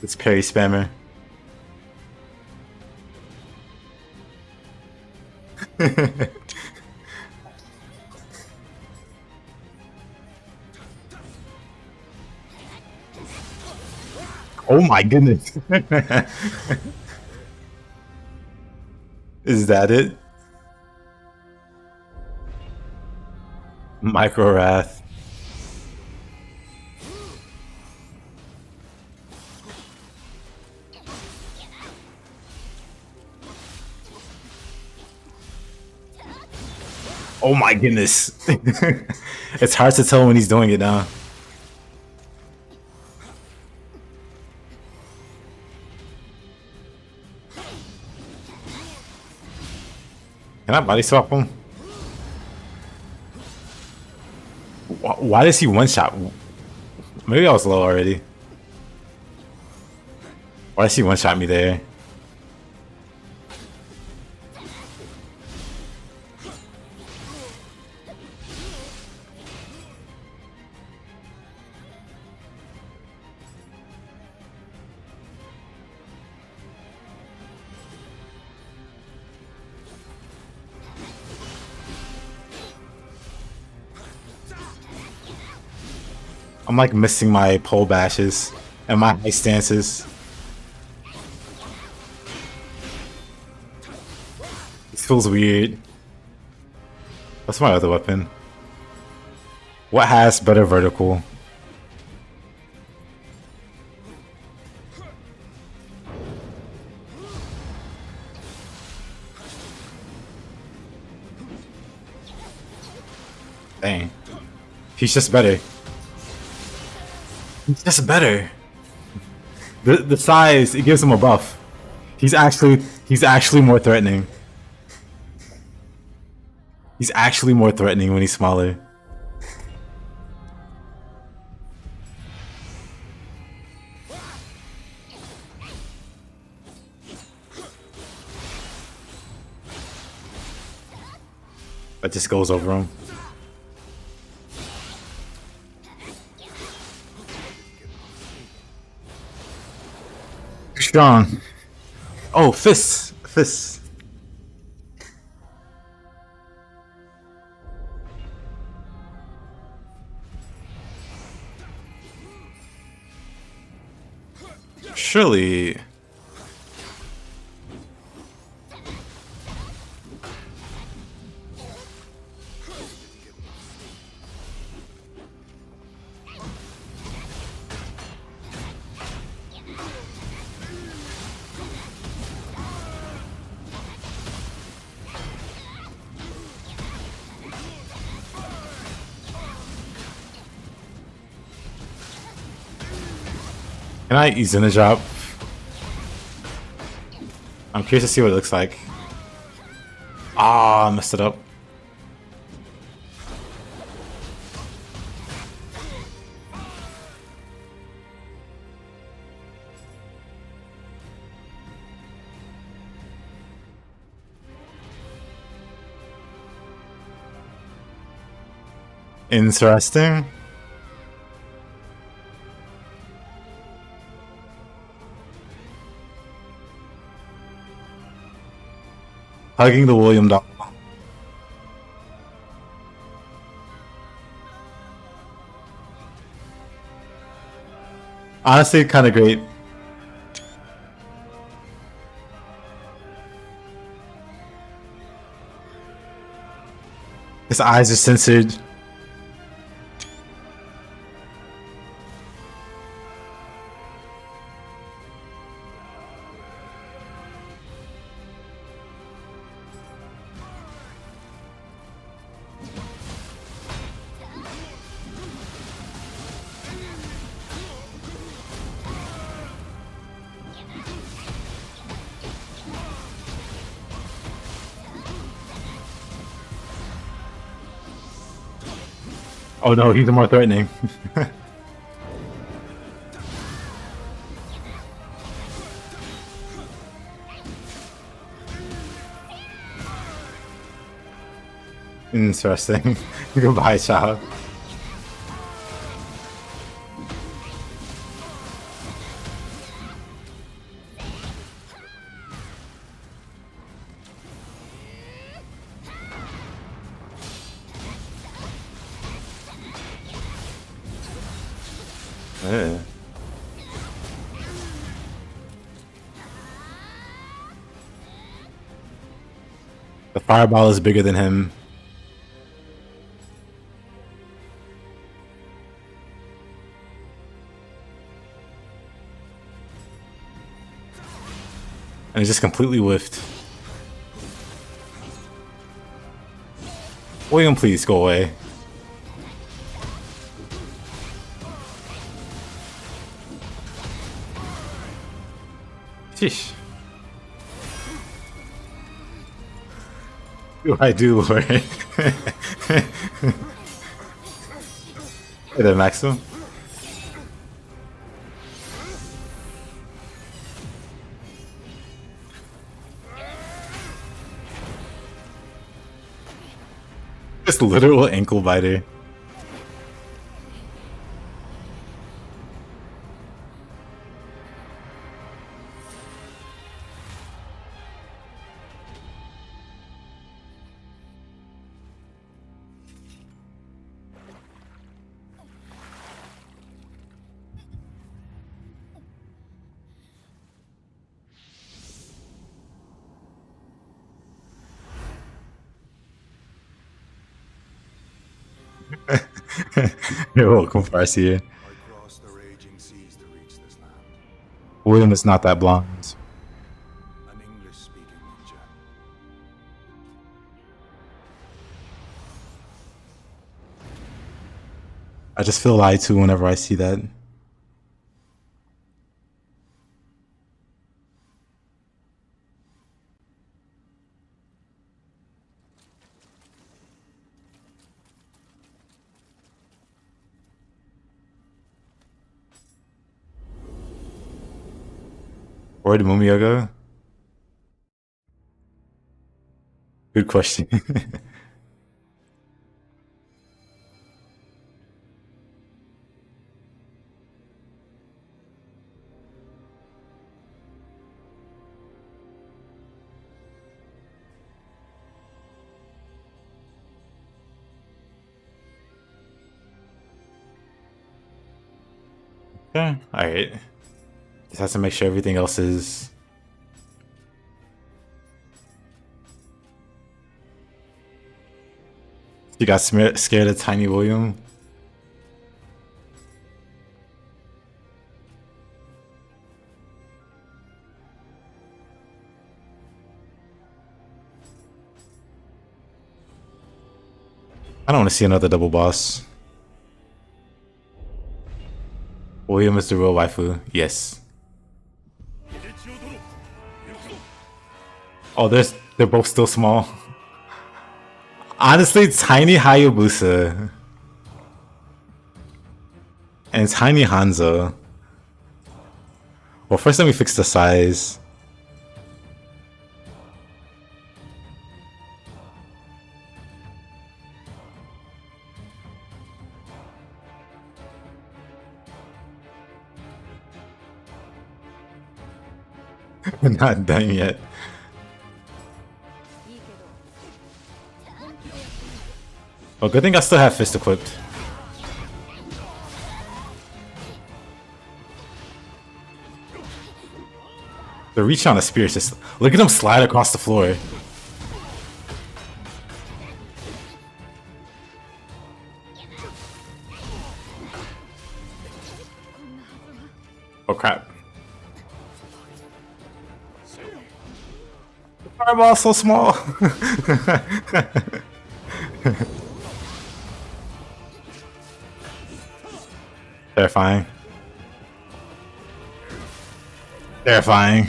Speaker 1: It's parry spammer. Oh my goodness. Is that it? Micro Wrath. Oh my goodness. It's hard to tell when he's doing it now. Can I body swap him? Why does he one shot? Maybe I was low already. Why does he one shot me there? I'm like missing my pole bashes and my high stances. This feels weird. What's my other weapon? What has better vertical? Dang. He's just better. He's just better. The size, it gives him a buff. He's actually more threatening. He's actually more threatening when he's smaller. That just goes over him. Strong. Oh, fists. Fists. Surely. Can I ease in a drop? I'm curious to see what it looks like. Ah, I messed it up. Interesting. Hugging the William doll. Honestly, kind of great. His eyes are censored. Oh no, he's more threatening. Interesting. Goodbye, child. Yeah. The fireball is bigger than him. And it just completely whiffed. William, please go away. Sheesh. What do I do, Lord? Hey there, Maxim. Just literal ankle biter. You're welcome, Farsi.
Speaker 4: I crossed the raging seas to reach this land.
Speaker 1: William is not that blonde.
Speaker 4: An English-speaking ninja.
Speaker 1: I just feel lied to whenever I see that. Where did Mumio go? Good question. Okay, alright. Just have to make sure everything else is... You got scared of Tiny William? I don't want to see another double boss. William is the real waifu. Yes. Oh, they're both still small. Honestly, Tiny Hayabusa and Tiny Hanzo. Well, first let me fix the size. We're not done yet. Well, good thing I still have fist equipped. The reach on a spear is just... Look at him slide across the floor. Oh crap. The fireball's so small. Terrifying. Terrifying.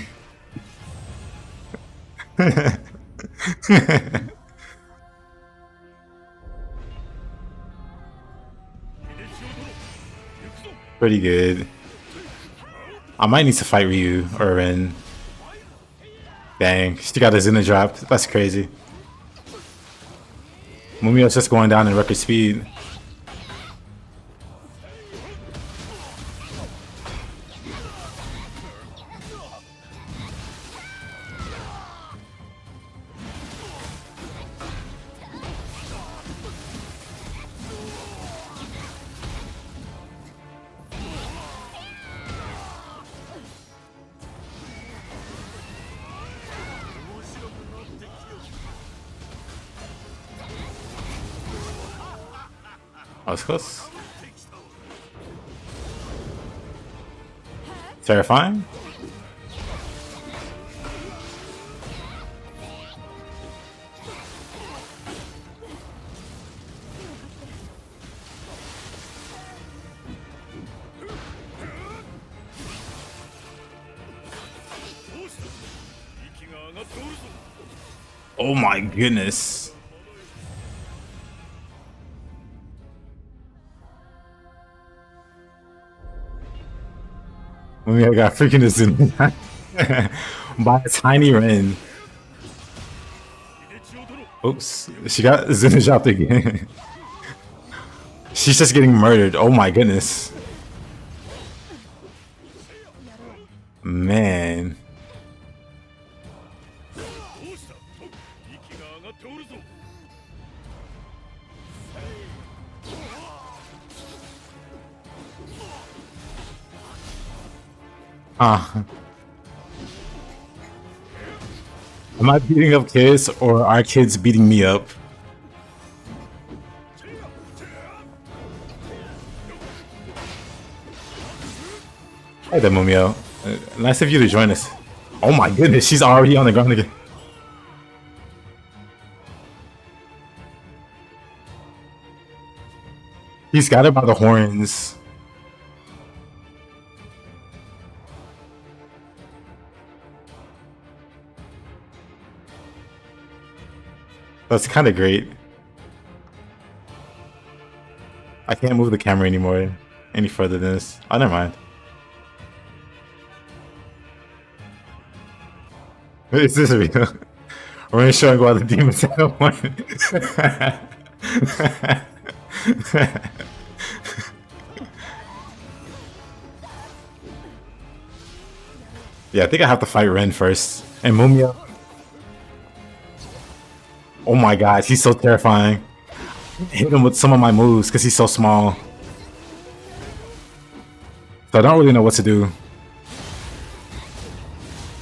Speaker 1: Pretty good. I might need to fight Ryu or Rin. Dang, she got a Zuna drop. That's crazy. Mumio's just going down in record speed. I was close. Terrifying. Oh my goodness. Mumio got freaking Azuna by a tiny Ren. Oops, she got Azuna dropped again. She's just getting murdered. Oh my goodness. Man. Am I beating up kids or are kids beating me up? Hey there, Mumio. Nice of you to join us. Oh my goodness, she's already on the ground again. He's got her by the horns. That's kind of great. I can't move the camera anymore any further than this. Oh, never mind. Is this real? We're gonna show go out the demons at one. Yeah, I think I have to fight Ren first. And Mumia. Oh my god, he's so terrifying. Hit him with some of my moves because he's so small. So I don't really know what to do.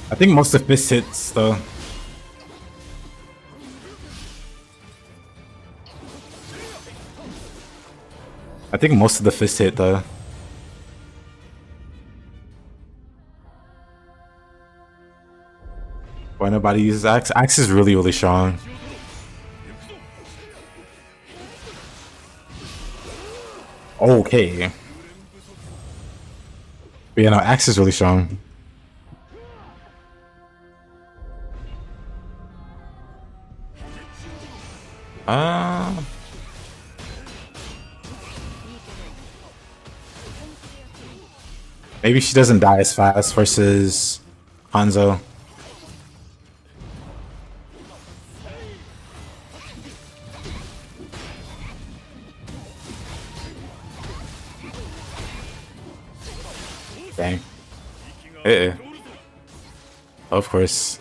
Speaker 1: I think most of fist hits though. I think most of the fist hit though. Why nobody uses Axe? Axe is really, really strong. Okay. But yeah, no, Axe is really strong. Maybe she doesn't die as fast versus Hanzo. Dang. Of course.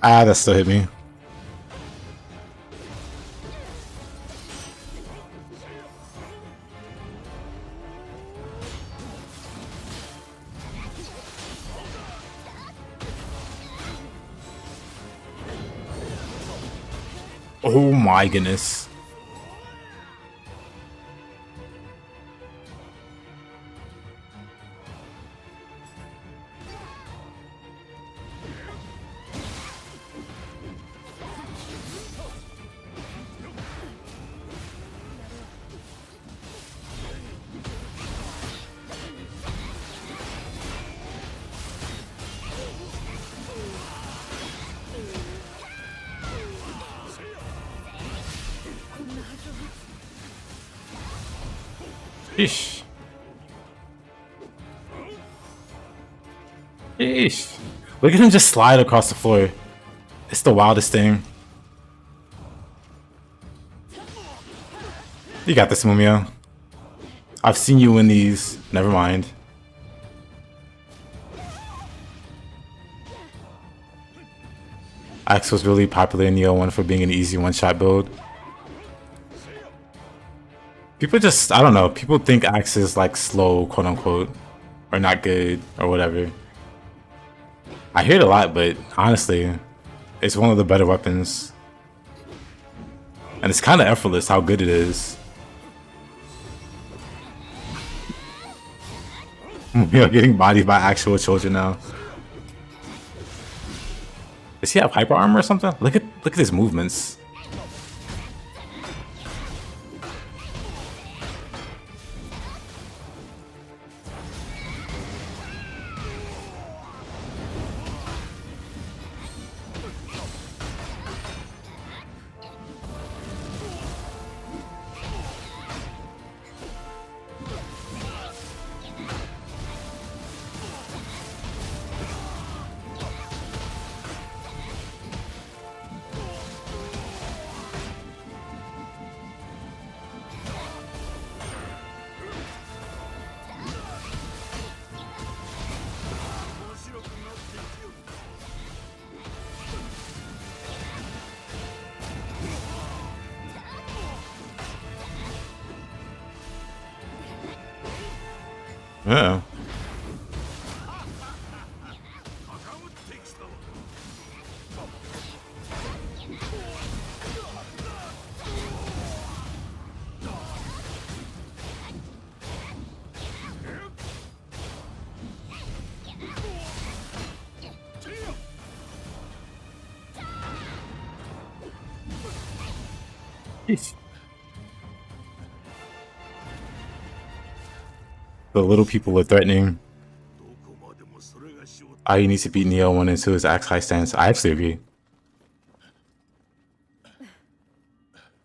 Speaker 1: Ah, that still hit me. Oh my goodness. Sheesh. Sheesh. Look at him just slide across the floor. It's the wildest thing. You got this, Mumio. I've seen you win these. Never mind. Axe was really popular in Nioh 1 for being an easy one-shot build. People just, I don't know, people think Axe is like slow, quote unquote, or not good, or whatever. I hear it a lot, but honestly, it's one of the better weapons. And it's kind of effortless how good it is. We are getting bodied by actual children now. Does he have hyper armor or something? Look at his movements. Yeah. The little people are threatening. All you need to beat Nioh 1 and 2 is Axe high stance. I actually agree.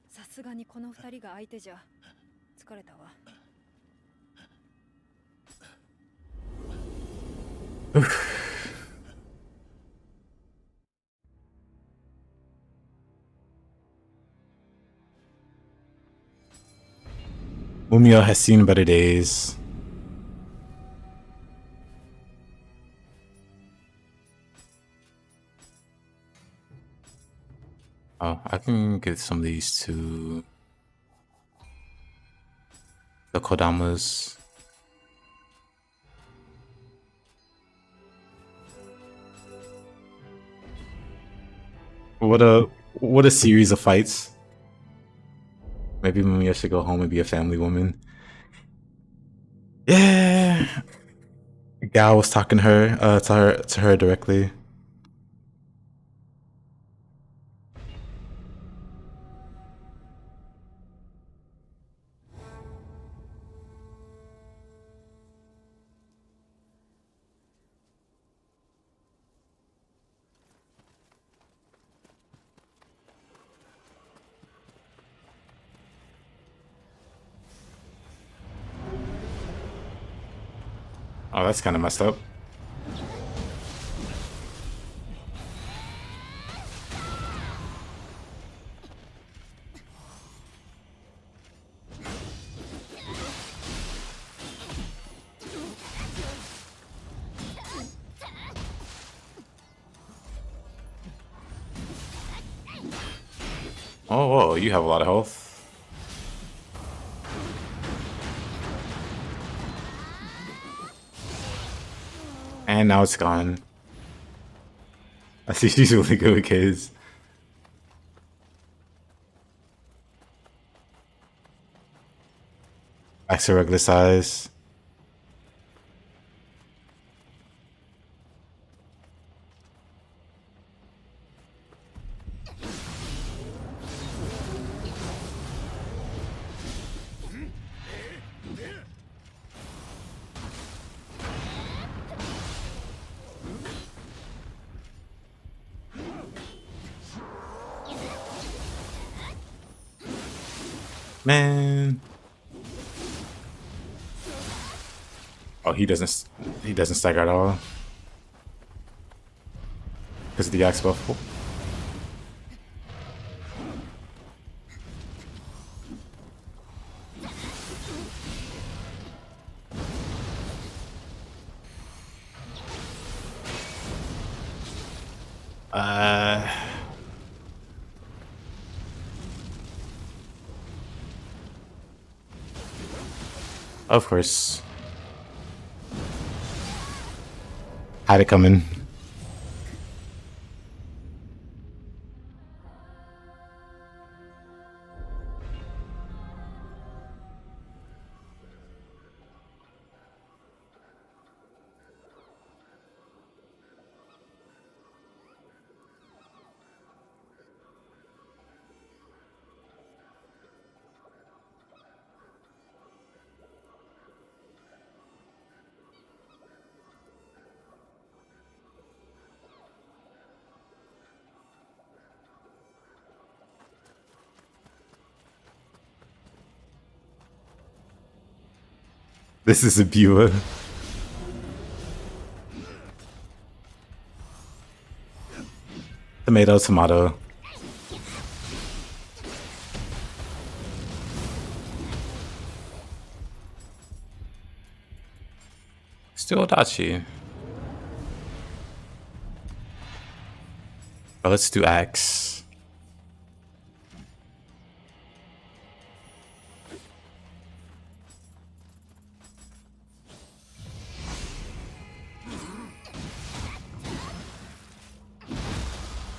Speaker 3: さすがにこの二人が相手じゃ疲れたわ。
Speaker 1: Mumio has seen better days. Oh, I can get some of these to the Kodamas. What a series of fights. Maybe Mumia should go home and be a family woman. Yeah. Gal was talking to her directly. Oh, that's kind of messed up. Oh, whoa, you have a lot of health. And now it's gone. I see she's really good with kids. Back to regular size. Man. Oh, he doesn't stagger at all. Because of the axe buff. Of course. Had it coming. This is a Bua. Tomato, tomato. Still Dachi. But let's do Axe.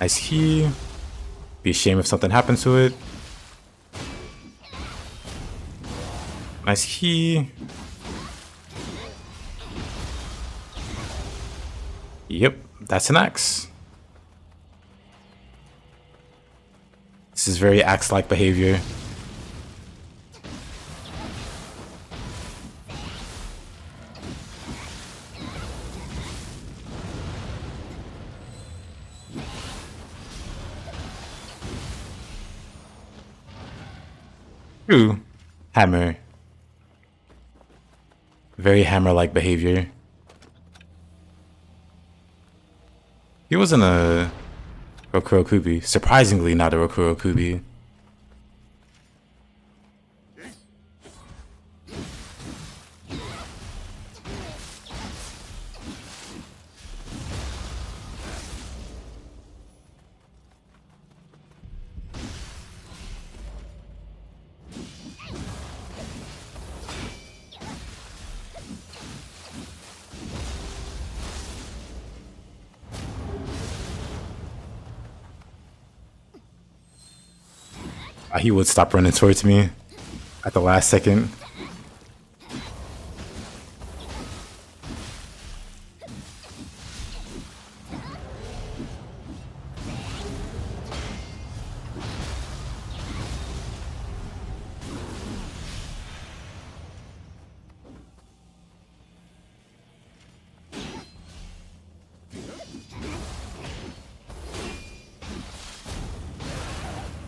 Speaker 1: Nice key. Be a shame if something happens to it. Nice key. Yep, that's an axe. This is very axe-like behavior. True. Hammer. Very hammer-like behavior. He wasn't a Rokuro Kubi. Surprisingly not a Rokuro Kubi. He would stop running towards me at the last second.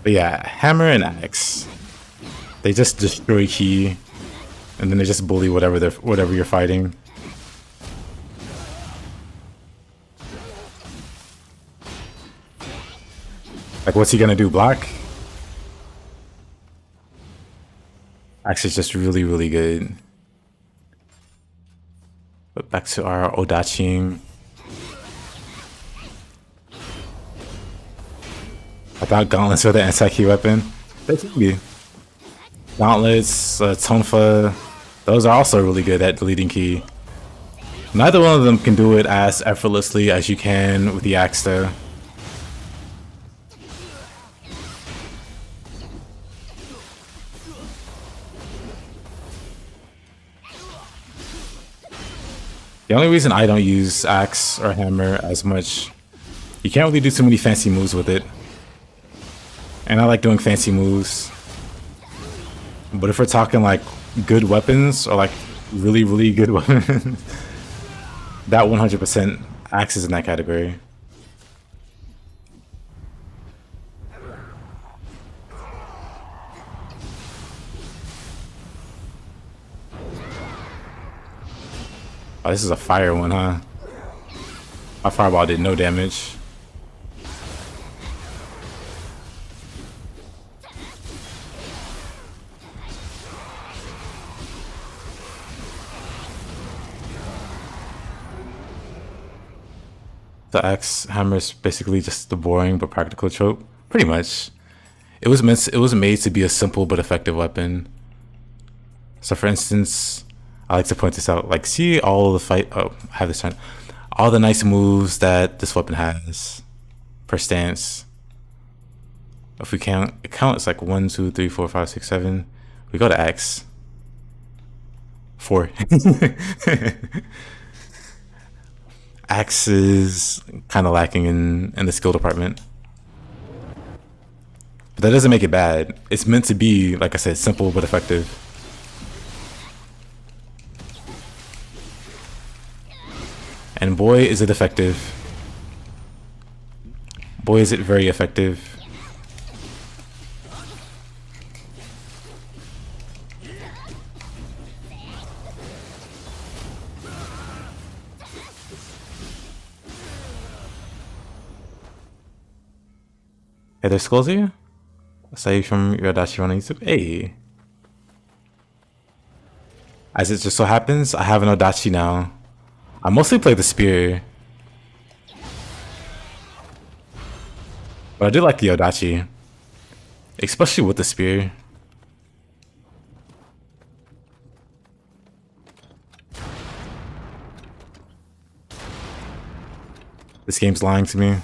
Speaker 1: But yeah, hammer and axe. They just destroy key, and then they just bully whatever you're fighting. Like, what's he gonna do? Block? Axe is just really, really good. But back to our Odachi. I thought gauntlets were the anti-key weapon. They can be. Gauntlets, Tonfa, those are also really good at deleting key. Neither one of them can do it as effortlessly as you can with the axe though. The only reason I don't use axe or hammer as much, you can't really do too many fancy moves with it. And I like doing fancy moves. But if we're talking like good weapons or like really, really good weapons, that 100% axe is in that category. Oh, this is a fire one, huh? My fireball did no damage. The axe hammer is basically just the boring but practical trope. Pretty much. It was made to be a simple but effective weapon. So for instance, I like to point this out. Like, see all the I have this turn. All the nice moves that this weapon has per stance. If we count, it's like 1, 2, 3, 4, 5, 6, 7. We go to axe. 4. Axe is kind of lacking in the skill department. But that doesn't make it bad. It's meant to be, like I said, simple but effective. And boy, is it effective. Boy, is it very effective. Hey there, Skullsy. Aside from your Adachi on YouTube. Hey. As it just so happens, I have an Odachi now. I mostly play the spear. But I do like the Odachi. Especially with the spear. This game's lying to me.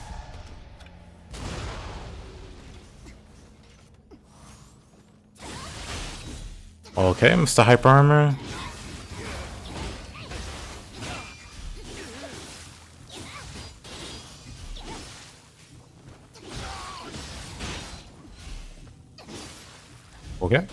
Speaker 1: Okay, Mr. Hyper Armor. Okay.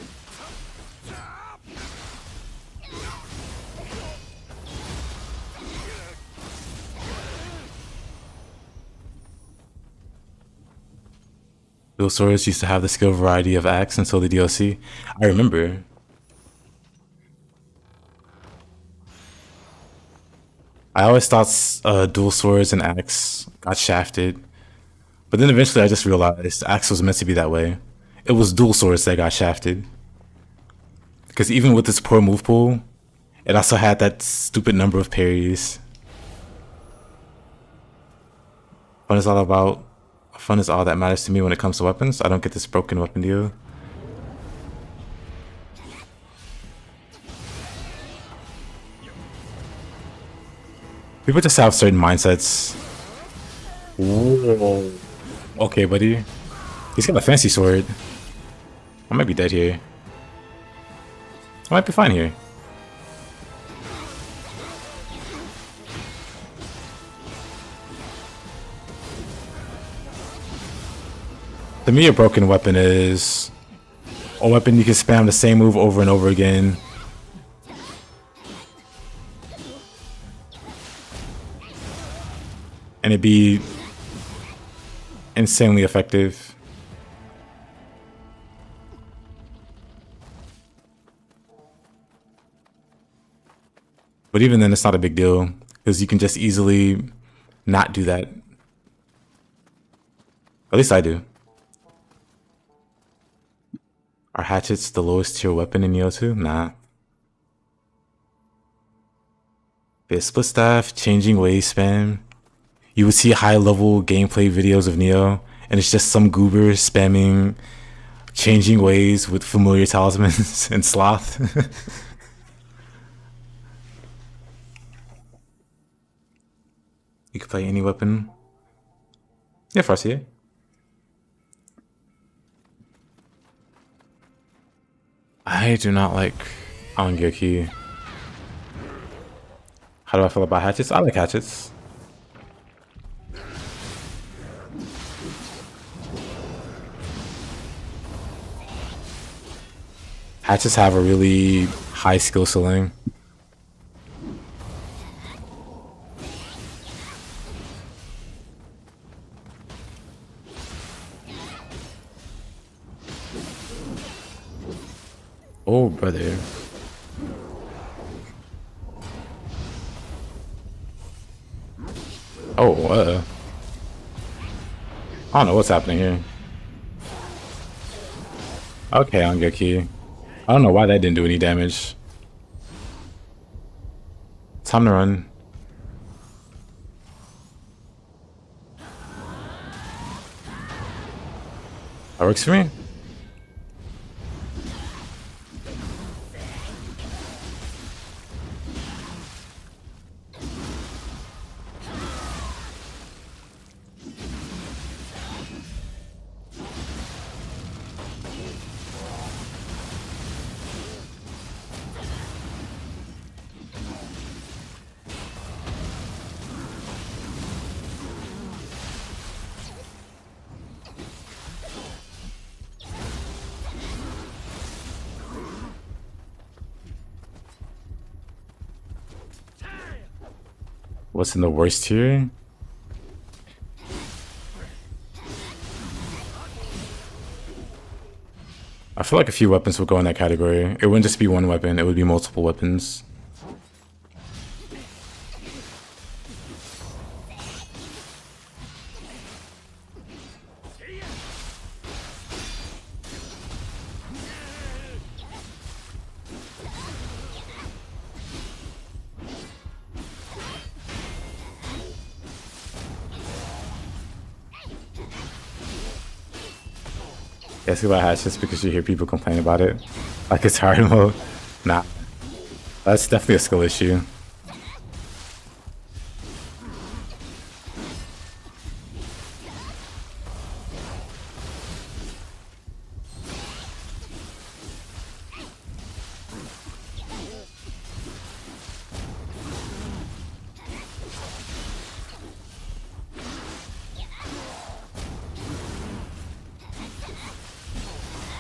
Speaker 1: Dual swords used to have the skill variety of axe until the DLC. I remember. I always thought dual swords and axe got shafted. But then eventually I just realized axe was meant to be that way. It was dual swords that got shafted. Because even with its poor move pool, it also had that stupid number of parries. Fun is all that matters to me when it comes to weapons. I don't get this broken weapon deal. People just have certain mindsets. Whoa. Okay, buddy. He's got a fancy sword. I might be dead here. I might be fine here. To me, a broken weapon is a weapon you can spam the same move over and over again. And it'd be insanely effective. But even then, it's not a big deal because you can just easily not do that. At least I do. Are hatchets the lowest tier weapon in Nioh 2? Nah. But split staff, changing ways spam. You would see high level gameplay videos of Nioh, and it's just some goober spamming changing ways with familiar talismans and sloth. You can play any weapon. Yeah, Farsier. I do not like Angyoki. How do I feel about hatchets? I like hatchets. Hatchets have a really high skill ceiling. Oh, brother. Oh, I don't know what's happening here. Okay, Angyoki. I don't know why that didn't do any damage. Time to run. That works for me. What's in the worst tier? I feel like a few weapons would go in that category. It wouldn't just be one weapon, it would be multiple weapons. Yeah, see what has just because you hear people complain about it. Like it's hard mode. Nah. That's definitely a skill issue.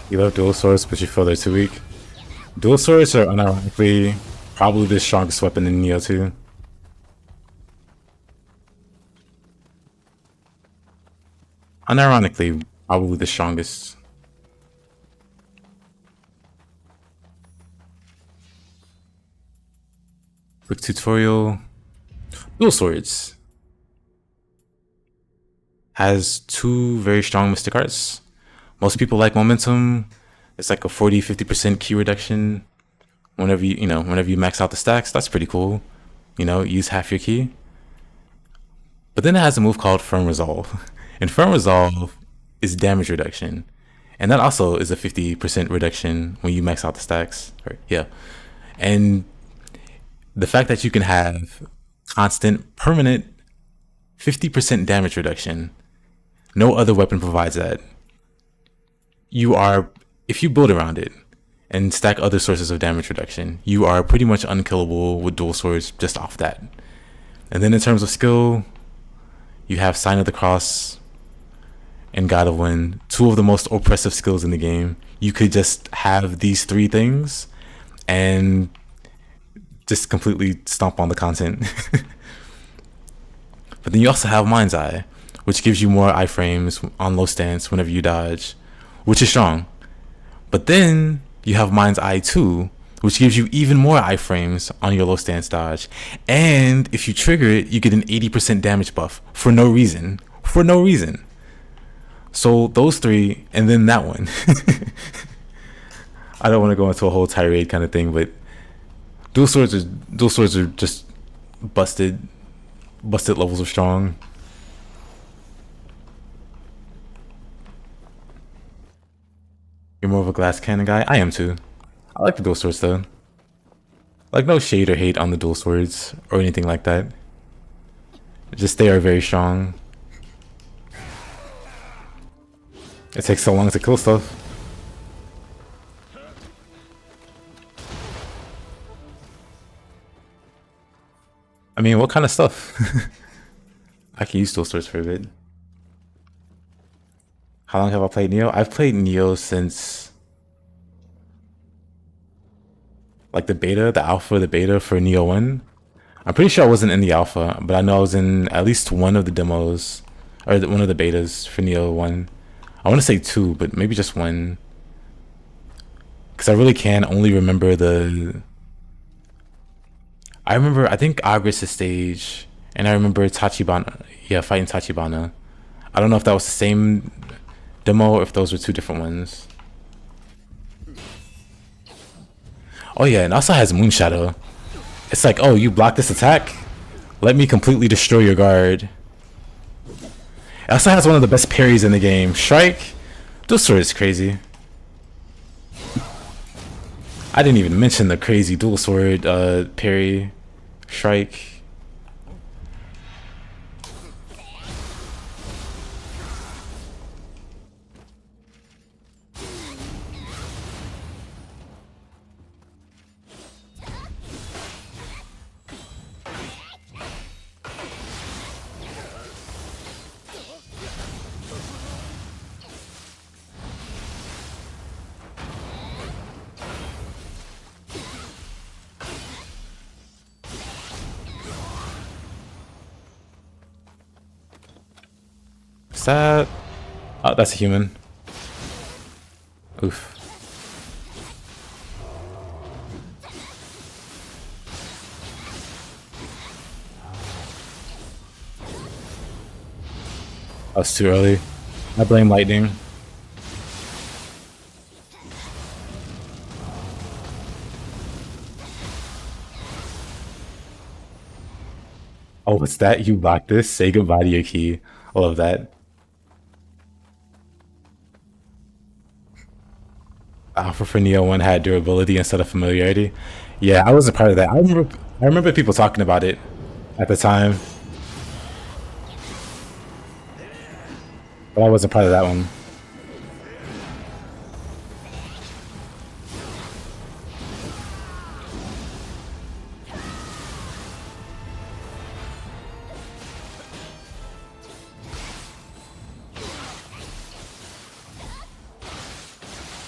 Speaker 1: You love dual swords, but you feel they're too weak. Dual swords are unironically probably the strongest weapon in Nioh 2. Unironically, probably the strongest. Quick tutorial. Dual swords has two very strong mystic arts. Most people like momentum. It's like a 40-50% key reduction whenever you max out the stacks. That's pretty cool. Use half your key. But then it has a move called Firm Resolve. And Firm Resolve is damage reduction. And that also is a 50% reduction when you max out the stacks. Yeah. And the fact that you can have constant, permanent 50% damage reduction, no other weapon provides that. If you build around it and stack other sources of damage reduction, you are pretty much unkillable with dual swords just off that. And then in terms of skill, you have Sign of the Cross and God of Wind, two of the most oppressive skills in the game. You could just have these three things and just completely stomp on the content. But then you also have Mind's Eye, which gives you more iframes on low stance whenever you dodge, which is strong. But then you have Mind's Eye 2, which gives you even more iframes on your low stance dodge. And if you trigger it, you get an 80% damage buff for no reason. For no reason. So those three, and then that one. I don't want to go into a whole tirade kind of thing, but dual swords are just busted levels of strong. You're more of a glass cannon guy? I am too. I like the dual swords though. Like no shade or hate on the dual swords or anything like that. Just they are very strong. It takes so long to kill stuff. I mean, what kind of stuff? I can use dual swords for a bit. How long have I played Nioh? I've played Nioh since like the alpha, the beta for Nioh 1. I'm pretty sure I wasn't in the alpha, but I know I was in at least one of the demos, or one of the betas for Nioh 1. I want to say 2, but maybe just 1. Because I really can only remember I think Agris' stage, and I remember Tachibana, fighting Tachibana. I don't know if that was the same demo or if those were two different ones. Oh yeah, and also has Moonshadow. It's like, oh, you block this attack? Let me completely destroy your guard. It also has one of the best parries in the game. Strike? Dual sword is crazy. I didn't even mention the crazy dual sword parry, strike. Is that... Oh, that's a human. Oof. That was too early. I blame lightning. Oh, what's that? You locked this? Say goodbye to your key. I love that. Alpha for Nioh 1 had durability instead of familiarity. Yeah, I wasn't part of that. I remember people talking about it at the time. But I wasn't part of that one.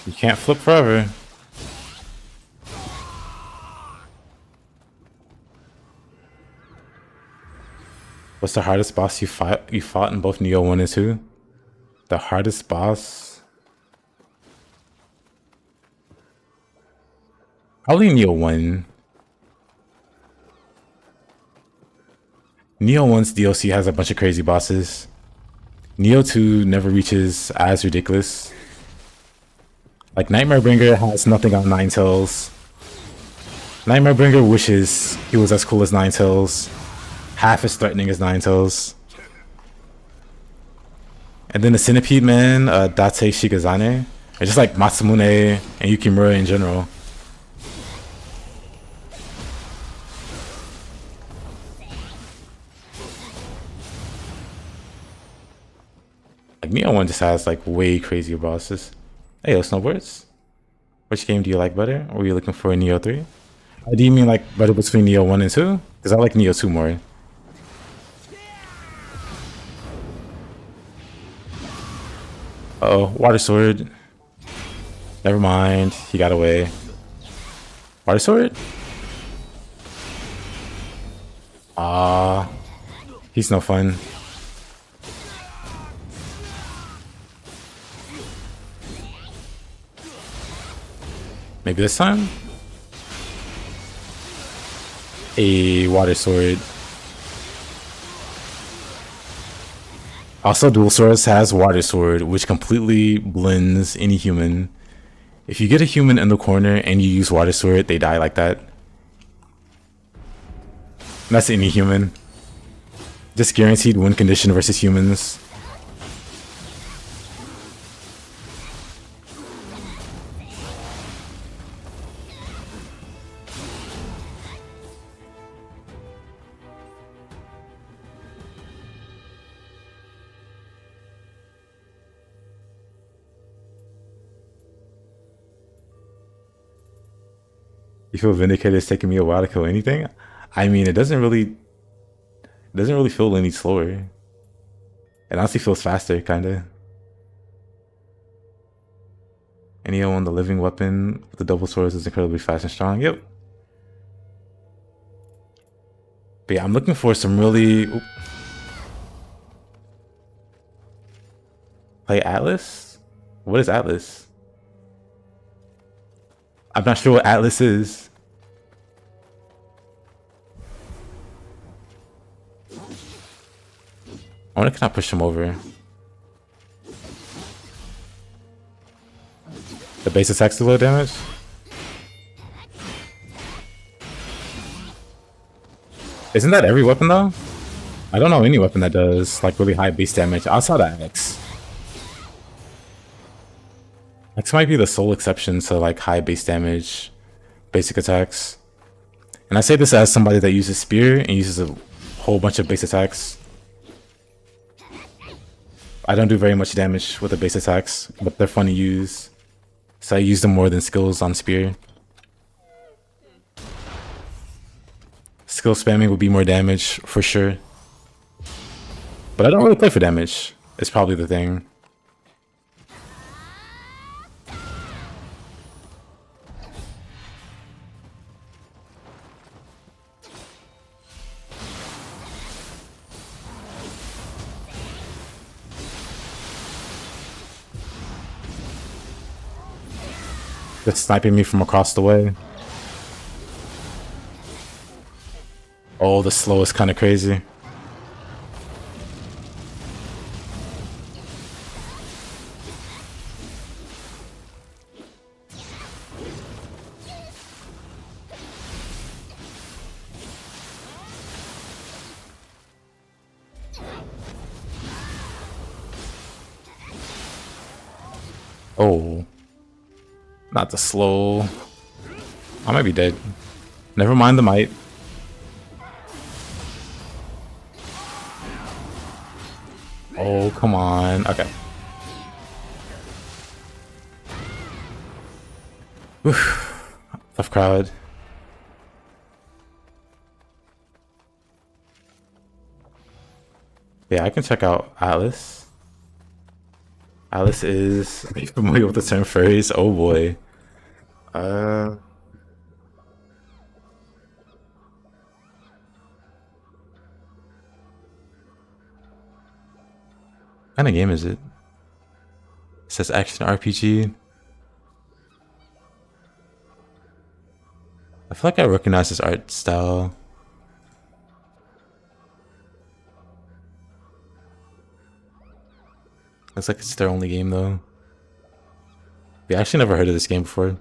Speaker 1: You can't flip forever. What's the hardest boss you fought in both Nioh 1 and 2? The hardest boss? Probably Nioh 1. Nioh 1's DLC has a bunch of crazy bosses. Nioh 2 never reaches as ridiculous. Like, Nightmare Bringer has nothing on Ninetales. Nightmare Bringer wishes he was as cool as Ninetales. Half as threatening as Ninetales. And then the Centipede Man, Date Shigazane, are just like Masamune and Yukimura in general. Like, Nioh 1 just has like way crazier bosses. Hey, yo, Snowboards. Which game do you like better? Or were you looking for a Nioh 3? Or do you mean like better between Nioh 1 and 2? Because I like Nioh 2 more. Uh-oh, Water Sword. Never mind, he got away. Water Sword? Ah, he's no fun. Maybe this time? A Water Sword. Also, Dual Swords has Water Sword, which completely blends any human. If you get a human in the corner and you use Water Sword, they die like that. That's any human. Just guaranteed win condition versus humans. You feel vindicated it's taking me a while to kill anything? I mean, it doesn't really feel any slower. It honestly feels faster, kinda. Nioh 1, the living weapon with the double swords, is incredibly fast and strong. Yep. But yeah, I'm looking for some really... Oop. Play Atlas? What is Atlas? I'm not sure what Atlas is. I wonder, can I push him over? The base attacks do low damage? Isn't that every weapon though? I don't know any weapon that does like really high base damage outside of Axe. X might be the sole exception to like high base damage, basic attacks. And I say this as somebody that uses spear and uses a whole bunch of base attacks. I don't do very much damage with the base attacks, but they're fun to use. So I use them more than skills on spear. Skill spamming would be more damage for sure. But I don't really play for damage. It's probably the thing. Just sniping me from across the way. Oh, the slow is kind of crazy. Oh. Not the slow. I might be dead. Never mind the might. Oh, come on. Okay. Oof. Tough crowd. Yeah, I can check out Atlas. Atlas is... Are you familiar with the term furries? Oh boy. What kind of game is it? It says action RPG. I feel like I recognize this art style. Looks like it's their only game though. We actually never heard of this game before.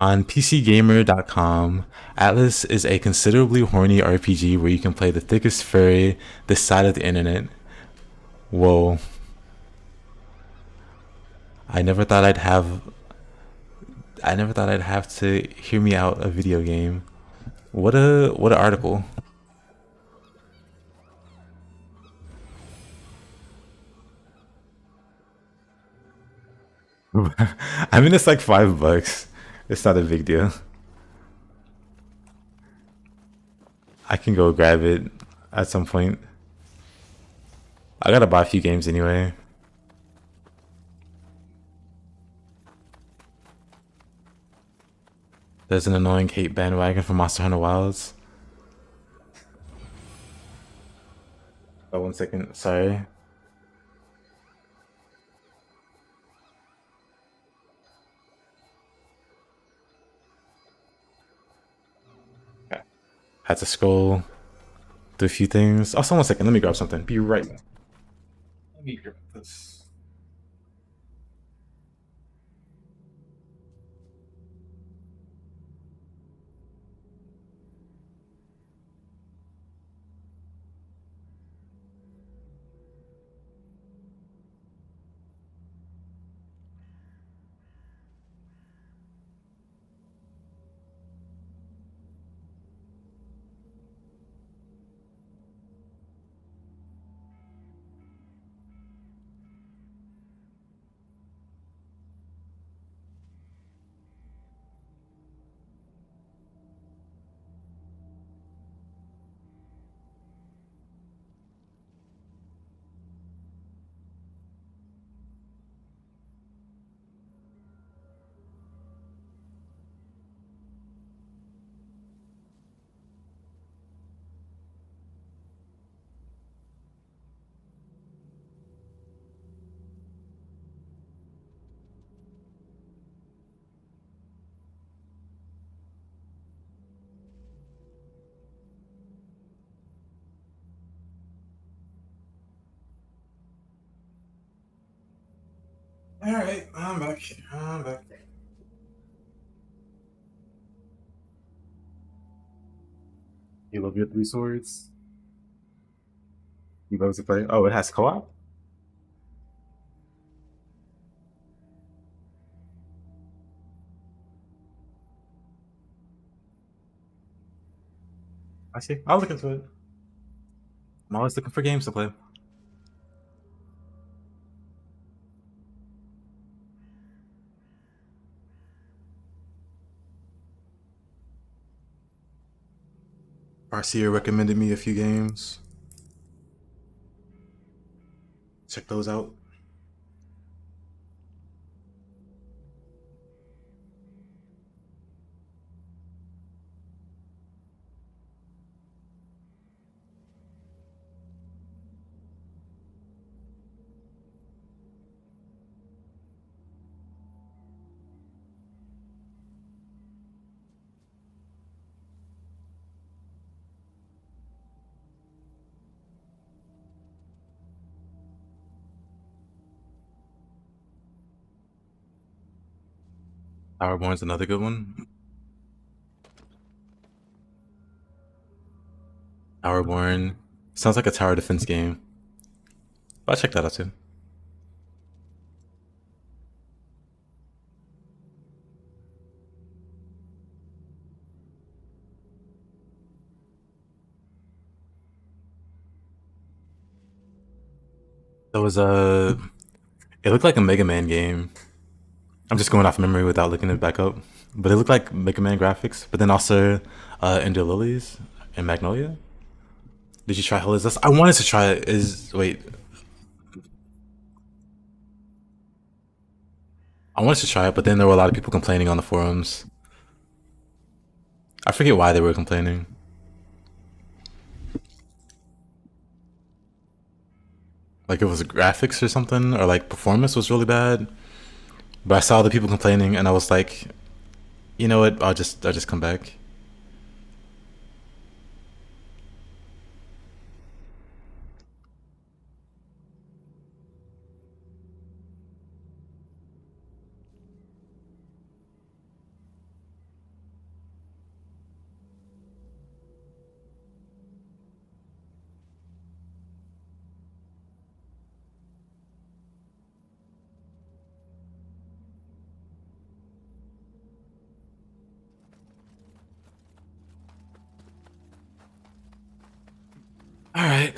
Speaker 1: On PCGamer.com, Atlas is a considerably horny RPG where you can play the thickest furry this side of the internet. Whoa. I never thought I'd have to hear me out a video game. What a article. I mean, it's like $5. It's not a big deal. I can go grab it at some point. I gotta buy a few games anyway. There's an annoying hate bandwagon for Monster Hunter Wilds. Oh, 1 second. Sorry. Had to scroll through a few things. Also, 1 second. Let me grab something. Be right back. Let me grab this. Alright, I'm back. You love your 3 swords? You love to play? Oh, it has co-op? I see. I'll look into it. I'm always looking for games to play. Arcia recommended me a few games. Check those out. Towerborn's another good one. Towerborn sounds like a tower defense game. I'll check that out too. There was a. It looked like a Mega Man game. I'm just going off memory without looking it back up. But it looked like Mega Man graphics. But then also Ender Lilies and Magnolia. Did you try Hell Is Us? I wanted to try it. I wanted to try it, but then there were a lot of people complaining on the forums. I forget why they were complaining. Like it was graphics or something, or like performance was really bad. But I saw the people complaining, and I was like, you know what? I'll just come back. All right.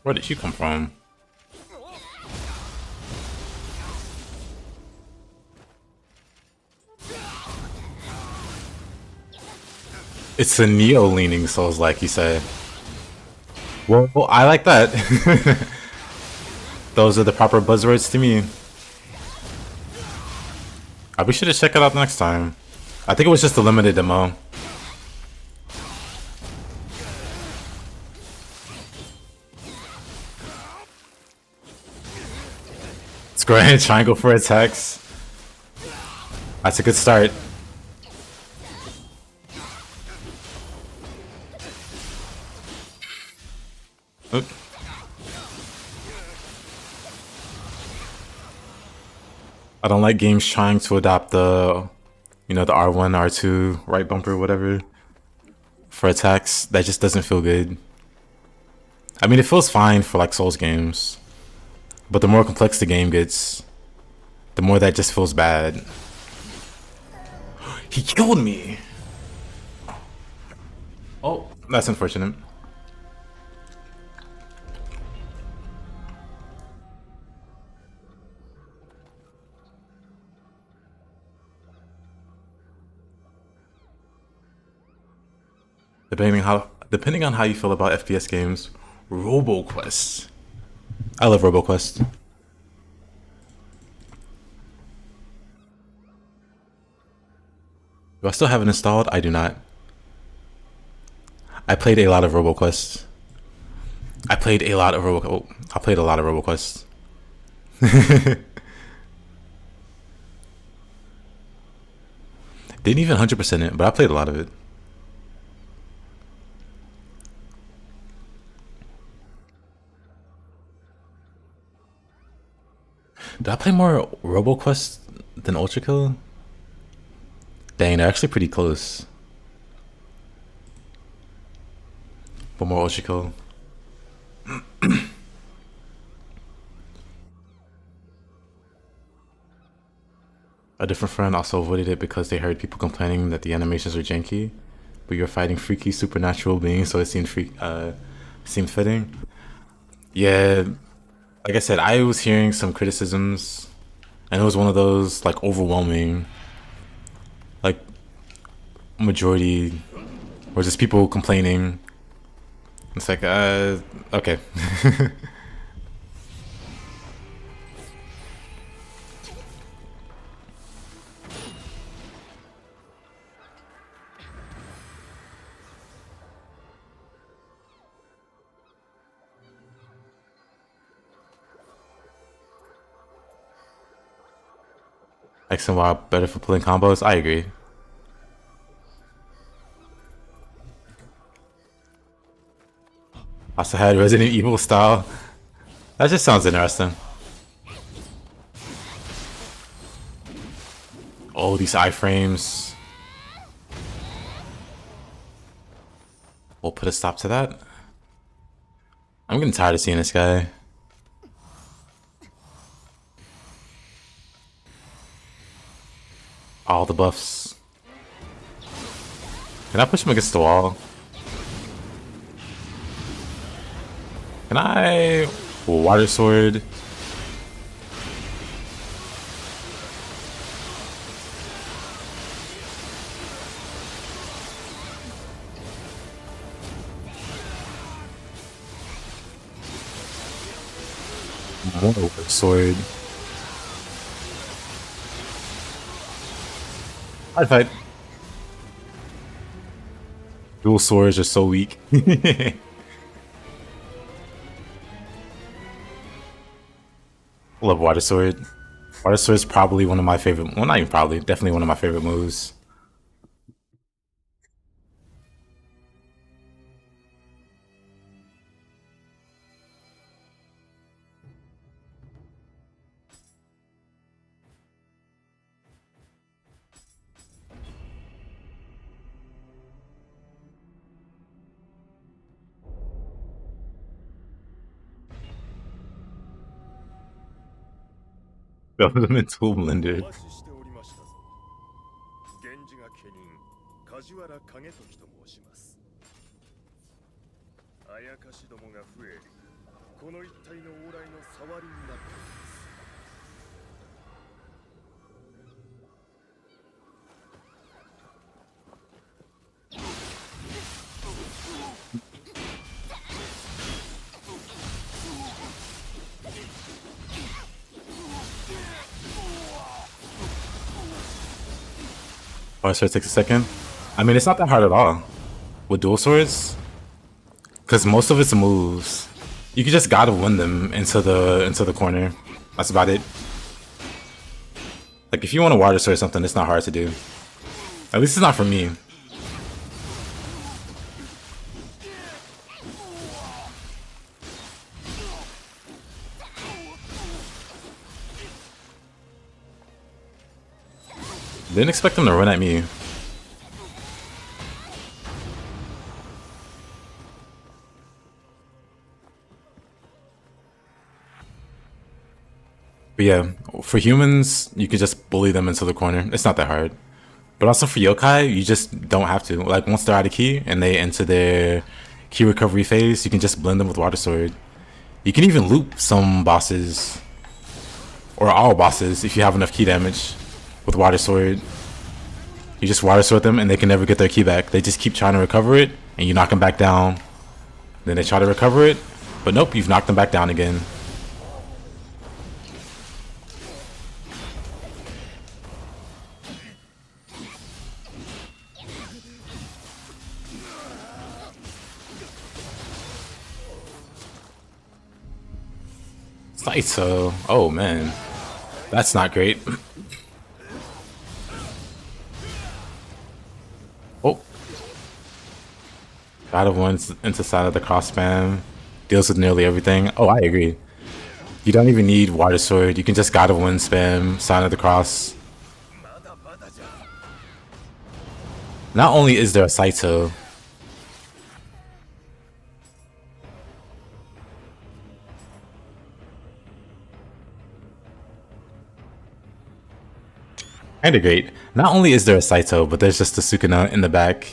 Speaker 1: Where did you come from? It's a Neo leaning Souls like you say. Well, I like that. Those are the proper buzzwords to me. We should have checked it out next time. I think it was just a limited demo. Square and triangle for attacks. That's a good start. Oop. I don't like games trying to adopt the, the R1, R2, right bumper, whatever, for attacks. That just doesn't feel good. I mean, it feels fine for like Souls games, but the more complex the game gets, the more that just feels bad. He killed me! Oh, that's unfortunate. Depending on how you feel about FPS games, RoboQuest. I love RoboQuest. Do I still have it installed? I do not. I played a lot of RoboQuest. I played a lot of RoboQuest. Didn't even 100% it, but I played a lot of it. Did I play more RoboQuest than Ultra Kill? Dang, they're actually pretty close. One more Oshiko. A different friend also avoided it because they heard people complaining that the animations were janky, but you're fighting freaky supernatural beings, so it seemed fitting. Yeah, like I said, I was hearing some criticisms, and it was one of those like overwhelming, like majority, or just people complaining. It's like, okay. X and Y better for pulling combos. I agree. Also had Resident Evil style. That just sounds interesting. Oh, these iframes. We'll put a stop to that. I'm getting tired of seeing this guy. All the buffs. Can I push him against the wall? Can I... Water sword? More sword. I'd fight. Dual swords are so weak. Love water sword. Water sword is probably one of my favorite. Well, not even probably. Definitely one of my favorite moves. Elemental blender.
Speaker 5: お待ちしておりましたぞ。源氏が家人、梶原景時と申します。あやかしどもが増え、この一帯の往来の触りになっております。
Speaker 1: Water sword takes a second. I mean, it's not that hard at all with dual swords, because most of its moves, you can just gotta win them into the corner. That's about it. Like if you want to water sword something, it's not hard to do. At least it's not for me. Didn't expect him to run at me. But yeah, for humans, you can just bully them into the corner. It's not that hard. But also for yokai, you just don't have to. Like once they're out of key and they enter their key recovery phase, you can just blend them with water sword. You can even loop some bosses, or all bosses, if you have enough key damage with water sword. You just water sword them and they can never get their key back. They just keep trying to recover it and you knock them back down. Then they try to recover it, but nope, you've knocked them back down again. Saito. Oh man, that's not great. Oh, God of One's into side of the cross spam deals with nearly everything. Oh, I agree. You don't even need water sword. You can just God of One spam sign of the cross. Not only is there a Saito, kinda great. Not only is there a Saito, but there's just a Sukuna in the back.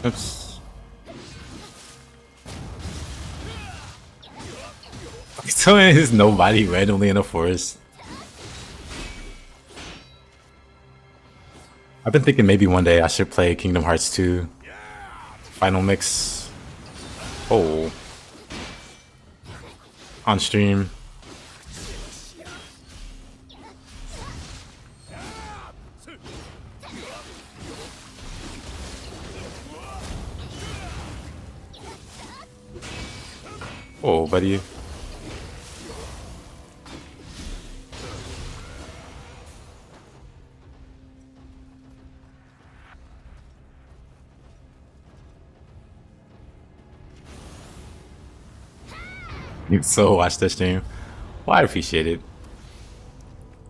Speaker 1: Oops. So is nobody randomly in a forest. I've been thinking maybe one day I should play Kingdom Hearts 2 Final Mix. Oh. On stream. Oh, buddy. You so watch this stream. Well, I appreciate it.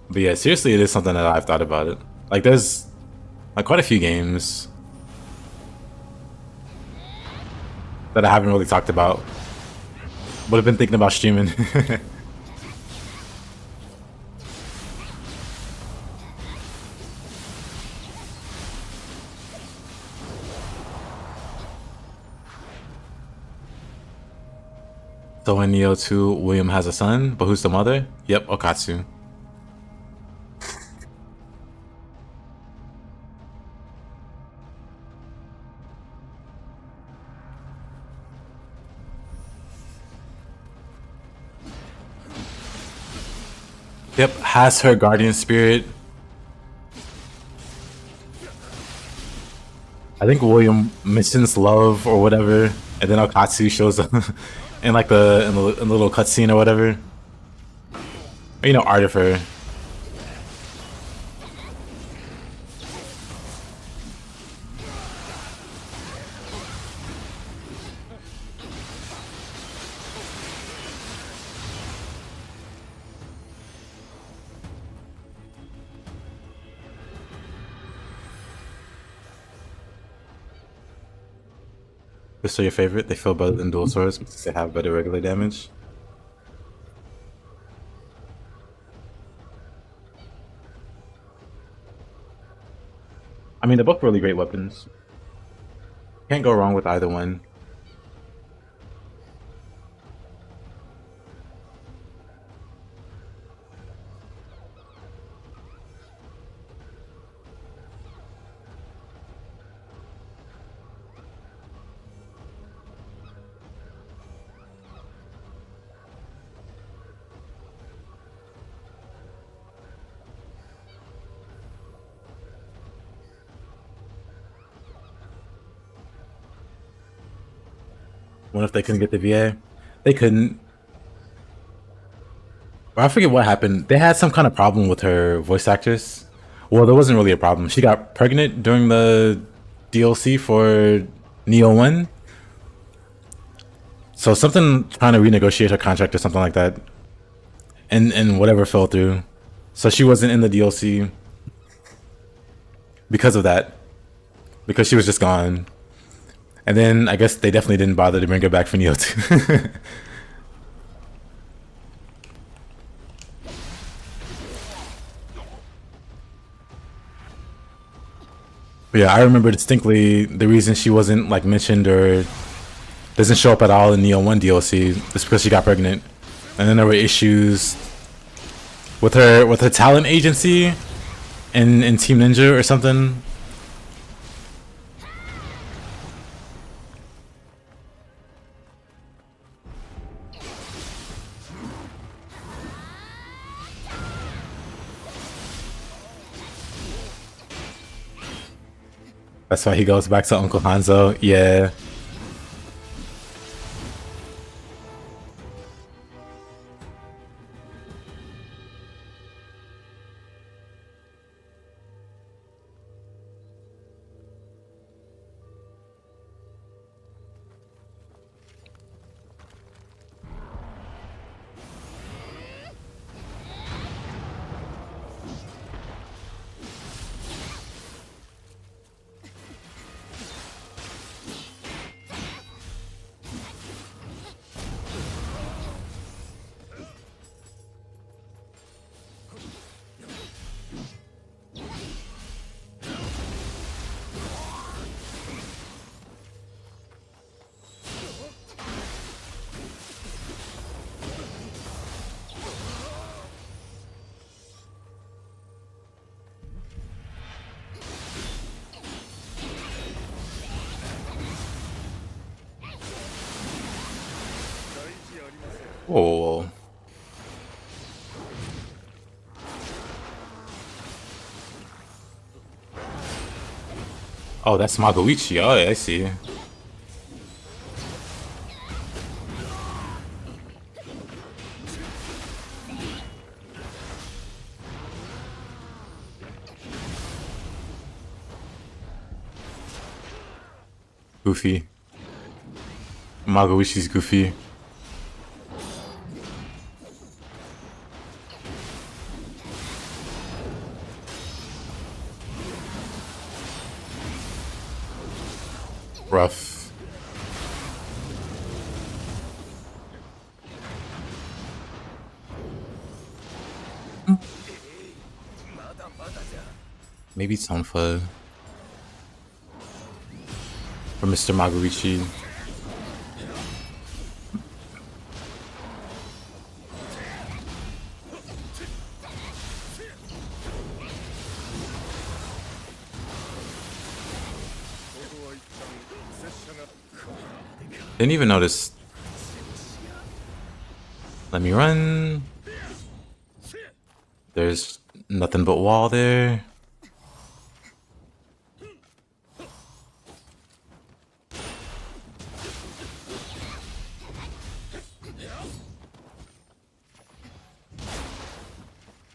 Speaker 1: But yeah, seriously, it is something that I've thought about it. Like, there's like quite a few games that I haven't really talked about, but I've been thinking about streaming. So in Nioh 2, William has a son, but who's the mother? Yep, Okatsu. Yep, has her guardian spirit. I think William mentions love or whatever, and then Okatsu shows up in like in the little cutscene or whatever. Or, you know, art of her. Which are your favorite? They feel better than dual swords because they have better regular damage. I mean, they're both really great weapons. Can't go wrong with either one. What if they couldn't get the VA? They couldn't. Or I forget what happened. They had some kind of problem with her voice actress. Well, there wasn't really a problem. She got pregnant during the DLC for Nioh 1. So something trying to renegotiate her contract or something like that. And whatever fell through. So she wasn't in the DLC because of that. Because she was just gone. And then I guess they definitely didn't bother to bring her back for Nioh 2. But yeah, I remember distinctly the reason she wasn't like mentioned or doesn't show up at all in Nioh 1 DLC is because she got pregnant. And then there were issues with her talent agency in Team Ninja or something. That's why he goes back to Uncle Hanzo. Yeah. Oh. Oh, that's Magoichi. Oh, yeah, I see. Goofy. Magoichi's goofy. Rough. Maybe Tonfa. For Mr. Magoichi. Didn't even notice. Let me run. There's nothing but wall there.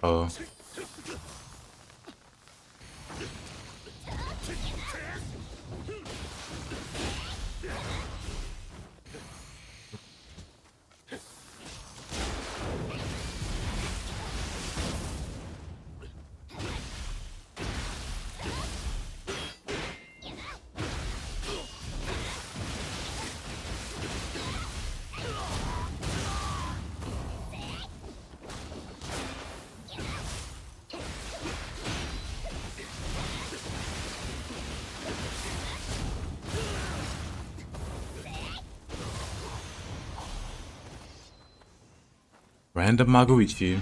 Speaker 1: Oh. Random Magoichi.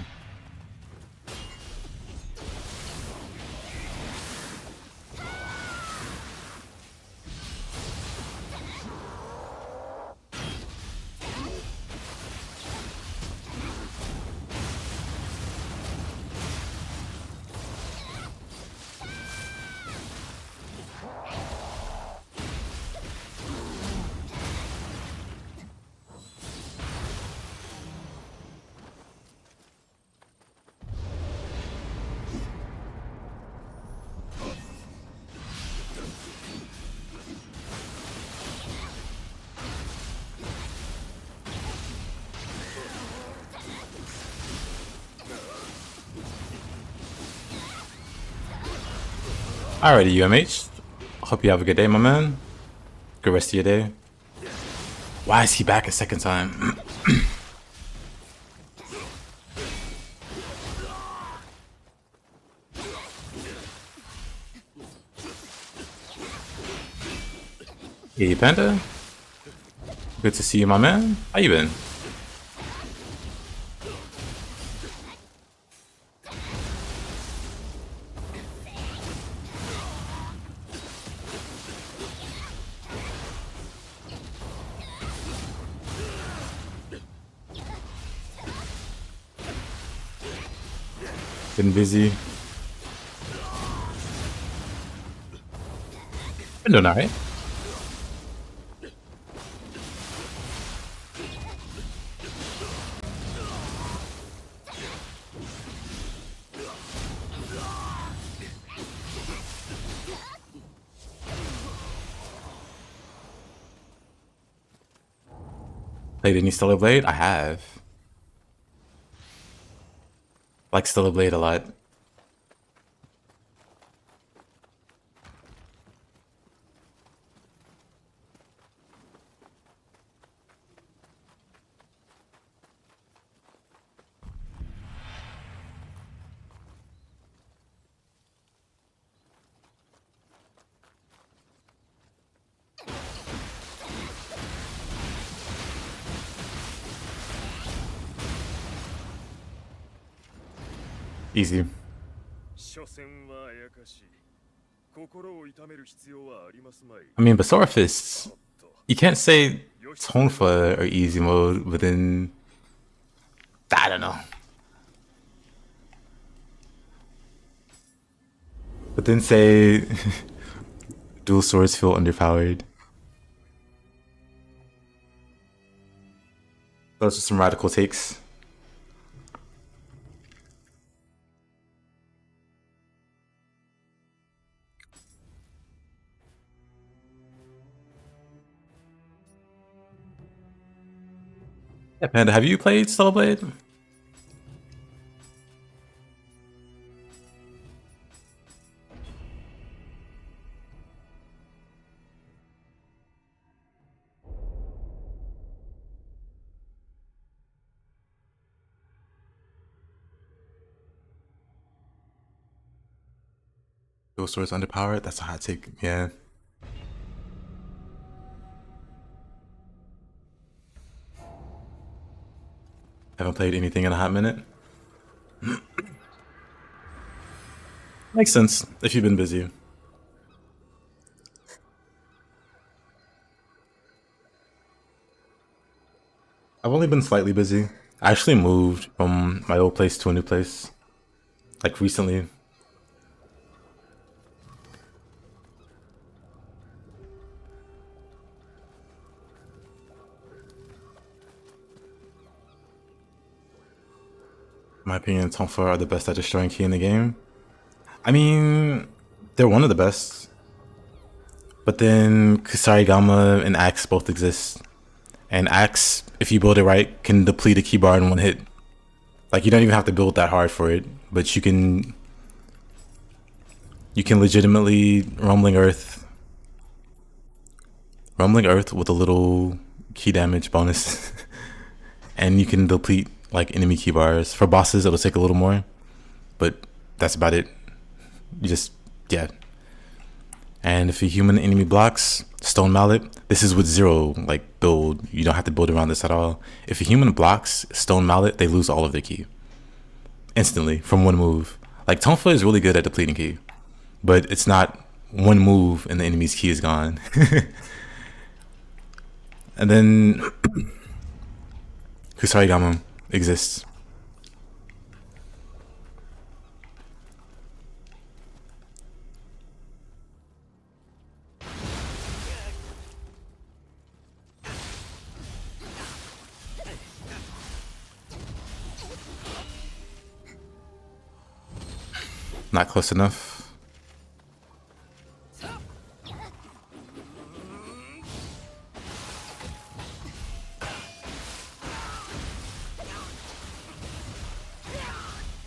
Speaker 1: Alrighty, UMH. Hope you have a good day, my man. Good rest of your day. Why is he back a second time? Hey, Panda. Good to see you, my man. How you been? Been busy. Been doing alright. Played any Stellar Blade? I have. Like Stellar Blade a lot. Easy.
Speaker 5: 所詮はあやかしい。心を痛める必要はありますまい。
Speaker 1: I mean, but Sword Fists, you can't say Tonfa or easy mode, but then I don't know. But then say dual swords feel underpowered. Those are some radical takes. Yeah, Panda, have you played Stellar Blade? Dual swords underpowered? That's a hot take, yeah. Haven't played anything in a hot minute. Makes sense if you've been busy. I've only been slightly busy. I actually moved from my old place to a new place, like recently. In my opinion, Tonfa are the best at destroying key in the game. I mean, they're one of the best. But then Kusarigama and Axe both exist. And Axe, if you build it right, can deplete a key bar in one hit. Like, you don't even have to build that hard for it, but you can legitimately Rumbling Earth with a little key damage bonus. And you can deplete like enemy key bars. For bosses, it'll take a little more, but that's about it. You just, yeah. And if a human enemy blocks, Stone Mallet, this is with zero like build. You don't have to build around this at all. If a human blocks Stone Mallet, they lose all of their key instantly from one move. Like, Tonfa is really good at depleting key, but it's not one move and the enemy's key is gone. And then Kusarigama exists. Not close enough.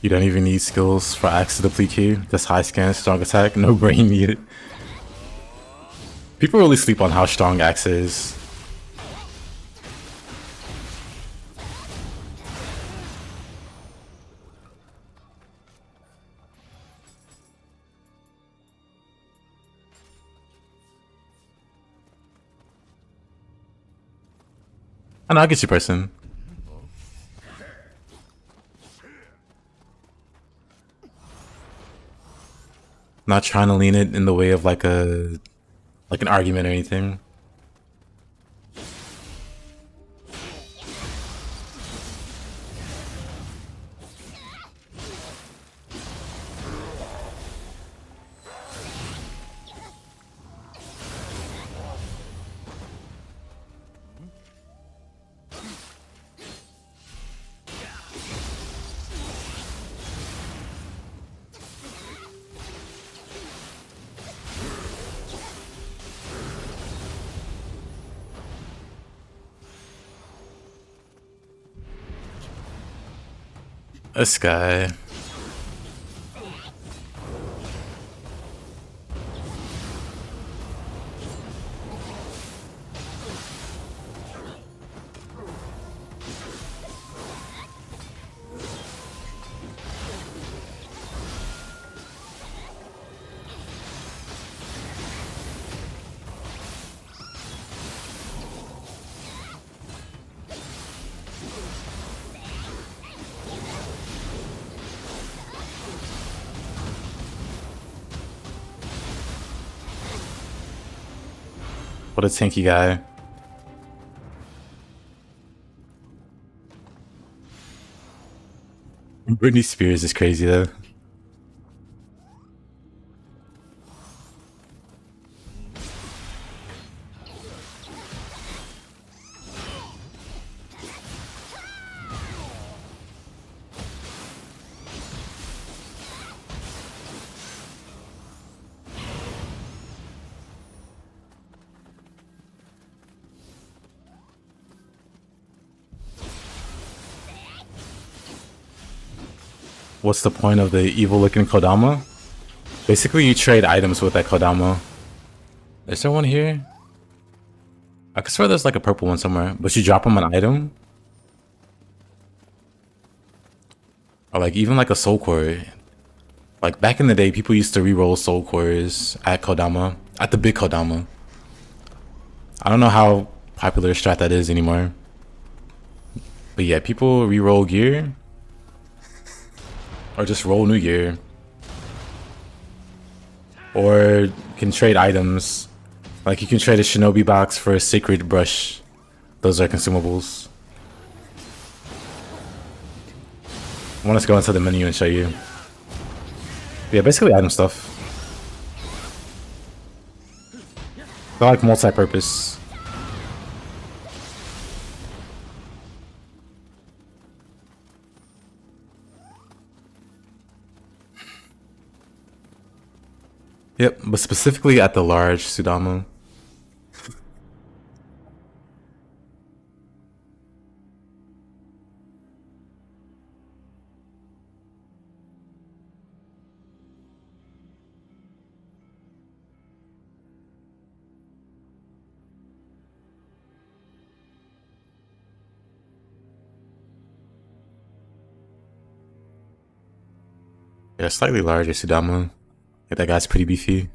Speaker 1: You don't even need skills for Axe to deplete key. Just high scan, strong attack, no brain needed. People really sleep on how strong Axe is. I know, I get you, person. Not trying to lean it in the way of like an argument or anything. This guy. What a tanky guy. Britney Spears is crazy though. What's the point of the evil looking Kodama? Basically, you trade items with that Kodama. Is there one here? I could swear there's like a purple one somewhere, but you drop him an item? Or like even like a soul core. Like back in the day, people used to re-roll soul cores at Kodama, at the big Kodama. I don't know how popular a strat that is anymore. But yeah, people re-roll gear. Or just roll new gear. Or can trade items. Like you can trade a shinobi box for a sacred brush. Those are consumables. I want us to go into the menu and show you. Yeah, basically item stuff. They're like multi-purpose. Yep, but specifically at the large Sudama. Yeah, slightly larger Sudama. Yeah, that guy's pretty beefy.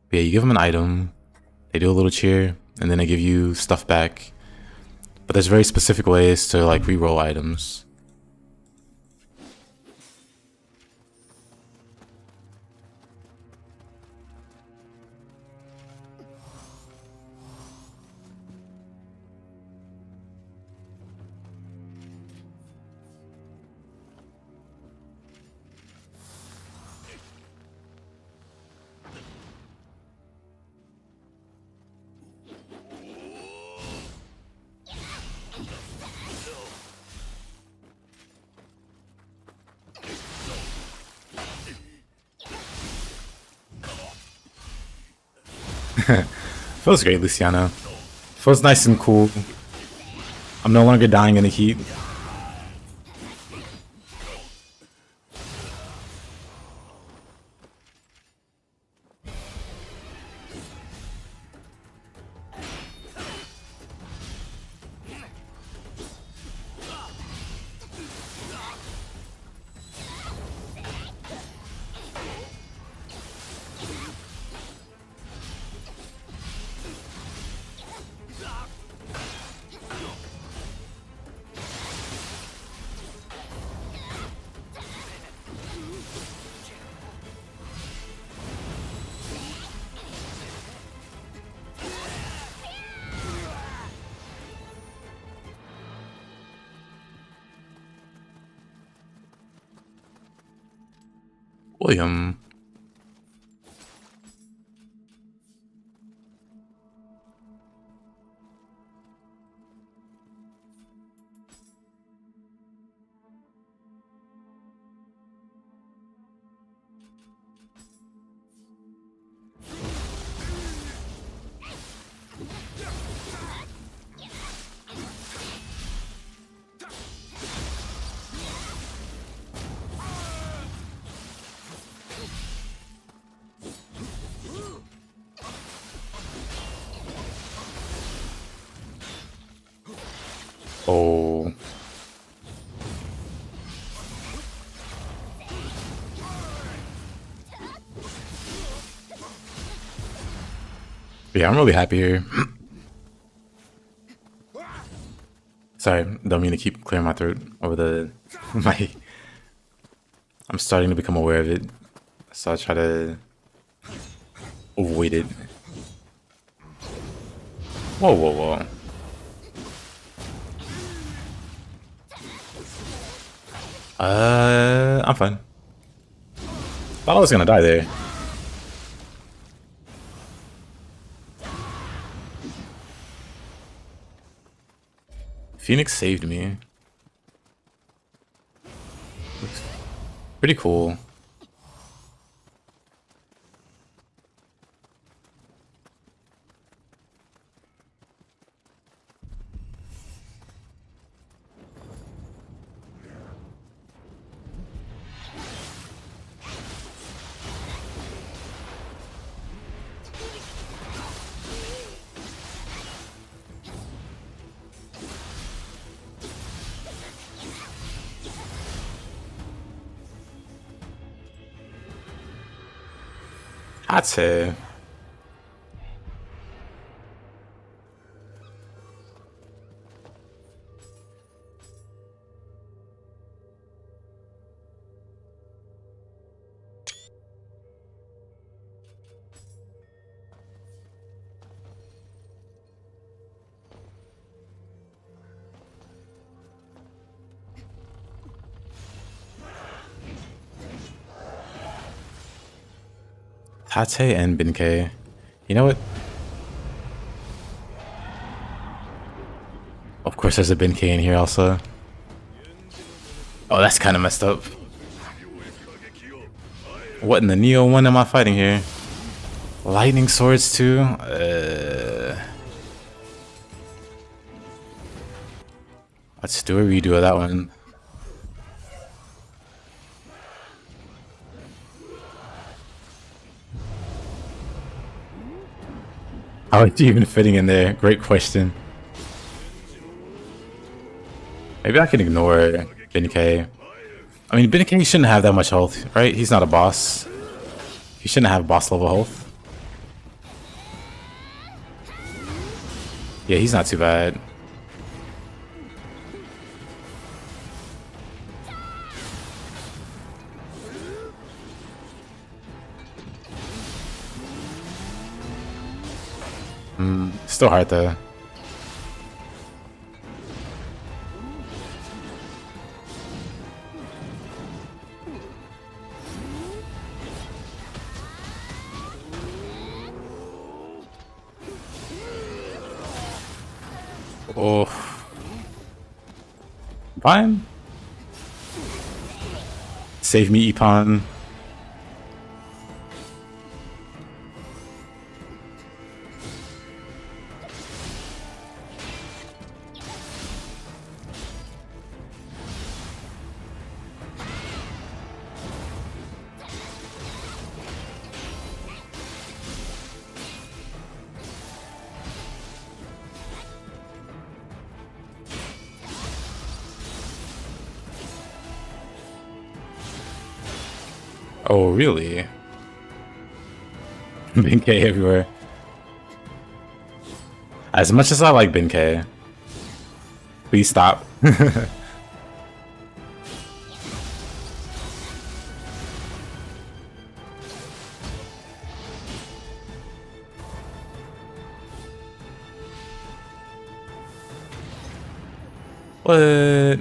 Speaker 1: But yeah, you give them an item, they do a little cheer, and then they give you stuff back. But there's very specific ways to like re-roll items. Feels great, Luciano. Feels nice and cool. I'm no longer dying in the heat. William. Oh. Yeah, I'm really happy here. Sorry, don't mean to keep clearing my throat over the my. I'm starting to become aware of it, so I try to avoid it. Whoa, whoa, whoa. I'm fine. Thought I was gonna die there. Phoenix saved me. Looks pretty cool. Tate. Tate and Benkei. You know what? Of course there's a Benkei in here also. Oh, that's kind of messed up. What in the Nioh one am I fighting here? Lightning swords too? Let's do a redo of that one. How are you even fitting in there? Great question. Maybe I can ignore Benkei. I mean, Benkei shouldn't have that much health, right? He's not a boss. He shouldn't have boss level health. Yeah, he's not too bad. Still hard though. Oh. Fine. Save me, Ipan. Oh, really? Benkei everywhere. As much as I like Benkei, please stop. What?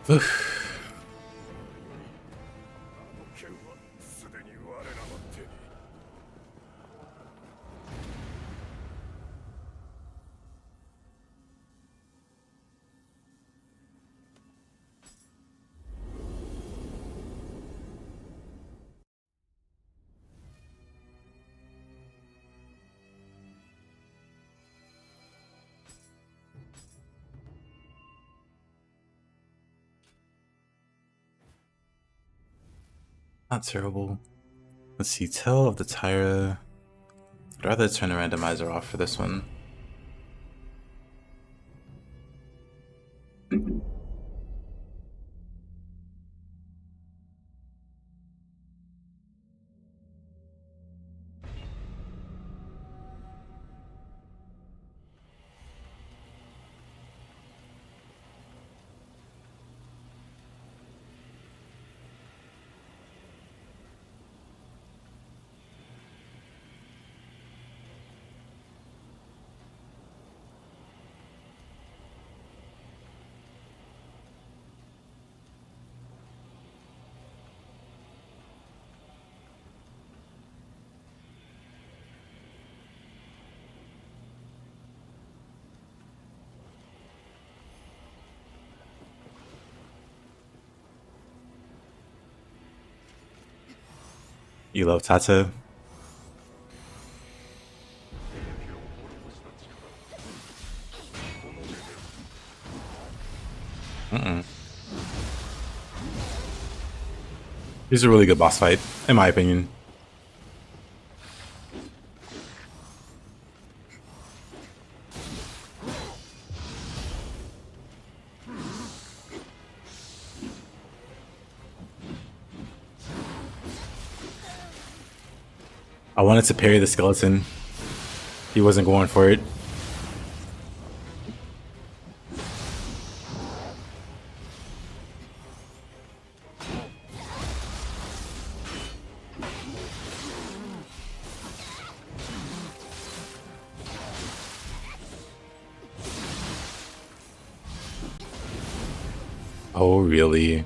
Speaker 1: Oof.
Speaker 5: 剣はすでに我らの手に。
Speaker 1: Not terrible. Let's see, Tale of the Tyra. I'd rather turn the randomizer off for this one. You love Tata? He's a really good boss fight, in my opinion. I wanted to parry the skeleton. He wasn't going for it. Oh, really?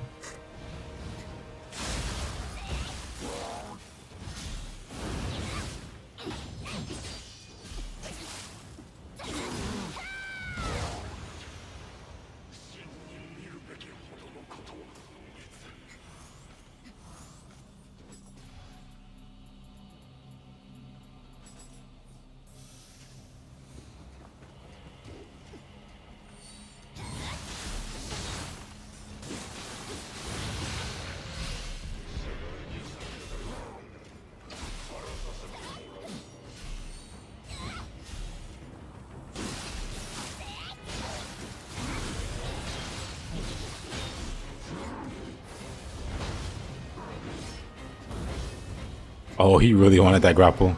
Speaker 1: Oh, he really wanted that grapple.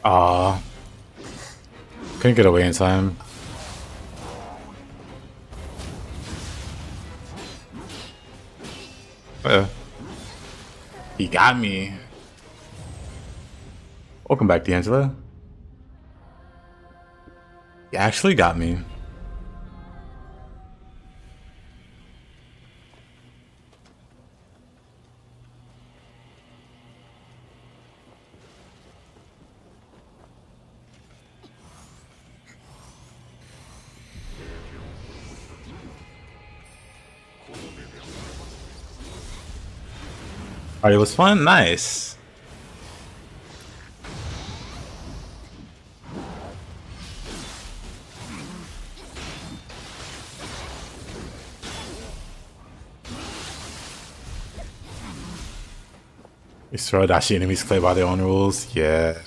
Speaker 1: Aw. Couldn't get away in time. He got me. Welcome back, D'Angelo. He actually got me. Alright, it was fun? Nice. These Dashi enemies play by their own rules? Yeah.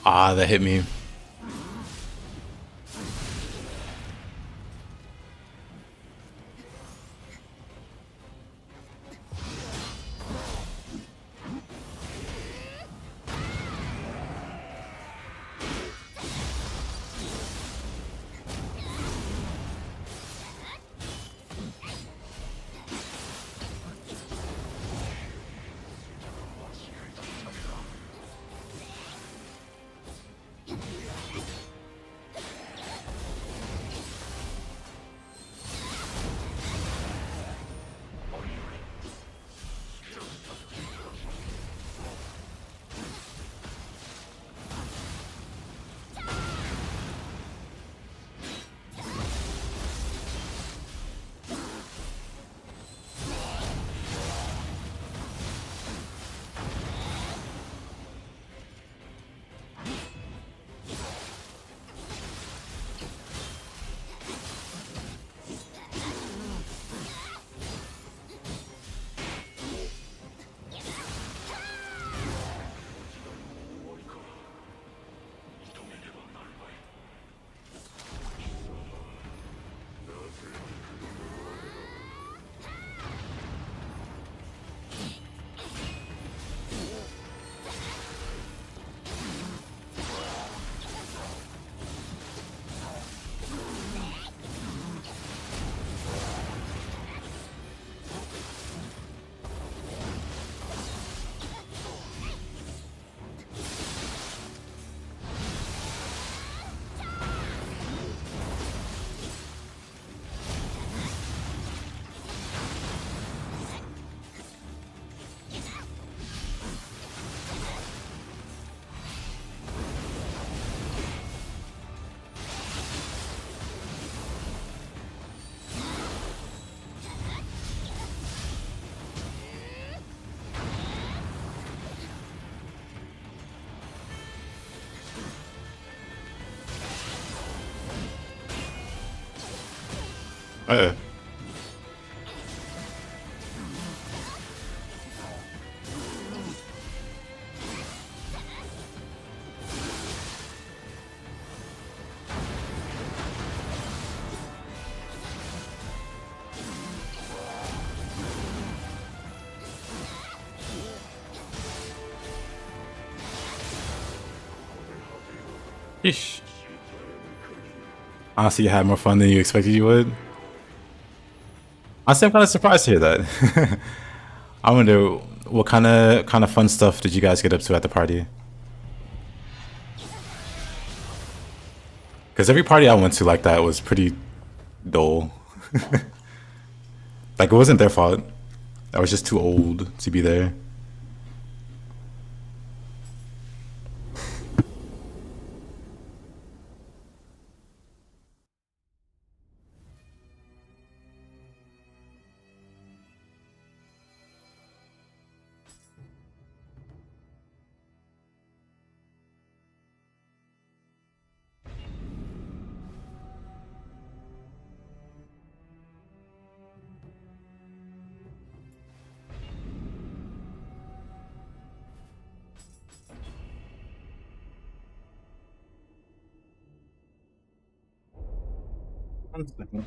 Speaker 1: Ah, that hit me. Uh-oh. Yeesh. Honestly, you had more fun than you expected you would. Honestly, I'm kind of surprised to hear that. I wonder what kind of fun stuff did you guys get up to at the party? Because every party I went to like that was pretty dull. Like it wasn't their fault. I was just too old to be there. One second.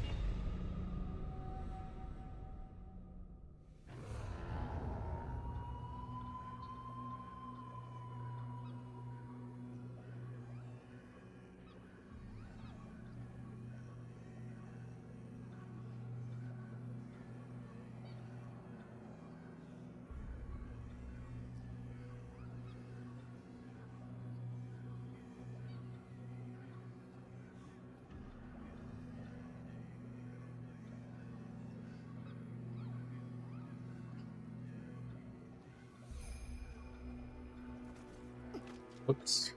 Speaker 1: Oops.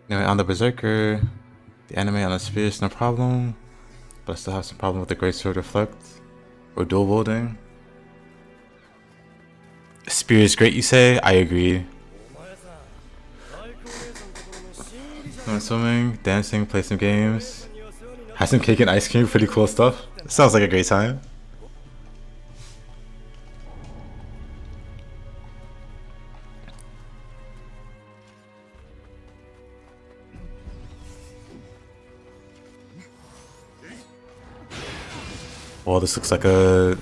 Speaker 1: Anyway, on the Berserker, the anime on the Spears, no problem. But I still have some problem with the Great Sword Reflect. Or dual wielding. Spear is great, you say? I agree. Went swimming, dancing, play some games, had some cake and ice cream, pretty cool stuff. Sounds like a great time. Well, this looks like a...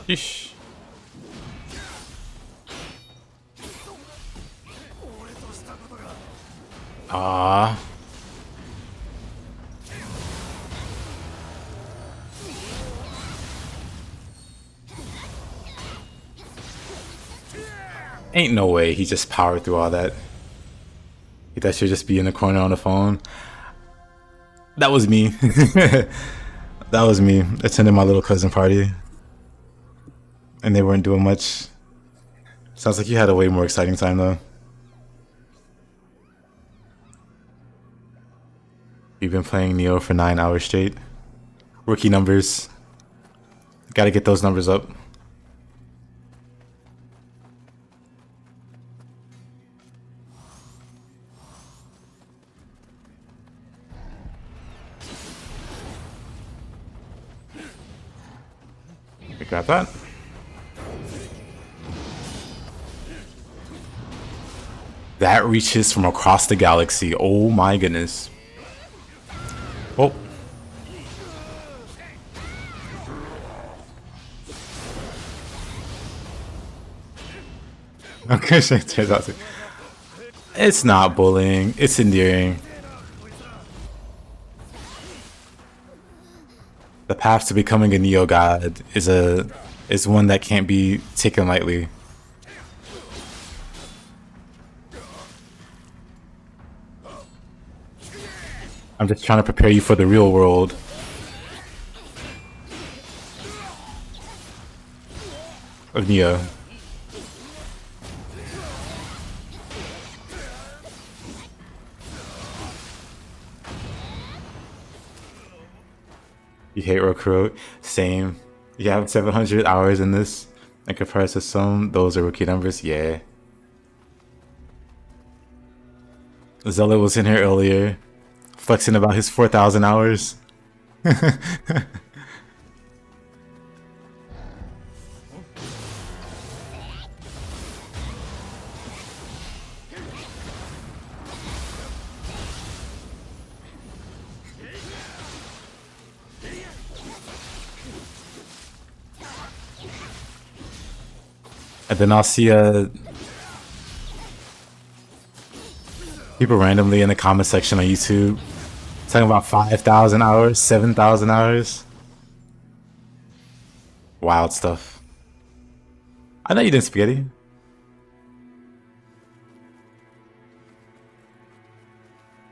Speaker 1: Yeesh. Ah. Ain't no way he just powered through all that. He thought she'd just be in the corner on the phone. That was me. That was me attending my little cousin party. And they weren't doing much. Sounds like you had a way more exciting time though. You've been playing Nioh for 9 hours straight. Rookie numbers. Gotta get those numbers up. We got that. That reaches from across the galaxy. Oh my goodness. Oh. Okay, turns out to. It's not bullying. It's endearing. The path to becoming a Nioh God is one that can't be taken lightly. I'm just trying to prepare you for the real world. Of Nioh. You hate Recruit? Same. You have 700 hours in this. In comparison to some, those are rookie numbers. Yeah. Zella was in here earlier, flexing about his 4,000 hours. And then I'll see people randomly in the comment section on YouTube talking about 5,000 hours, 7,000 hours. Wild stuff. I know you did spaghetti.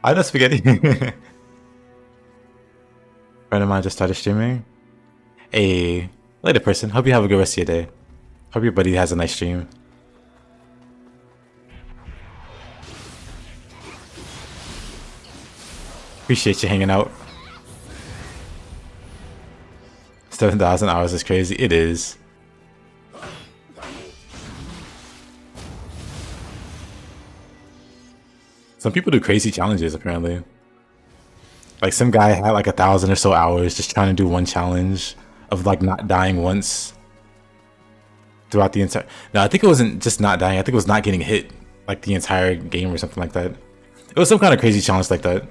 Speaker 1: I know spaghetti. Friend of mine just started streaming. Hey, later person. Hope you have a good rest of your day. Hope your buddy has a nice stream. Appreciate you hanging out. 7,000 hours is crazy. It is. Some people do crazy challenges apparently. Like some guy had like 1,000 or so hours just trying to do one challenge of like not dying once. Throughout the entire... No, I think it wasn't just not dying. I think it was not getting hit like the entire game or something like that. It was some kind of crazy challenge like that.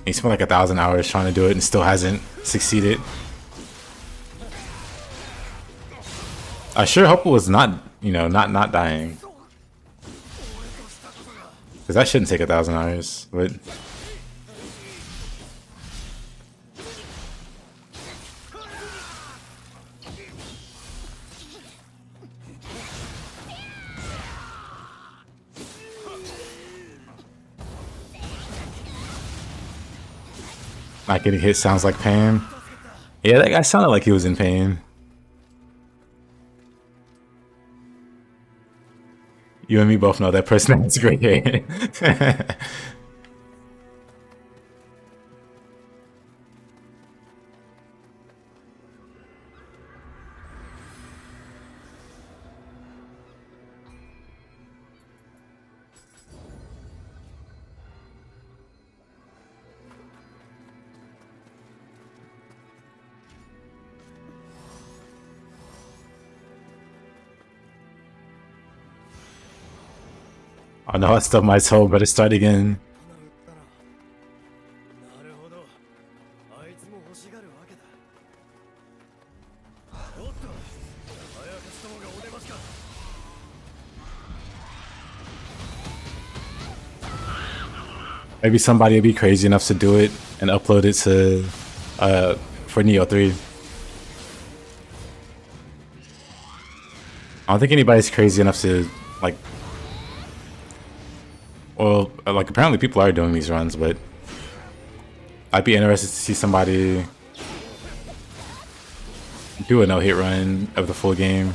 Speaker 1: He spent like 1,000 hours trying to do it and still hasn't succeeded. I sure hope it was not, you know, not dying. Because that shouldn't take 1,000 hours, but... Not getting hit sounds like pain. Yeah, that guy sounded like he was in pain. You and me both know that person has great hair. Oh no, I stubbed my toe. Better start again.
Speaker 2: なるほど。あいつも欲しがるわけだ。おっと、あやかしどもがお出ましか。
Speaker 1: Maybe somebody will be crazy enough to do it and upload it to for Nioh 3. I don't think anybody's crazy enough to like. Well, like apparently people are doing these runs, but I'd be interested to see somebody do a no-hit run of the full game.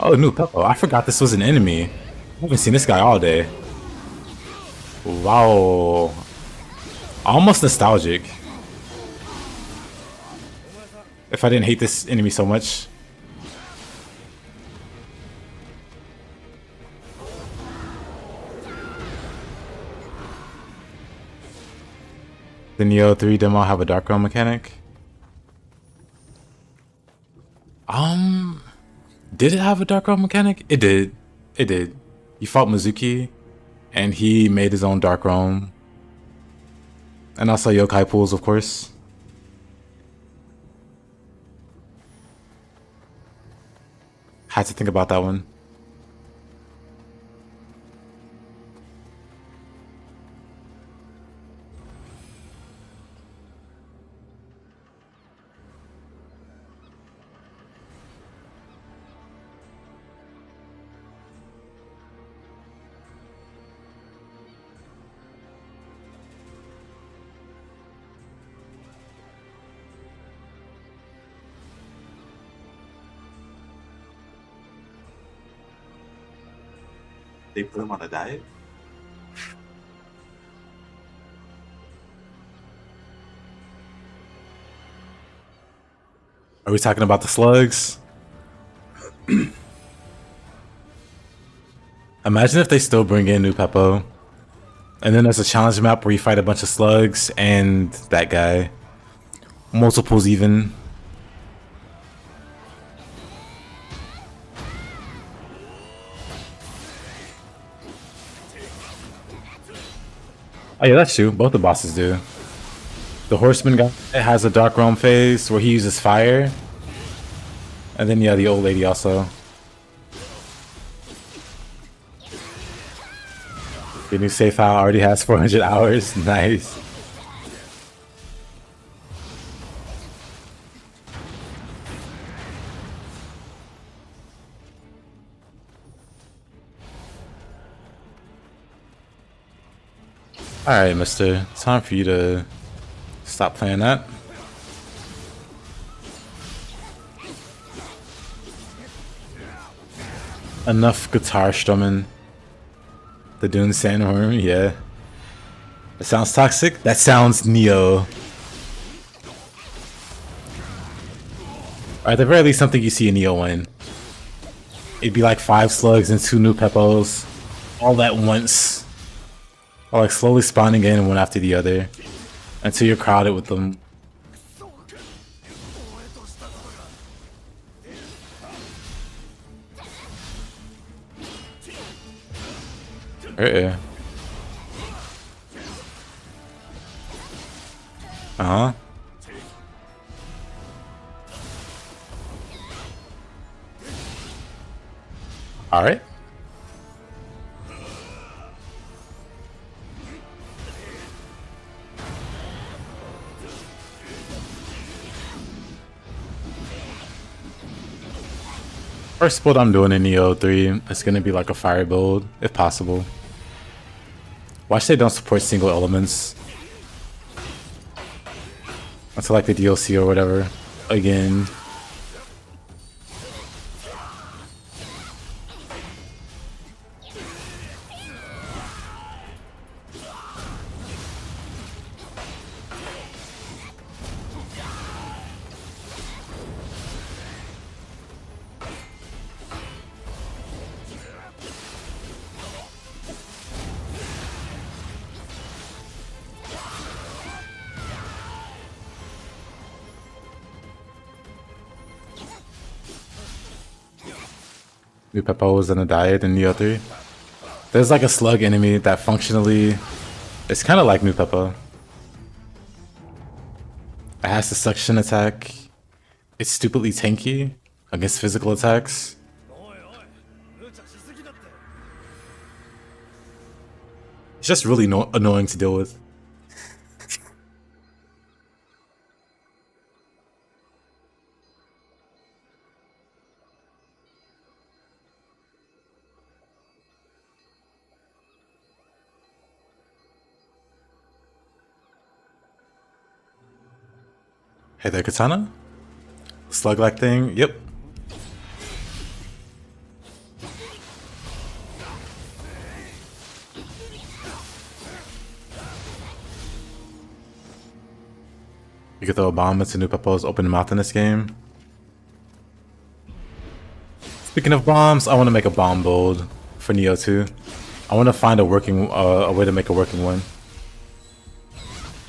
Speaker 1: Oh, new Peppo. I forgot this was an enemy. I haven't seen this guy all day. Wow. Almost nostalgic. If I didn't hate this enemy so much. The Nioh 3 demo have a dark realm mechanic? Did it have a dark realm mechanic? It did. It did. You fought Mizuki, and he made his own dark realm. And also yokai pools, of course. Had to think about that one. They put him on a diet? Are we talking about the slugs? Imagine if they still bring in new Peppo. And then there's a challenge map where you fight a bunch of slugs and that guy. Multiples even. Oh yeah, that's true. Both the bosses do. The horseman guy has a dark realm phase where he uses fire. And then yeah, the old lady also. Your new save file already has 400 hours. Nice. Alright, mister. Time for you to stop playing that. Enough guitar strumming. The Dune Sandworm, yeah. That sounds toxic. That sounds Nioh. Or at the very least, something you see in Nioh 1. It'd be like 5 slugs and 2 new Peppos all at once. Or like slowly spawning in one after the other until you're crowded with them. Uh-huh. Alright. First build I'm doing in Nioh 3 is gonna be like a fire build, if possible. Watch they don't support single elements. Until like the DLC or whatever. Again. New Peppo was in a diet in Nioh 3. There's like a slug enemy that functionally it's kind of like New Peppo. It has the suction attack. It's stupidly tanky against physical attacks. It's just really annoying to deal with. Hey there, Katana? Slug-like thing? Yep. You can throw a bomb into New Peppo's open mouth in this game. Speaking of bombs, I want to make a bomb build for Nioh 2. I want to find a working, a way to make a working one.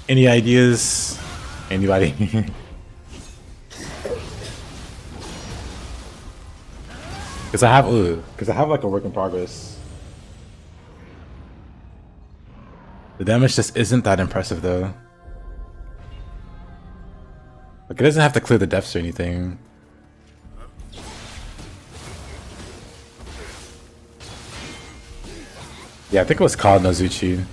Speaker 1: Any ideas? Anybody? Because I have like a work in progress. The damage just isn't that impressive though. Like it doesn't have to clear the depths or anything. Yeah, I think it was called Nozuchi.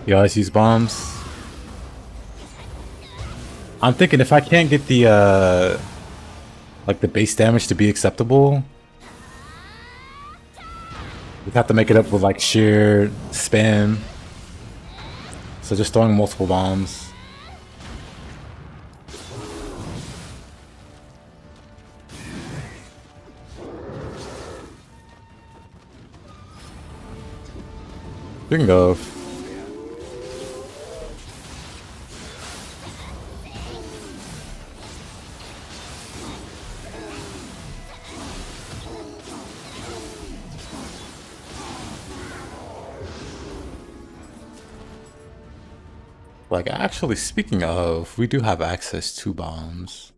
Speaker 1: You always use bombs. I'm thinking if I can't get the like the base damage to be acceptable, we have to make it up with like sheer spam. So just throwing multiple bombs. We can go. Like, actually, speaking of, we do have access to bombs.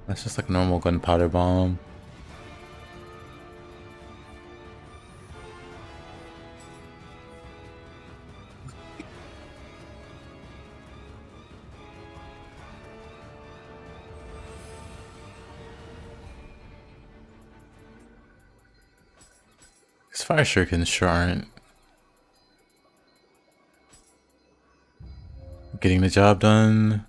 Speaker 1: That's just like a normal gunpowder bomb. These fire shurikens sure aren't getting the job done.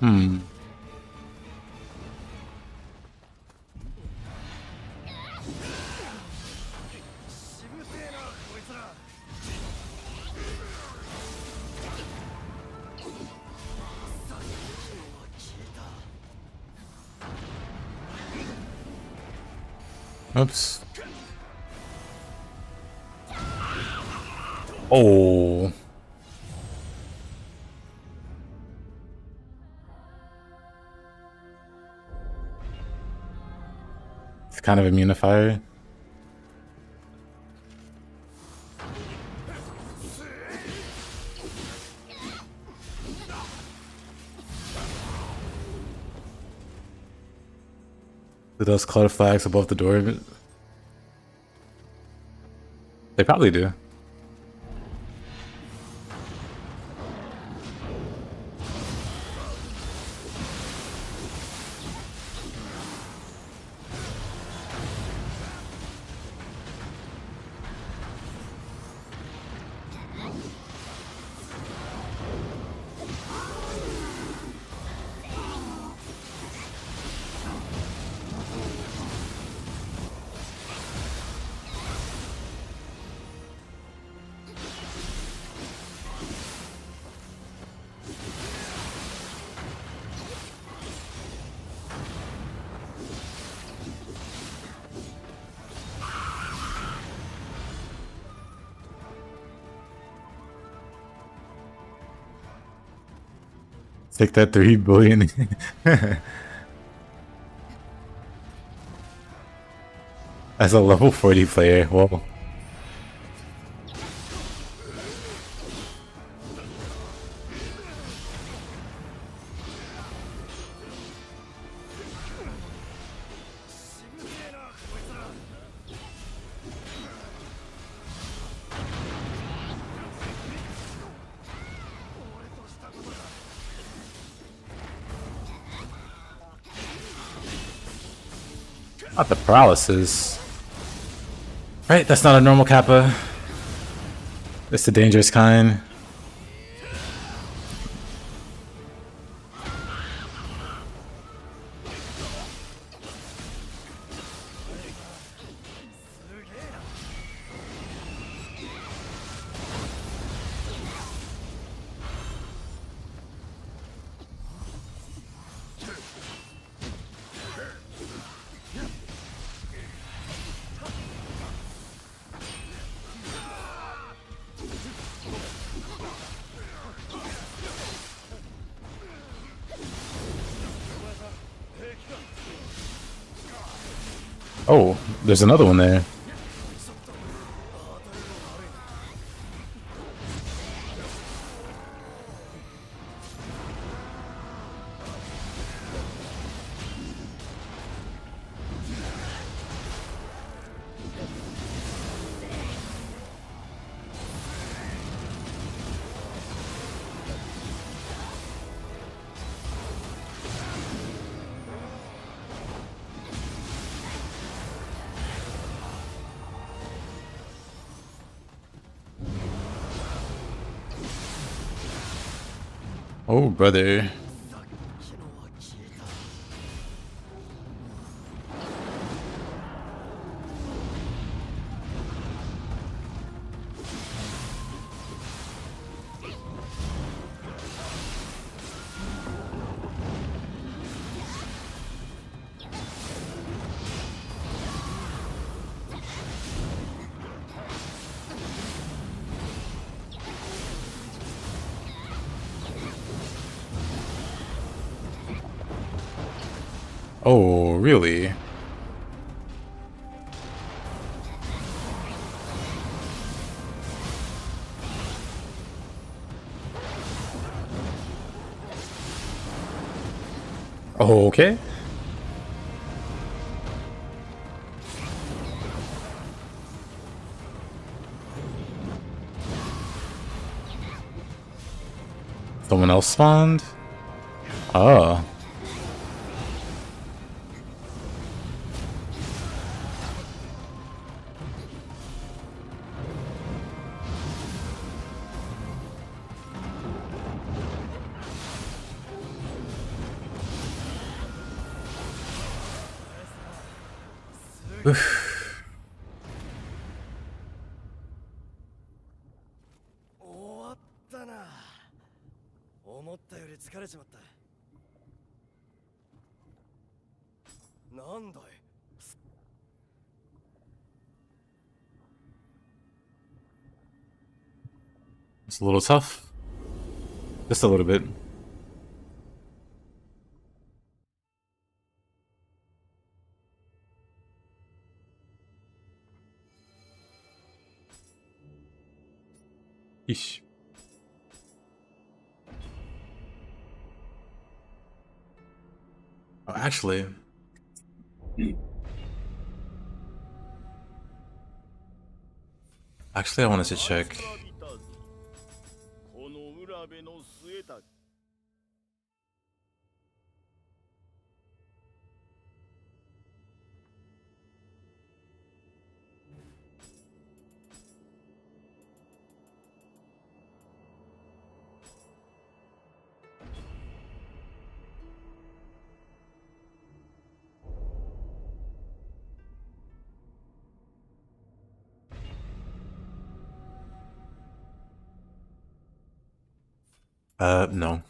Speaker 1: Hmm. Oops. Oh. It's kind of immune to fire. Do those clutter flags above the door? They probably do. Take that 3 billion. As a level 40 player, whoa. Not the paralysis. Right, that's not a normal kappa. It's the dangerous kind. Oh, there's another one there. Oh, brother. Oh, really? Oh, okay. Someone else spawned? Oh.
Speaker 5: 終わったな。思ったより疲れちまった。なんだい。
Speaker 1: It's a little tough. Just a little bit. Yeesh. Oh, actually, I wanted to check.
Speaker 5: この浦部の末だ。
Speaker 1: No.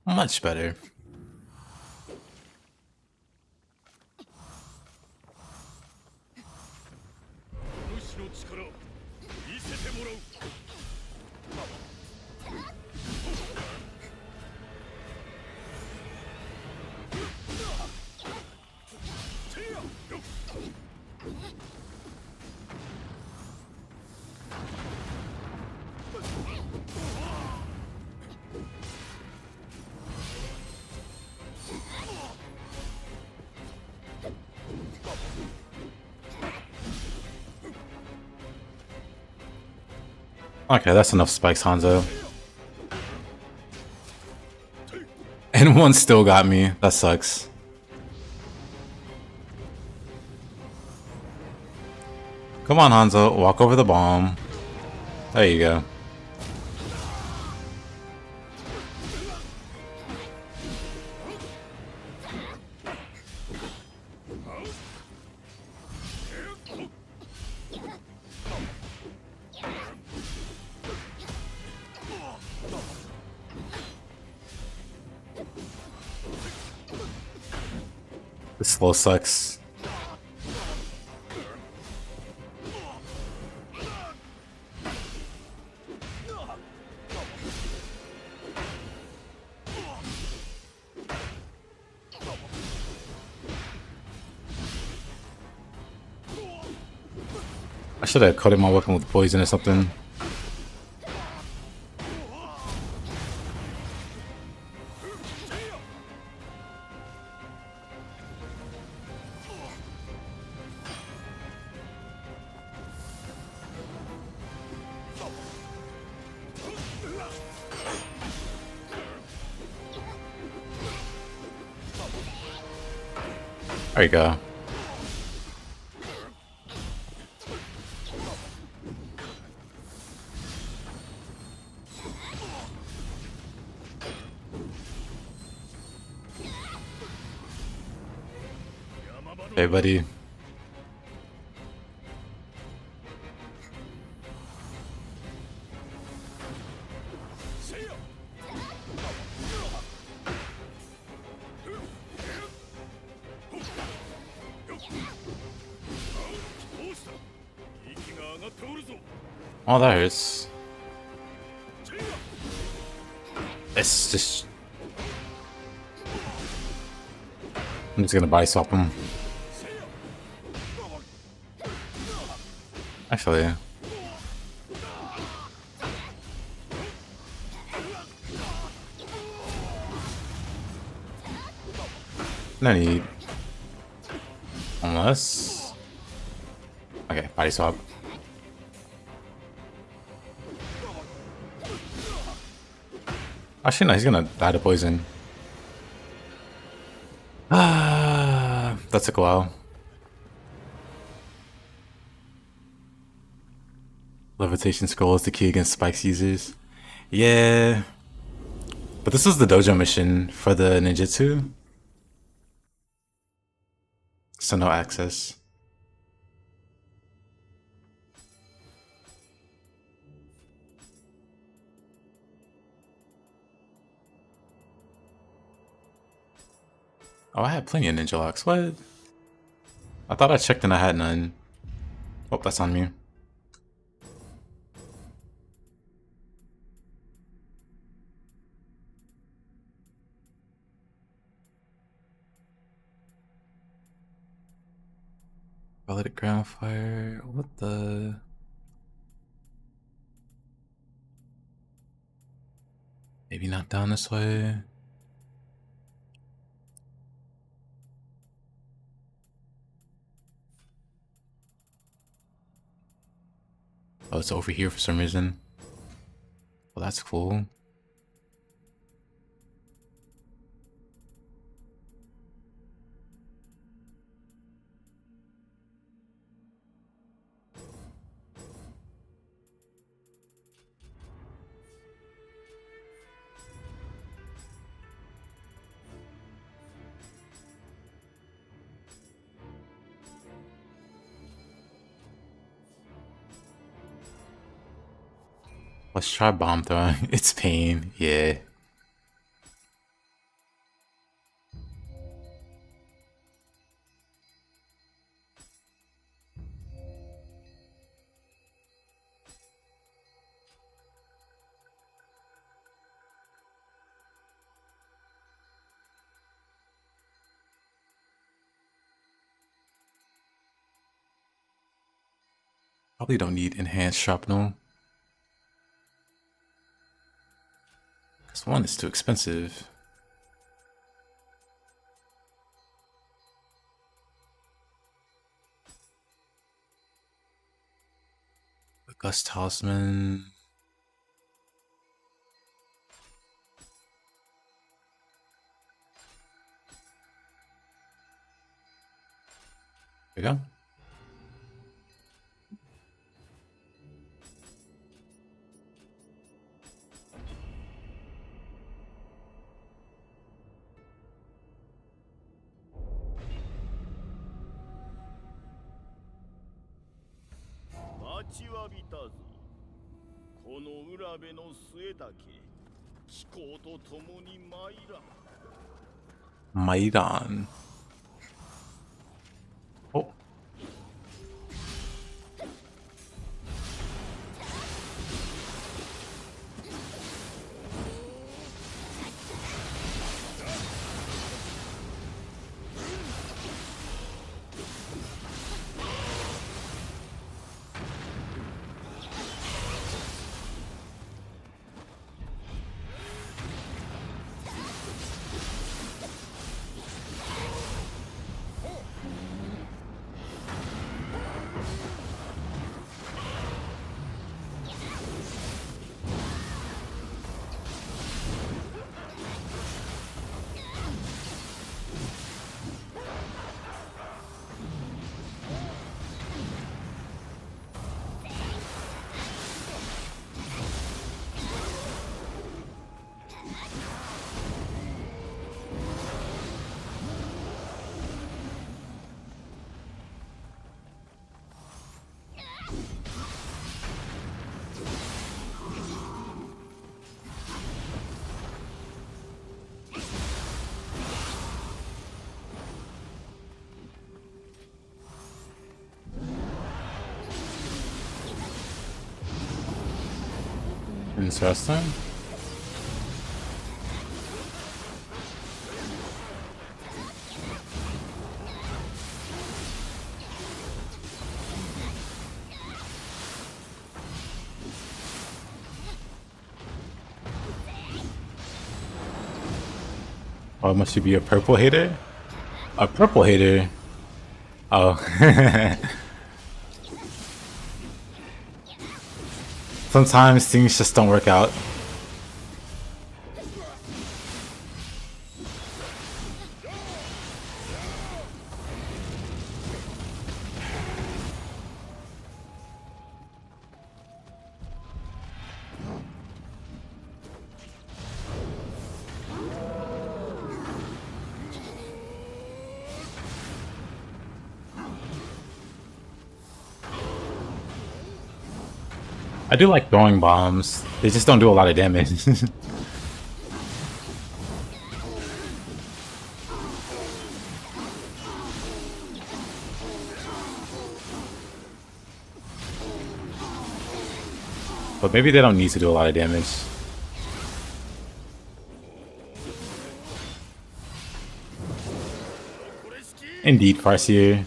Speaker 1: Much better.
Speaker 5: 主の力見せてもらう。
Speaker 1: Okay, that's enough spikes, Hanzo. And one still got me. That sucks. Come on, Hanzo. Walk over the bomb. There you go. This slow sucks. I should have coated my weapon with poison or something. There you go. Hey, buddy. Oh, that hurts. It's just... I'm just gonna body swap him. Actually... No need. Unless... Okay, body swap. Actually, no, he's gonna die to poison. Ah, that took a while. Levitation scroll is the key against spikes users. Yeah. But this was the dojo mission for the ninjutsu. So no access. Oh, I had plenty of ninja locks. What? I thought I checked and I had none. Oh, that's on me. Violet ground fire. What the? Maybe not down this way. Oh, it's over here for some reason. Well, that's cool. Let's try bomb throwing. It's pain. Yeah. Probably don't need enhanced shrapnel. Because one, is too expensive. The Gust Talisman. There we go. Maidan. Oh. Interesting. Oh, must you be a purple hater? A purple hater? Oh. Sometimes things just don't work out. I do like throwing bombs. They just don't do a lot of damage. But maybe they don't need to do a lot of damage. Indeed, Farseer.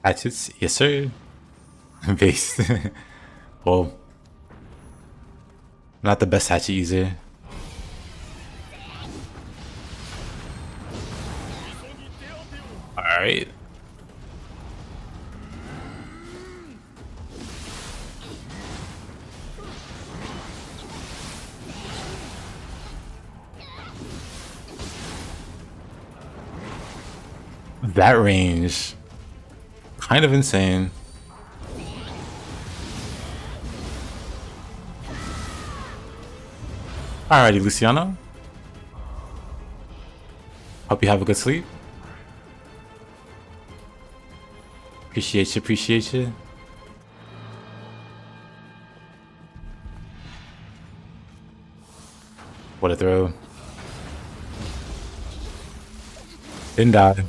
Speaker 1: Hatchets? Yes, sir. Base. Well, not the best hatchet user. Alright. That range. Kind of insane. Alrighty, Luciano. Hope you have a good sleep. Appreciate you, appreciate you. What a throw. Didn't die.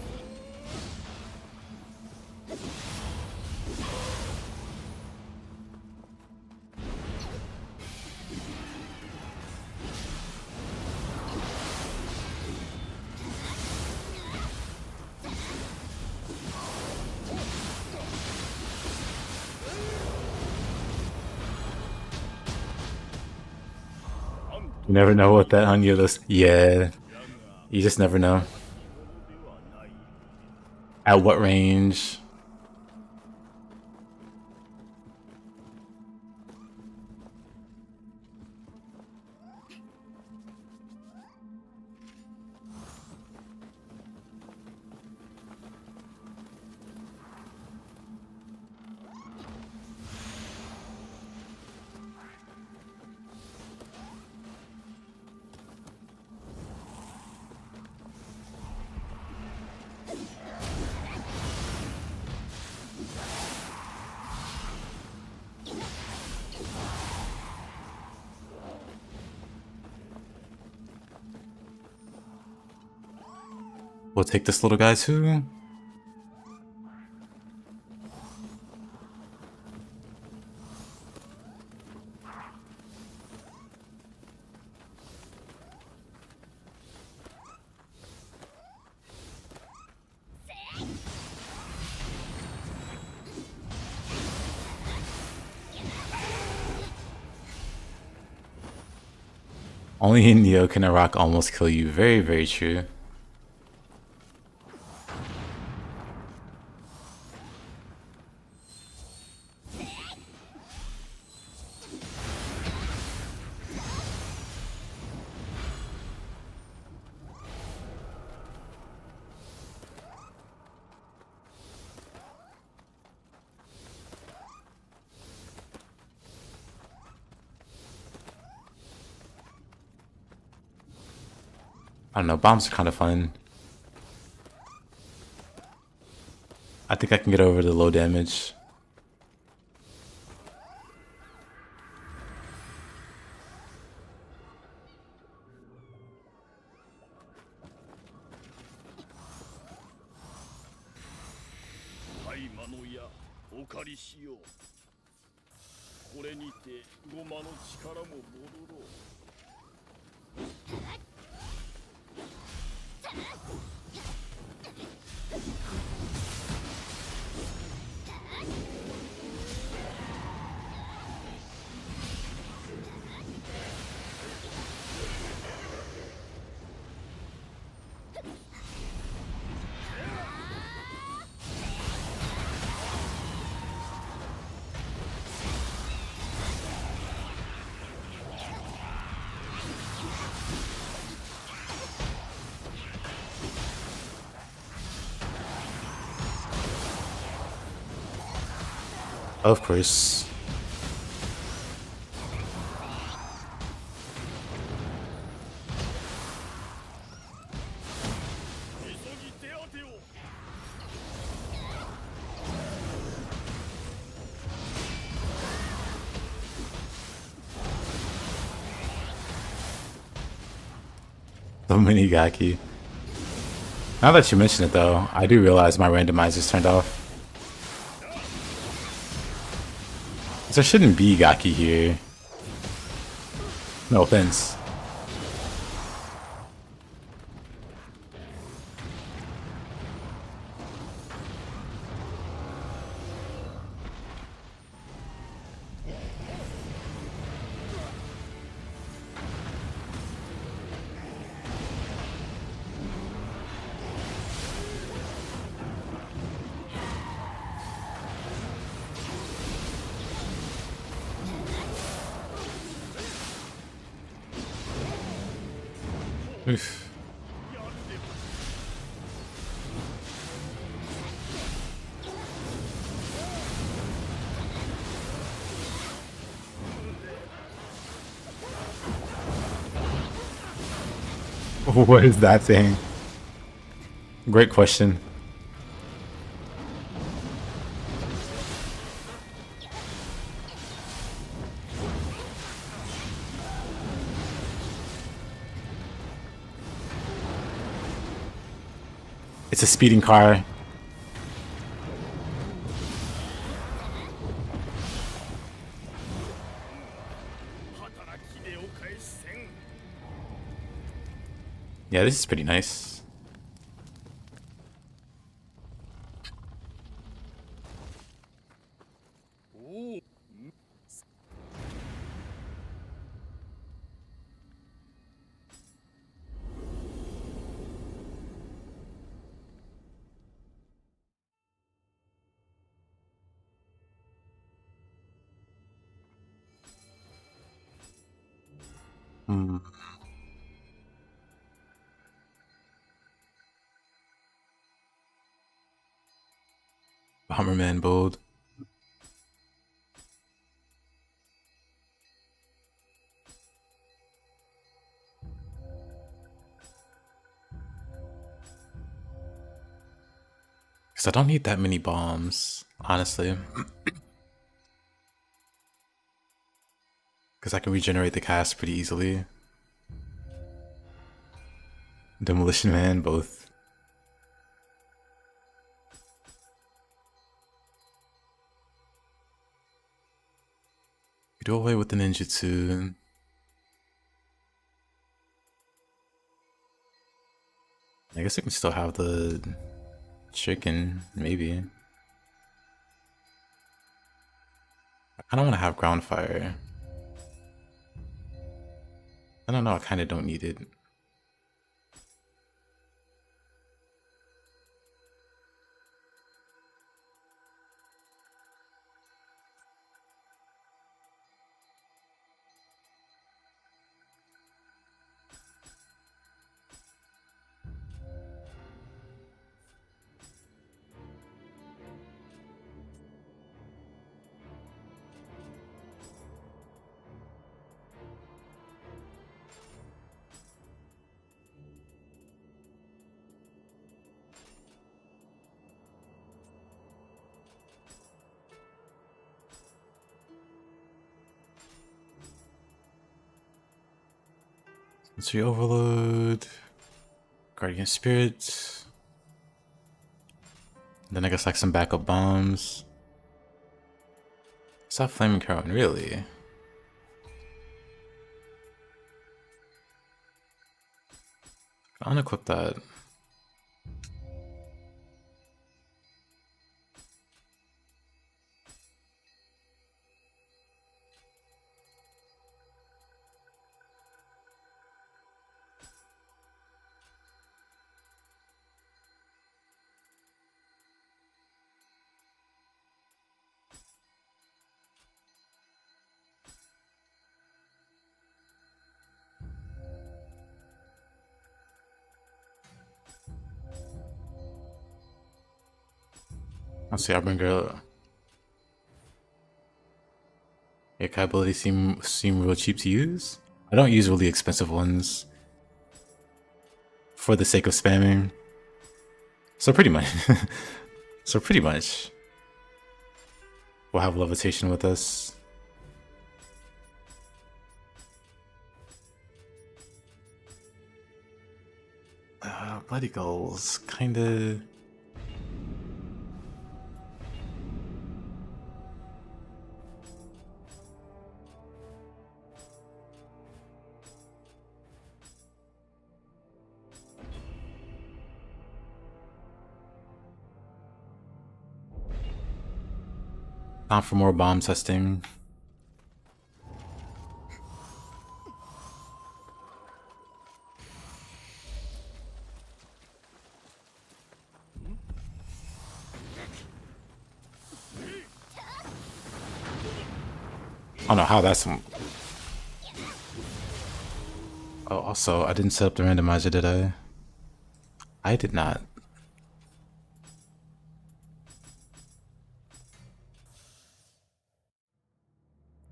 Speaker 1: You never know what that Hanyo does. Yeah. You just never know. At what range? We'll take this little guy too. Only in Nioh can a rock almost kill you. Very, very true. I don't know, bombs are kind of fun. I think I can get over the low damage.
Speaker 5: これにてゴマの力も戻ろう。
Speaker 1: Of course. So many Gaki. Now that you mention it though, I do realize my randomizer's turned off. There shouldn't be Gaki here. No offense. Oof. What is that thing? Great question. It's a speeding car. Yeah, this is pretty nice. Bomberman build. Because I don't need that many bombs, honestly. Because I can regenerate the cast pretty easily. Demolition Man, both. We do away with the ninjutsu. I guess I can still have the chicken, maybe. I don't want to have ground fire. I don't know, I kind of don't need it. Sensory Overload, Guardian Spirit, then I guess like some backup bombs. that flaming cone, really? I'll unequip that. Let's see, I'll bring her. Yokai abilities seem real cheap to use. I don't use really expensive ones for the sake of spamming. So pretty much, we'll have levitation with us. Bloody goals, kinda. Time for more bomb testing. I don't know how that's. Oh, also, I didn't set up the randomizer, did I? I did not.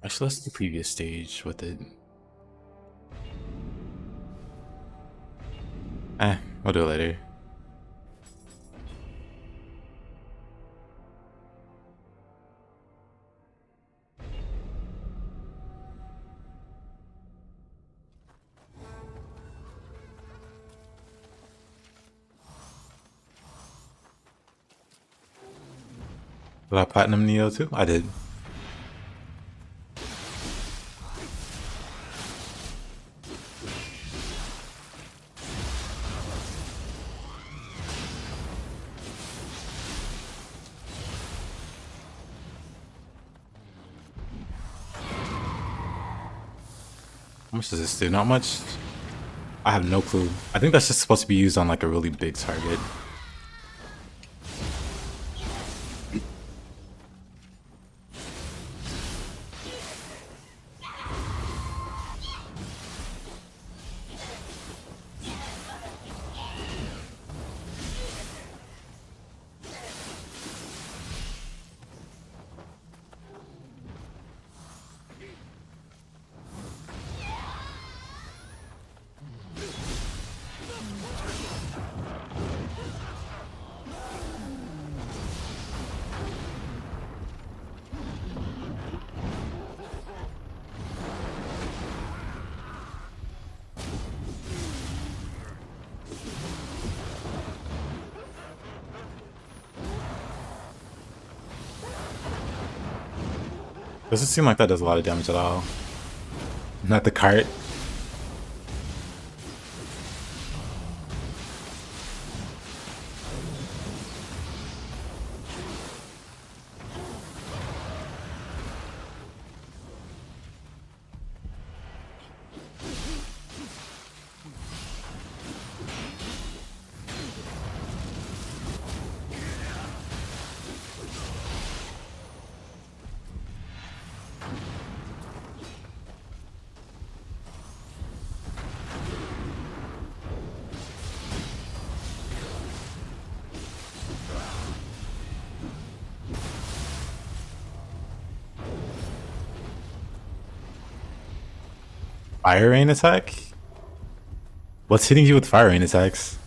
Speaker 1: Actually, let's do the previous stage with it. We'll do it later. Did I platinum Nioh too? I did. How much does this do? Not much? I have no clue. I think that's just supposed to be used on like a really big target. Doesn't seem like that does a lot of damage at all. Not the cart. Fire rain attack? What's hitting you with fire rain attacks?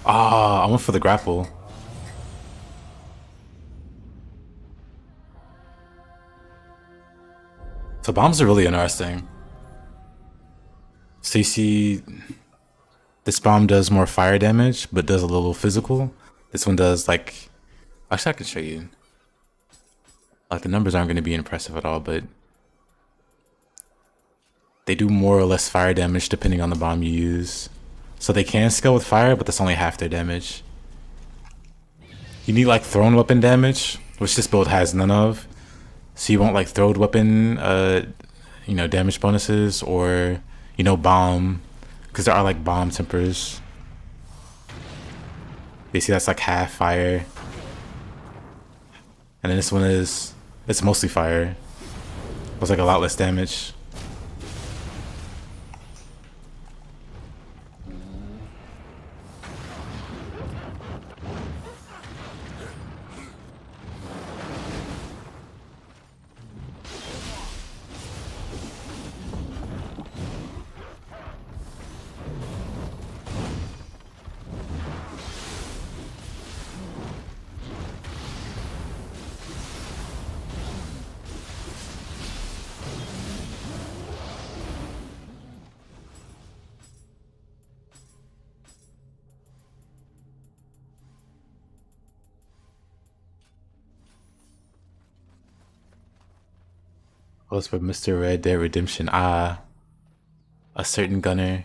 Speaker 1: Ah, I went for the grapple. So bombs are really interesting. So you see, this bomb does more fire damage, but does a little physical. This one does like, actually I can show you. Like the numbers aren't going to be impressive at all, but they do more or less fire damage depending on the bomb you use. So they can scale with fire, but that's only half their damage. You need like thrown weapon damage, which this build has none of. So you want like throwed weapon, you know, damage bonuses, or you know, bomb, because there are like bomb tempers. You see that's like half fire, and then this one it's mostly fire. It's like a lot less damage. What's for Mr. Red Dead Redemption? Ah, a certain gunner.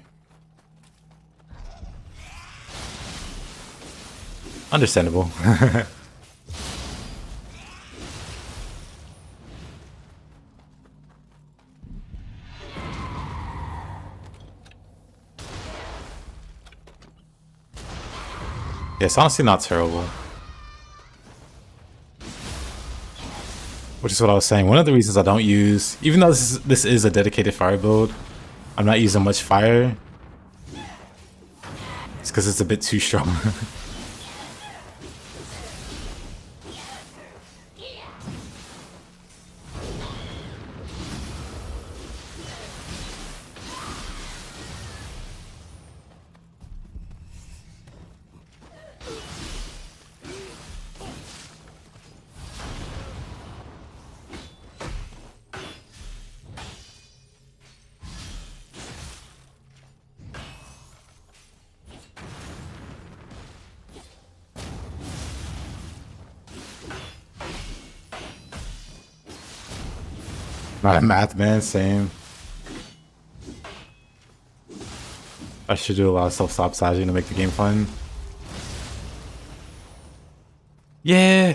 Speaker 1: Understandable. Yeah, it's honestly not terrible. Which is what I was saying. One of the reasons I don't use, even though this is a dedicated fire build, I'm not using much fire. It's because it's a bit too strong. Not a math man, same. I should do a lot of self-sabotaging to make the game fun. Yeah!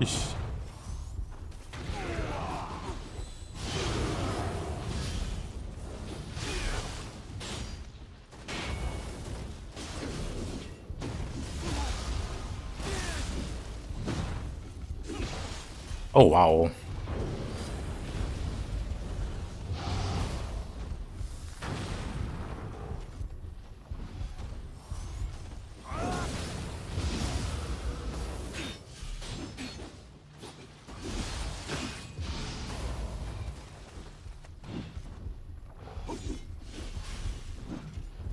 Speaker 1: Eesh. Oh wow.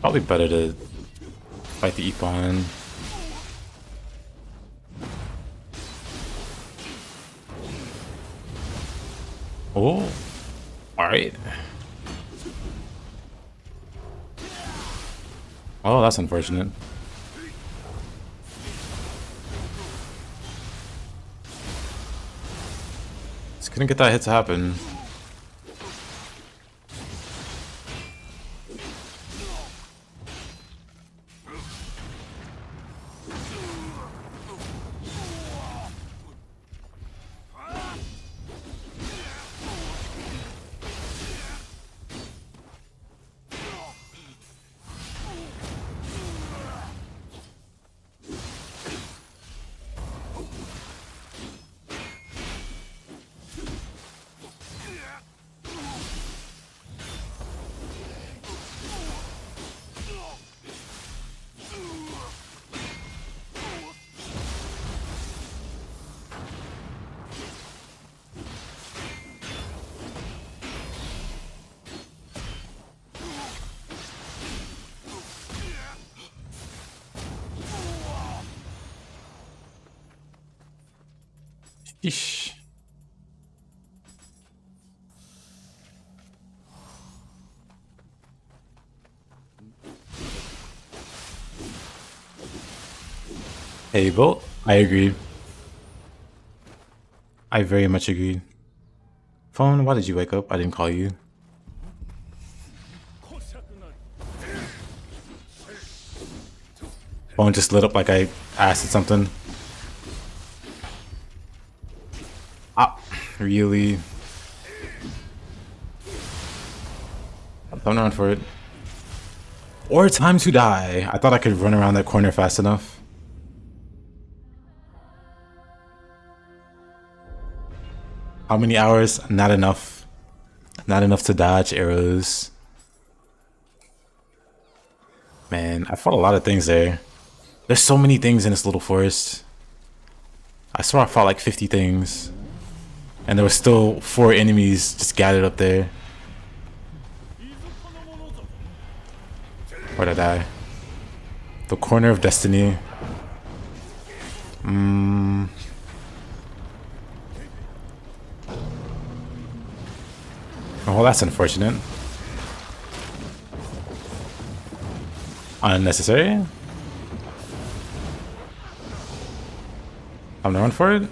Speaker 1: Probably better to fight the Epon. Oh, alright. Oh, that's unfortunate. Just couldn't get that hit to happen. Yeesh. Hey, Bolt. I agree. I very much agree. Phone, why did you wake up? I didn't call you. Phone just lit up like I asked it something. Ah, really? Don't run for it. Or time to die. I thought I could run around that corner fast enough. How many hours? Not enough. Not enough to dodge arrows. Man, I fought a lot of things there. There's so many things in this little forest. I swear I fought like 50 things. And there were still 4 enemies just gathered up there. Where'd I die? The corner of destiny. Oh, well, that's unfortunate. Unnecessary. I'm gonna run for it.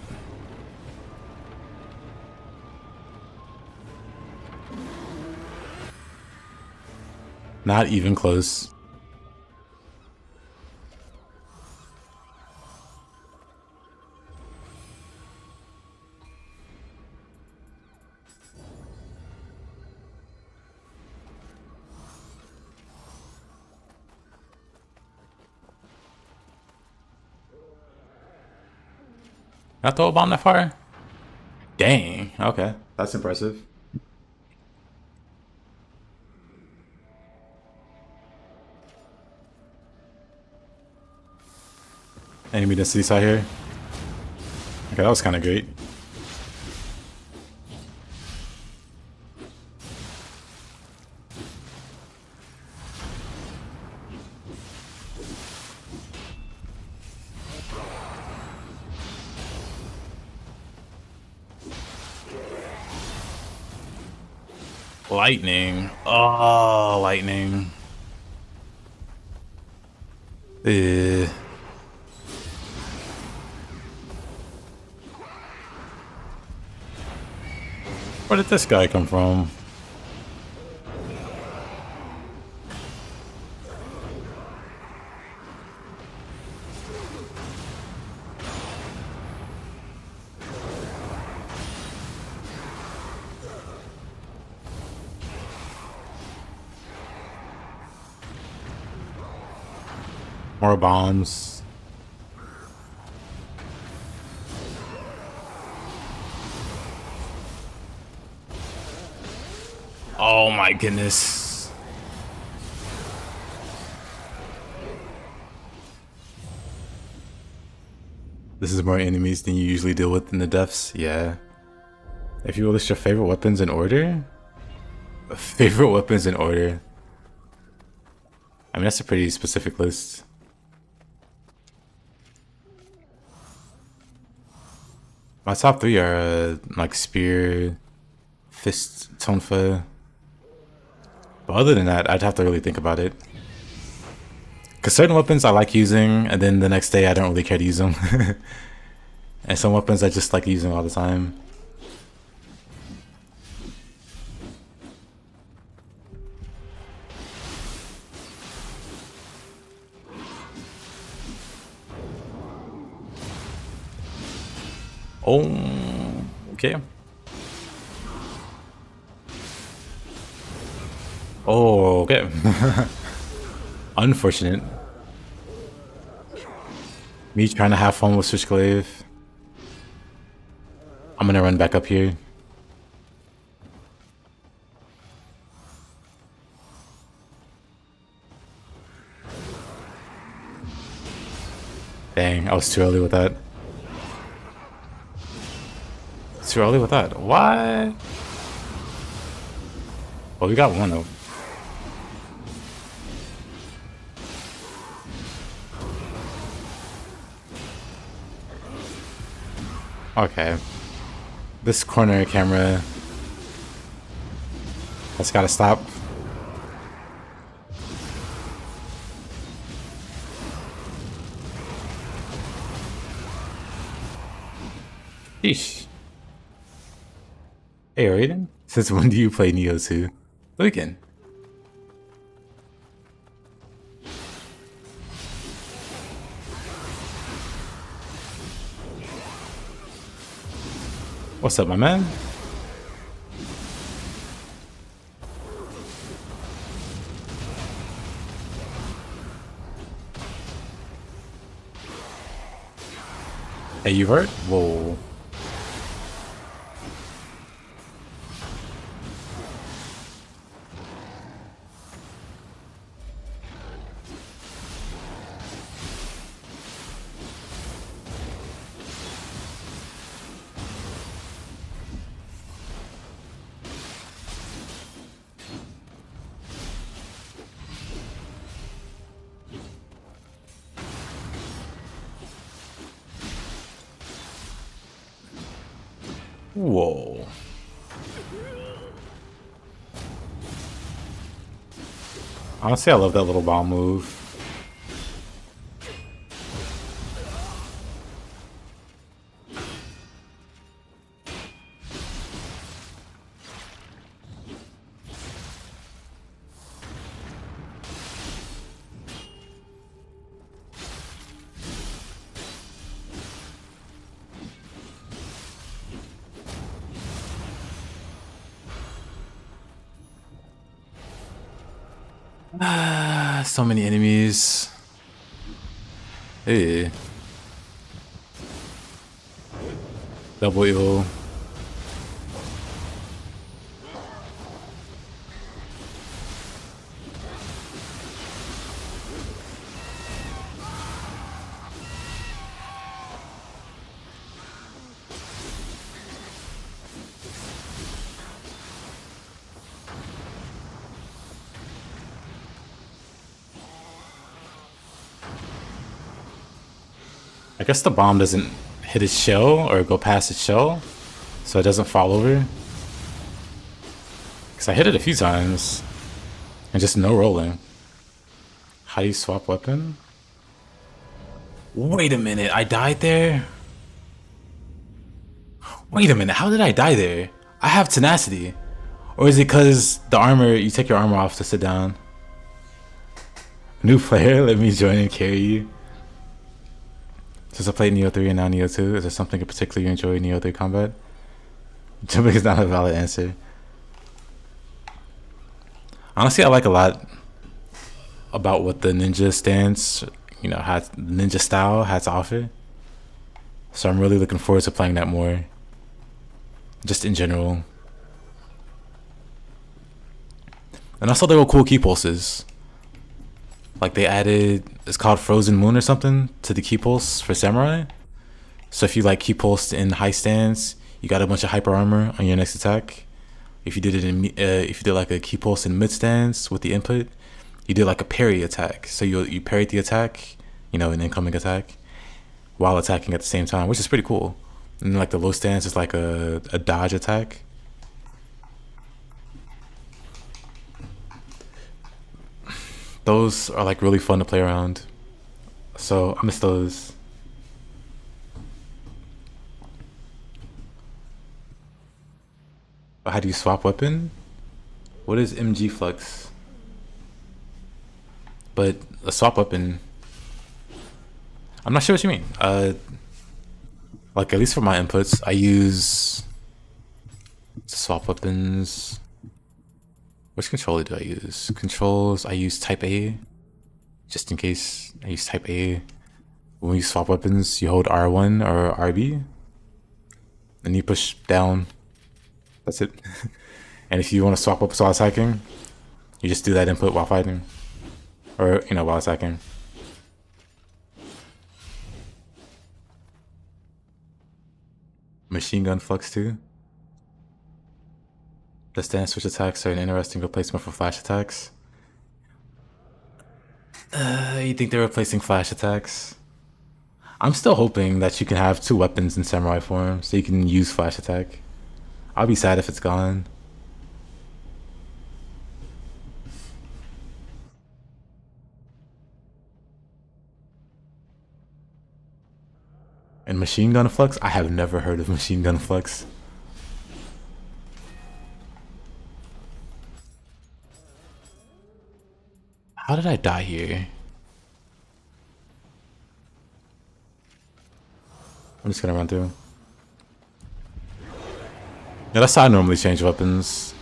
Speaker 1: Not even close. I throw a bomb that far? Dang. Okay. That's impressive. Enemy density side here. Okay, that was kind of great. Lightning. Oh, lightning. Where did this guy come from? More bombs. Oh my goodness. This is more enemies than you usually deal with in the depths. Yeah. If you will list your favorite weapons in order? Favorite weapons in order? I mean, that's a pretty specific list. My top 3 are like spear, fist, tonfa. But other than that, I'd have to really think about it. Because certain weapons I like using, and then the next day I don't really care to use them. And some weapons I just like using all the time. Oh, okay. Oh, okay. Unfortunate. Me trying to have fun with Switchglaive. I'm gonna run back up here. Dang, I was too early with that. Too early with that. What? Well, we got one though. Okay. This corner camera has gotta stop. Sheesh. Hey, Raiden. Since when do you play Nioh 2? The weekend. What's up, my man? Hey, you hurt? Whoa. Whoa. Honestly, I love that little bomb move. So many enemies. Hey. Double heal. I guess the bomb doesn't hit its shell or go past its shell, so it doesn't fall over. Because I hit it a few times and just no rolling. How do you swap weapon? Wait a minute, I died there? Wait a minute, how did I die there? I have tenacity. Or is it because the armor, you take your armor off to sit down? New player, let me join and carry you. Since I played Nioh 3 and now Nioh 2, is there something in particular you enjoy in Nioh 3 combat? Jumping is not a valid answer. Honestly, I like a lot about what the ninja stance, you know, has, ninja style has to offer. So I'm really looking forward to playing that more. Just in general. And also there were cool key pulses. Like they added, it's called Frozen Moon or something, to the key pulse for samurai. So if you like key pulsed in high stance, you got a bunch of hyper armor on your next attack. If you did it in, if you did like a key pulse in mid stance with the input, you did like a parry attack. So you parried the attack, you know, an incoming attack, while attacking at the same time, which is pretty cool. And then, like the low stance is like a dodge attack. Those are like really fun to play around. So I miss those. How do you swap weapon? What is MG Flux? But a swap weapon, I'm not sure what you mean. Like at least for my inputs, I use swap weapons. Which controller do I use? Controls, I use type A. Just in case, I use type A. When you swap weapons, you hold R1 or RB. And you push down. That's it. And if you want to swap weapons while attacking, you just do that input while fighting. Or, you know, while attacking. Machine gun flux too. The stance switch attacks are an interesting replacement for flash attacks. You think they're replacing flash attacks? I'm still hoping that you can have two weapons in samurai form, so you can use flash attack. I'll be sad if it's gone. And machine gun flux? I have never heard of machine gun flux. How did I die here? I'm just gonna run through. Yeah, that's how I normally change weapons.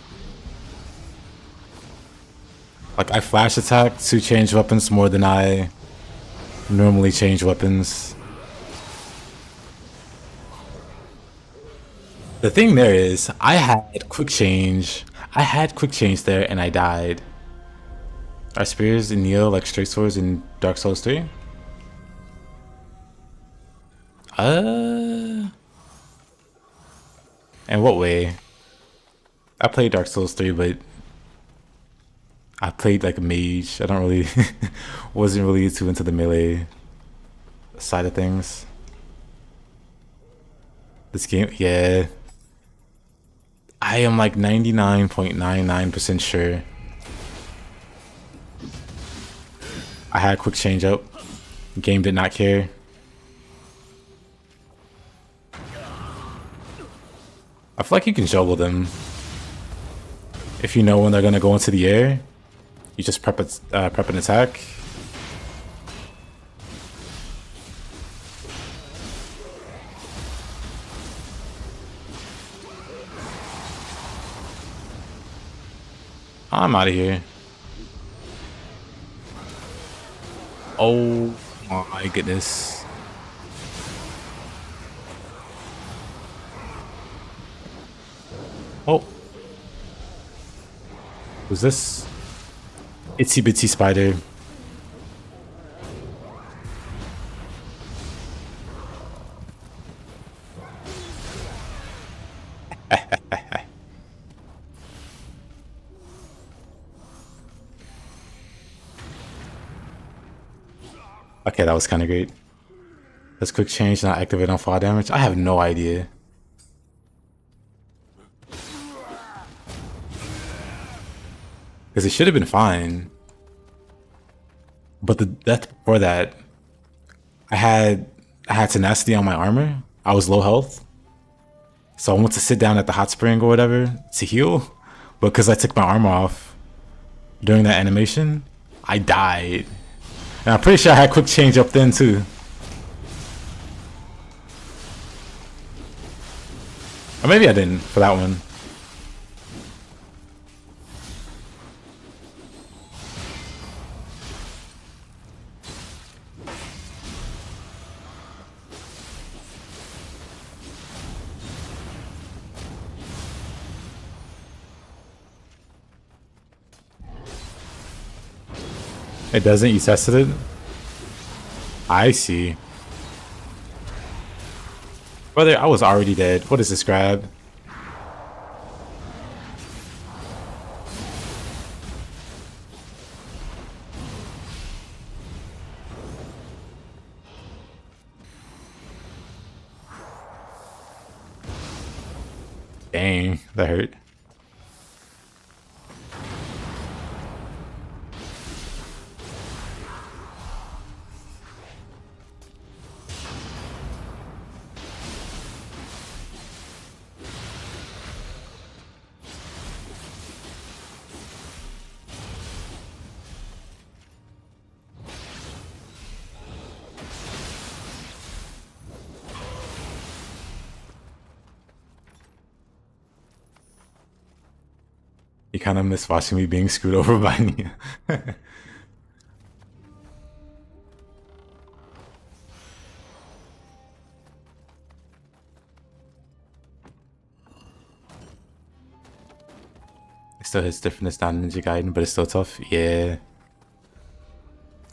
Speaker 1: Like, I flash attack to change weapons more than I normally change weapons. The thing there is, I had quick change. I had quick change there and I died. Are spears in Nioh like straight swords in Dark Souls 3? In what way? I played Dark Souls 3, but I played like a mage. I don't really wasn't really too into the melee side of things. This game, yeah. I am like 99.99% sure I had quick change up. Game did not care. I feel like you can juggle them. If you know when they're gonna go into the air, you just prep an attack. I'm out of here. Oh my goodness. Oh. Who's this? Itsy bitsy spider. Okay, that was kind of great. Let's quick change, not activate on fall damage. I have no idea. Because it should have been fine. But the death before that, I had tenacity on my armor. I was low health. So I went to sit down at the hot spring or whatever to heal. But because I took my armor off during that animation, I died. And I'm pretty sure I had quick change up then too. Or maybe I didn't for that one. It doesn't? You tested it? I see. Brother, I was already dead. What is this grab? Dang, that hurt. You kind of miss watching me being screwed over by Nioh. It still hits different than Ninja Gaiden, but it's still tough. Yeah.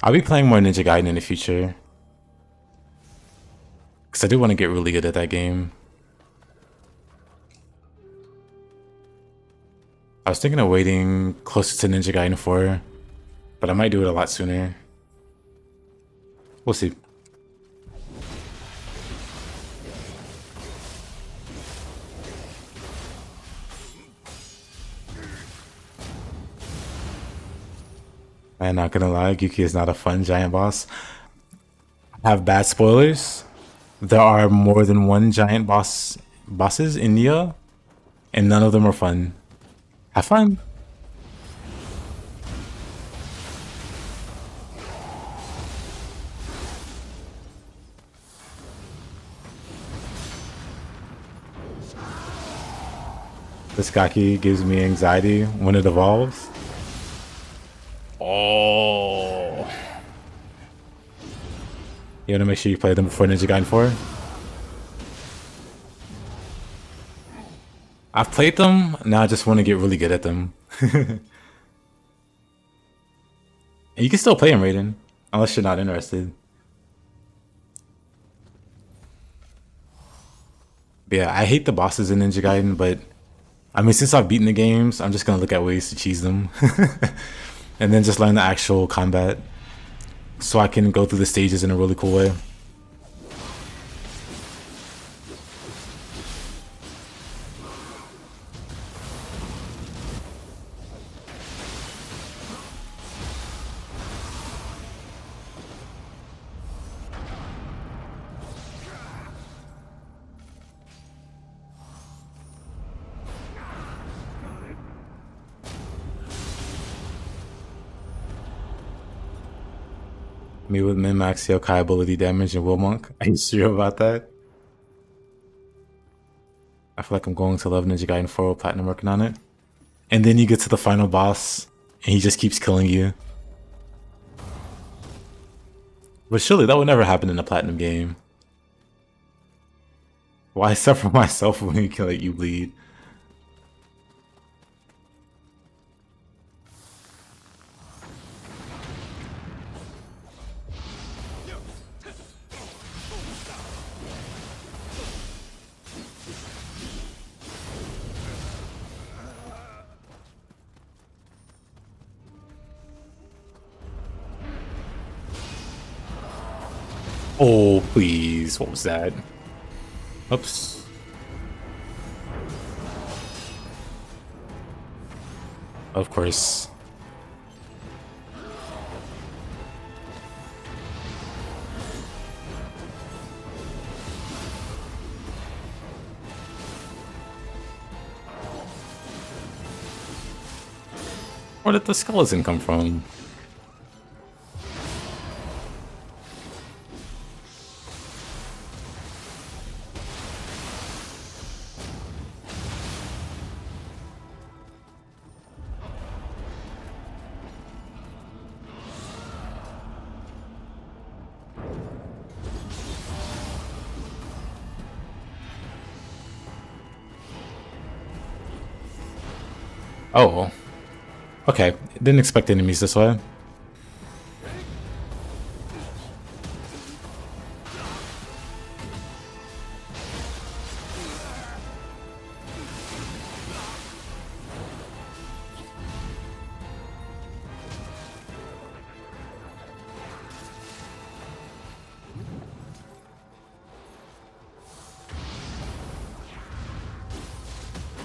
Speaker 1: I'll be playing more Ninja Gaiden in the future. Because I do want to get really good at that game. I was thinking of waiting closer to Ninja Gaiden 4, but I might do it a lot sooner. We'll see. I'm not gonna lie, Yuki is not a fun giant boss. I have bad spoilers. There are more than one giant bosses in Nioh, and none of them are fun. Have fun. This Gaki gives me anxiety when it evolves. Oh. You wanna make sure you play them before Ninja Gaiden 4? I've played them, now I just want to get really good at them. And you can still play them, Raiden, unless you're not interested. But yeah, I hate the bosses in Ninja Gaiden, but I mean, since I've beaten the games, I'm just gonna look at ways to cheese them. And then just learn the actual combat so I can go through the stages in a really cool way. Me with min-max Yokai ability damage and Will Monk. Are you sure about that? I feel like I'm going to love Ninja Gaiden 4 with Platinum working on it. And then you get to the final boss, and he just keeps killing you. But surely that would never happen in a Platinum game. Why suffer myself when you can let you bleed? Oh, please. What was that? Oops. Of course. Where did the skeleton come from? Oh. Okay. Didn't expect enemies this way.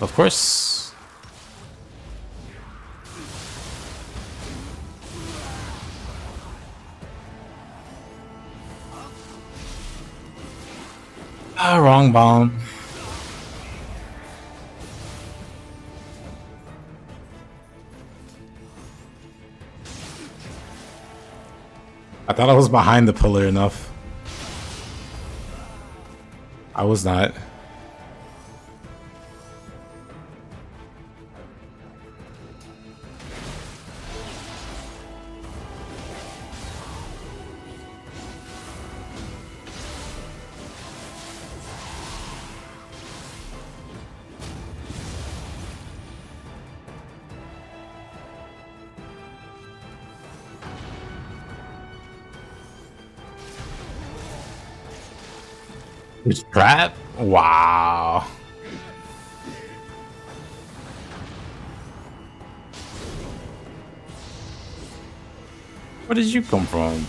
Speaker 1: Of course. Ah, wrong bomb. I thought I was behind the pillar enough. I was not. It's trap? Wow. Where did you come from?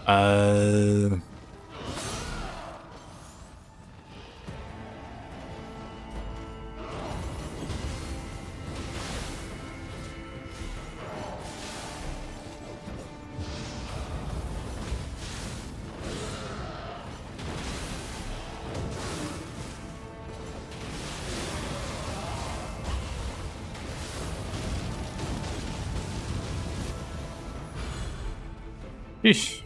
Speaker 1: Uh, Sheesh.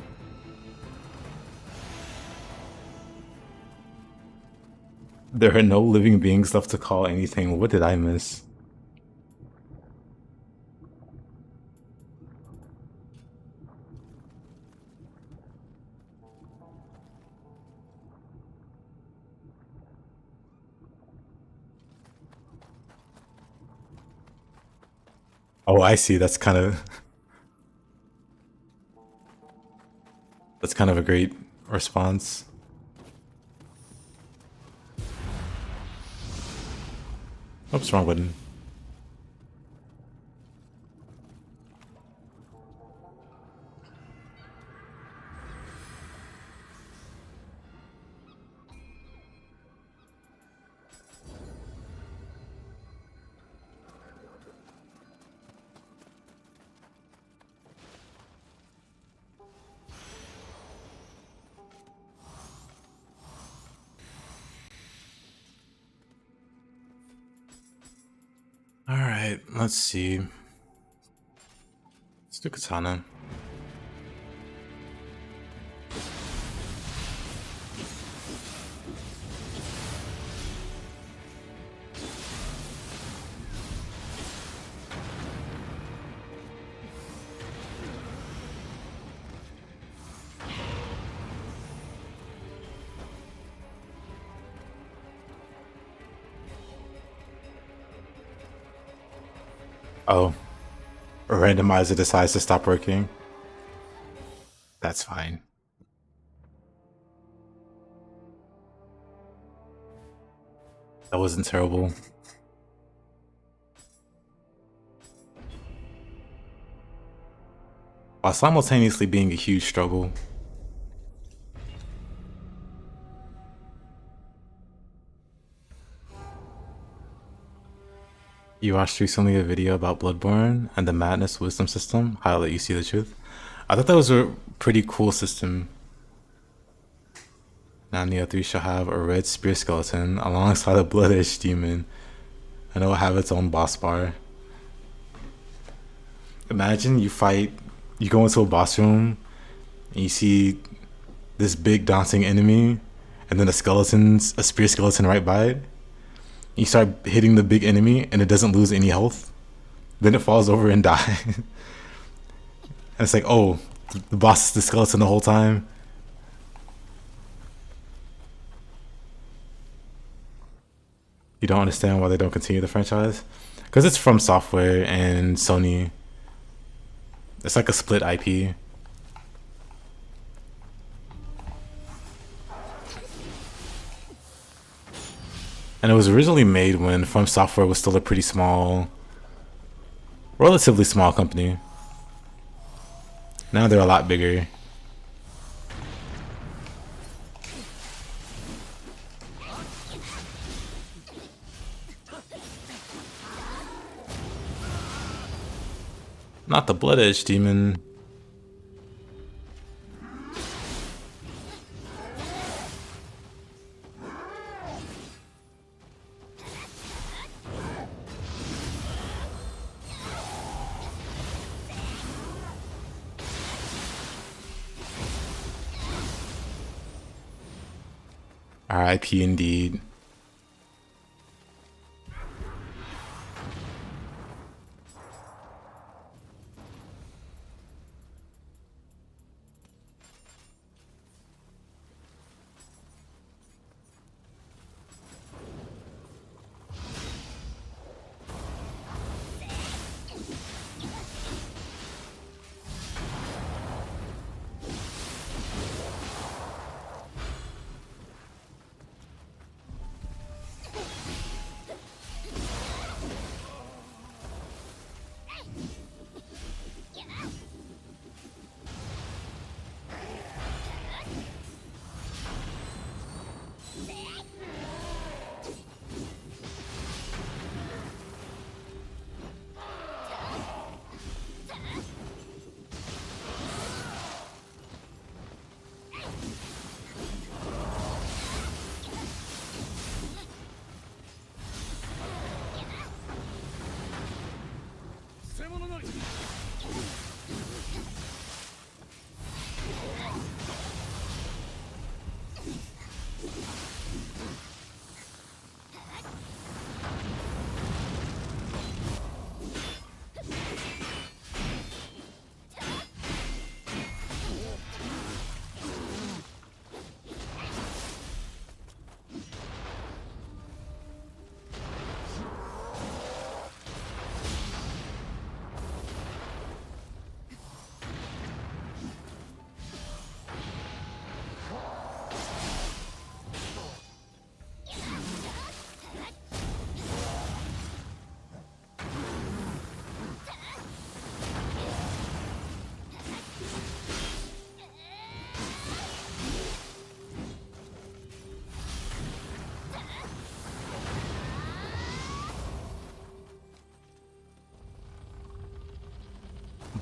Speaker 1: There are no living beings left to call anything. What did I miss? Oh, I see. That's kind of a great response. Oops, wrong button. All right, let's see. Let's do Katana. Oh, a randomizer decides to stop working. That's fine. That wasn't terrible. While simultaneously being a huge struggle. You watched recently a video about Bloodborne and the Madness Wisdom system, how it let you see the truth. I thought that was a pretty cool system. Now Nioh 3 shall have a red spear skeleton alongside a blood edge demon, and it will have its own boss bar. Imagine you go into a boss room, and you see this big daunting enemy, and then a spear skeleton right by it. You start hitting the big enemy, and it doesn't lose any health. Then it falls over and dies. And it's like, oh, the boss is the skeleton the whole time. You don't understand why they don't continue the franchise? Because it's From Software and Sony. It's like a split IP. And it was originally made when From Software was still a pretty small, relatively small company. Now they're a lot bigger. Not the Blood Edge demon. RIP indeed.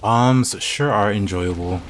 Speaker 1: Bombs sure are enjoyable.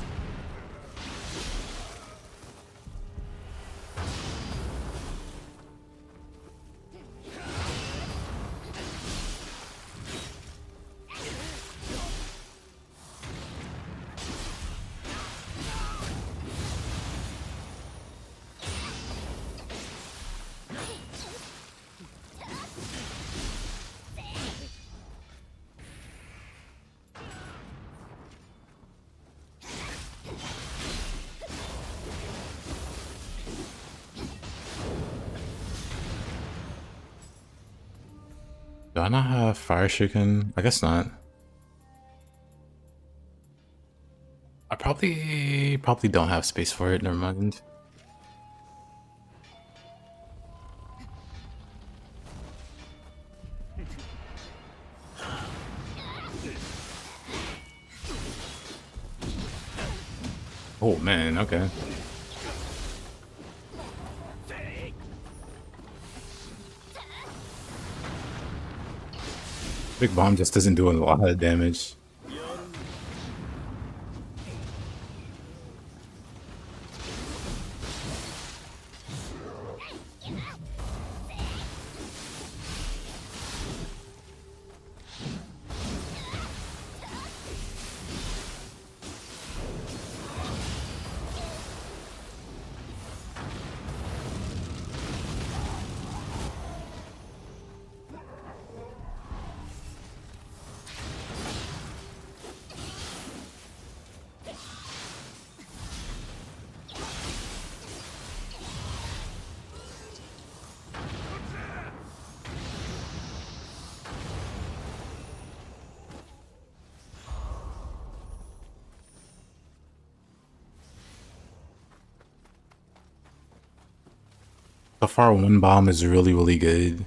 Speaker 1: Do I not have Fire Shuriken? I guess not. I probably don't have space for it, never mind. Oh man, okay. Big Bomb just doesn't do a lot of damage. So far, one bomb is really good,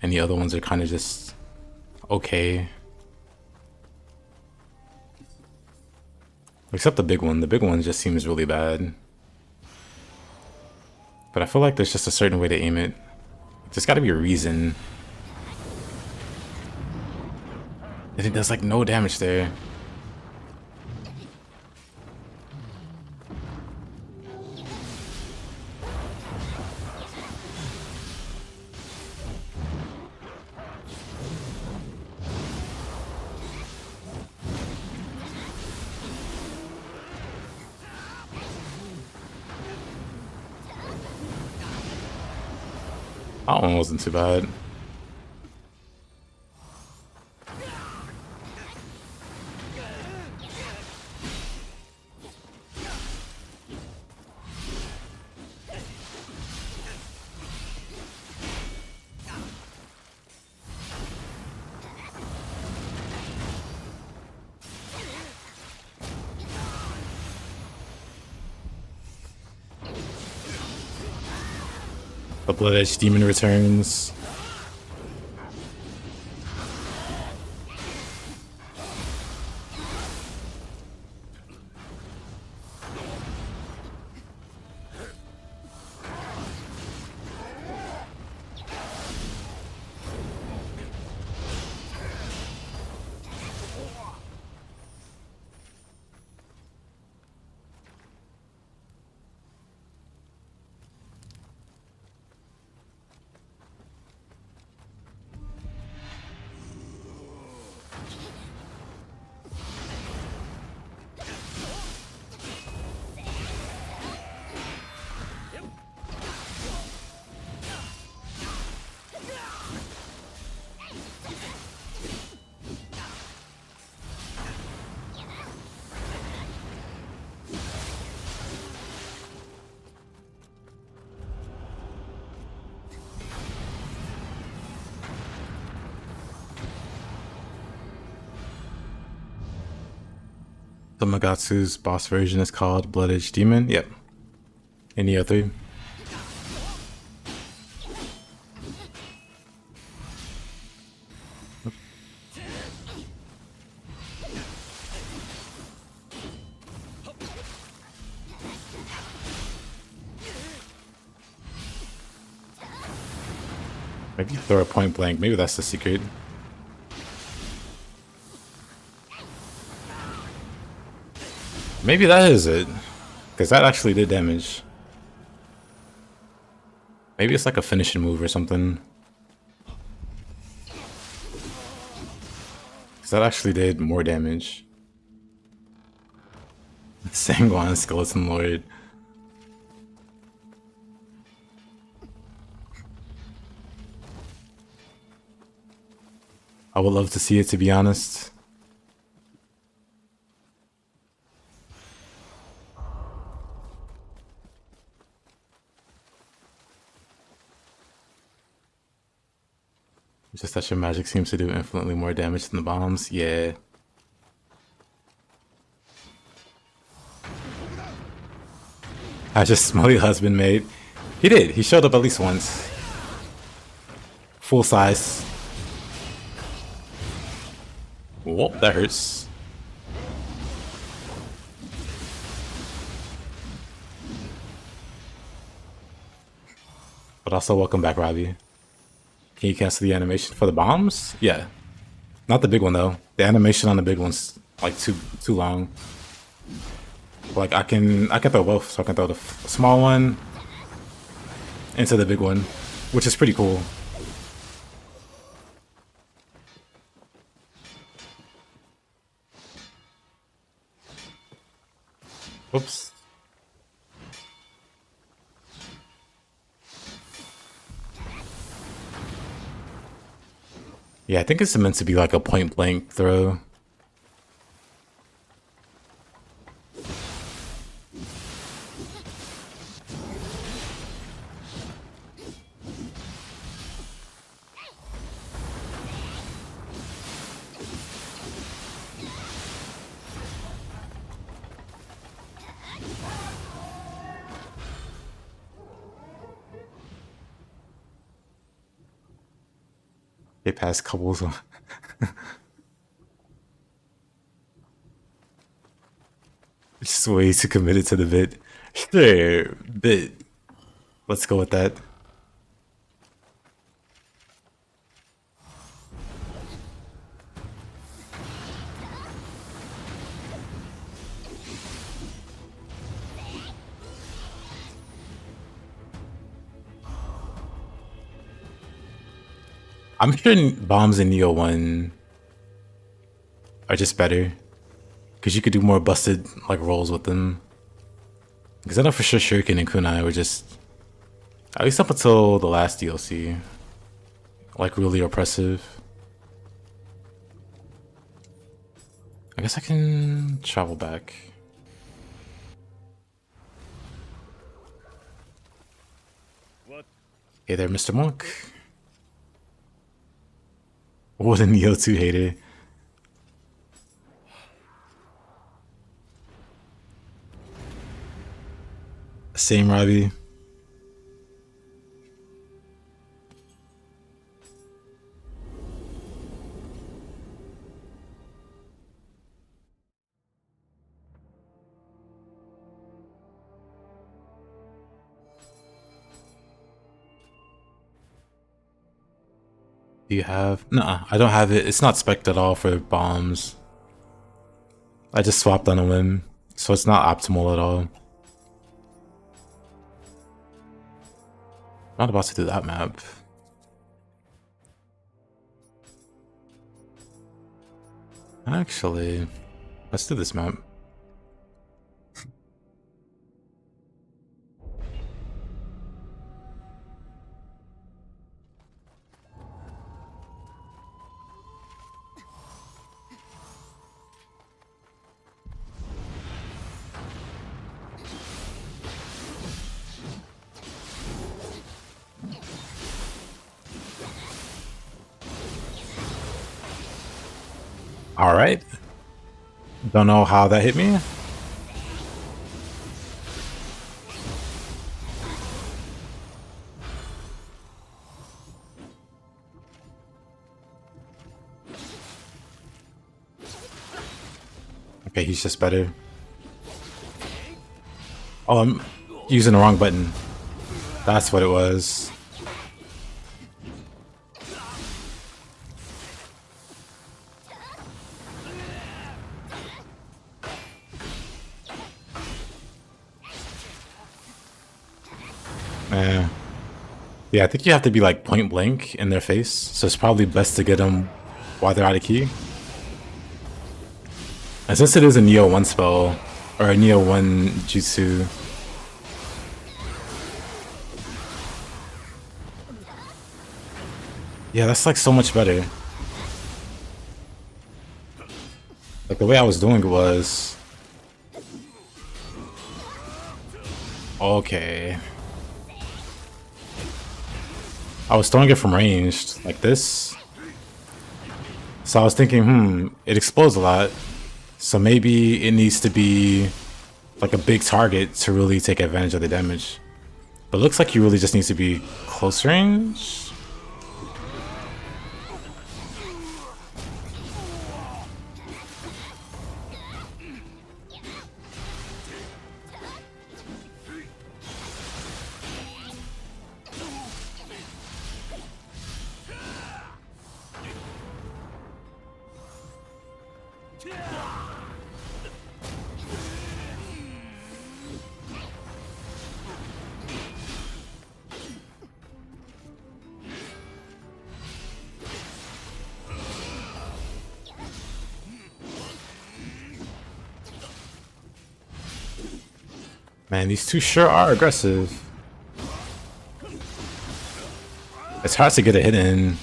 Speaker 1: and the other ones are kind of just okay. Except the big one. The big one just seems really bad. But I feel like there's just a certain way to aim it. There's got to be a reason. And it does like no damage there. That one wasn't too bad. The Blood Edge Demon returns. The Magatsu's boss version is called Blood Edge Demon. Yep. Any other? Maybe throw a point blank. Maybe that's the secret. Maybe that is it. Because that actually did damage. Maybe it's like a finishing move or something. Because that actually did more damage. Sangwan, Skeleton Lord. I would love to see it, to be honest. Just that your magic seems to do infinitely more damage than the bombs. Yeah. Has your smelly husband made? He did. He showed up at least once. Full size. Whoop, that hurts. But also, welcome back, Robbie. Can you cancel the animation for the bombs? Yeah. Not the big one though. The animation on the big one's like too long. Like I can throw both, so I can throw the small one into the big one, which is pretty cool. Whoops. Yeah, I think it's meant to be like a point blank throw. They pass couples on. Just way too committed to the bit. Sure, bit. Let's go with that. I'm sure bombs in Nioh 1 are just better. Because you could do more busted like rolls with them. Because I know for sure Shuriken and Kunai were just, at least up until the last DLC, like really oppressive. I guess I can travel back.
Speaker 5: What?
Speaker 1: Hey there, Mr. Monk. What a Nioh 2 hater. Same, Robbie. Do you have? Nuh-uh, I don't have it. It's not spec'd at all for bombs. I just swapped on a whim, so it's not optimal at all. Not about to do that map. Actually, let's do this map. All right. Don't know how that hit me. Okay, he's just better. Oh, I'm using the wrong button. That's what it was. Yeah, I think you have to be like point blank in their face, so it's probably best to get them while they're out of key. And since it is a Nioh 1 spell, or a Nioh 1 jutsu, yeah, that's like so much better. Like the way I was doing it was... Okay. I was throwing it from ranged, like this. So I was thinking, it explodes a lot. So maybe it needs to be like a big target to really take advantage of the damage. But it looks like you really just needs to be close range. Man, these two sure are aggressive. It's hard to get a hit in.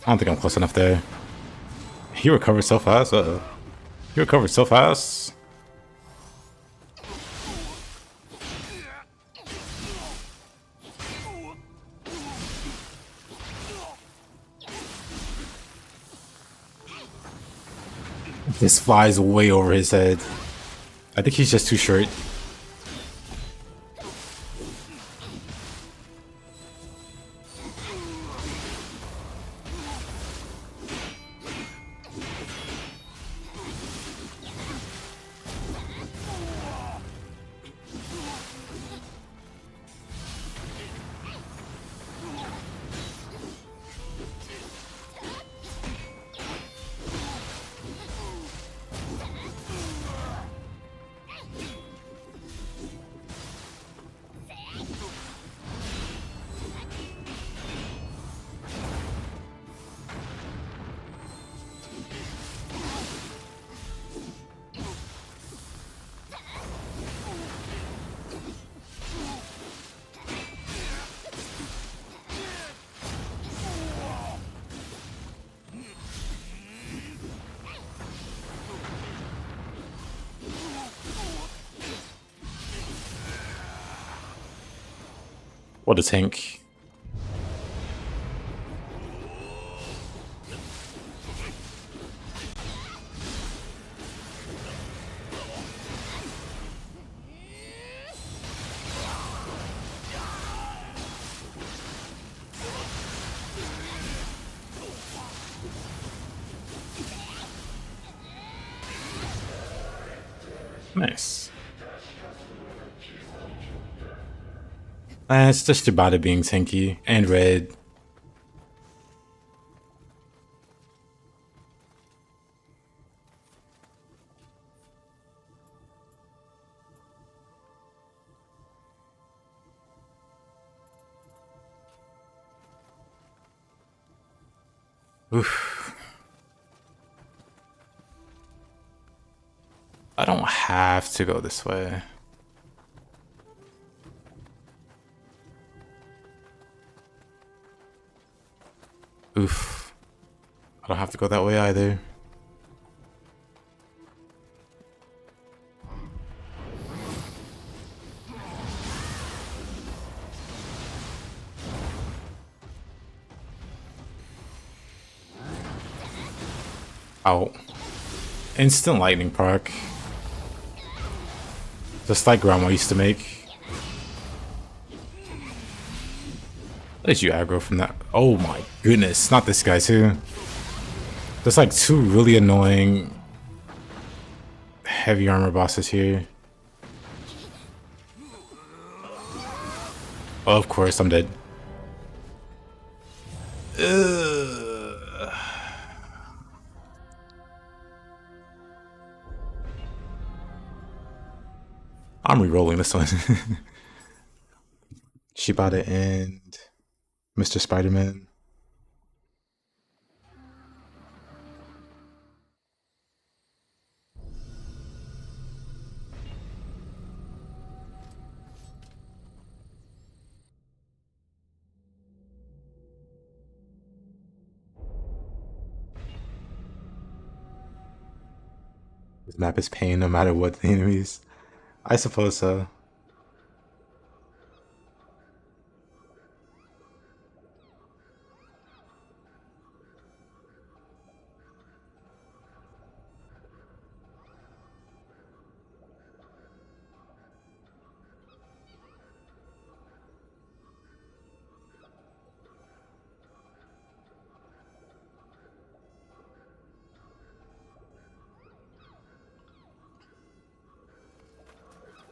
Speaker 1: I don't think I'm close enough there. He recovered so fast. Uh-oh. He recovered so fast. This flies way over his head. I think he's just too short. What a tank. Nice. It's just about it being tanky and red. Oof. I don't have to go this way. Oof. I don't have to go that way either. Oh. Instant lightning proc. Just like Grandma used to make. What did you aggro from that? Oh my goodness, not this guy too. There's like two really annoying heavy armor bosses here. Oh, of course, I'm dead. this one. Shibata and Mr. Spider-Man. This map is pain no matter what the enemies. I suppose so.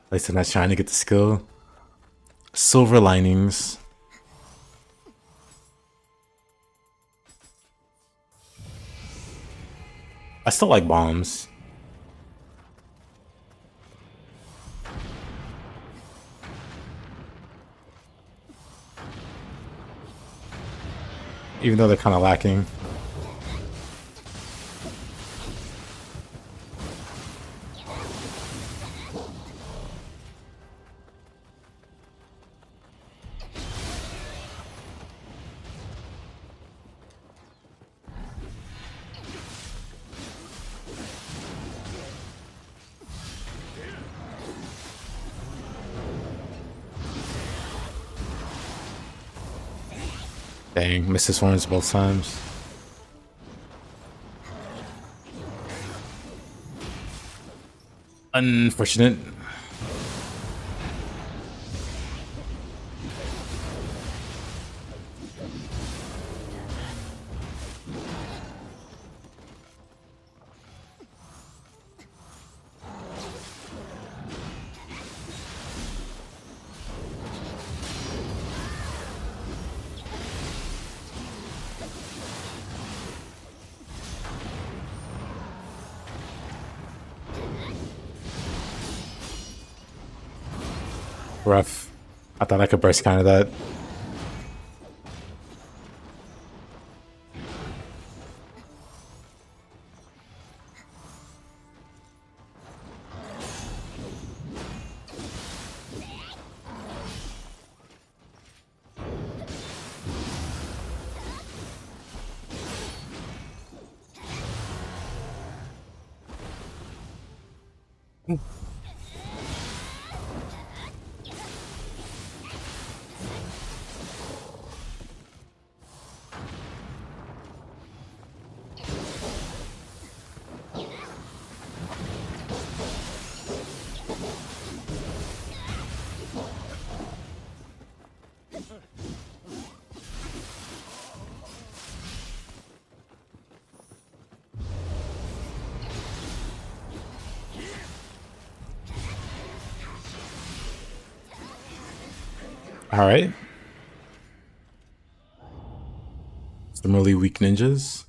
Speaker 1: At least I'm not trying to get the skill. Silver linings. I still like bombs. Even though they're kind of lacking. Dang, missed his horns both times. Unfortunate. Rough. I thought I could burst kind of that. All right. Some really weak ninjas.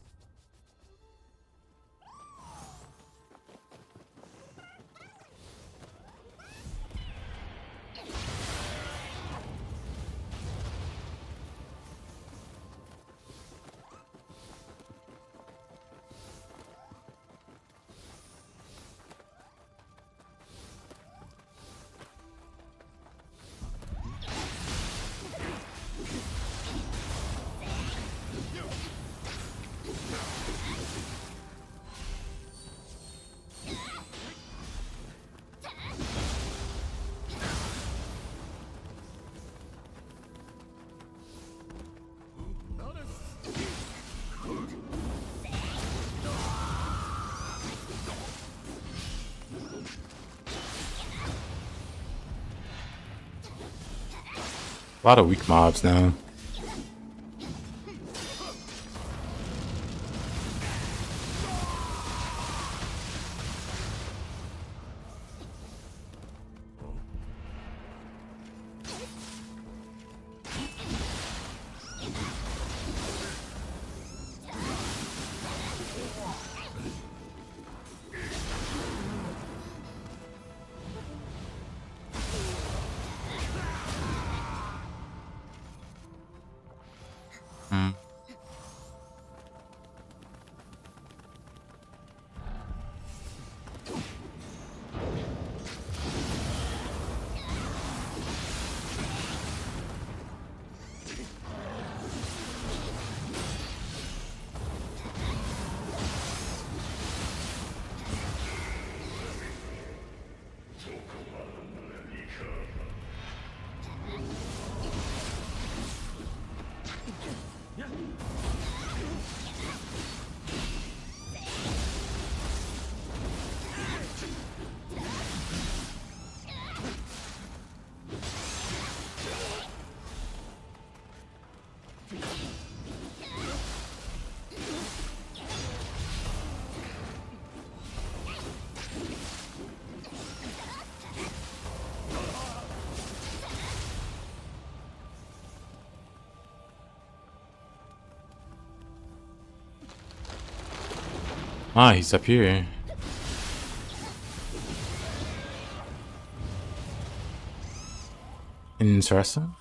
Speaker 1: A lot of weak mobs now. Ah, he's up here. Interesting.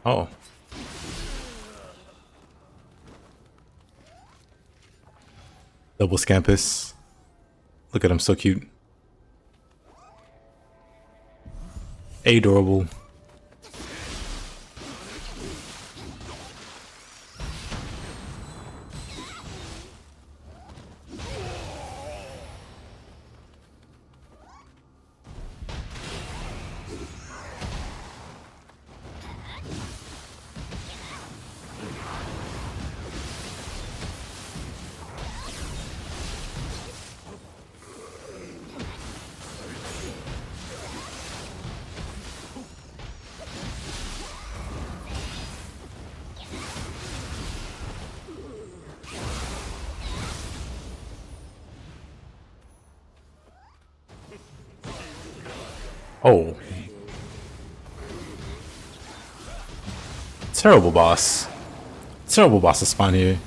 Speaker 1: Oh. Double Scampus. Look at him, so cute. Adorable. Oh. Terrible boss. Terrible boss to spawn here.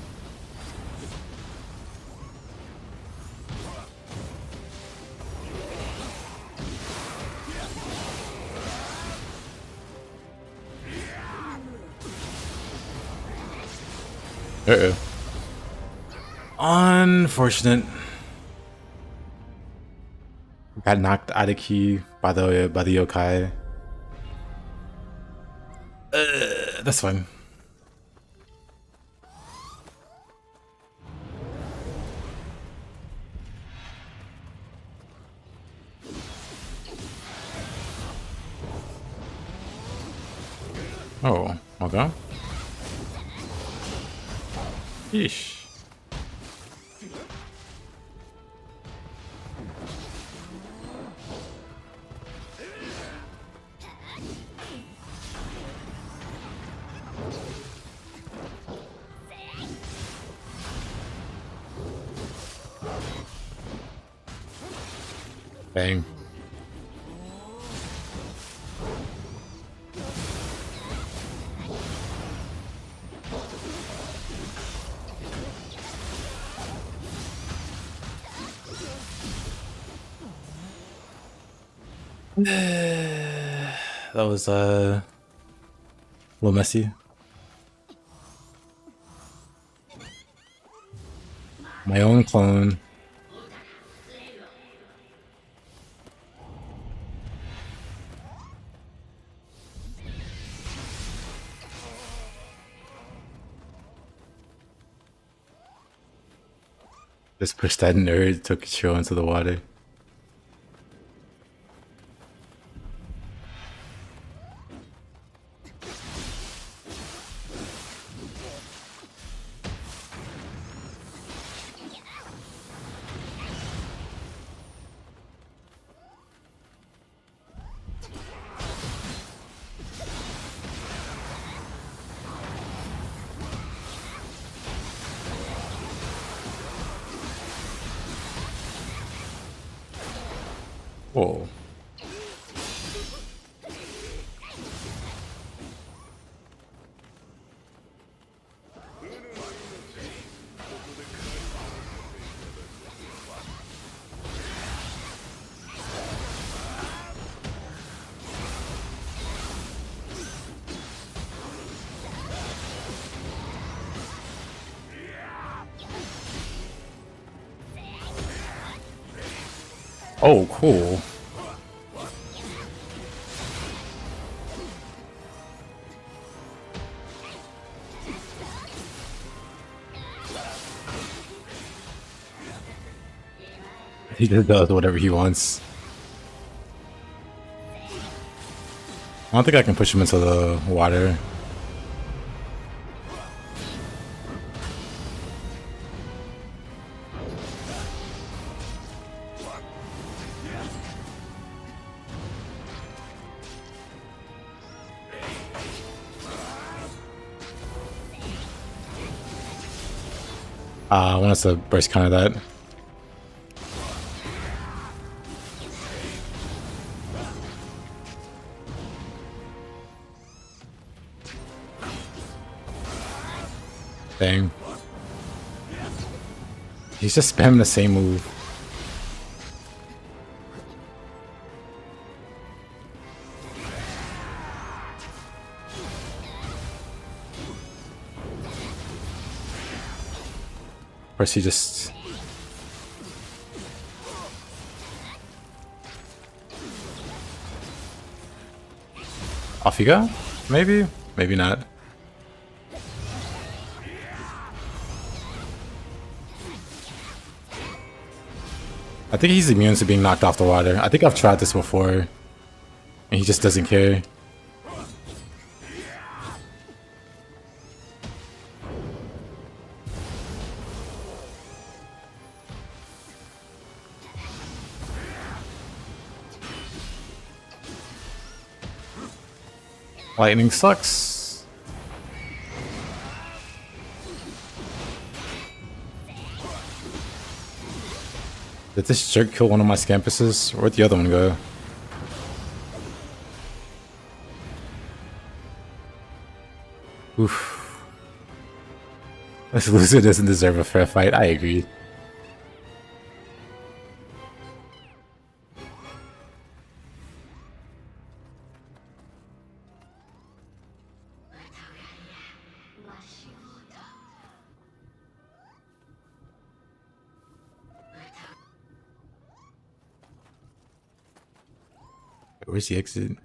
Speaker 1: Uh-oh. Unfortunate. Got knocked out of key by the yokai. That's fine. Oh, okay. Yeesh. Bang. That was a little messy. My own clone. Just push that nerd Tokichiro into the water. Whoa. Oh, cool. He just does whatever he wants. I don't think I can push him into the water. I want us to burst counter that. Dang. He's just spamming the same move. Or is he just... Off you go? Maybe? Maybe not. I think he's immune to being knocked off the water. I think I've tried this before. And he just doesn't care. Lightning sucks. Did this jerk kill one of my scampuses? Where'd the other one go? Oof. This loser doesn't deserve a fair fight, I agree. Where's the exit?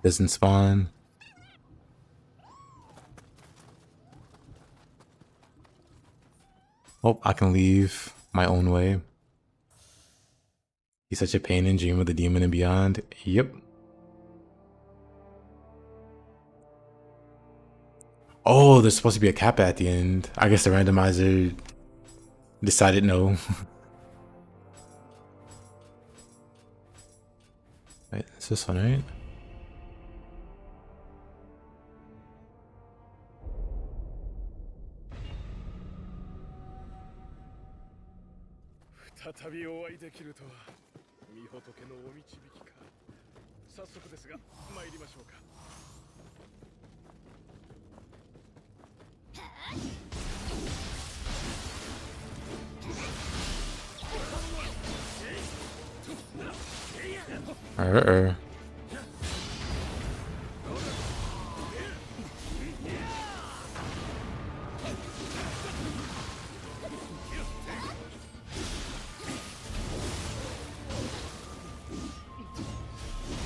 Speaker 1: Doesn't spawn. Oh, I can leave my own way. He's such a pain and dream of the demon and beyond. Yep. Oh, there's supposed to be a kappa at the end. I guess the randomizer decided no. Wait, it's this one, right?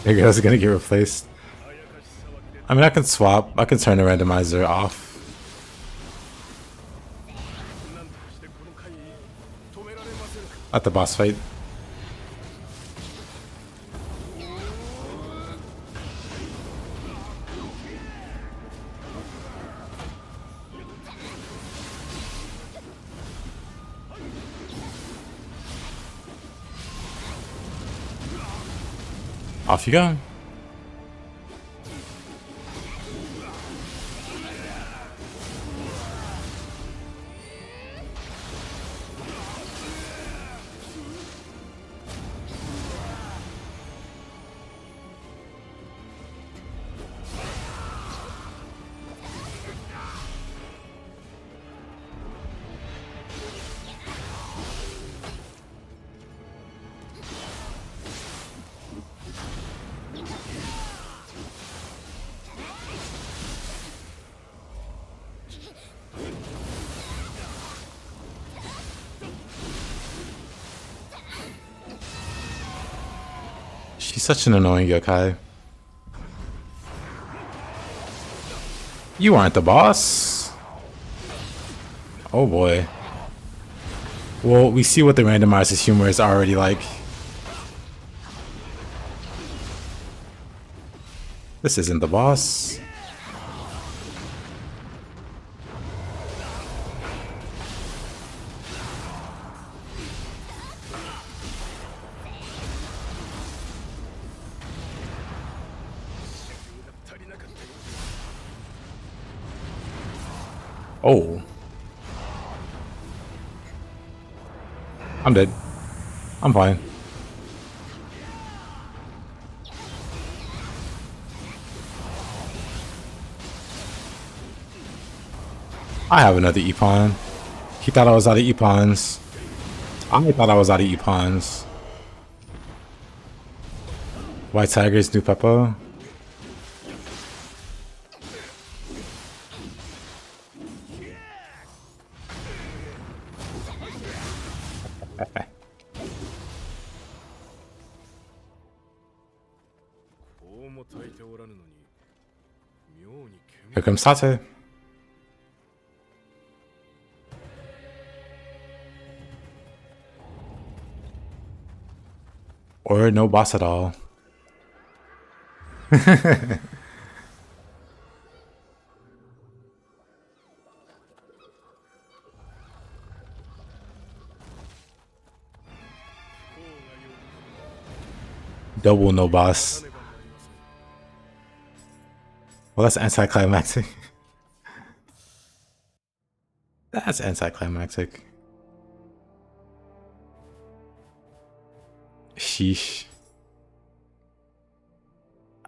Speaker 1: There goes gonna get replaced. I mean, I can swap. I can turn the randomizer off. At the boss fight. Off you go. She's such an annoying yokai. You aren't the boss. Oh boy. Well, we see what the randomizer's humor is already like. This isn't the boss. Oh. I'm dead. I'm fine. I have another Epon. He thought I was out of Epons. I thought I was out of Epons. White Tigers, new Peppo. Here comes Tate. Or no boss at all. Double no boss. Well, that's anticlimactic. That's anticlimactic. Sheesh.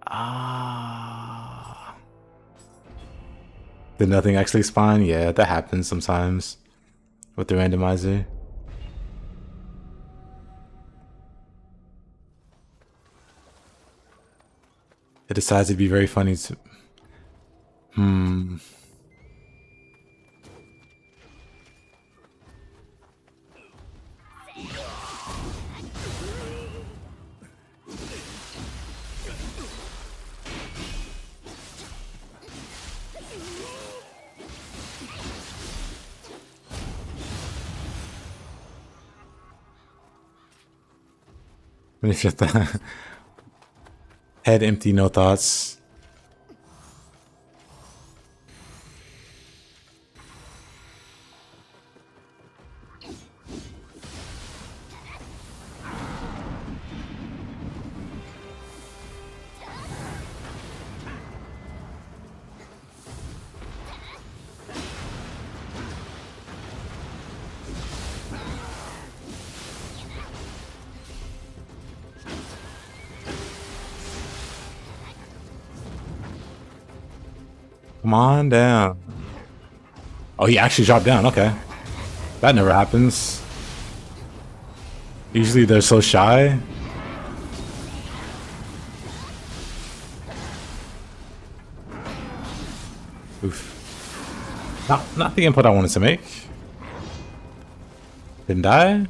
Speaker 1: Ah. Did nothing actually spawn? Yeah, that happens sometimes with the randomizer. It decides to be very funny to... Let me shut that. Head empty, no thoughts. Come on down. Oh, he actually dropped down. Okay. That never happens. Usually they're so shy. Oof. Not the input I wanted to make. Didn't die?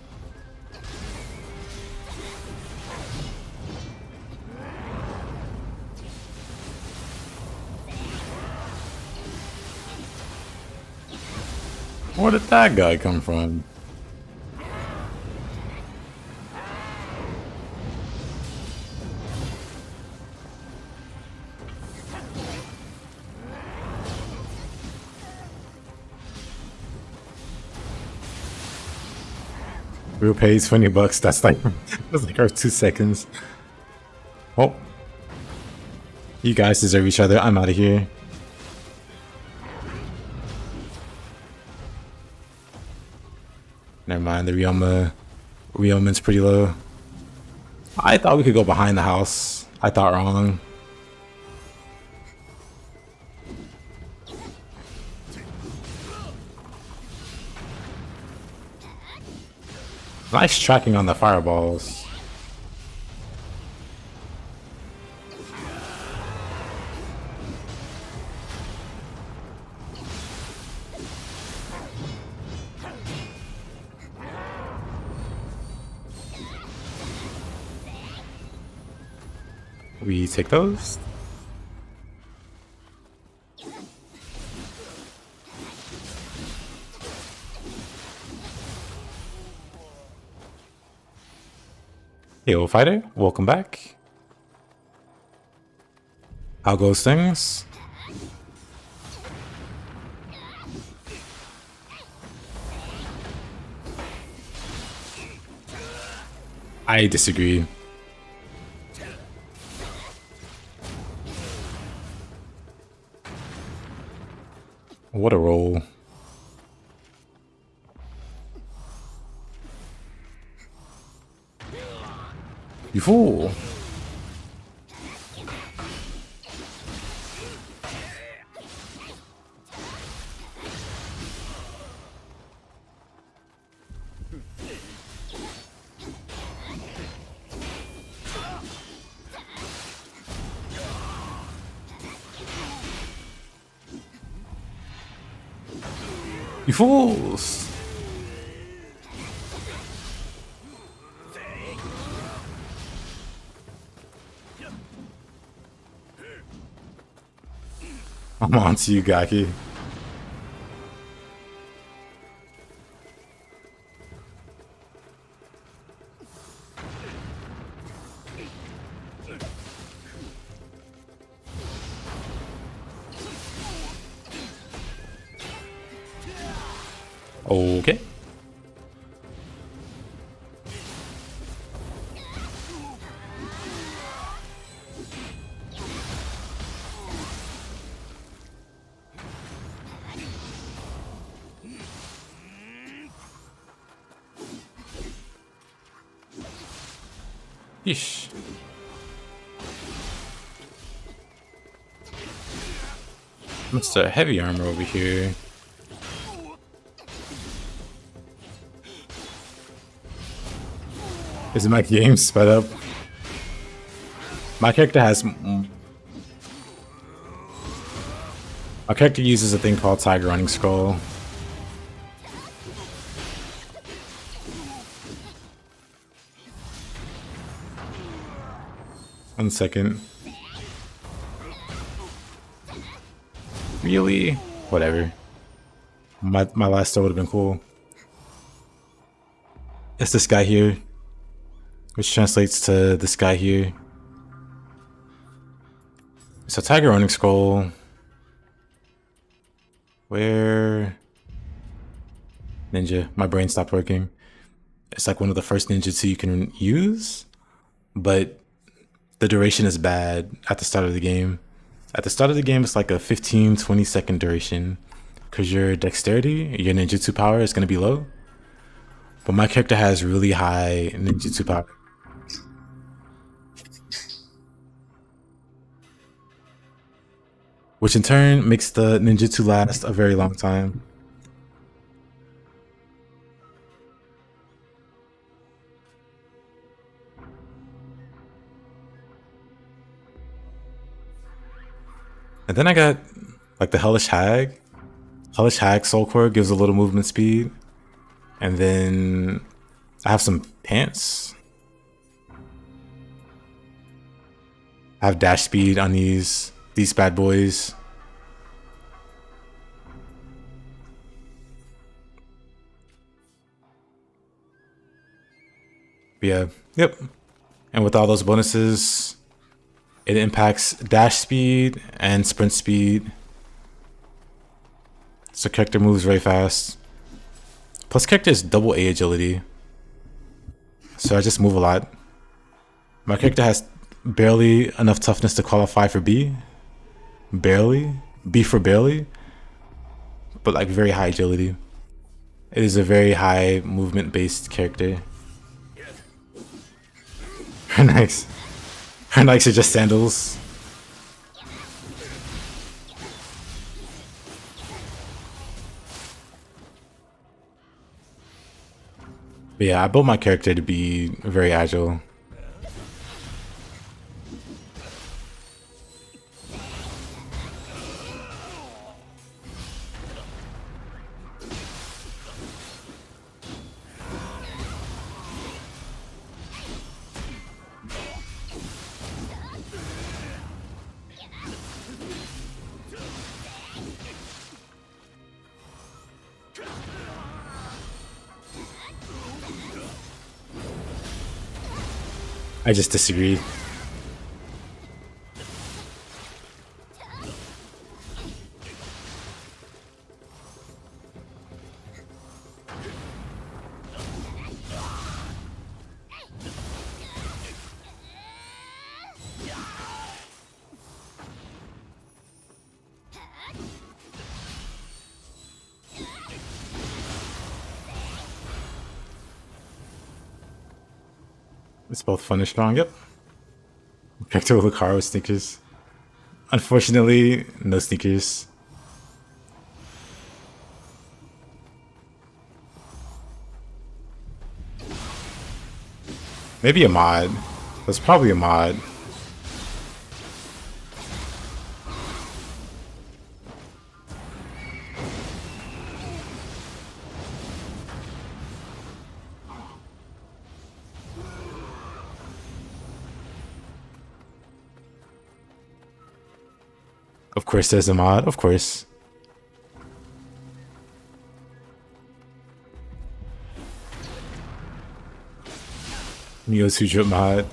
Speaker 1: Where did that guy come from? Real pays $20. That's like our 2 seconds. Oh. You guys deserve each other. I'm out of here. Never mind, the Ryomen's pretty low. I thought we could go behind the house. I thought wrong. Nice tracking on the fireballs. We take those. Yo, fighter, welcome back. How goes things? I disagree. What a roll. You fool. You fools! I'm on to you, Gaki. Okay. Yeesh. Mr. Heavy Armor over here. Is my game sped up? My character has... My character uses a thing called Tiger Running Scroll. One second. Really? Whatever. My last throw would have been cool. It's this guy here, which translates to this guy here. So Tiger Running Scroll. Where? Ninja. My brain stopped working. It's like one of the first ninjutsu you can use, but the duration is bad at the start of the game. At the start of the game, it's like a 15-20 second duration because your dexterity, your ninjutsu power is going to be low. But my character has really high ninjutsu power. Which in turn makes the ninjutsu last a very long time. And then I got like the Hellish Hag. Hellish Hag Soul Core gives a little movement speed. And then I have some pants. I have dash speed on these bad boys. But yeah, yep. And with all those bonuses, it impacts dash speed and sprint speed. So character moves very fast. Plus character is double A agility. So I just move a lot. My character has barely enough toughness to qualify for B. Barely. B for barely. But like very high agility. It is a very high movement based character. Her Nikes. Her Nikes are just sandals. But yeah, I built my character to be very agile. I just disagreed. It's both fun and strong, yep. Victor Lucaro sneakers. Unfortunately, no sneakers. Maybe a mod. That's probably a mod. Of course there's a mod, of course. Nioh Sujo mod.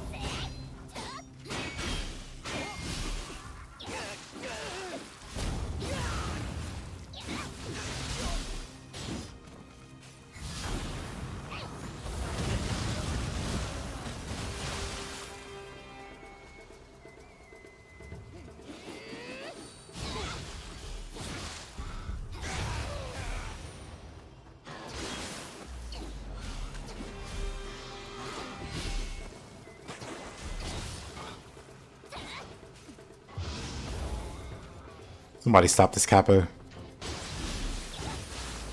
Speaker 1: Somebody stop this Kappa.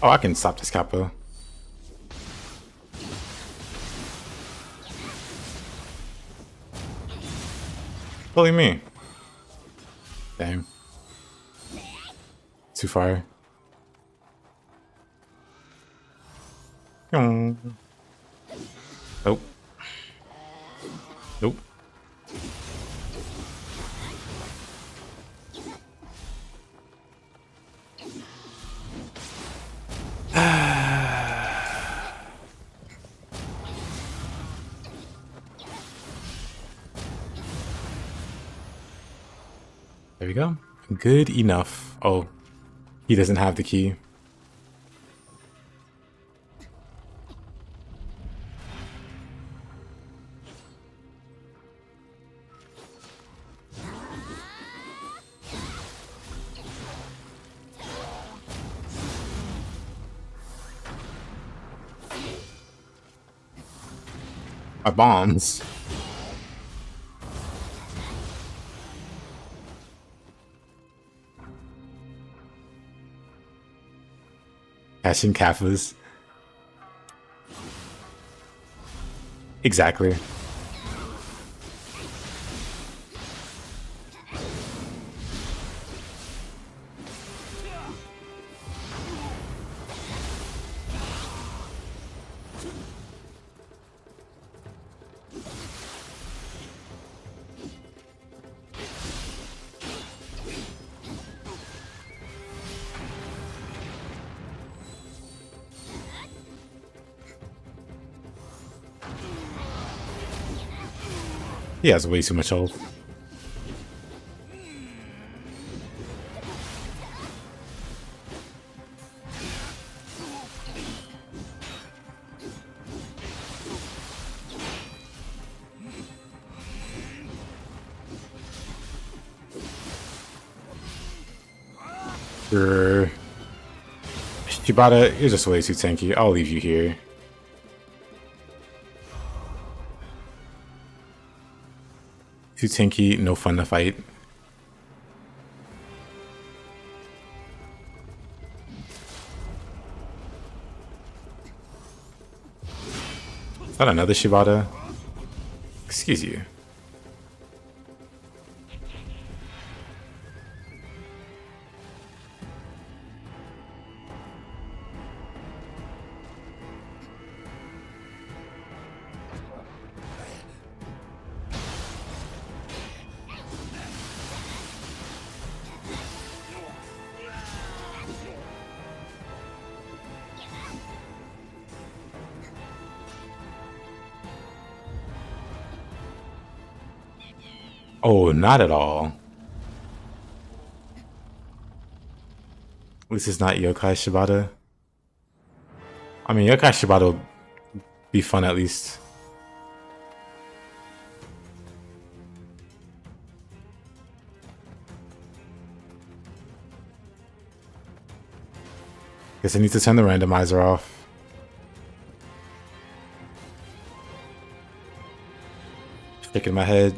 Speaker 1: Oh, I can stop this Kappa. Bully me. Damn. Too far. Nope. Nope. There we go. Good enough. Oh, he doesn't have the key. My bombs. Catching Kappas. Exactly. He has way too much health. Shibata, you're just way too tanky. I'll leave you here. Too tanky, no fun to fight. Is that another Shibata? Excuse you. Oh, not at all. At least it's not Yokai Shibata. I mean, Yokai Shibata will be fun at least. Guess I need to turn the randomizer off. Shaking my head.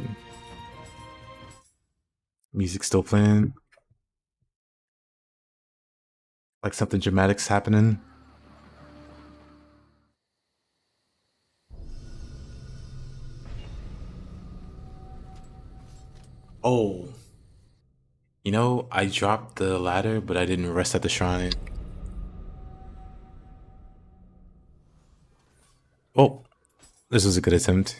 Speaker 1: Music still playing. Like something dramatic's happening. Oh. You know, I dropped the ladder, but I didn't rest at the shrine. Oh, this was a good attempt.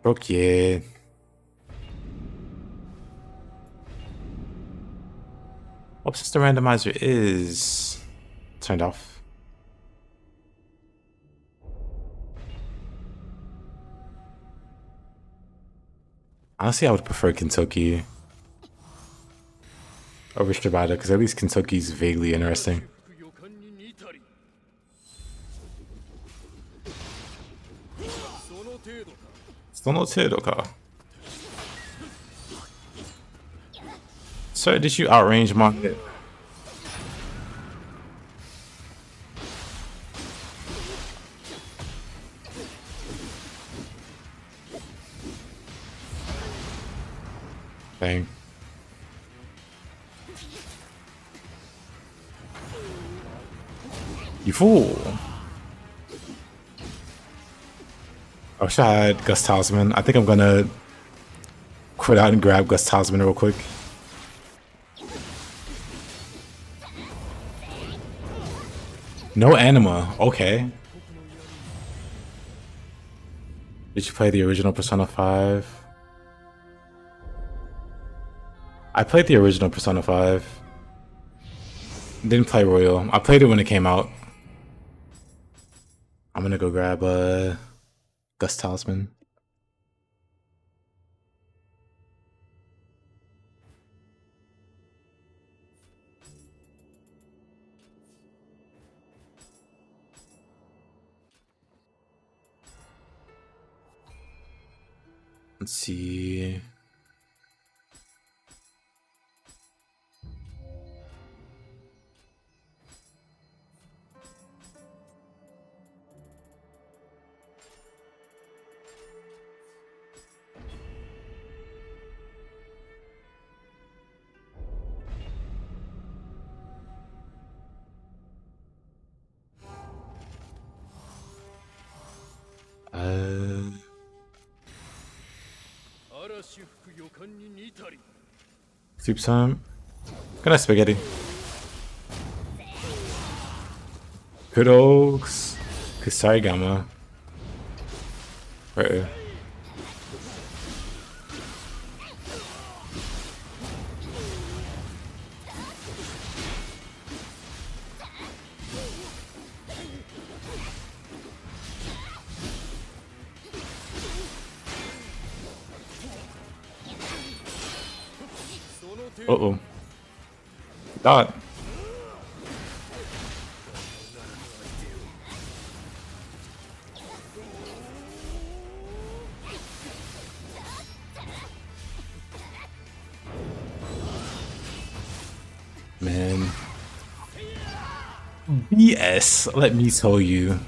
Speaker 1: Broke, yeah. Oh, since the randomizer is turned off. Honestly, I would prefer Kentucky over Shibata, because at least Kentucky's vaguely interesting.
Speaker 5: 予感に似たりその程度か
Speaker 1: その程度か. Sir, did you outrange my hit? Dang. You fool. I wish I had Gus Talisman. I think I'm gonna quit out and grab Gus Talisman real quick. No anima. Okay. Did you play the original Persona 5? I played the original Persona 5. Didn't play Royal. I played it when it came out. I'm gonna go grab Gus Talisman. Let's see. Uh,
Speaker 5: 嵐吹く予感に似たり
Speaker 1: Soup time. Good night, spaghetti. Kudos. Kusarigama. Right. Uh-oh. Dot. Man. BS, let me tell you.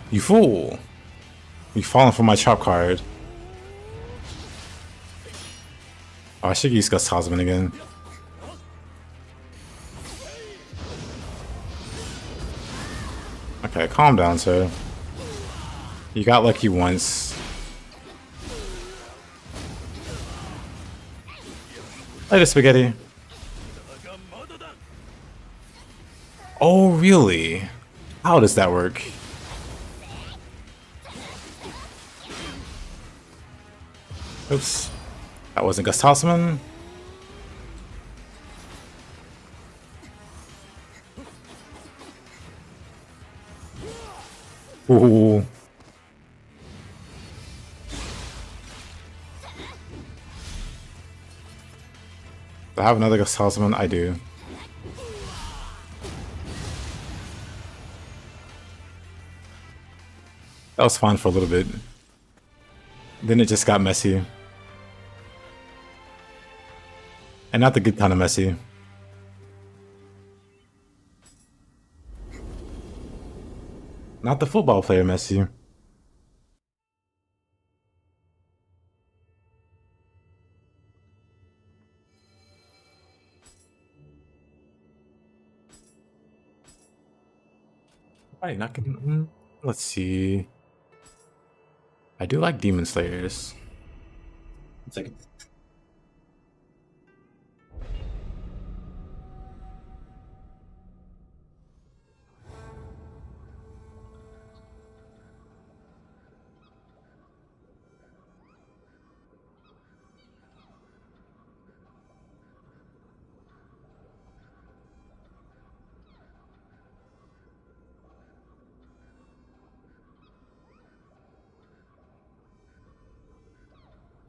Speaker 1: You fool! You falling for my trap card. Oh, I should use Gus Talisman again. Okay, calm down, sir. You got lucky once. Later, spaghetti. Oh, really? How does that work? Oops. That wasn't Gus Tossman. Ooh. Do I have another Gus Tossman? I do. That was fun for a little bit. Then it just got messy. And not the good kind of messy. Not the football player messy. Right, not gonna, let's see. I do like Demon Slayers. One second.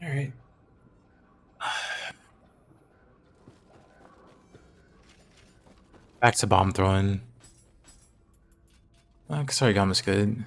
Speaker 1: All right. Back to bomb throwing. Sorry, Gama's good.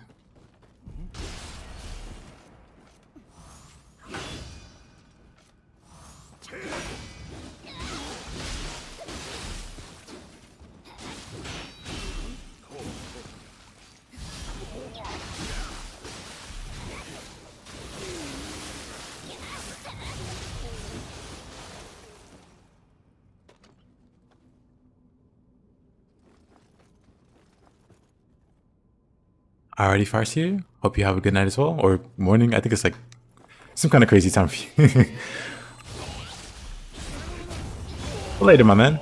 Speaker 1: Alrighty, Farsi. Hope you have a good night as well, or morning. I think it's like some kind of crazy time for you. Later, my man.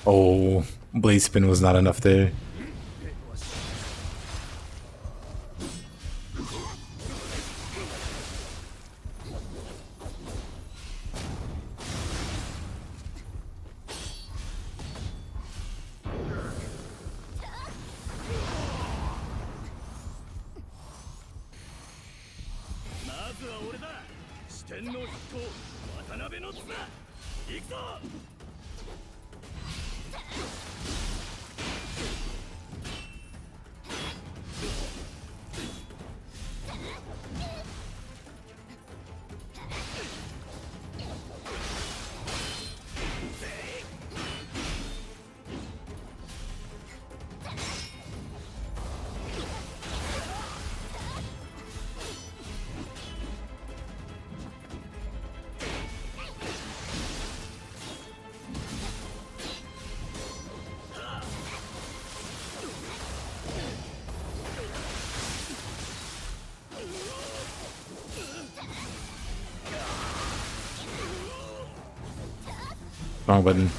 Speaker 1: Oh, blade spin was not enough there. Wrong button.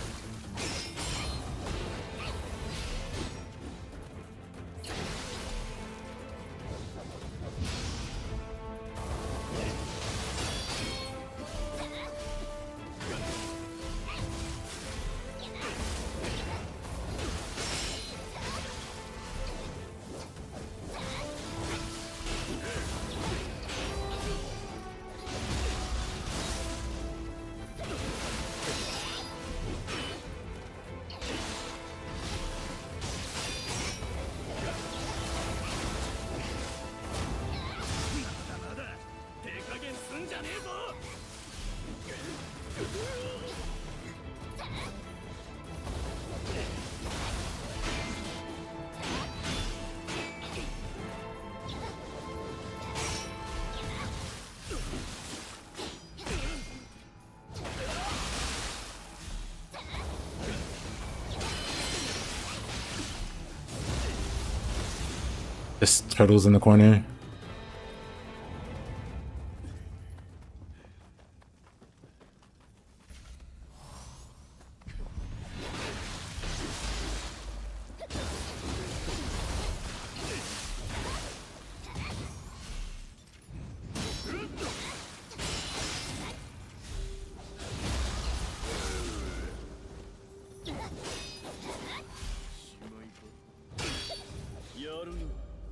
Speaker 1: This turtle's in the corner.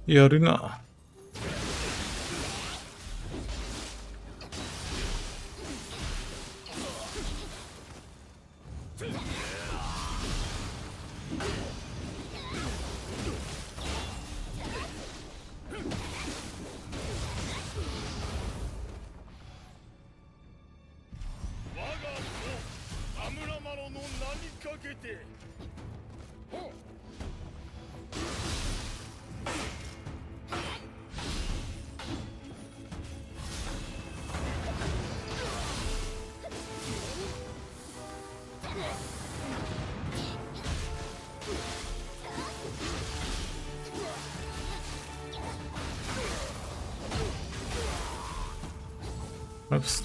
Speaker 1: Yaruna. Oops.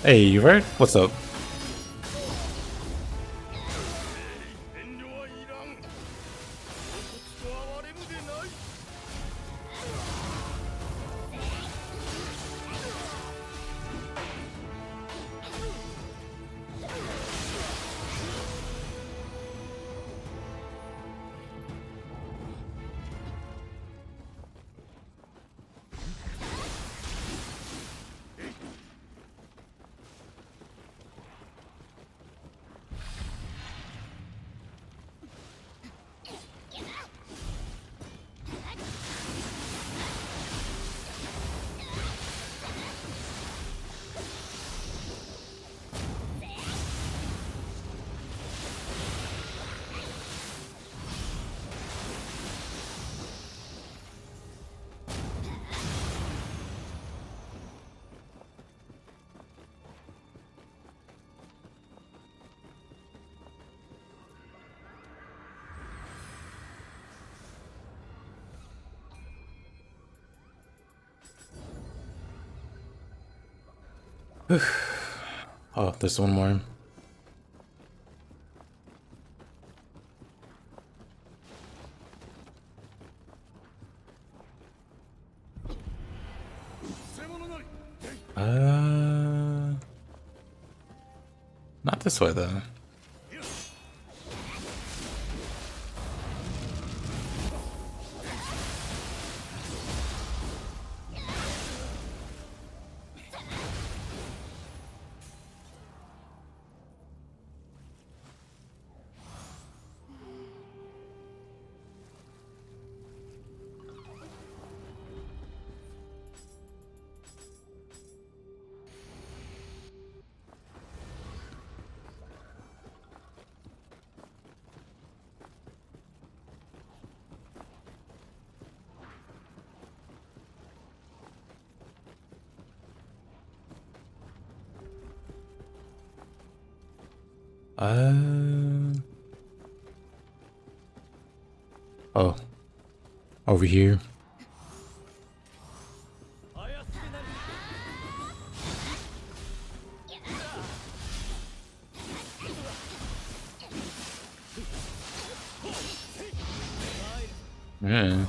Speaker 1: Hey, you right? What's up? Oh, there's one more. Not this way though. Oh, over here. Yeah.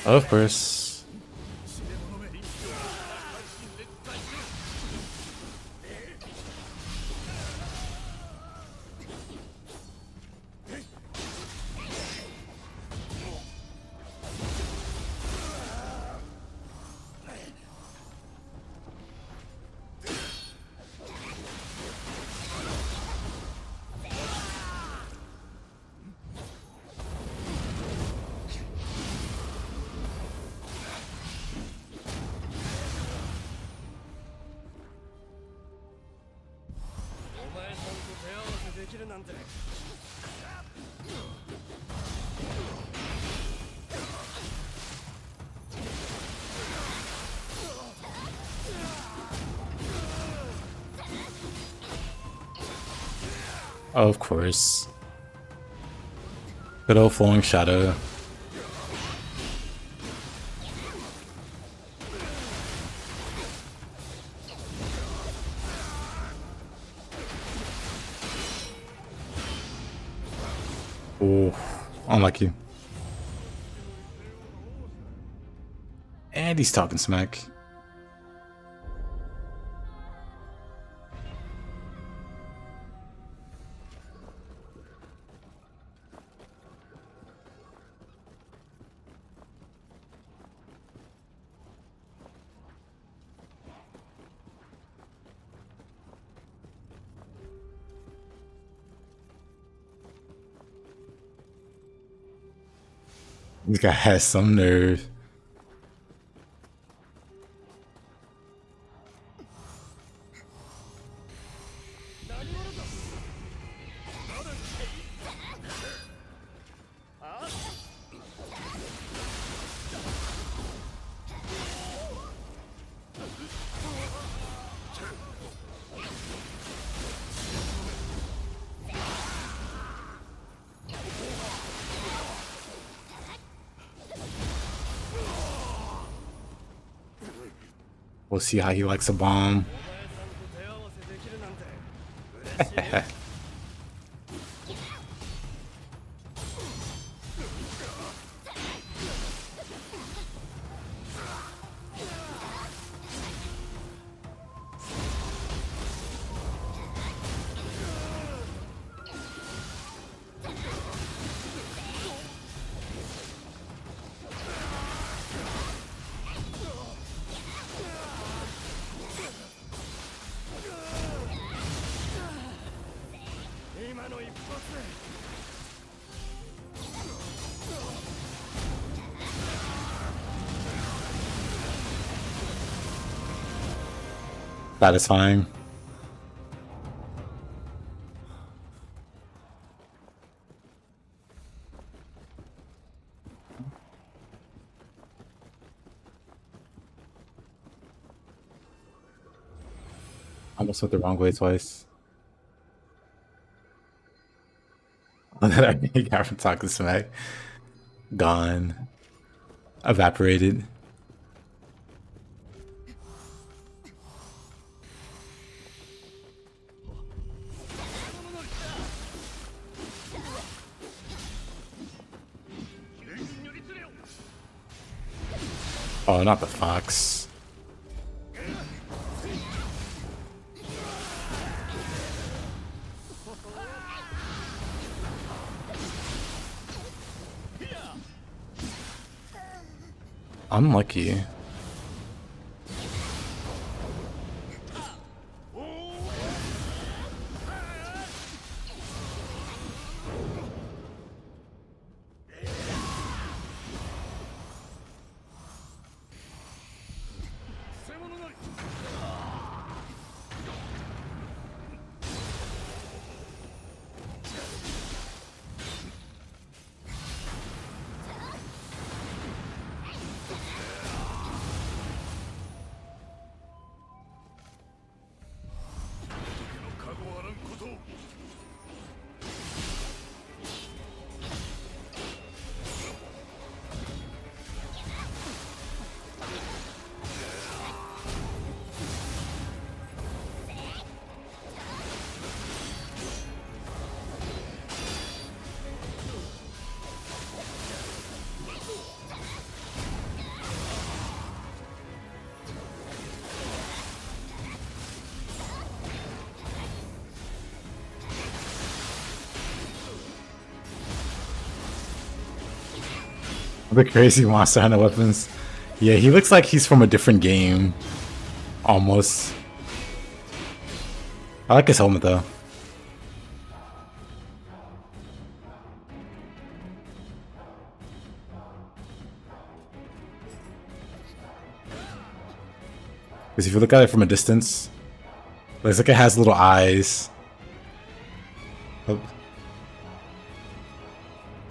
Speaker 1: Of course. Of course. Good old flowing shadow. Oh, unlucky. And he's talking smack. This guy has some nerve. We'll see how he likes a bomb. Satisfying. Almost went the wrong way twice. He got from talking smack. Gone. Evaporated. Oh, not the fox. Unlucky. The crazy monster hunter weapons. Yeah, he looks like he's from a different game. Almost. I like his helmet though. Because if you look at it from a distance, looks like it has little eyes. Oh.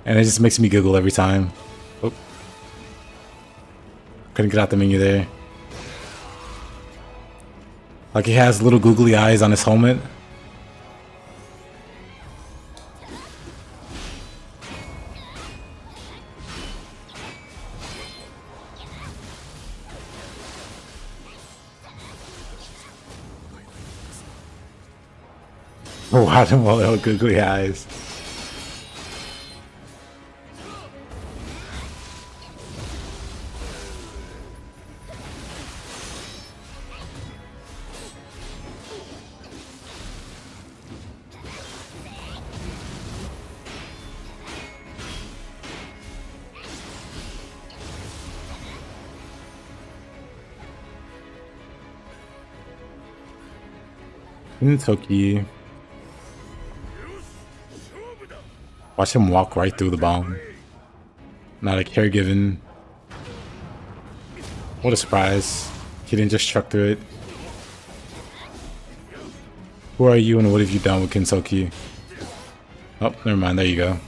Speaker 1: And it just makes me giggle every time. Oh. Couldn't get out the menu there. Like he has little googly eyes on his helmet. Wow, them all little googly eyes. Toki. Watch him walk right through the bomb. Not a care given. What a surprise. He didn't just truck through it. Who are you and what have you done with Kintoki? Oh, never mind. There you go.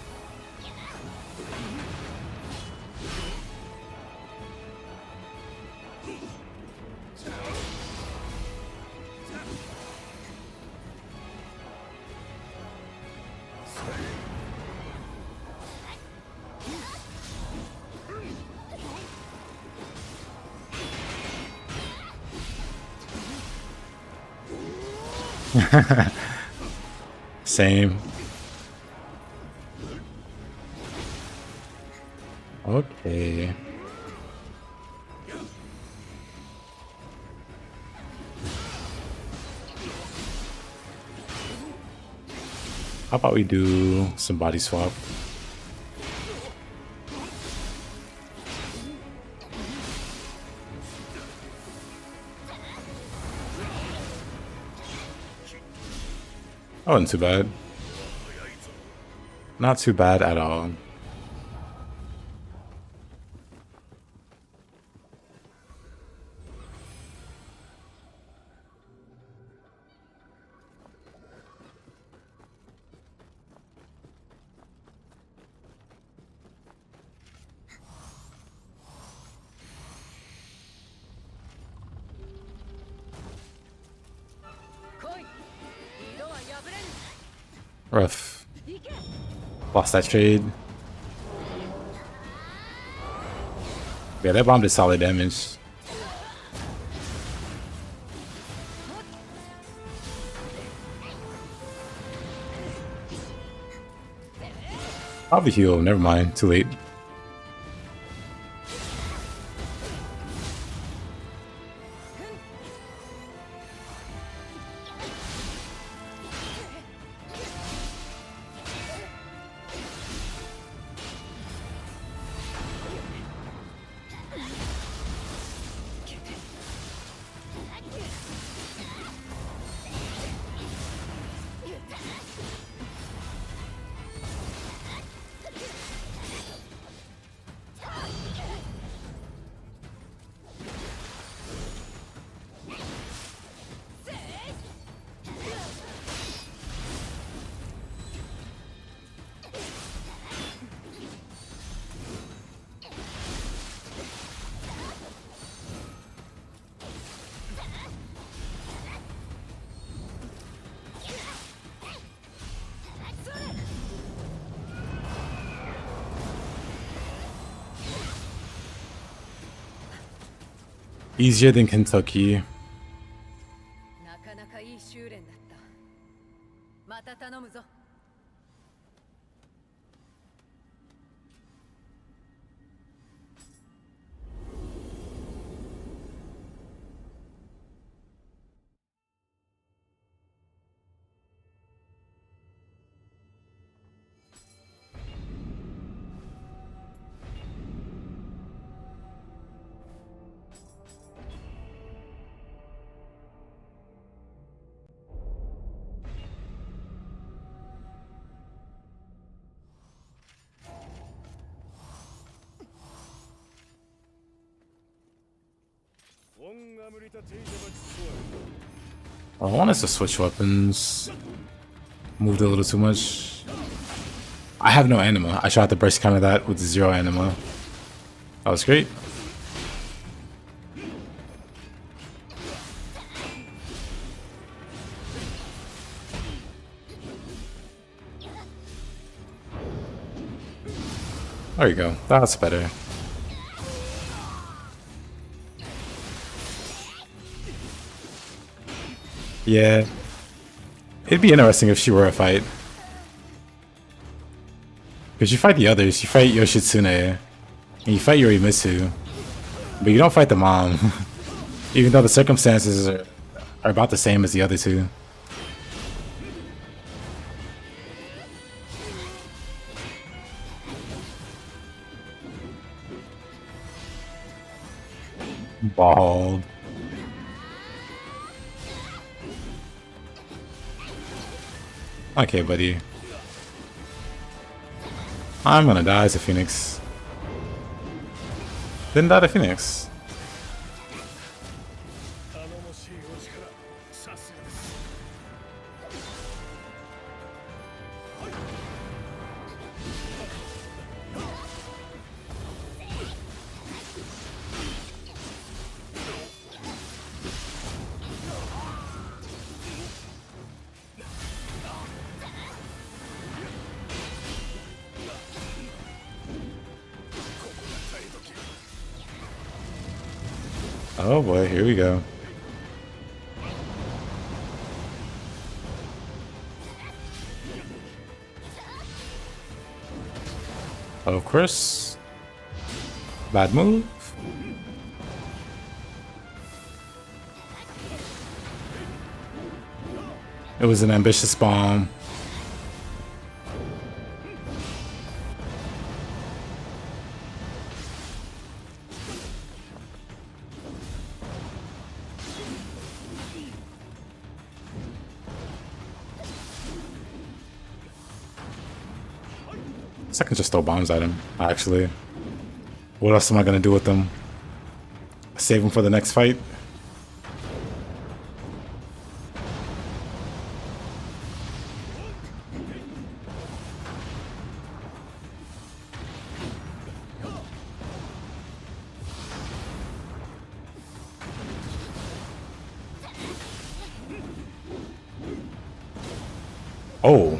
Speaker 1: Same. Okay. How about we do some body swap? Oh, wasn't too bad. Not too bad at all. Rough. Lost that trade. Yeah, that bomb did solid damage. Probably heal. Never mind. Too late. Easier than Kentucky.
Speaker 3: なかなかいい修練だった。また頼むぞ。
Speaker 1: I want us to switch weapons. Moved a little too much. I have no anima. I tried to burst counter that with 0 anima. That was great. There you go. That's better. Yeah. It'd be interesting if she were a fight. Because you fight the others. You fight Yoshitsune. And you fight Yorimitsu. But you don't fight the mom. Even though the circumstances are about the same as the other two. Bald. Okay, buddy. I'm gonna die as a phoenix. Didn't die to phoenix. Oh boy, here we go. Of course. Bad move. It was an ambitious bomb. I can just throw bombs at him, actually. What else am I gonna do with them? Save him for the next fight? Oh.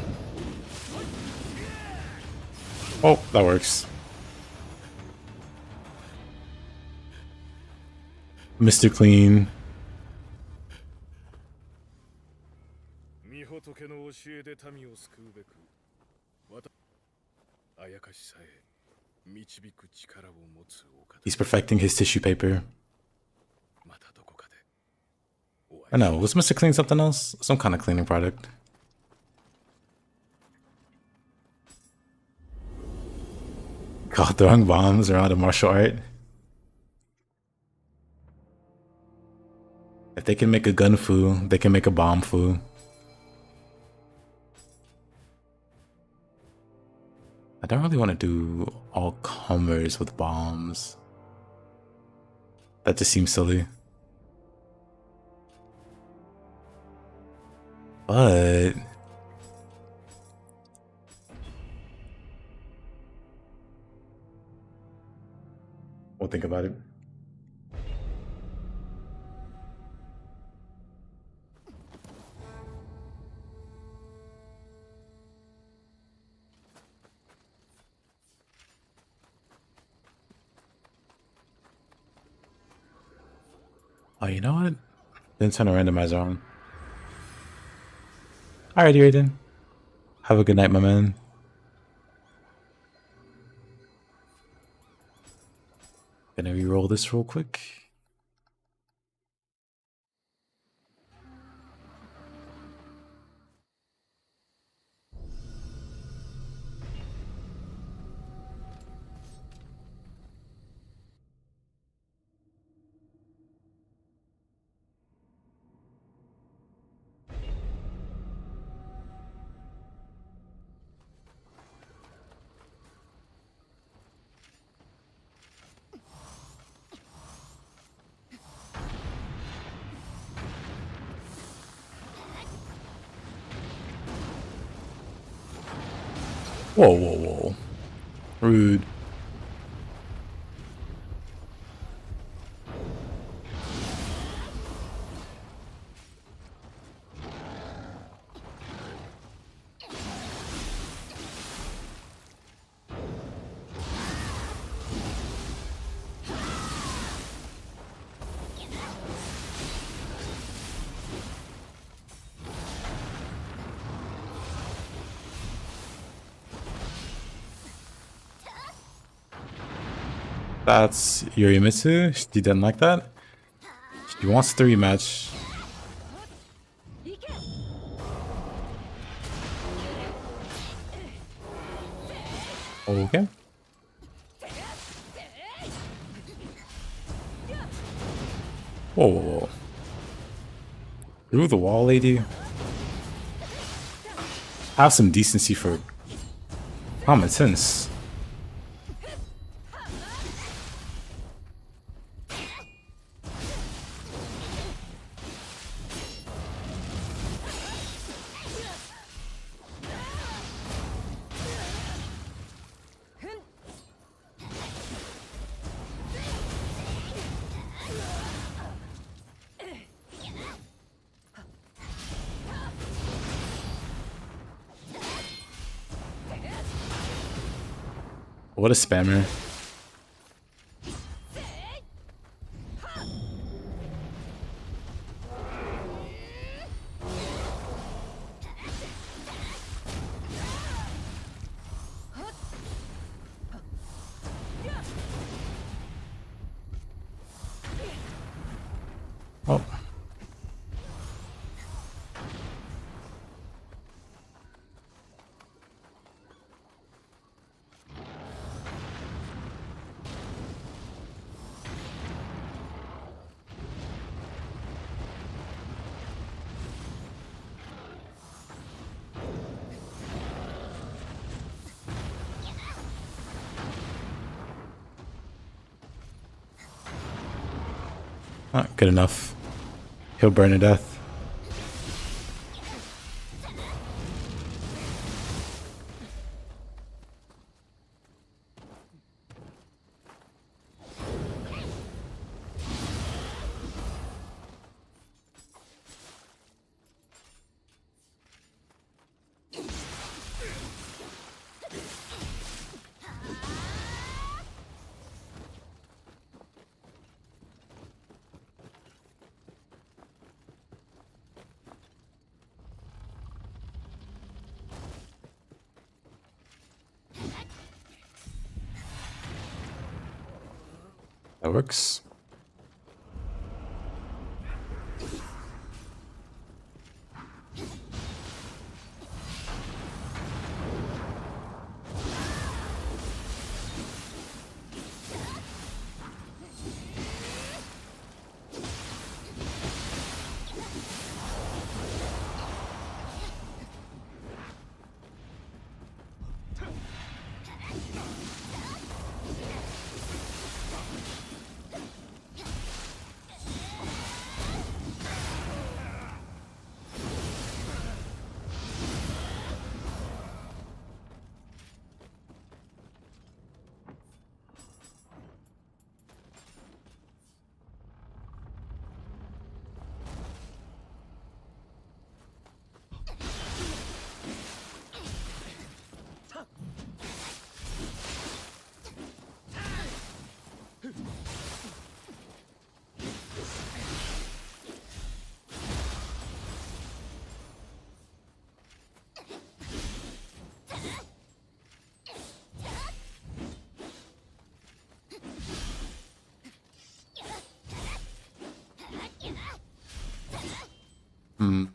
Speaker 1: Oh, that works. Mr. Clean.
Speaker 5: 御仏の教えで民を救うべく、あやかしさえ導く力を持つお方。
Speaker 1: He's perfecting his tissue paper.
Speaker 5: またどこかでお会い
Speaker 1: I know, was Mr. Clean something else? Some kind of cleaning product. God, throwing bombs around a martial art. If they can make a gun fu, they can make a bomb fu. I don't really want to do all comers with bombs. That just seems silly. But we'll think about it. Oh, you know what? Didn't turn a randomizer on. Alrighty, Raiden. Have a good night, my man. Gonna re-roll this real quick. Whoa, whoa, whoa. Rude. That's Yorimitsu. She didn't like that. She wants the rematch. Okay. Whoa, whoa, whoa. Through the wall, lady. Have some decency for common sense. What a spammer. Oh. Not good enough. He'll burn to death. That works. Hmm.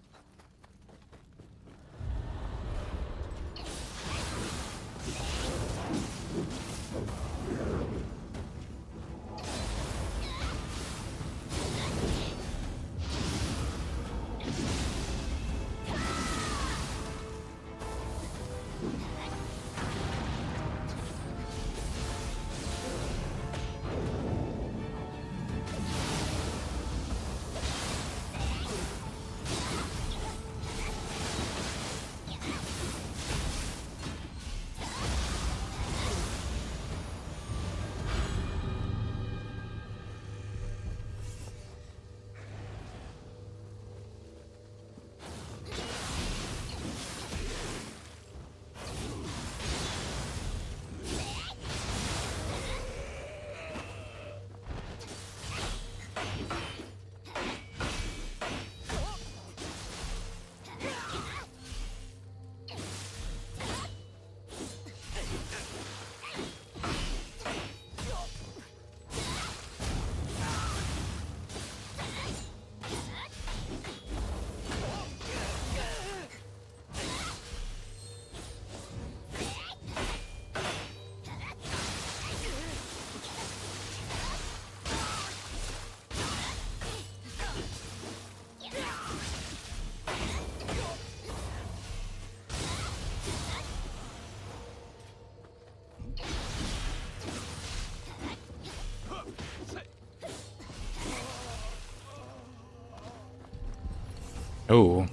Speaker 1: Oh.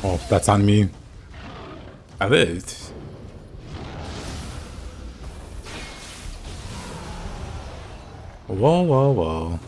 Speaker 1: Oh, that's on me. I lived. Whoa, whoa, whoa.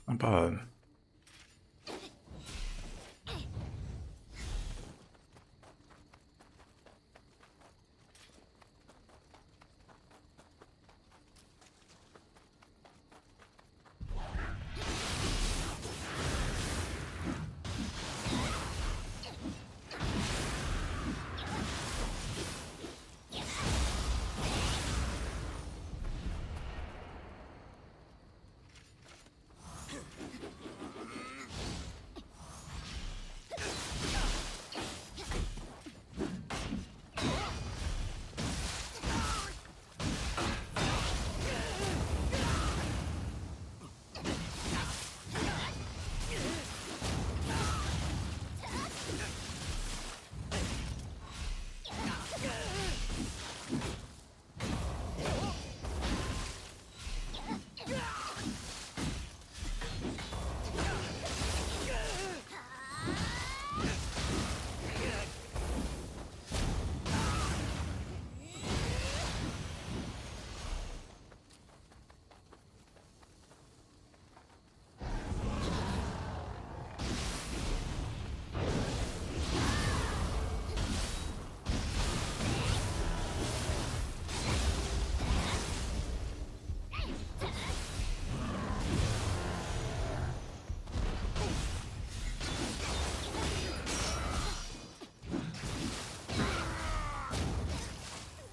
Speaker 1: Not bad.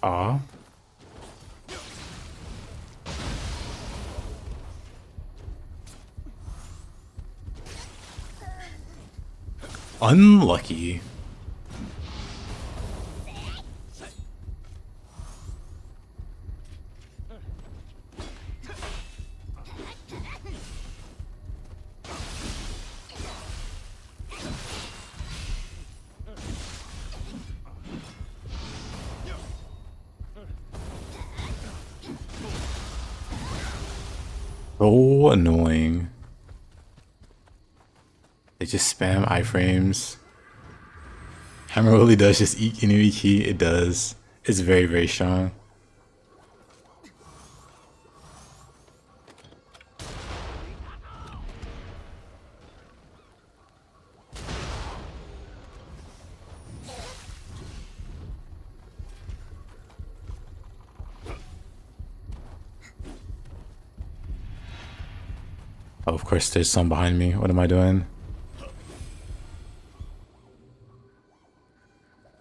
Speaker 1: Aw. Unlucky. So annoying. They just spam iframes. Hammer really does just eat Inui Ki. It does. It's very, very strong. Oh, of course, there's some behind me. What am I doing?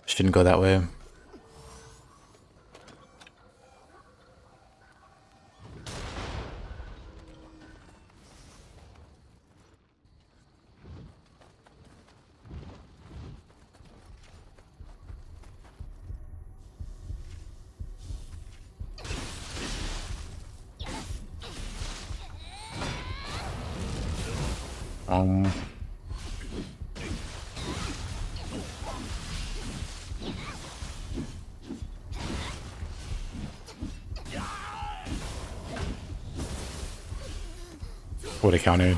Speaker 1: Shouldn't go that way. What a counter.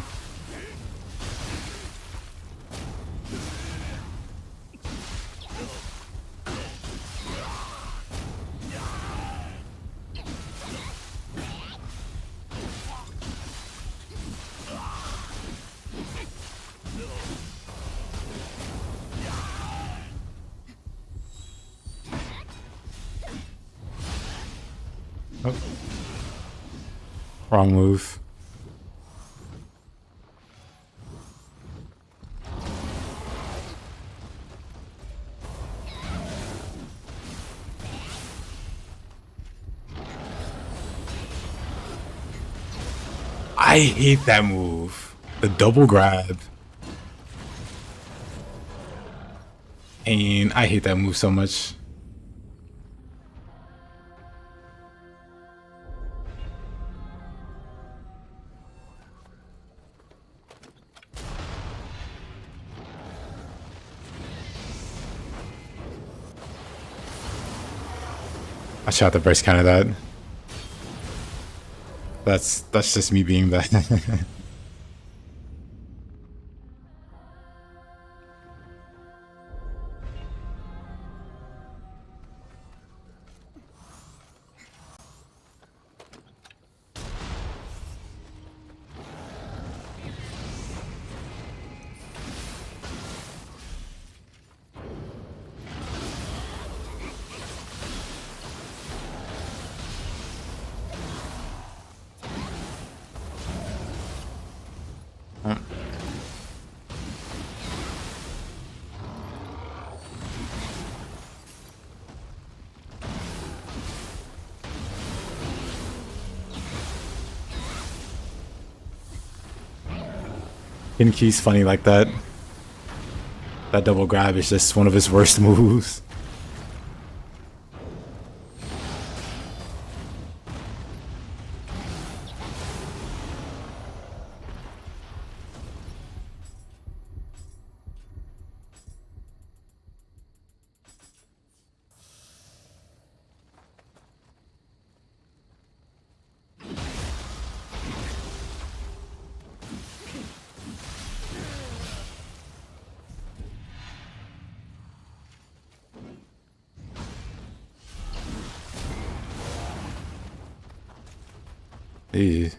Speaker 1: Oh. Wrong move. I hate that move. The double grab. And I hate that move so much. I shot the burst counter that. That's just me being bad. Key's funny like that. That double grab is just one of his worst moves. Ew.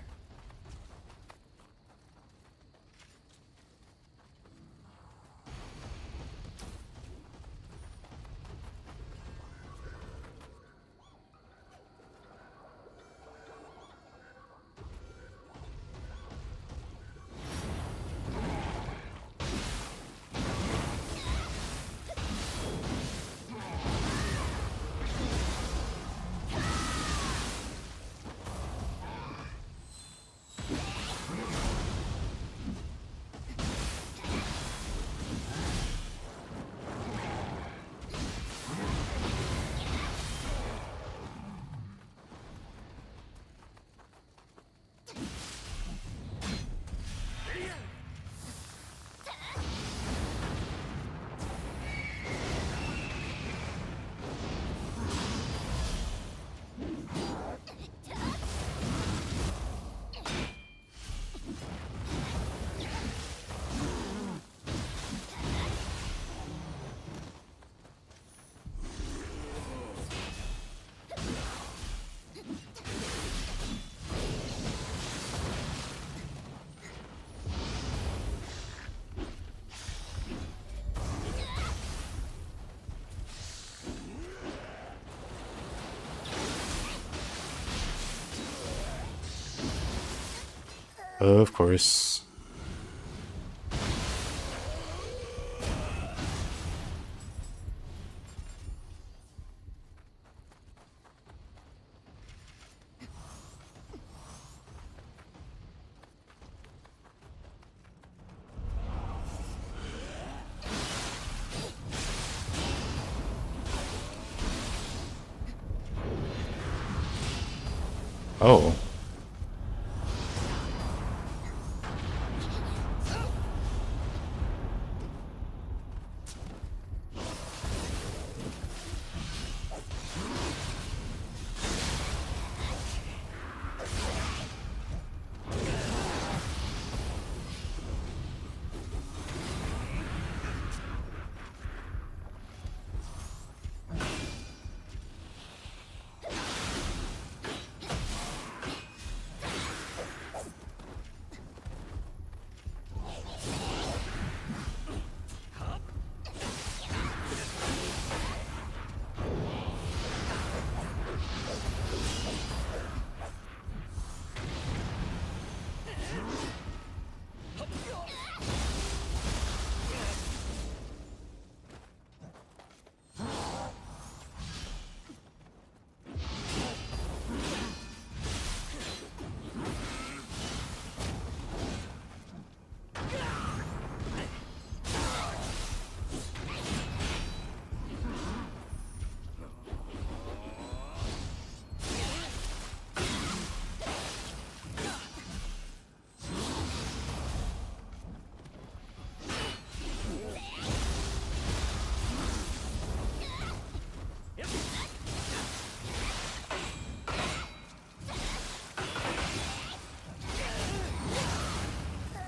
Speaker 1: Of course. Oh.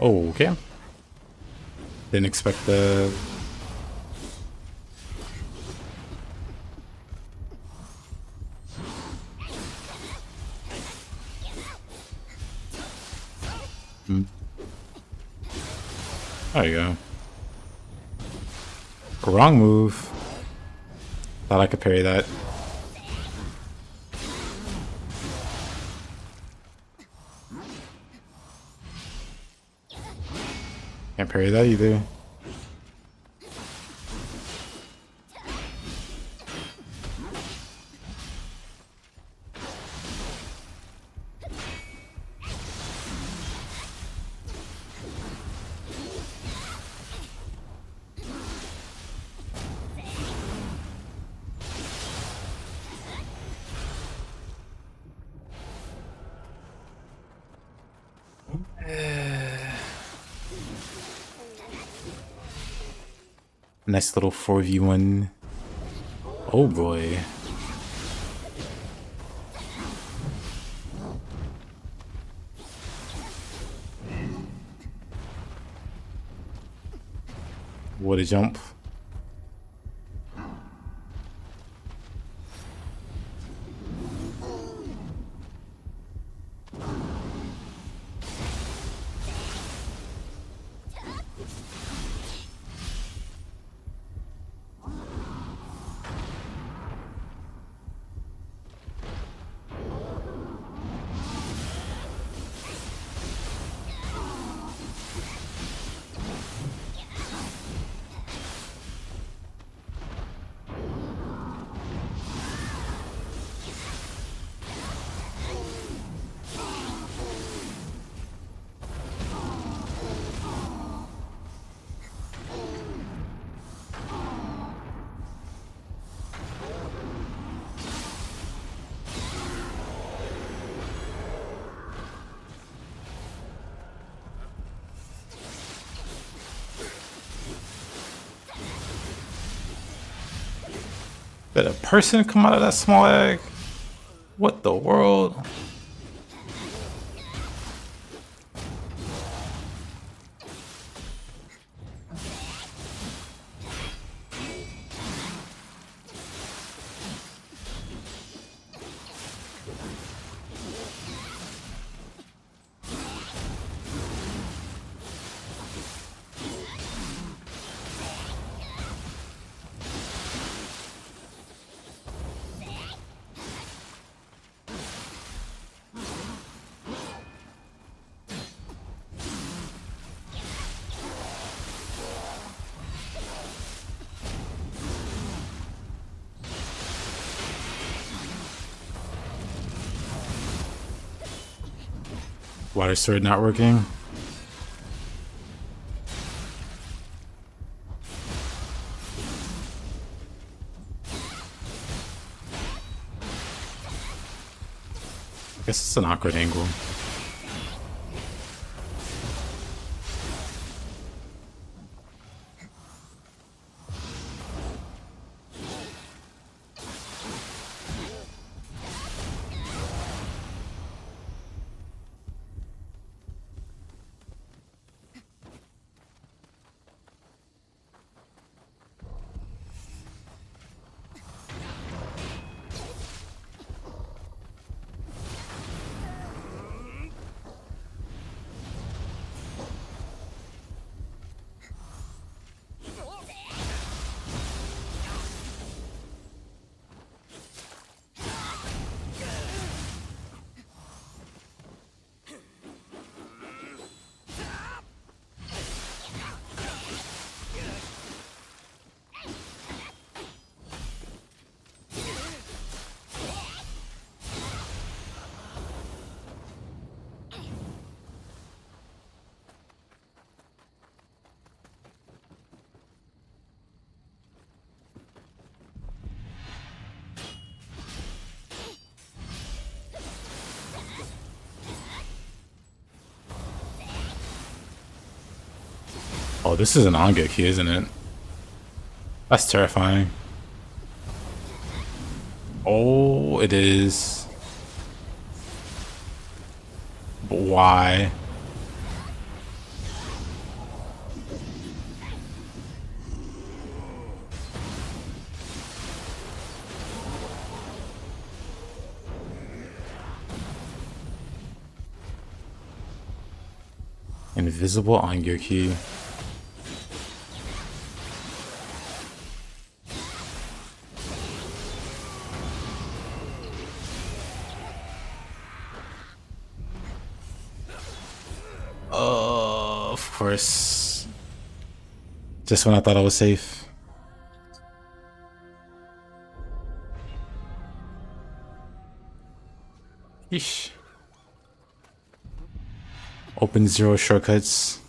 Speaker 1: Oh, okay. Didn't expect the... There you go. Wrong move. Thought I could parry that. Can't parry that either. Nice little 4v1. Oh boy. What a jump. Did a person come out of that small egg? What the world? Water sword not working. I guess it's an awkward angle. Oh, this is an Angeki, isn't it? That's terrifying. Oh, it is. But why? Invisible on Yokai. Oh, of course. Just when I thought I was safe. Yeesh. Open 0 shortcuts.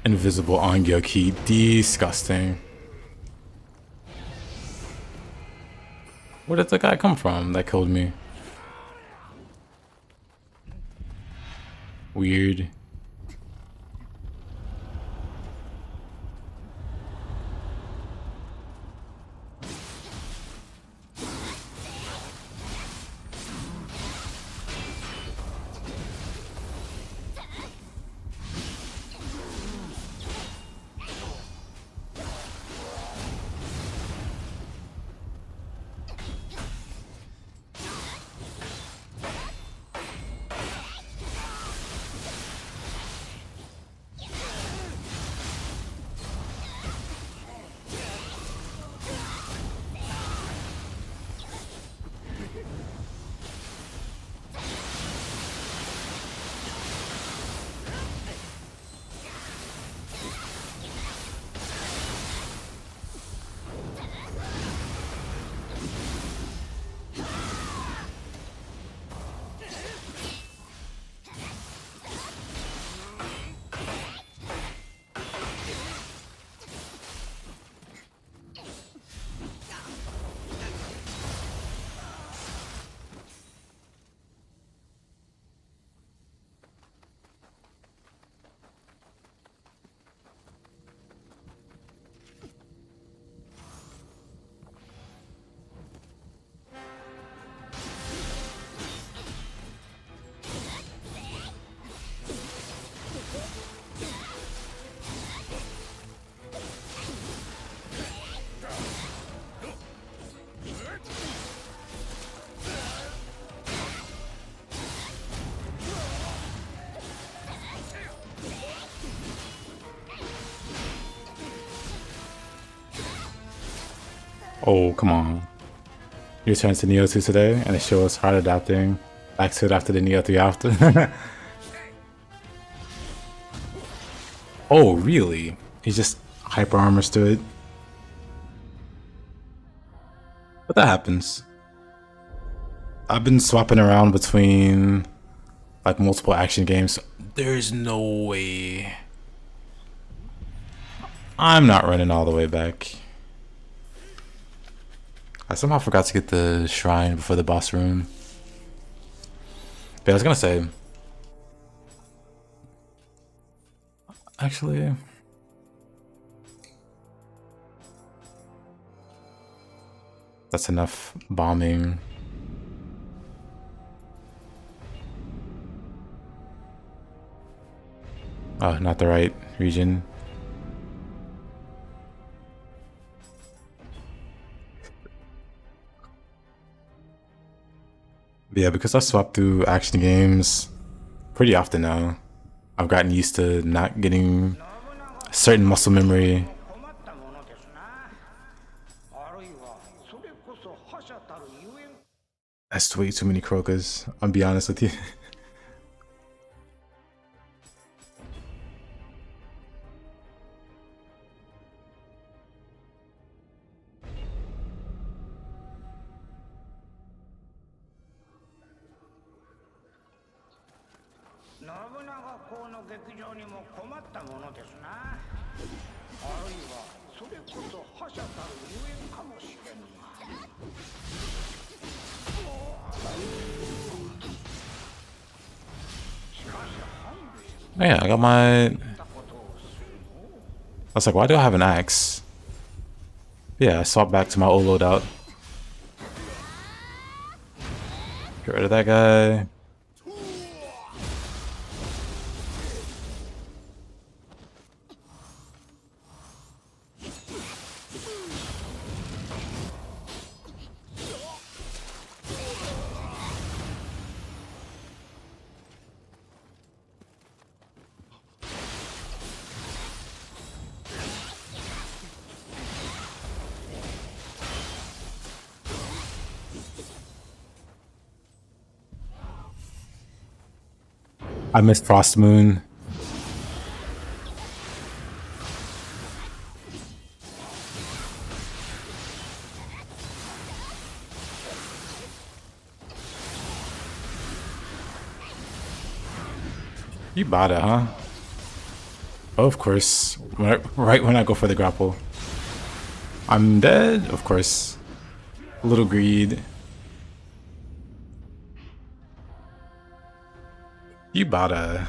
Speaker 1: Invisible on Yokai. Disgusting. Where did the guy come from that killed me? Weird. Oh, come on. You return to Nioh 2 today, and it shows hard adapting back to it after the Nioh 3 after. Oh, really? He just hyper armors to it? But that happens. I've been swapping around between like multiple action games. There's no way. I'm not running all the way back. I somehow forgot to get the shrine before the boss room. But I was gonna say, actually, that's enough bombing. Oh, not the right region. But yeah, because I swap through action games pretty often now, I've gotten used to not getting certain muscle memory. That's way too many Krokas, I'll be honest with you. Oh yeah, I got my... I was like, why do I have an axe? Yeah, I swapped back to my old loadout. Get rid of that guy. I missed Frost Moon. You bought it, huh? Oh, of course. Right when I go for the grapple. I'm dead? Of course. A little greed. You bought a...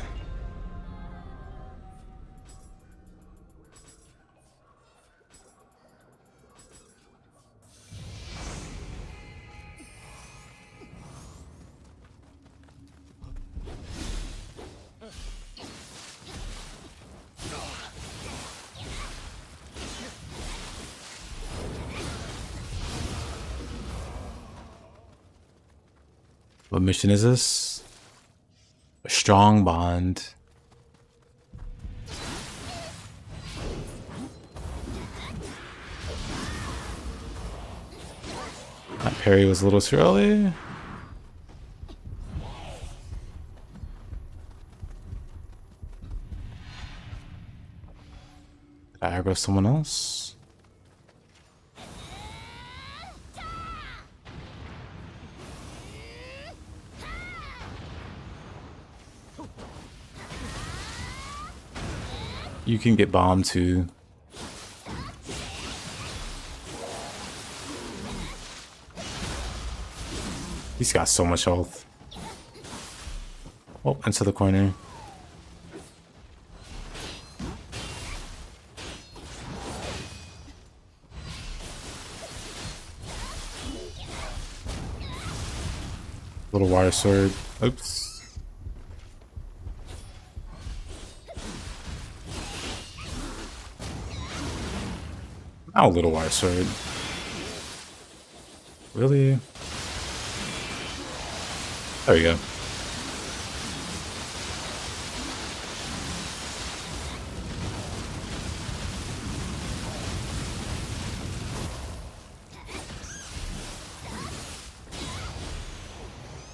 Speaker 1: What mission is this? A strong bond. That parry was a little too early. Did I aggro someone else? You can get bombed too. He's got so much health. Oh, into the corner. Little wire sword. Oops. Now a little wire sword. Really? There we go.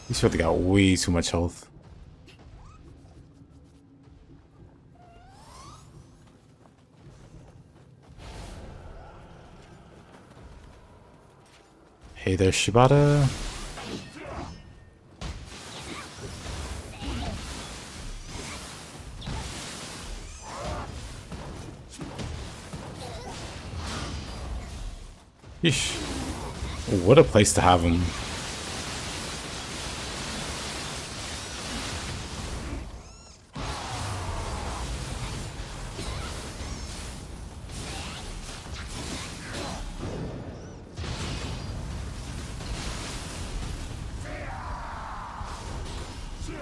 Speaker 1: He's really got way too much health. Hey there, Shibata. Yeesh. What a place to have him.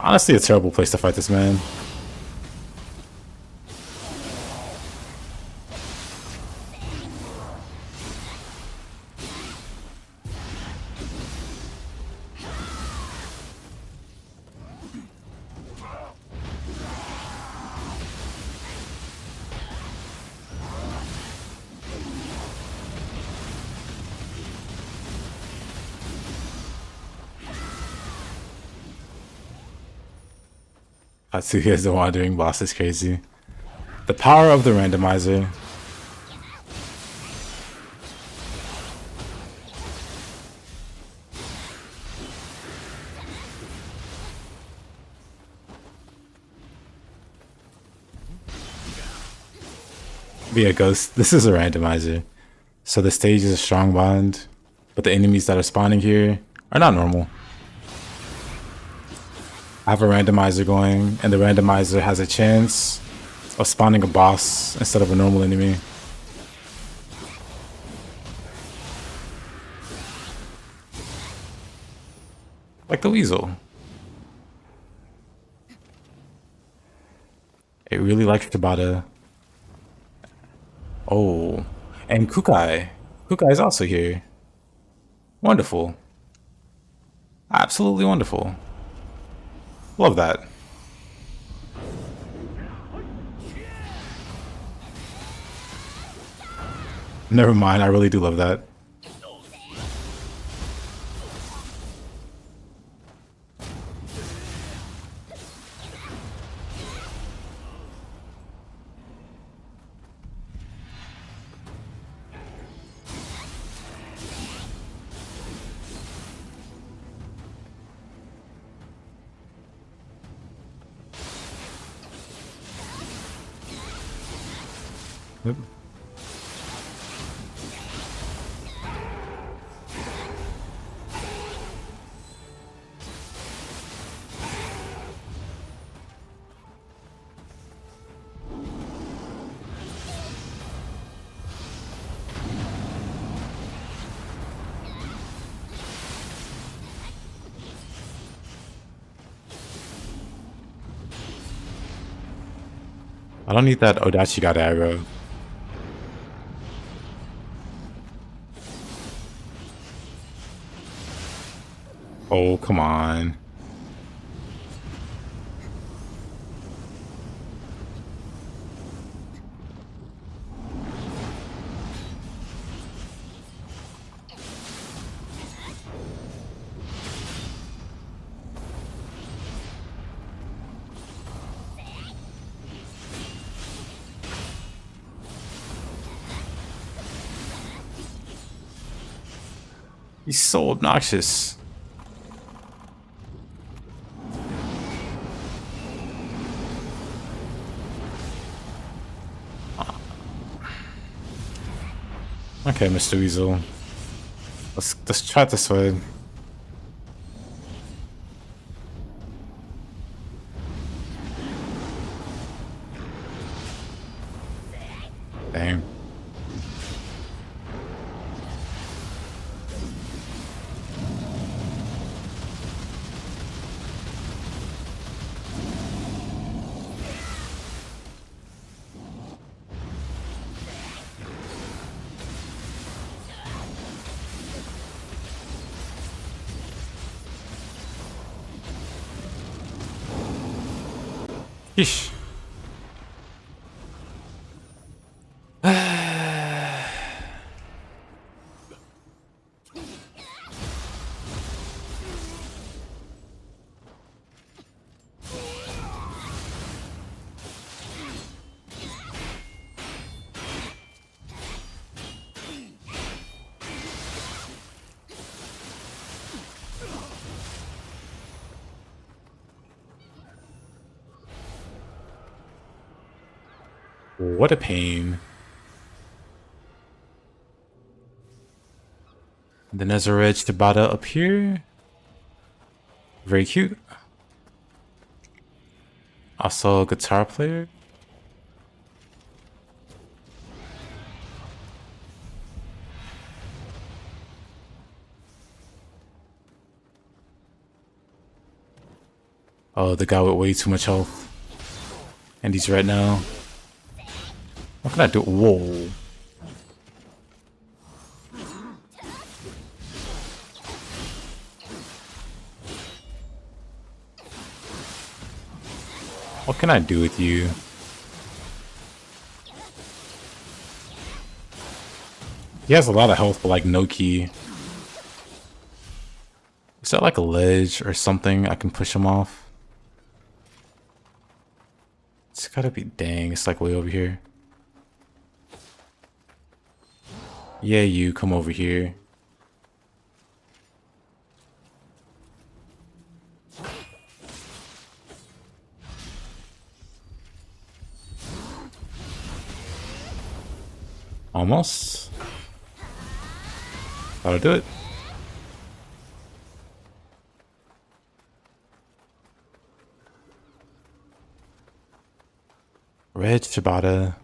Speaker 1: Honestly, a terrible place to fight this man. Atsuki as the wandering boss is crazy. The power of the randomizer. Be a ghost. This is a randomizer. So the stage is a strong bond, but the enemies that are spawning here are not normal. I have a randomizer going, and the randomizer has a chance of spawning a boss instead of a normal enemy. Like the weasel. It really likes Tabata. Oh, and Kukai. Kukai is also here. Wonderful. Absolutely wonderful. Love that. Never mind, I really do love that. Yep. I don't need that Odachi got aggro. Oh, come on. He's so obnoxious. Okay, Mr. Weasel. Let's try it this way. Dang. Yeesh. What a pain. Then there's a red Tabata up here. Very cute. Also a guitar player. Oh, the guy with way too much health. And he's red now. What can I do? Whoa. What can I do with you? He has a lot of health, but like no key. Is that like a ledge or something I can push him off? It's gotta be, dang, it's like way over here. Yeah, you come over here. Almost. That'll do it. Red Shibata.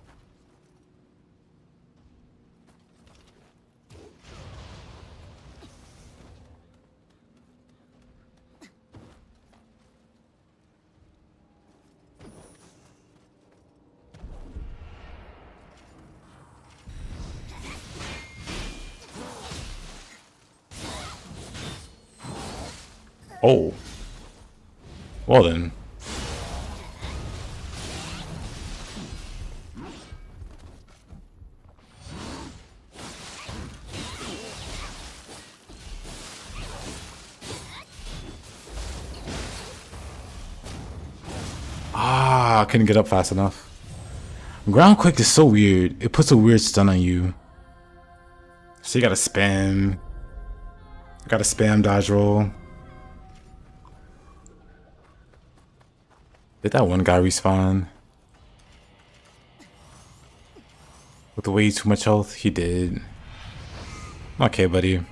Speaker 1: Oh. Well then. Ah, I couldn't get up fast enough. Ground quick is so weird. It puts a weird stun on you. So you gotta spam. Gotta spam dodge roll. Did that one guy respawn? With way too much health? He did. Okay, buddy.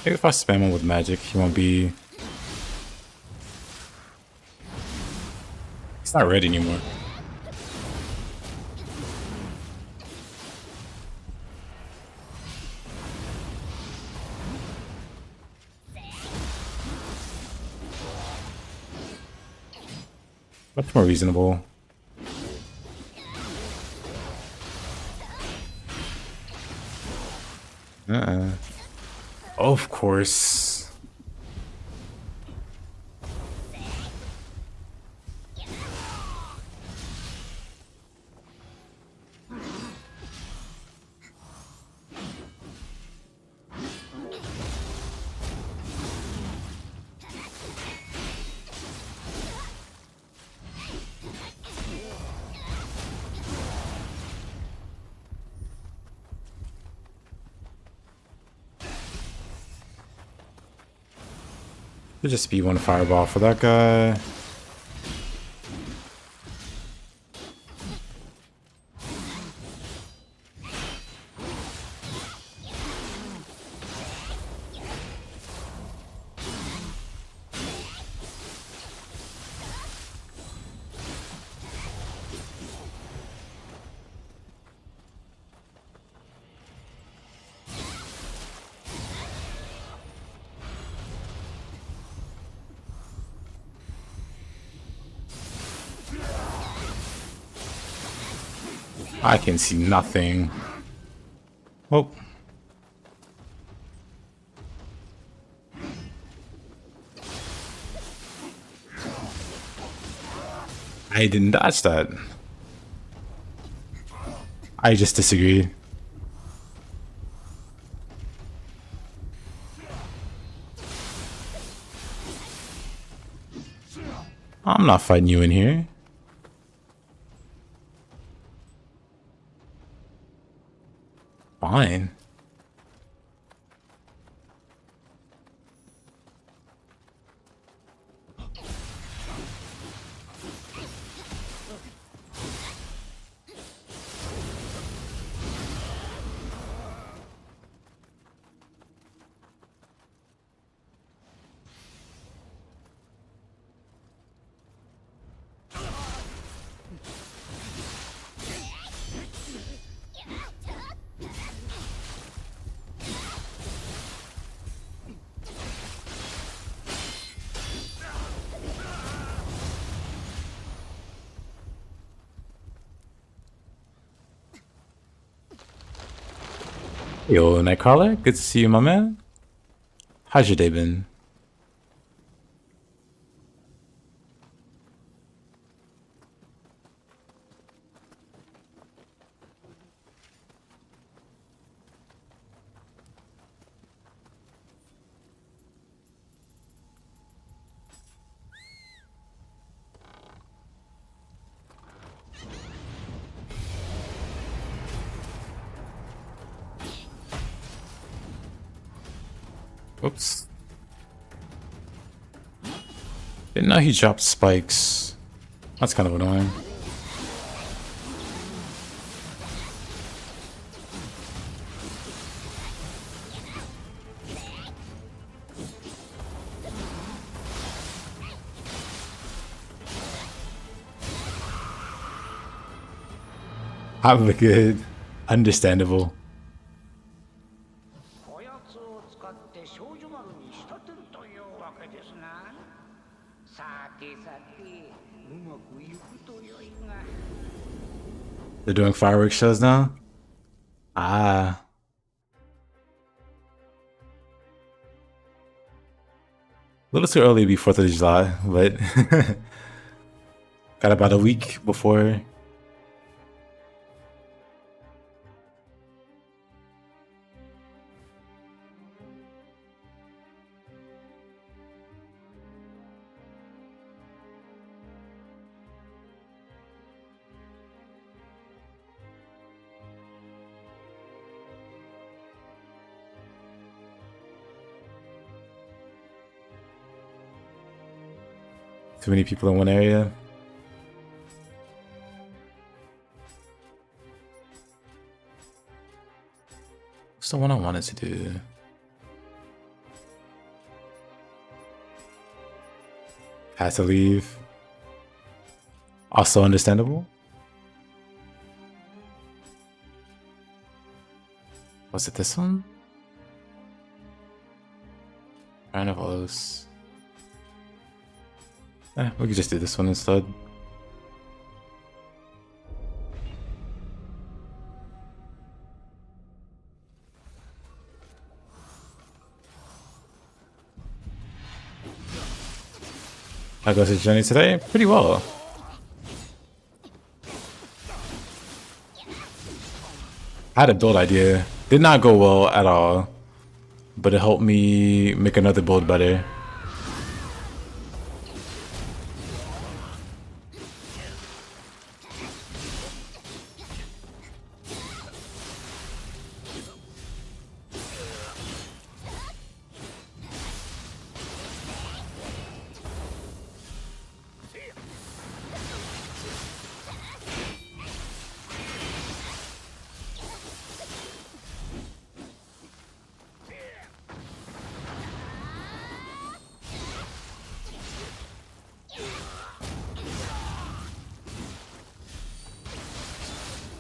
Speaker 1: Maybe if I spam him with magic, he won't be... He's not ready anymore. Much more reasonable. Of course. Could just be one fireball for that guy. I can see nothing. Oh. I didn't dodge that. I just disagree. I'm not fighting you in here. Fine. Yo, Nightcrawler, good to see you, my man. How's your day been? Oops. Didn't know he dropped spikes. That's kind of annoying. I'm good. Understandable.
Speaker 6: こやつを使って少女丸に仕立てるというわけですな。さてさて、うまくいくとよいが。
Speaker 1: They're doing fireworks shows now? Ah. A little too early to be 4th of July, but got about a week before. Too many people in one area. What's the one I wanted to do? Had to leave. Also understandable. Was it this one? Kind of close. We could just do this one instead. How goes the journey today? Pretty well. I had a build idea. Did not go well at all, but it helped me make another build better.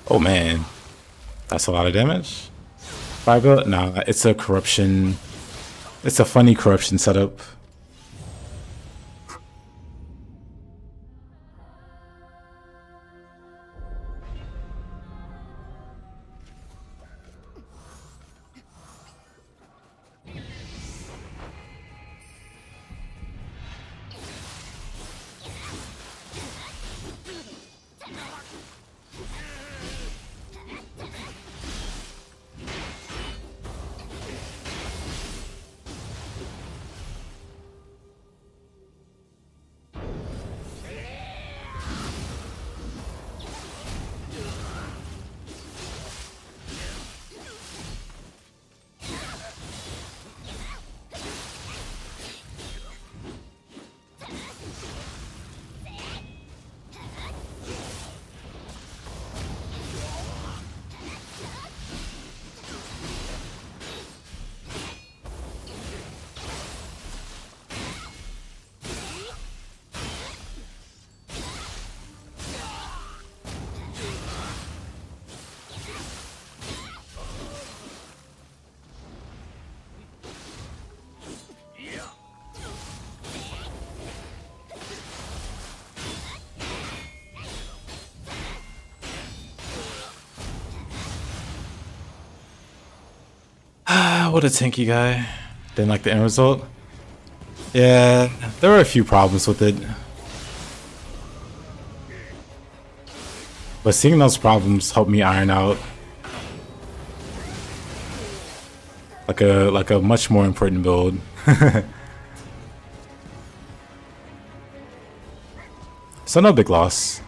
Speaker 1: Oh man, that's a lot of damage. Fire build? Nah, it's a corruption. It's a funny corruption setup. What a tanky guy. Didn't like the end result. Yeah, there were a few problems with it. But seeing those problems helped me iron out like a much more important build. So no big loss.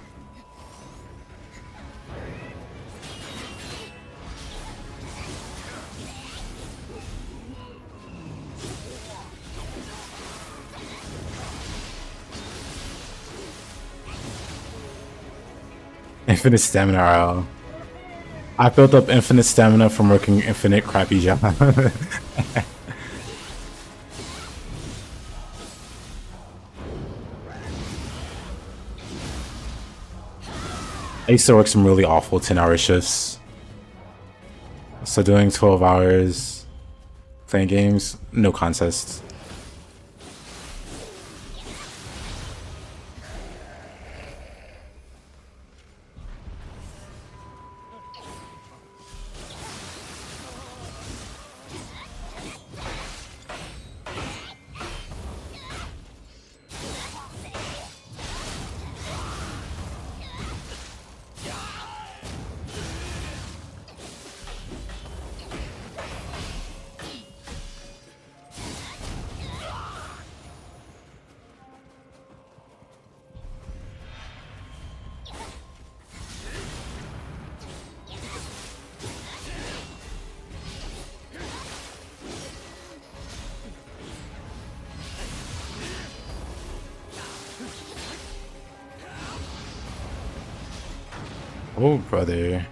Speaker 1: Infinite stamina RL. I built up infinite stamina from working infinite crappy job. I used to work some really awful 10-hour shifts. So doing 12 hours playing games, no contest. Oh, brother.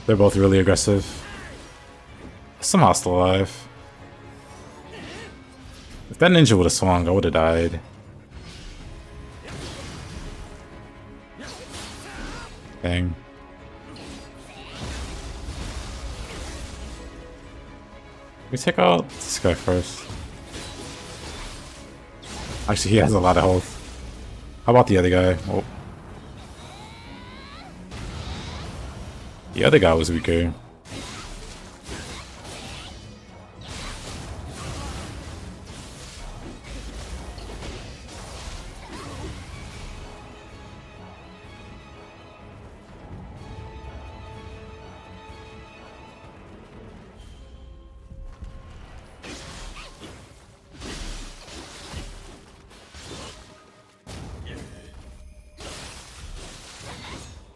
Speaker 1: They're both really aggressive. Somehow still alive. If that ninja would have swung, I would have died. Dang. We take out this guy first. Actually, he has a lot of health. How about the other guy? Oh. The other guy was weaker.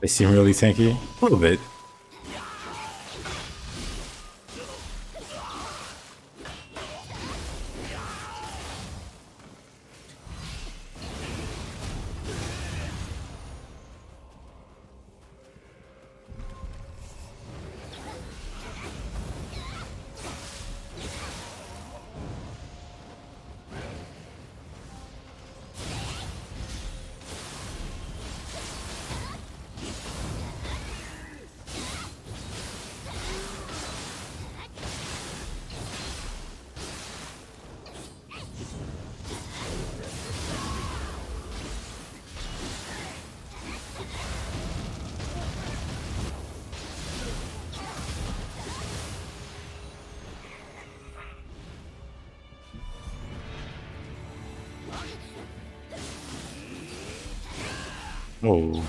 Speaker 1: They seem really tanky. A little bit. Whoa.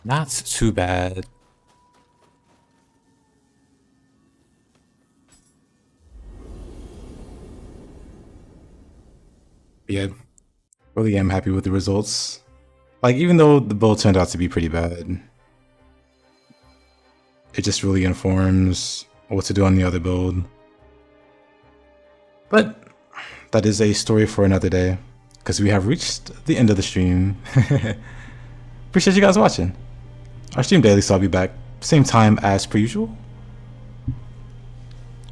Speaker 1: Not too bad. Yeah, really am happy with the results. Like, even though the build turned out to be pretty bad, it just really informs what to do on the other build. But that is a story for another day, because we have reached the end of the stream. Appreciate you guys watching. Our stream daily, so I'll be back same time as per usual.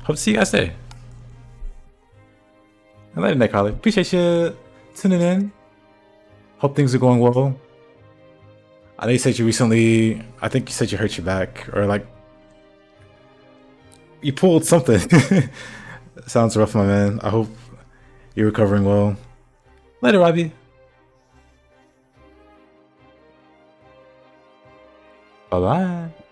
Speaker 1: Hope to see you guys there. And later, Nick Harley. Appreciate you tuning in. Hope things are going well. I know you said you recently, I think you said you hurt your back, or like, you pulled something. Sounds rough, my man. I hope you're recovering well. Later, Robbie. Bye bye.